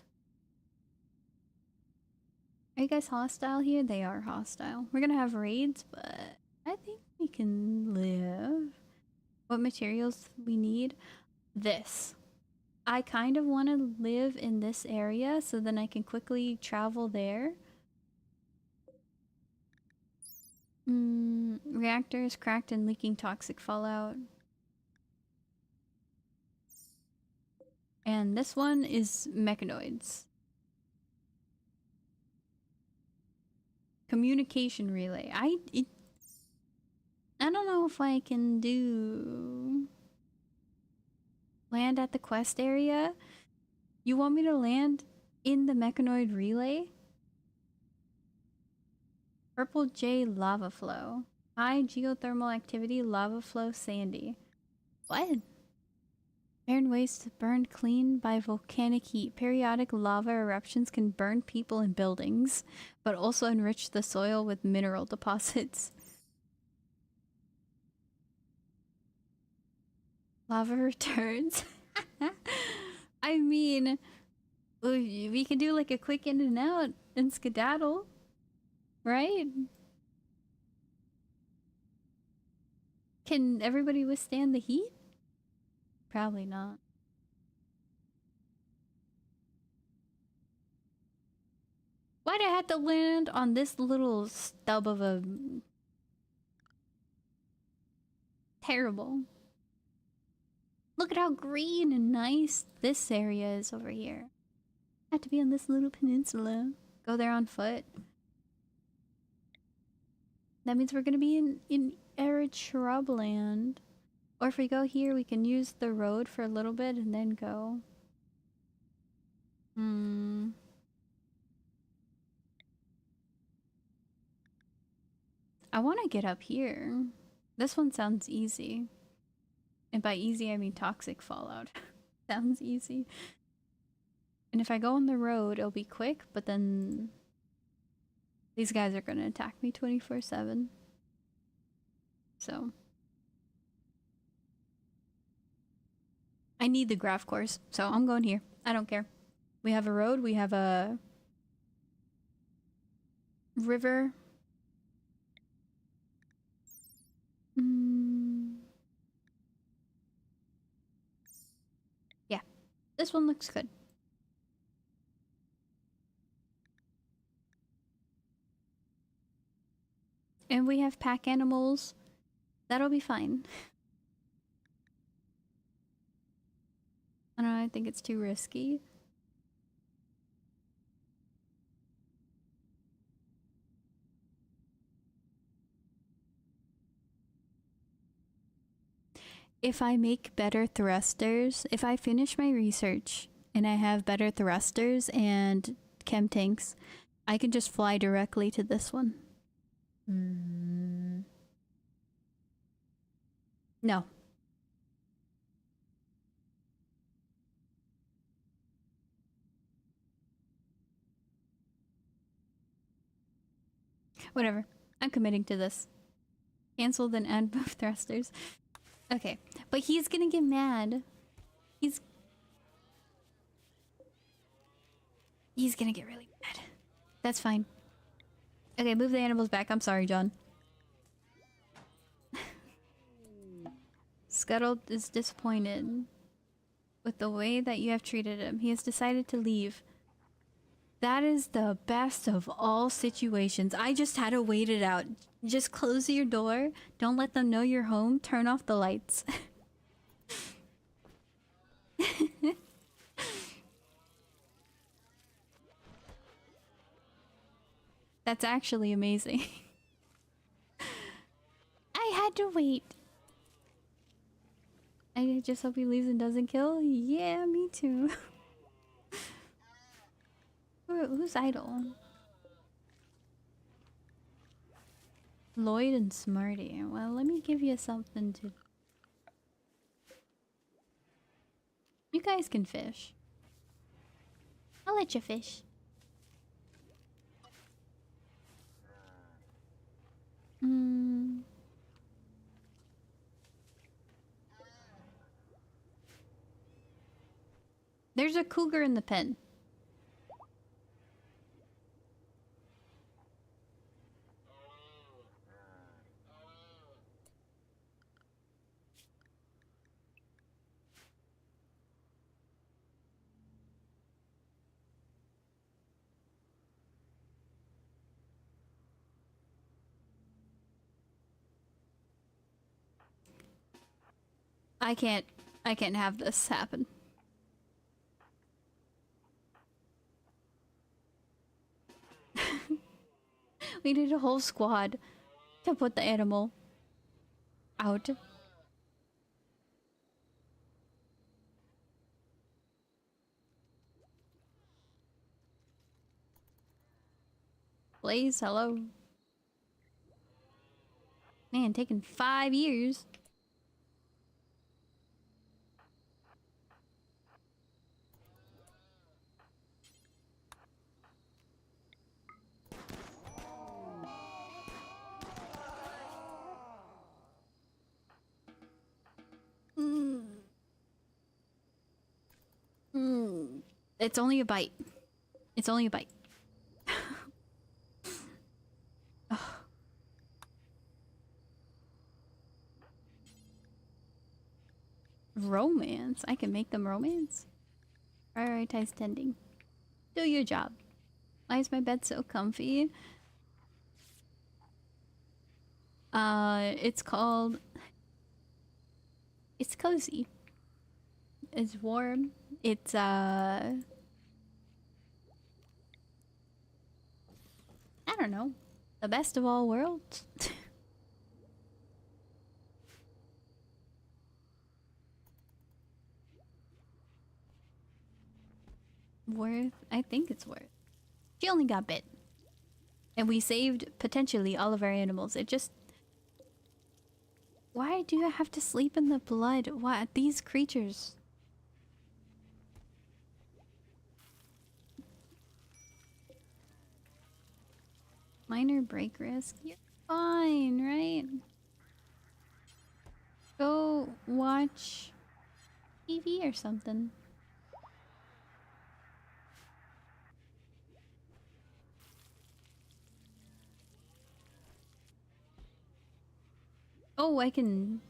Are you guys hostile here? They are hostile. We're gonna have raids, but I think we can live. What materials we need? This. I kind of want to live in this area so then I can quickly travel there. Reactors cracked and leaking toxic fallout. And this one is mechanoids. Communication relay. I don't know if I can do land at the quest area. You want me to land in the mechanoid relay? Purple J lava flow. High geothermal activity lava flow sandy. What? Barren waste burned clean by volcanic heat. Periodic lava eruptions can burn people and buildings, but also enrich the soil with mineral deposits. Lava returns. I mean, we can do like a quick in and out and skedaddle, right? Can everybody withstand the heat? Probably not. Why'd I have to land on this little stub of a... Terrible. Look at how green and nice this area is over here. I have to be on this little peninsula. Go there on foot. That means we're gonna be in arid shrubland. Or if we go here, we can use the road for a little bit and then go. I want to get up here. This one sounds easy. And by easy, I mean toxic fallout. Sounds easy. And if I go on the road, it'll be quick, but then these guys are going to attack me 24/7. So I need the graph course, so I'm going here. I don't care. We have a road, we have a river. Yeah, this one looks good. And we have pack animals. That'll be fine. I don't know, I think it's too risky. If I make better thrusters, if I finish my research and I have better thrusters and chem tanks, I can just fly directly to this one. No. Whatever. I'm committing to this. Cancel, then add both thrusters. Okay. But he's gonna get mad. He's gonna get really mad. That's fine. Okay, move the animals back. I'm sorry, John. Scuttle is disappointed with the way that you have treated him. He has decided to leave. That is the best of all situations. I just had to wait it out. Just close your door. Don't let them know you're home. Turn off the lights. That's actually amazing. I had to wait. I just hope he leaves and doesn't kill. Yeah, me too. Who's idle? Lloyd and Smarty. Well, let me give you something to... You guys can fish. I'll let you fish. There's a cougar in the pen. I can't have this happen. We need a whole squad to put the animal out. Blaze, hello. Man, taking 5 years. It's only a bite. It's only a bite. Romance? I can make them romance? Prioritize tending. Do your job. Why is my bed so comfy? It's called... It's cozy. It's warm. It's, I don't know. The best of all worlds. Worth? I think it's worth. She only got bit. And we saved, potentially, all of our animals. It just... Why do you have to sleep in the blood? What? These creatures... Minor break risk? You're fine, right? Go watch TV or something. Oh, I can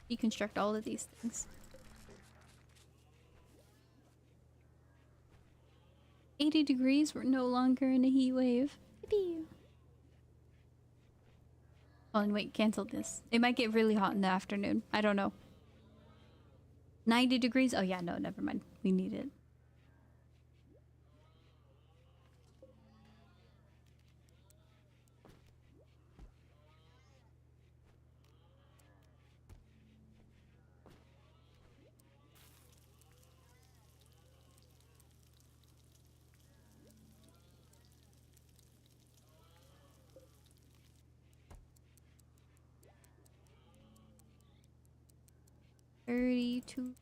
deconstruct all of these things. 80 degrees, we're no longer in a heat wave. Yippee. Oh, and wait, cancel this. It might get really hot in the afternoon. I don't know. 90 degrees? Oh yeah, no, never mind. We need it. $32.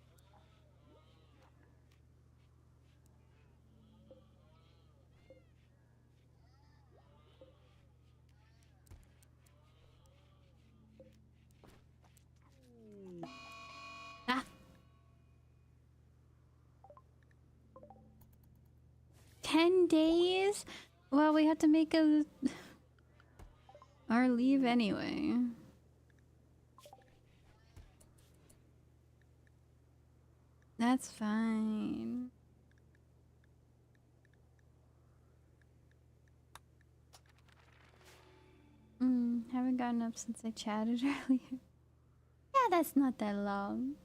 Ah. 10 days? Well, we have to make our leave anyway. That's fine. Haven't gotten up since I chatted earlier. Yeah, that's not that long.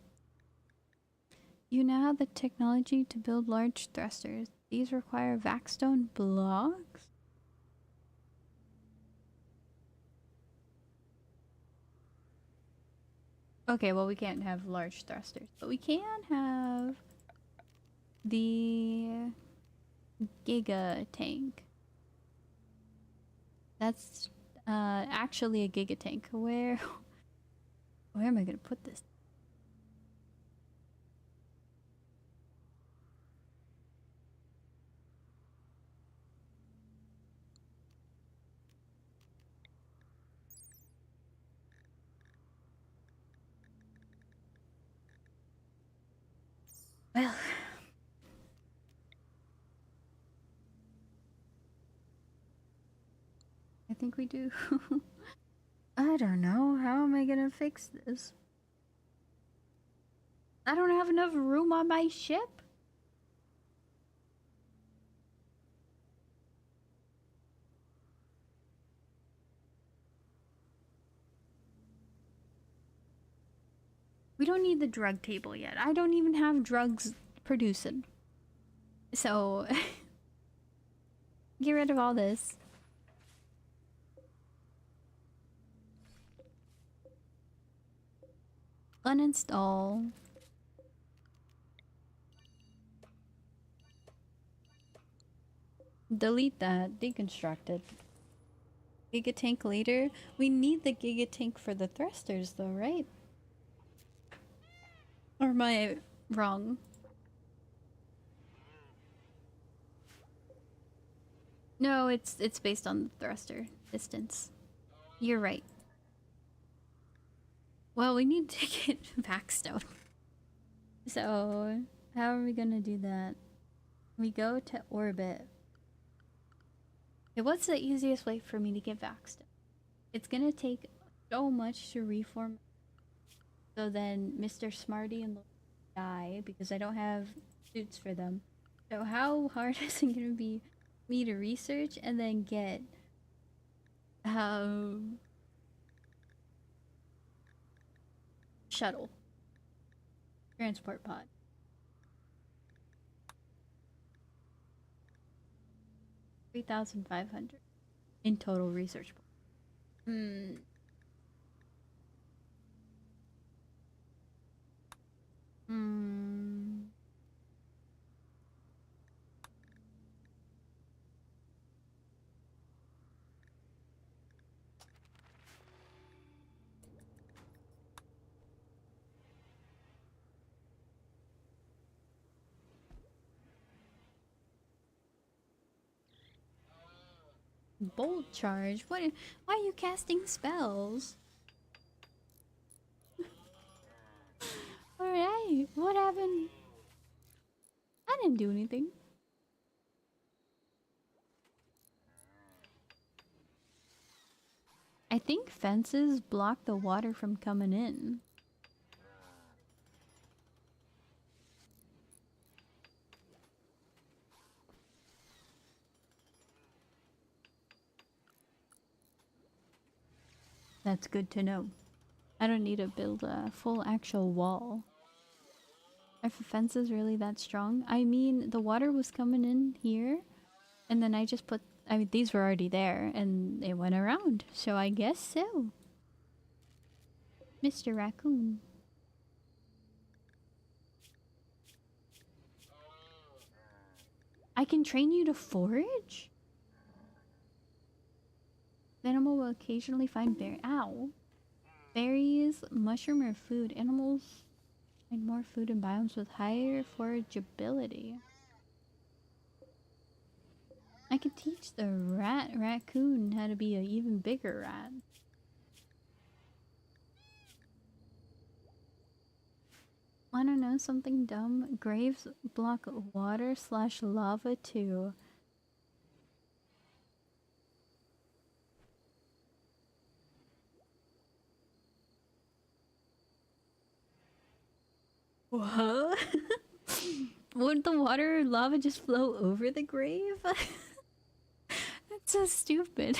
You now have the technology to build large thrusters. These require vaxstone blocks? Okay, well we can't have large thrusters, but we can have the Giga tank. That's actually a Giga tank. Where am I gonna put this? Well, I think we do. I don't know. How am I gonna fix this? I don't have enough room on my ship. We don't need the drug table yet. I don't even have drugs producing. So, get rid of all this. Uninstall. Delete that. Deconstruct it. Giga tank later. We need the Giga tank for the thrusters though, right? Or am I wrong? No, it's based on the thruster distance. You're right. Well, we need to get backstone. So, how are we gonna do that? We go to orbit. Okay, what's the easiest way for me to get vaxxed? It's gonna take so much to reform. So then Mr. Smarty and Lily die because I don't have suits for them. So how hard is it gonna be me to research and then get shuttle transport pod? 3,500 in total research. Hmm. Hmm. Bolt charge? What? Why are you casting spells? Alright, what happened? I didn't do anything. I think fences block the water from coming in. That's good to know. I don't need to build a full actual wall. Are fences really that strong? I mean, the water was coming in here, and then I just put... I mean, these were already there, and it went around, so I guess so. Mr. Raccoon. I can train you to forage? The animal will occasionally find berries, mushroom, or food. Animals find more food in biomes with higher forageability. I could teach the raccoon how to be an even bigger rat. Wanna know something dumb? Graves block water / lava too. What? Wouldn't the water or lava just flow over the grave? That's so stupid.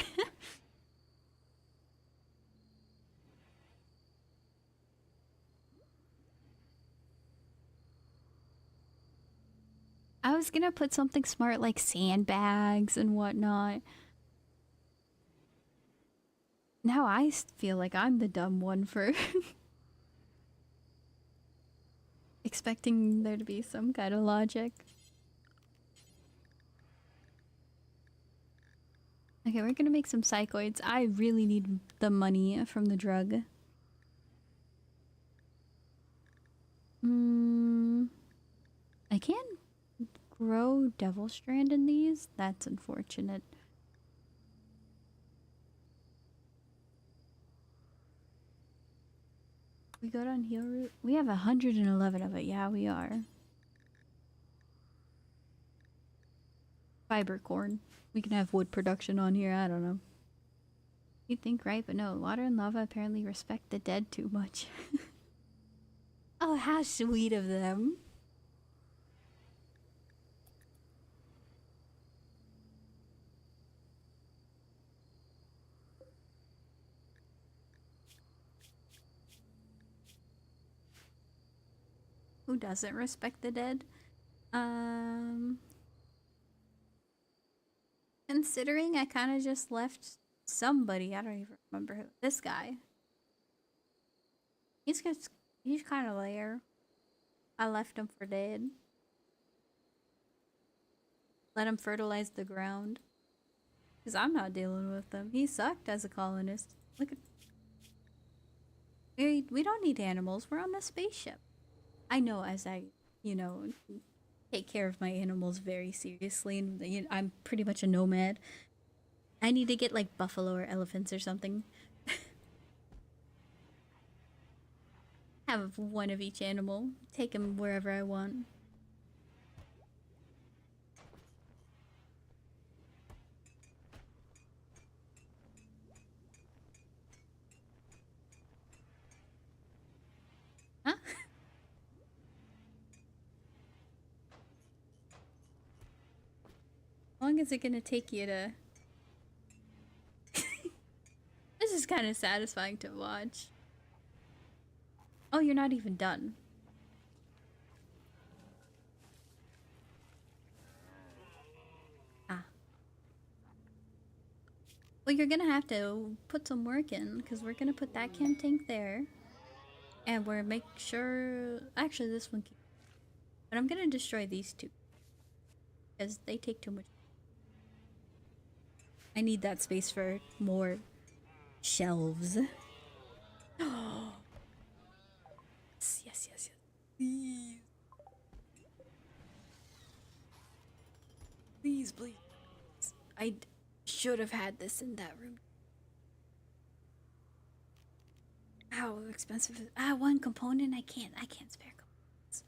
I was gonna put something smart like sandbags and whatnot. Now I feel like I'm the dumb one for expecting there to be some kind of logic. Okay, we're gonna make some psychoids. I really need the money from the drug. I can't grow devil strand in these. That's unfortunate. We go down heal route. We have 111 of it. Yeah, we are. Fiber corn. We can have wood production on here. I don't know. You'd think right, but no. Water and lava apparently respect the dead too much. Oh, how sweet of them. Who doesn't respect the dead? Considering I kind of just left somebody, I don't even remember who. This guy. He's just, he's kind of there. I left him for dead. Let him fertilize the ground. Because I'm not dealing with him. He sucked as a colonist. Look at... We don't need animals. We're on a spaceship. I know as I, you know, take care of my animals very seriously. And you know, I'm pretty much a nomad. I need to get like buffalo or elephants or something. Have one of each animal. Take them wherever I want. is it gonna take you to... This is kind of satisfying to watch. Oh, you're not even done. Ah. Well, you're gonna have to put some work in, because we're gonna put that chem tank there. And we're make sure... Actually, this one... But I'm gonna destroy these two. Because they take too much. I need that space for more shelves. Oh, yes, yes, yes, yes. Please. Please, please. I should have had this in that room. How expensive is... Ah, one component? I can't spare components.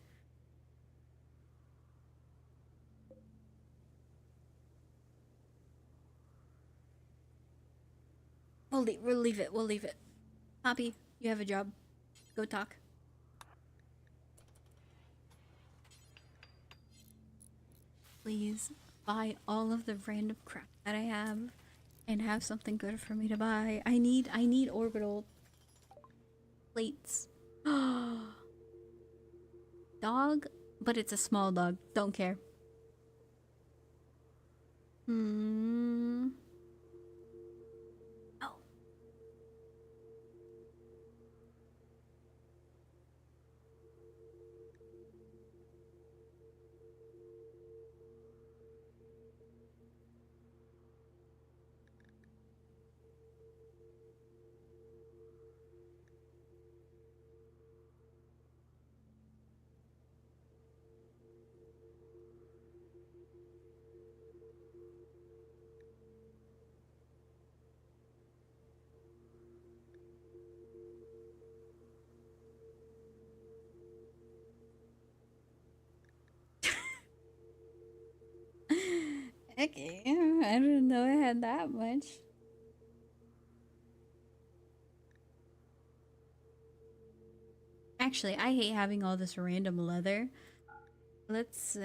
We'll leave it. We'll leave it. Poppy, you have a job. Go talk. Please buy all of the random crap that I have and have something good for me to buy. I need orbital plates. Dog, but it's a small dog. Don't care. Oh. Okay, I didn't know I had that much. Actually, I hate having all this random leather. Let's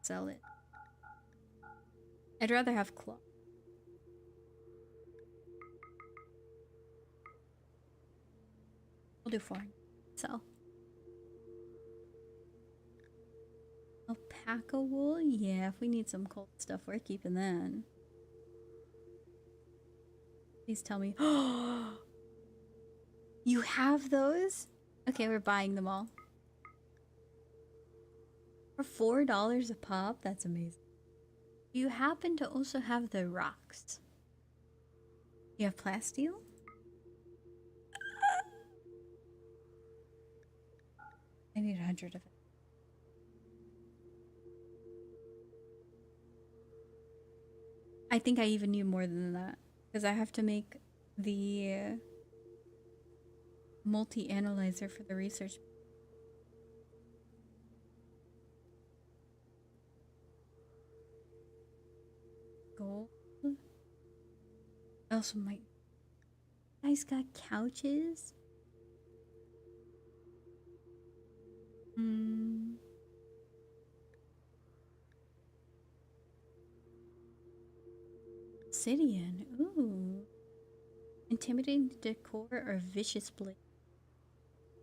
sell it. I'd rather have cloth. We'll do 4. Sell. Alpaca wool? Yeah, if we need some cold stuff, we're keeping that. Please tell me. You have those? Okay, we're buying them all. For $4 a pop? That's amazing. You happen to also have the rocks. You have plasteel? I need 100 of it. I think I even need more than that. Because I have to make the multi-analyzer for the research. Gold. I also might... You guys got couches? Obsidian. Ooh. Intimidating decor or vicious blade?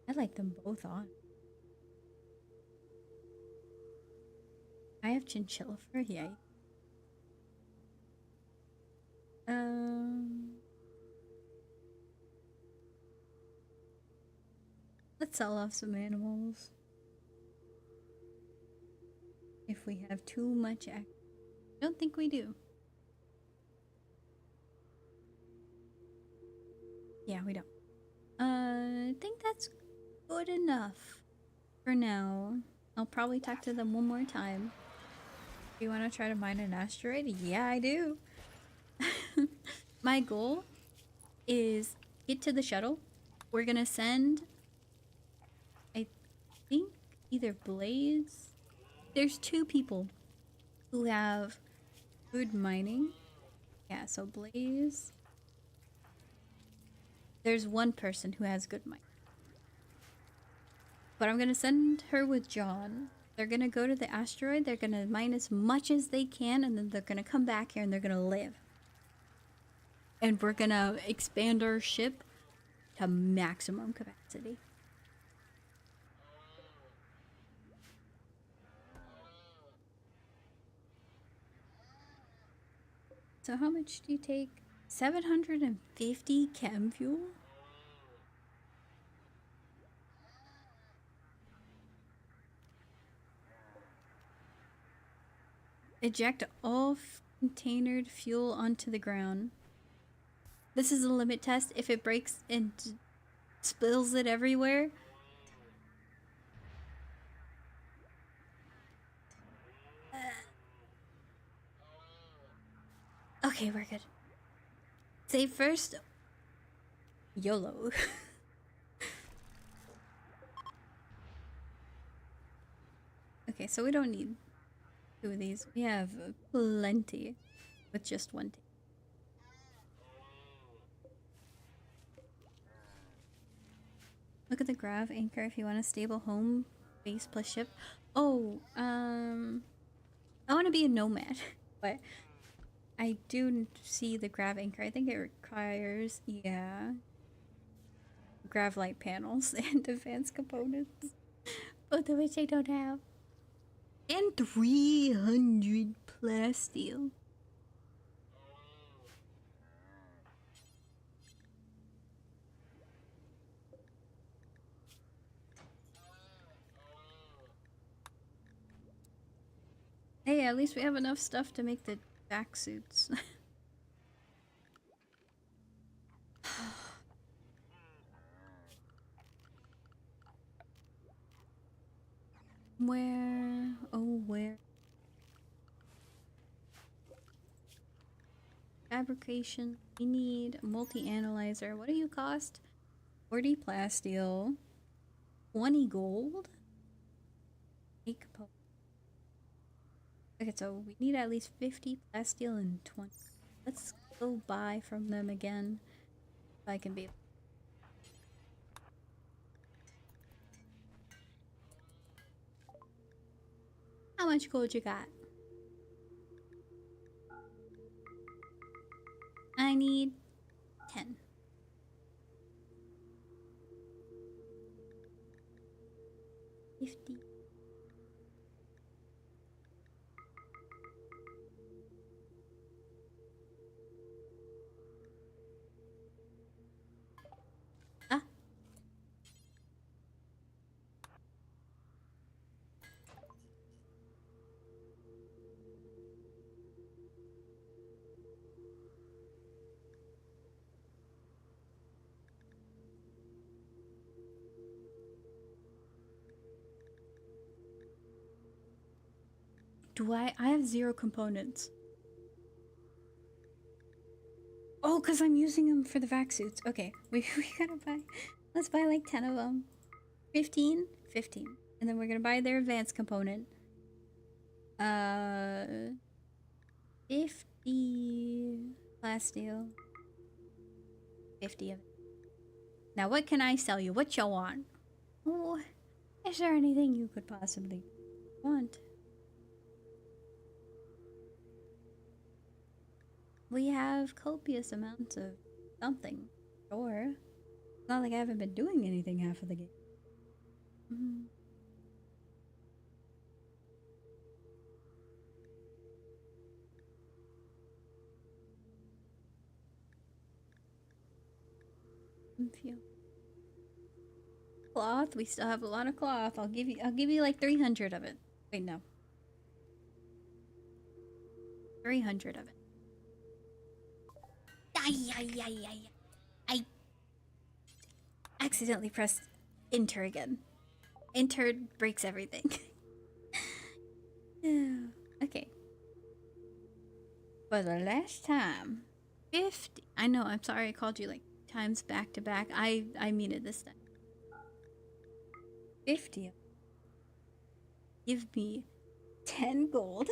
I like them both on. I have chinchilla fur. Yeah. Let's sell off some animals. If we have too much I don't think we do. Yeah, we don't. I think that's good enough for now. I'll probably talk to them one more time. Do you want to try to mine an asteroid? Yeah, I do. My goal is get to the shuttle. We're gonna send, I think, either Blaze. There's 2 people who have good mining. Yeah, so Blaze. There's 1 person who has good mining. But I'm gonna send her with John. They're gonna go to the asteroid, they're gonna mine as much as they can, and then they're gonna come back here and they're gonna live. And we're gonna expand our ship to maximum capacity. So how much do you take? 750 chem fuel? Eject all containered fuel onto the ground. This is a limit test. If it breaks and spills it everywhere, okay, we're good. Save first. YOLO. Okay, so we don't need 2 of these. We have plenty with just 1 tank. Look at the grav anchor if you want a stable home base plus ship. Oh, I want to be a nomad, but I do see the grav anchor. I think it requires, yeah, grav light panels and advanced components, both of which I don't have. And 300 plasteel. Hey, at least we have enough stuff to make the back suits. Where? Oh, where? Fabrication. We need a multi-analyzer. What do you cost? 40 plasteel. 20 gold? 8 components. Okay, so we need at least 50 plasteel and 20. Let's go buy from them again. If I can be. How much gold you got? I need 10. 50. Ah. Do I have 0 components. Oh, because I'm using them for the vac suits. Okay, we gotta buy. Let's buy like 10 of them. 15? 15. And then we're gonna buy their advanced component. 50 plasteel. 50 of it. Now, what can I sell you? What you want? Oh, is there anything you could possibly want? We have copious amounts of something. Sure. It's not like I haven't been doing anything half of the game. Cloth. We still have a lot of cloth. I'll give you like 300 of it. Wait, no. 300 of it. I accidentally pressed enter again. Enter breaks everything. Okay. For the last time. 50. I know, I'm sorry I called you like times back to back. I mean it this time. 50. Give me 10 gold.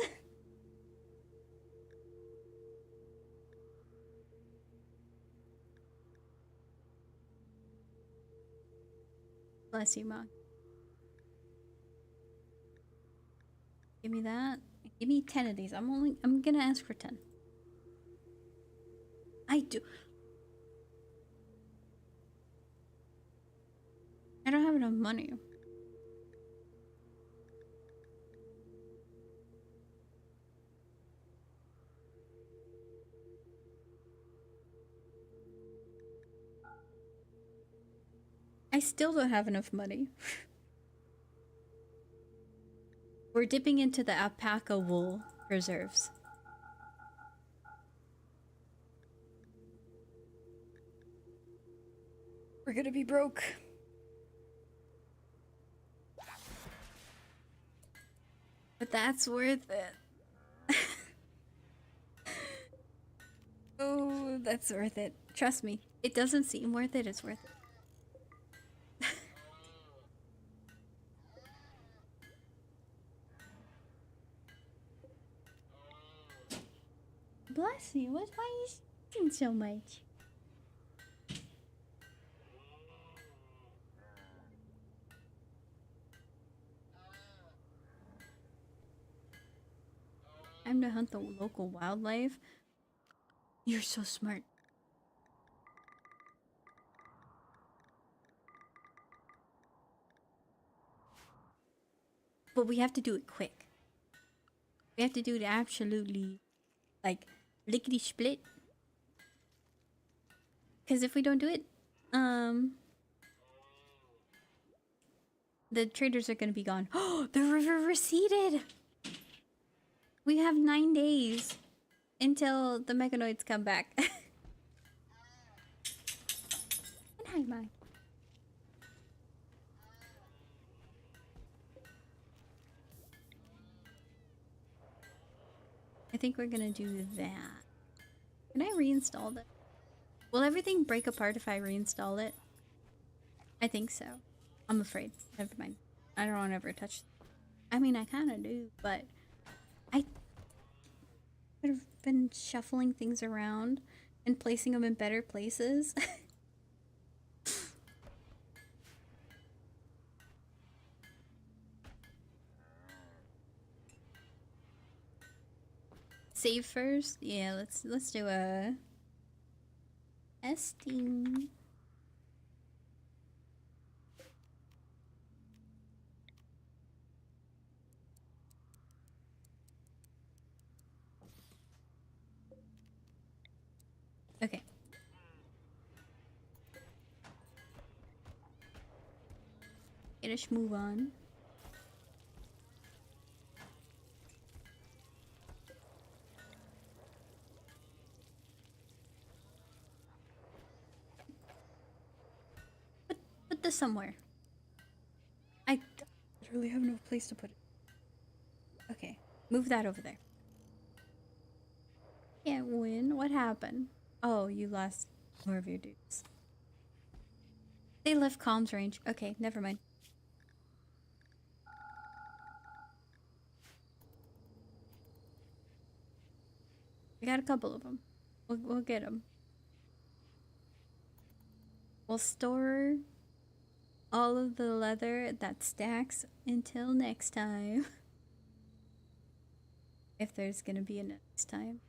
Bless you, Mom. me that. Give me 10 of these. I'm gonna ask for 10. I do. I don't have enough money. I still don't have enough money. We're dipping into the alpaca wool reserves. We're gonna be broke. But that's worth it. Oh, that's worth it. Trust me. It doesn't seem worth it, it's worth it. Bless you. Why are you eating so much? Time to hunt the local wildlife. You're so smart. But we have to do it quick. We have to do it absolutely, like, lickety split. Because if we don't do it, the traders are gonna be gone. Oh, the river receded! We have 9 days until the mechanoids come back. And hi, Mike. I think we're gonna do that. Can I reinstall that? Will everything break apart if I reinstall it? I think so. I'm afraid. Never mind. I don't want to ever touch. I mean, I kind of do, but I could have been shuffling things around and placing them in better places. Save first? Yeah, let's do a testing. Okay. Let's move on. Put this somewhere. I literally have no place to put it. Okay, move that over there. Can't win. What happened? Oh, you lost more of your dudes. They left comms range. Okay, never mind. We got a couple of them. We'll get them. We'll store all of the leather that stacks until next time. If there's gonna be a next time.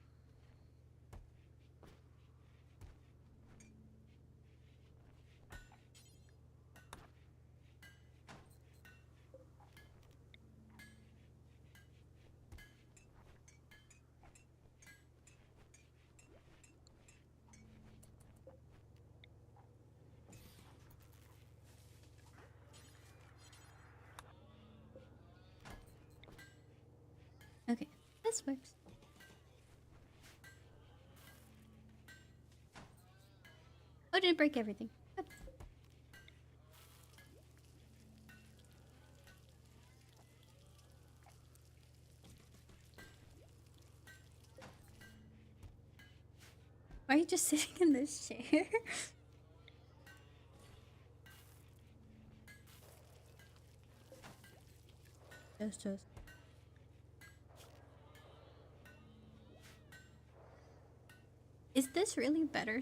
Okay, this works. Oh, did it break everything? Good. Why are you just sitting in this chair? Just. Is this really better?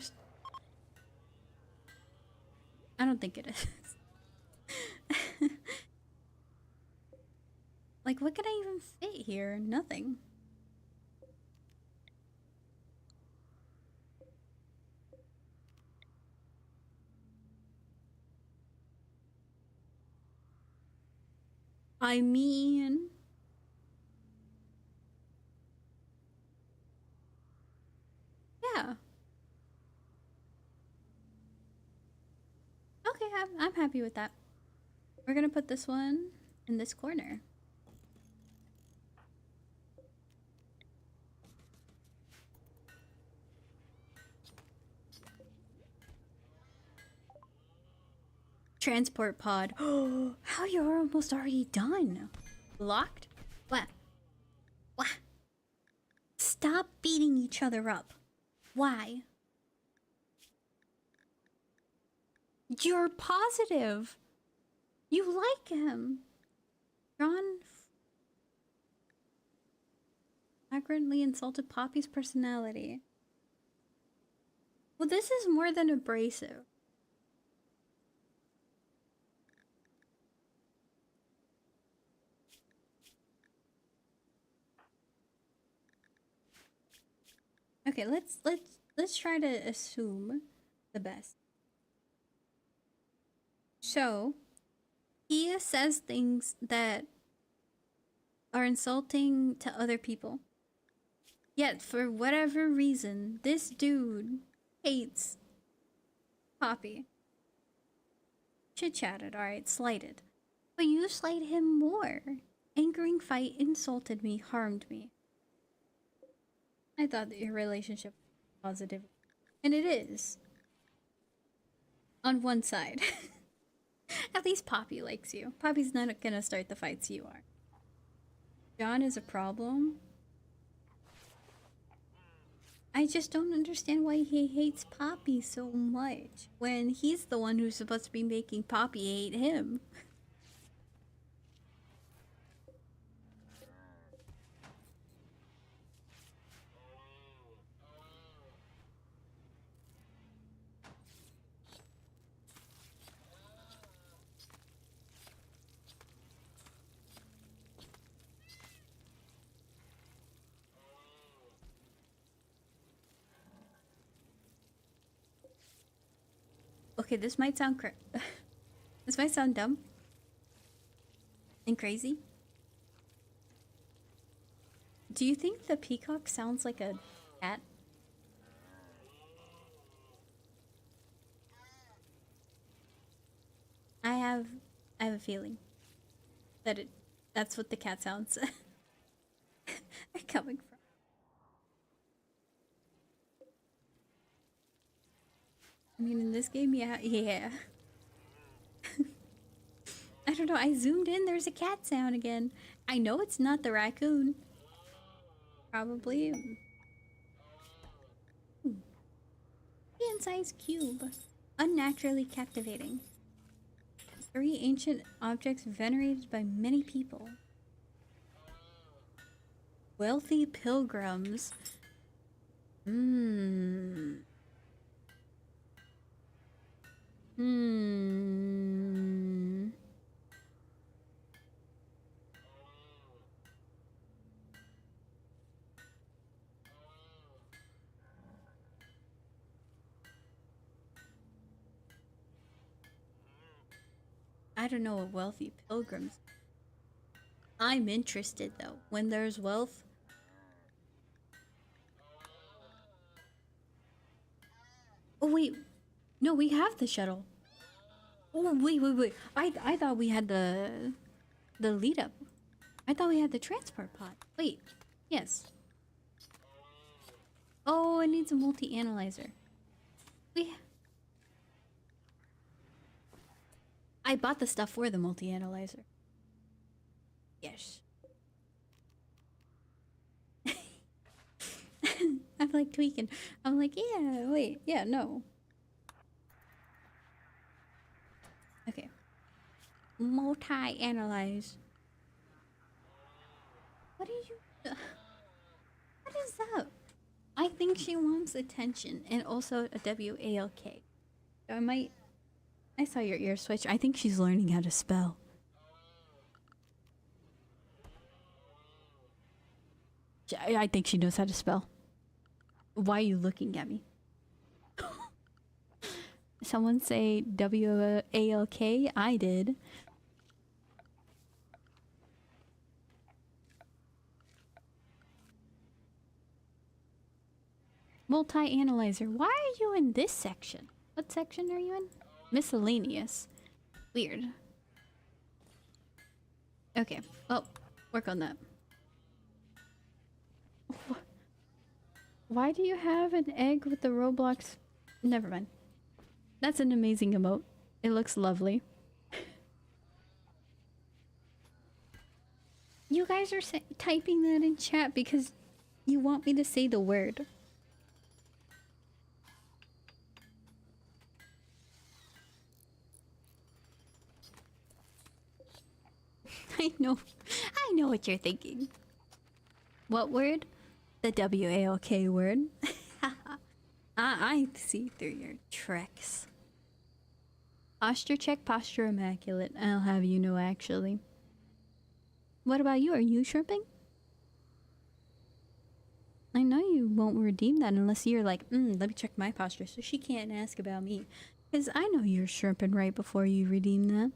I don't think it is. Like, what can I even fit here? Nothing. I mean... Yeah. Okay, I'm happy with that. We're gonna put this one in this corner. Transport pod. Oh, how you're almost already done. Locked? What? What? Stop beating each other up. Why? You're positive. You like him. John flagrantly insulted Poppy's personality. Well, this is more than abrasive. Okay, let's try to assume the best. So, he says things that are insulting to other people. Yet, for whatever reason, this dude hates Poppy. Chit-chatted, alright, slighted. But you slight him more. Angering fight insulted me, harmed me. I thought that your relationship was positive. And it is. On one side. At least Poppy likes you. Poppy's not gonna start the fights you are. John is a problem. I just don't understand why he hates Poppy so much when he's the one who's supposed to be making Poppy hate him. Okay, this might sound this might sound dumb and crazy. Do you think the peacock sounds like a cat? I have a feeling that that's what the cat sounds are coming from. I mean, in this game, yeah. I don't know, I zoomed in, there's a cat sound again. I know it's not the raccoon. Probably. Medium-sized cube. Unnaturally captivating. 3 ancient objects venerated by many people. Wealthy pilgrims. I don't know what wealthy pilgrims. I'm interested though. When there's wealth. Oh wait. No, we have the shuttle. Oh wait. I thought we had the lead up. I thought we had the transport pod. Wait. Yes. Oh, it needs a multi-analyzer. I bought the stuff for the multi-analyzer. Yes. I'm like tweaking. I'm like, yeah, wait, yeah, no. Okay. Multi-analyze. What did you... What is that? I think she wants attention and also a W-A-L-K. So I might... I saw your ear switch. I think she's learning how to spell. I think she knows how to spell. Why are you looking at me? Someone say W-A-L-K? I did. Multi-analyzer. Why are you in this section? What section are you in? Miscellaneous. Weird. Okay. Oh, work on that. Why do you have an egg with the Roblox? Never mind. That's an amazing emote. It looks lovely. You guys are typing that in chat because you want me to say the word. I know what you're thinking. What word? The W-A-L-K word. I see through your tricks. Posture check, posture immaculate. I'll have you know, actually. What about you? Are you shrimping? I know you won't redeem that unless you're like, let me check my posture so she can't ask about me. Because I know you're shrimping right before you redeem that.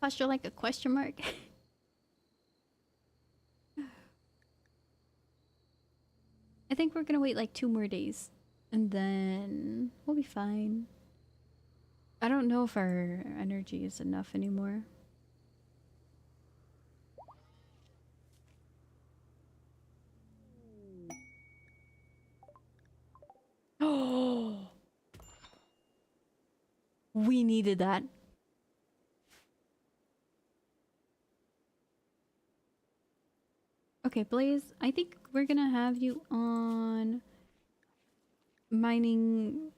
Posture like a question mark. I think we're gonna wait like 2 more days. And then we'll be fine. I don't know if our energy is enough anymore. Oh, we needed that. Okay, Blaze, I think we're gonna have you on mining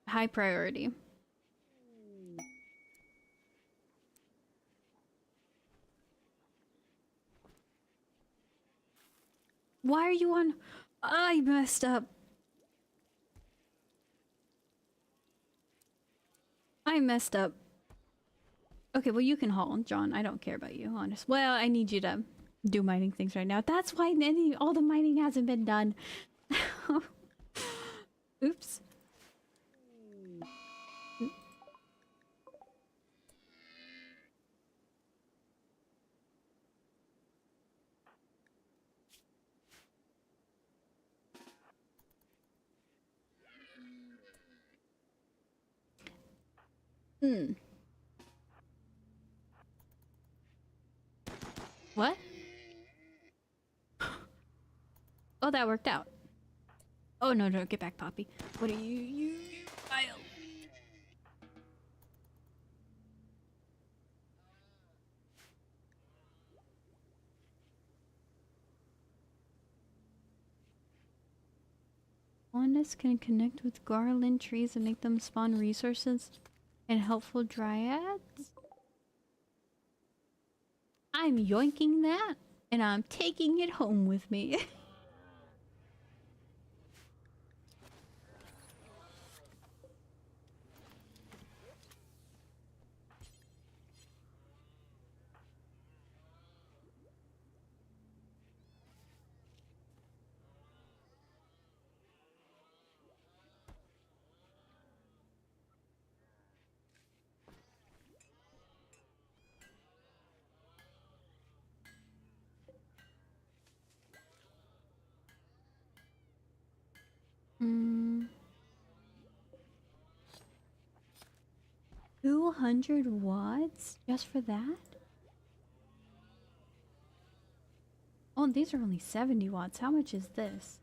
high priority. Why are you on? I messed up. I messed up. Okay, well you can haul, John. I don't care about you, honest. Well, I need you to do mining things right now. That's why all the mining hasn't been done. Oops. What? Oh, that worked out. Oh, no, get back, Poppy. What are you child? Oneness can connect with garland trees and make them spawn resources and helpful dryads? I'm yoinking that, and I'm taking it home with me. Hmm. 200 watts? Just for that? Oh, these are only 70 watts. How much is this?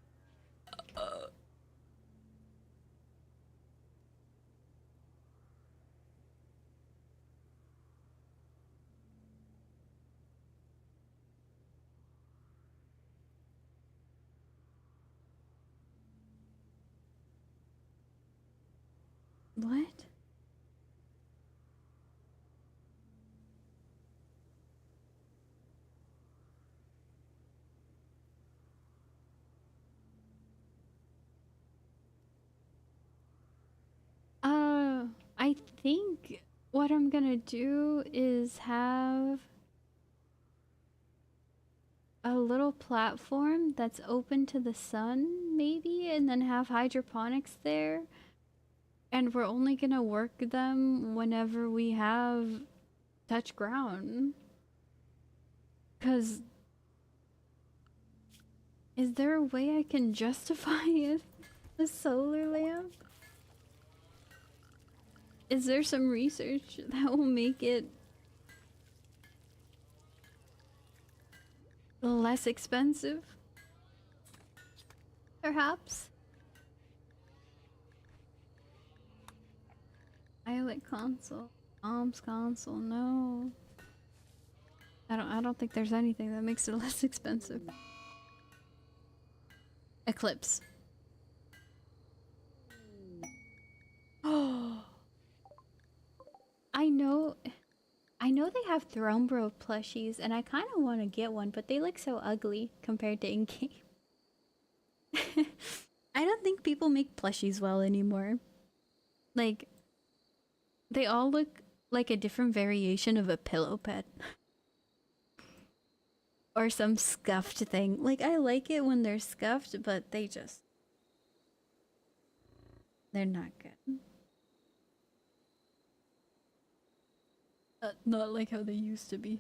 What? I think what I'm gonna do is have a little platform that's open to the sun, maybe, and then have hydroponics there. And we're only gonna work them whenever we have touch ground. Because is there a way I can justify a solar lamp? Is there some research that will make it less expensive? Perhaps? iOS console. Arms console, no. I don't think there's anything that makes it less expensive. Eclipse. Oh, I know they have Thrombro plushies, and I kind of want to get one, but they look so ugly compared to in-game. I don't think people make plushies well anymore. Like, they all look like a different variation of a pillow pet. Or some scuffed thing. Like, I like it when they're scuffed, but they're not good. Not like how they used to be.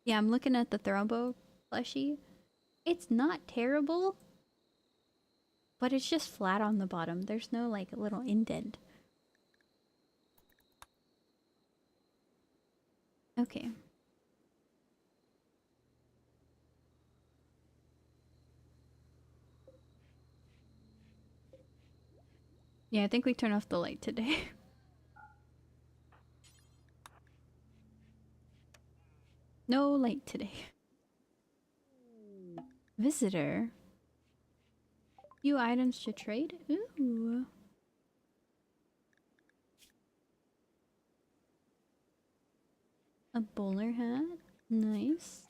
Yeah, I'm looking at the Thrombo plushie. It's not terrible, but it's just flat on the bottom. There's no, like, little indent. Okay. Yeah, I think we turn off the light today. No light today. Visitor. Few items to trade? Ooh. A bowler hat. Nice.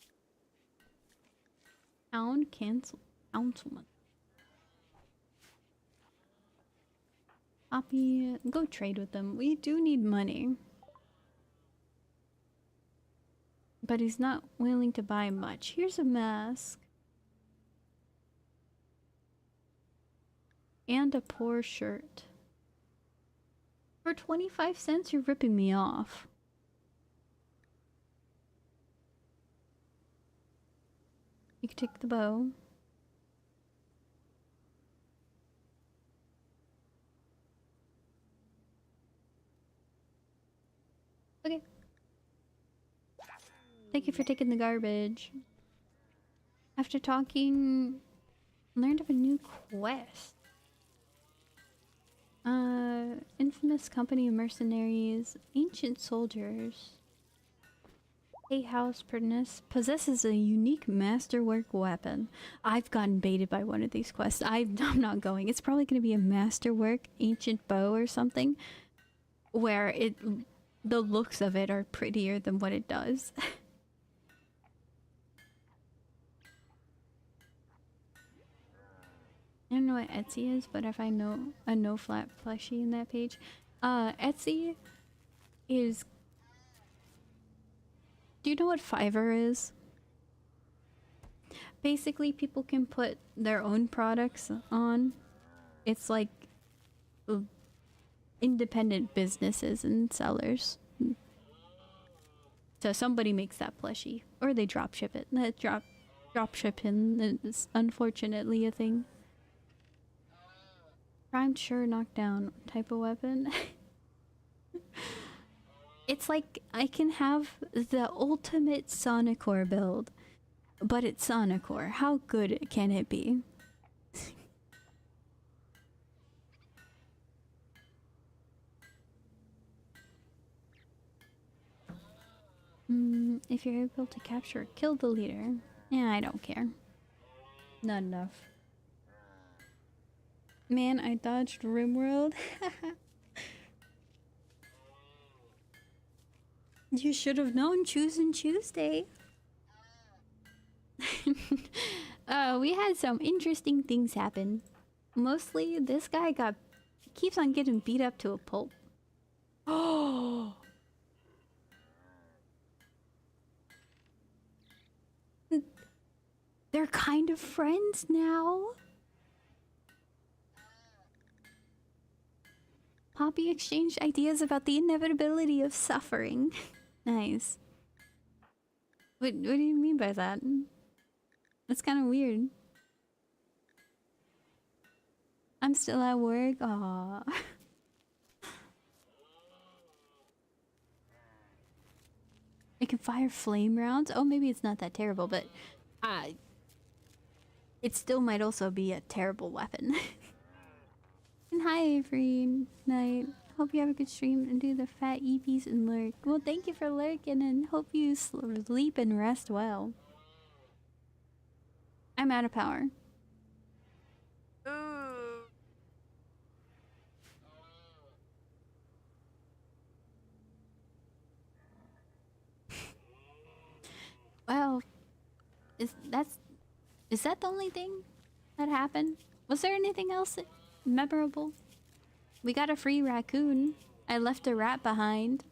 Town councilman. Copy. Go trade with them. We do need money. But he's not willing to buy much. Here's a mask. And a poor shirt. For 25 cents, you're ripping me off. You can take the bow. Okay. Thank you for taking the garbage. After talking, learned of a new quest. Infamous company of mercenaries, ancient soldiers. A house possesses a unique masterwork weapon. I've gotten baited by one of these quests. I'm not going. It's probably going to be a masterwork ancient bow or something, where the looks of it are prettier than what it does. I don't know what Etsy is, but if I know a no flat plushie in that page. Etsy is... Do you know what Fiverr is? Basically, people can put their own products on. It's like independent businesses and sellers. So somebody makes that plushie, or they drop ship it. That drop shipping is unfortunately a thing. Primed sure knockdown type of weapon. It's like I can have the ultimate Sonicore build, but it's Sonicore. How good can it be? If you're able to capture or kill the leader. Yeah, I don't care. Not enough. Man, I dodged Rimworld. You should have known choosin' Tuesday. We had some interesting things happen. Mostly, this guy keeps on getting beat up to a pulp. Oh, they're kind of friends now. Poppy exchanged ideas about the inevitability of suffering. Nice. What do you mean by that? That's kind of weird. I'm still at work. Aww. It can fire flame rounds. Oh, maybe it's not that terrible, but it still might also be a terrible weapon. And hi, Avery. Night. Hope you have a good stream and do the fat EPs and lurk. Well, thank you for lurking and hope you sleep and rest well. I'm out of power. Ooh. Well, is that the only thing that happened? Was there anything else memorable? We got a free raccoon. I left a rat behind.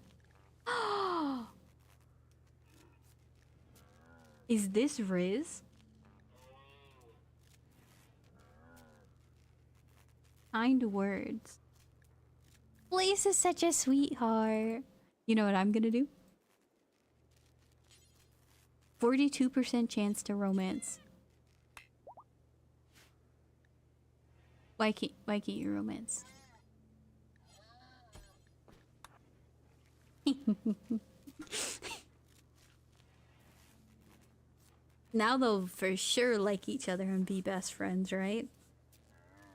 Is this Riz? Kind words. Blaze is such a sweetheart. You know what I'm gonna do? 42% chance to romance. Why can't you romance? Now they'll for sure like each other and be best friends, right?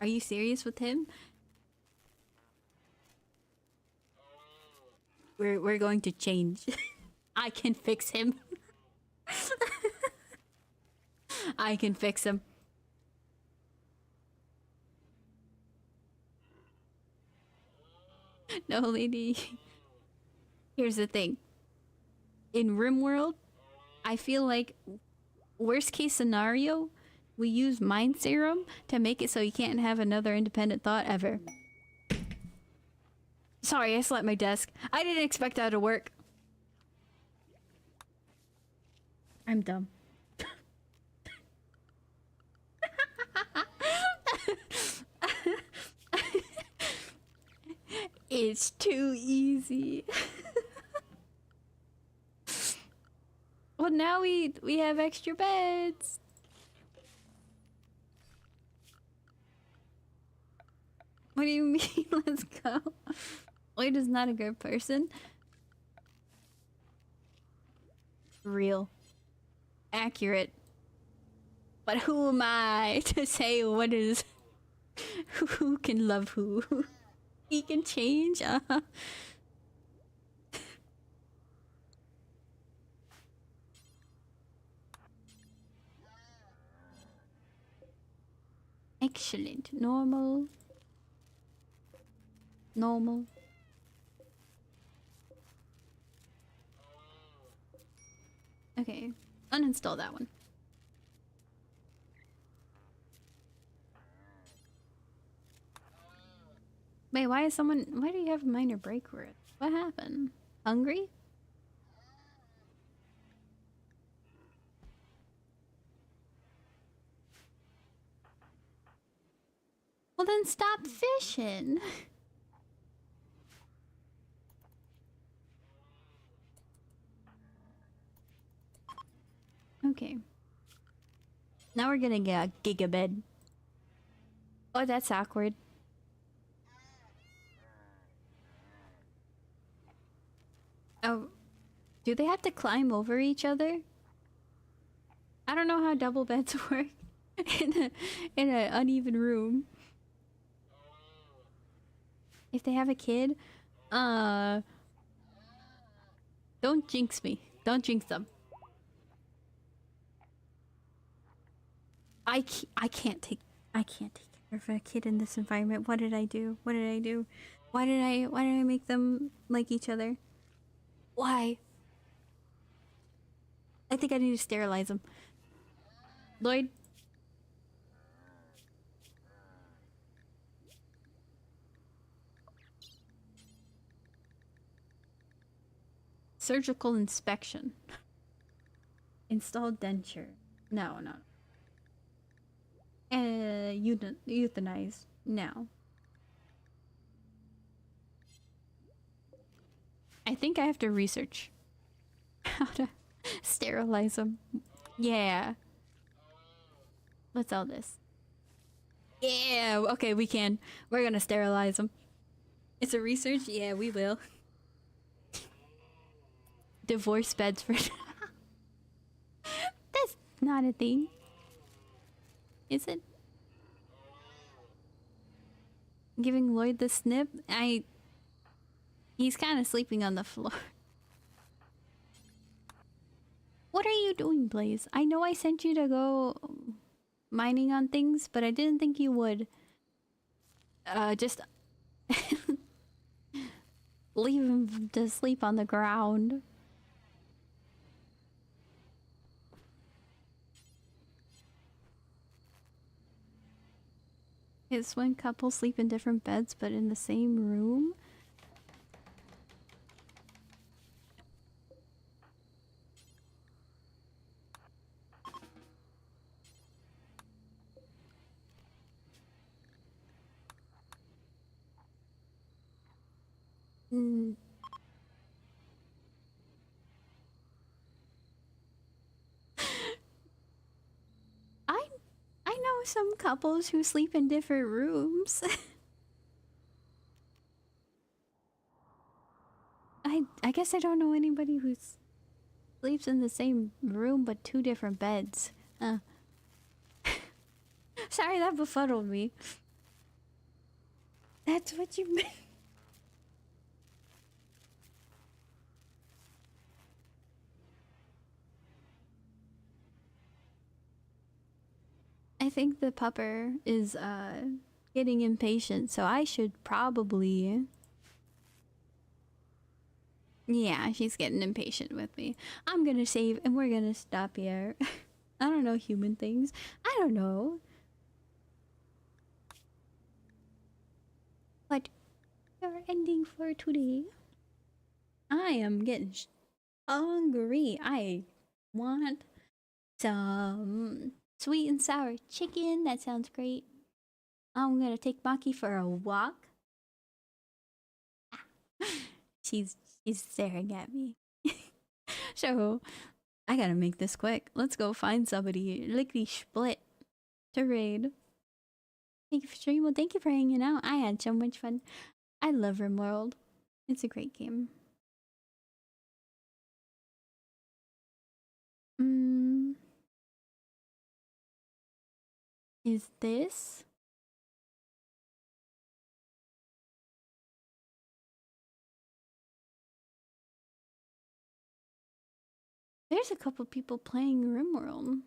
Are you serious with him? We're going to change. I can fix him. I can fix him. No, lady. Here's the thing. In RimWorld, I feel like worst case scenario, we use Mind Serum to make it so you can't have another independent thought ever. Sorry, I slapped my desk. I didn't expect that to work. I'm dumb. It's too easy. Well, now we have extra beds. What do you mean? Let's go. Lloyd is not a good person. Real. Accurate. But who am I to say what is... Who can love who? He can change? Excellent. Normal. Normal. Okay. Uninstall that one. Wait, why do you have a minor break word? What happened? Hungry? Well then stop fishing. Okay. Now we're gonna get a gigabed. Oh, that's awkward. Oh, do they have to climb over each other? I don't know how double beds work in an uneven room. If they have a kid, don't jinx me. Don't jinx them. I can't take care of a kid in this environment. What did I do? What did I do? Why did I make them like each other? Why? I think I need to sterilize them. Lloyd, Surgical inspection. Install denture. No, no. Euthanize. No. I think I have to research how to sterilize them. Yeah. What's all this? Yeah, okay, we can. We're gonna sterilize them. It's a research? Yeah, we will. Divorce beds for... That's not a thing. Is it? Giving Lloyd the snip? He's kind of sleeping on the floor. What are you doing, Blaze? I know I sent you to go mining on things, but I didn't think you would. Just leave him to sleep on the ground. It's when couples sleep in different beds but in the same room. Mm. I know some couples who sleep in different rooms. I guess I don't know anybody who sleeps in the same room but two different beds. Sorry, that befuddled me. That's what you meant. I think the pupper is getting impatient, so I should probably... Yeah, she's getting impatient with me. I'm gonna save and we're gonna stop here. I don't know human things. I don't know. But our ending for today. I am getting hungry. I want some sweet and sour chicken. That sounds great. I'm gonna take Maki for a walk. She's staring at me. So I gotta make this quick. Let's go find somebody lickety split to raid. Thank you for streaming. Well, thank you for hanging out. I had so much fun. I love RimWorld. It's a great game. Is this? There's a couple people playing RimWorld.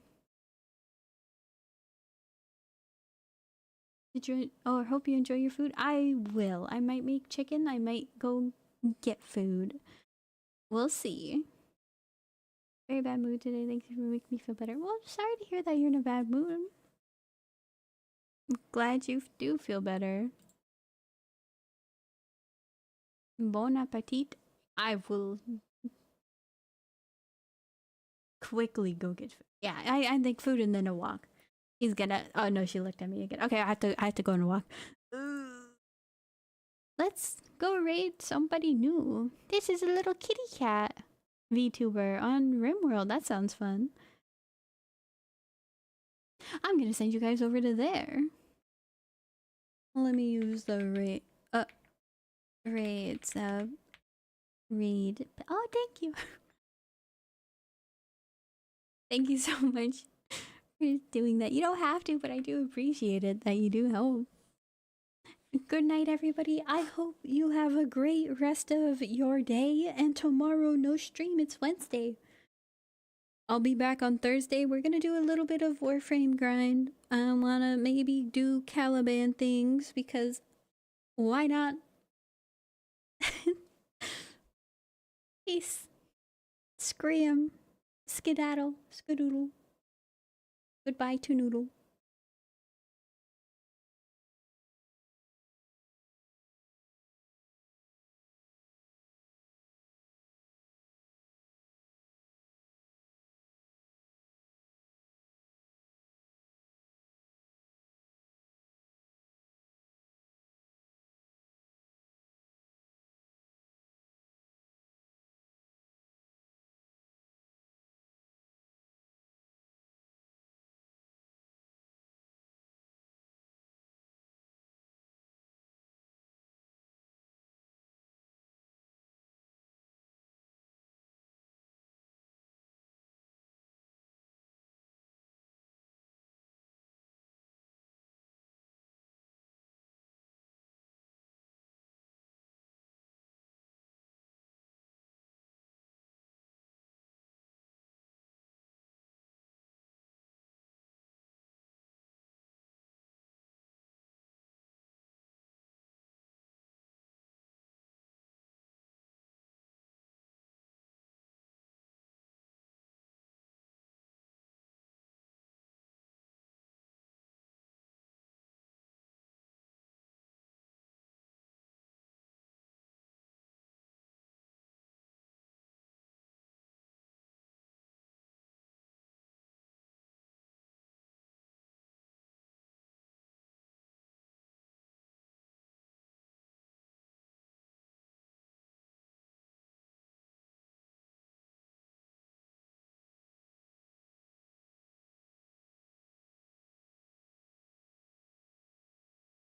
Did you? Oh, I hope you enjoy your food. I will. I might make chicken. I might go get food. We'll see. Very bad mood today. Thank you for making me feel better. Well, sorry to hear that you're in a bad mood. I'm glad you do feel better. Bon appetit. I will quickly go get food. Yeah, I think food and then a walk. He's gonna... Oh no, she looked at me again. Okay, I have to go on a walk. Let's go raid somebody new. This is a little kitty cat VTuber on RimWorld. That sounds fun. I'm gonna send you guys over to there. Let me use the raid. Raids. Raid. Oh, thank you. Thank you so much for doing that. You don't have to, but I do appreciate it that you do help. Good night, everybody. I hope you have a great rest of your day. And tomorrow, no stream. It's Wednesday. I'll be back on Thursday. We're gonna do a little bit of Warframe grind. I wanna maybe do Caliban things because why not? Peace. Scream. Skedaddle. Skadoodle. Goodbye to Noodle.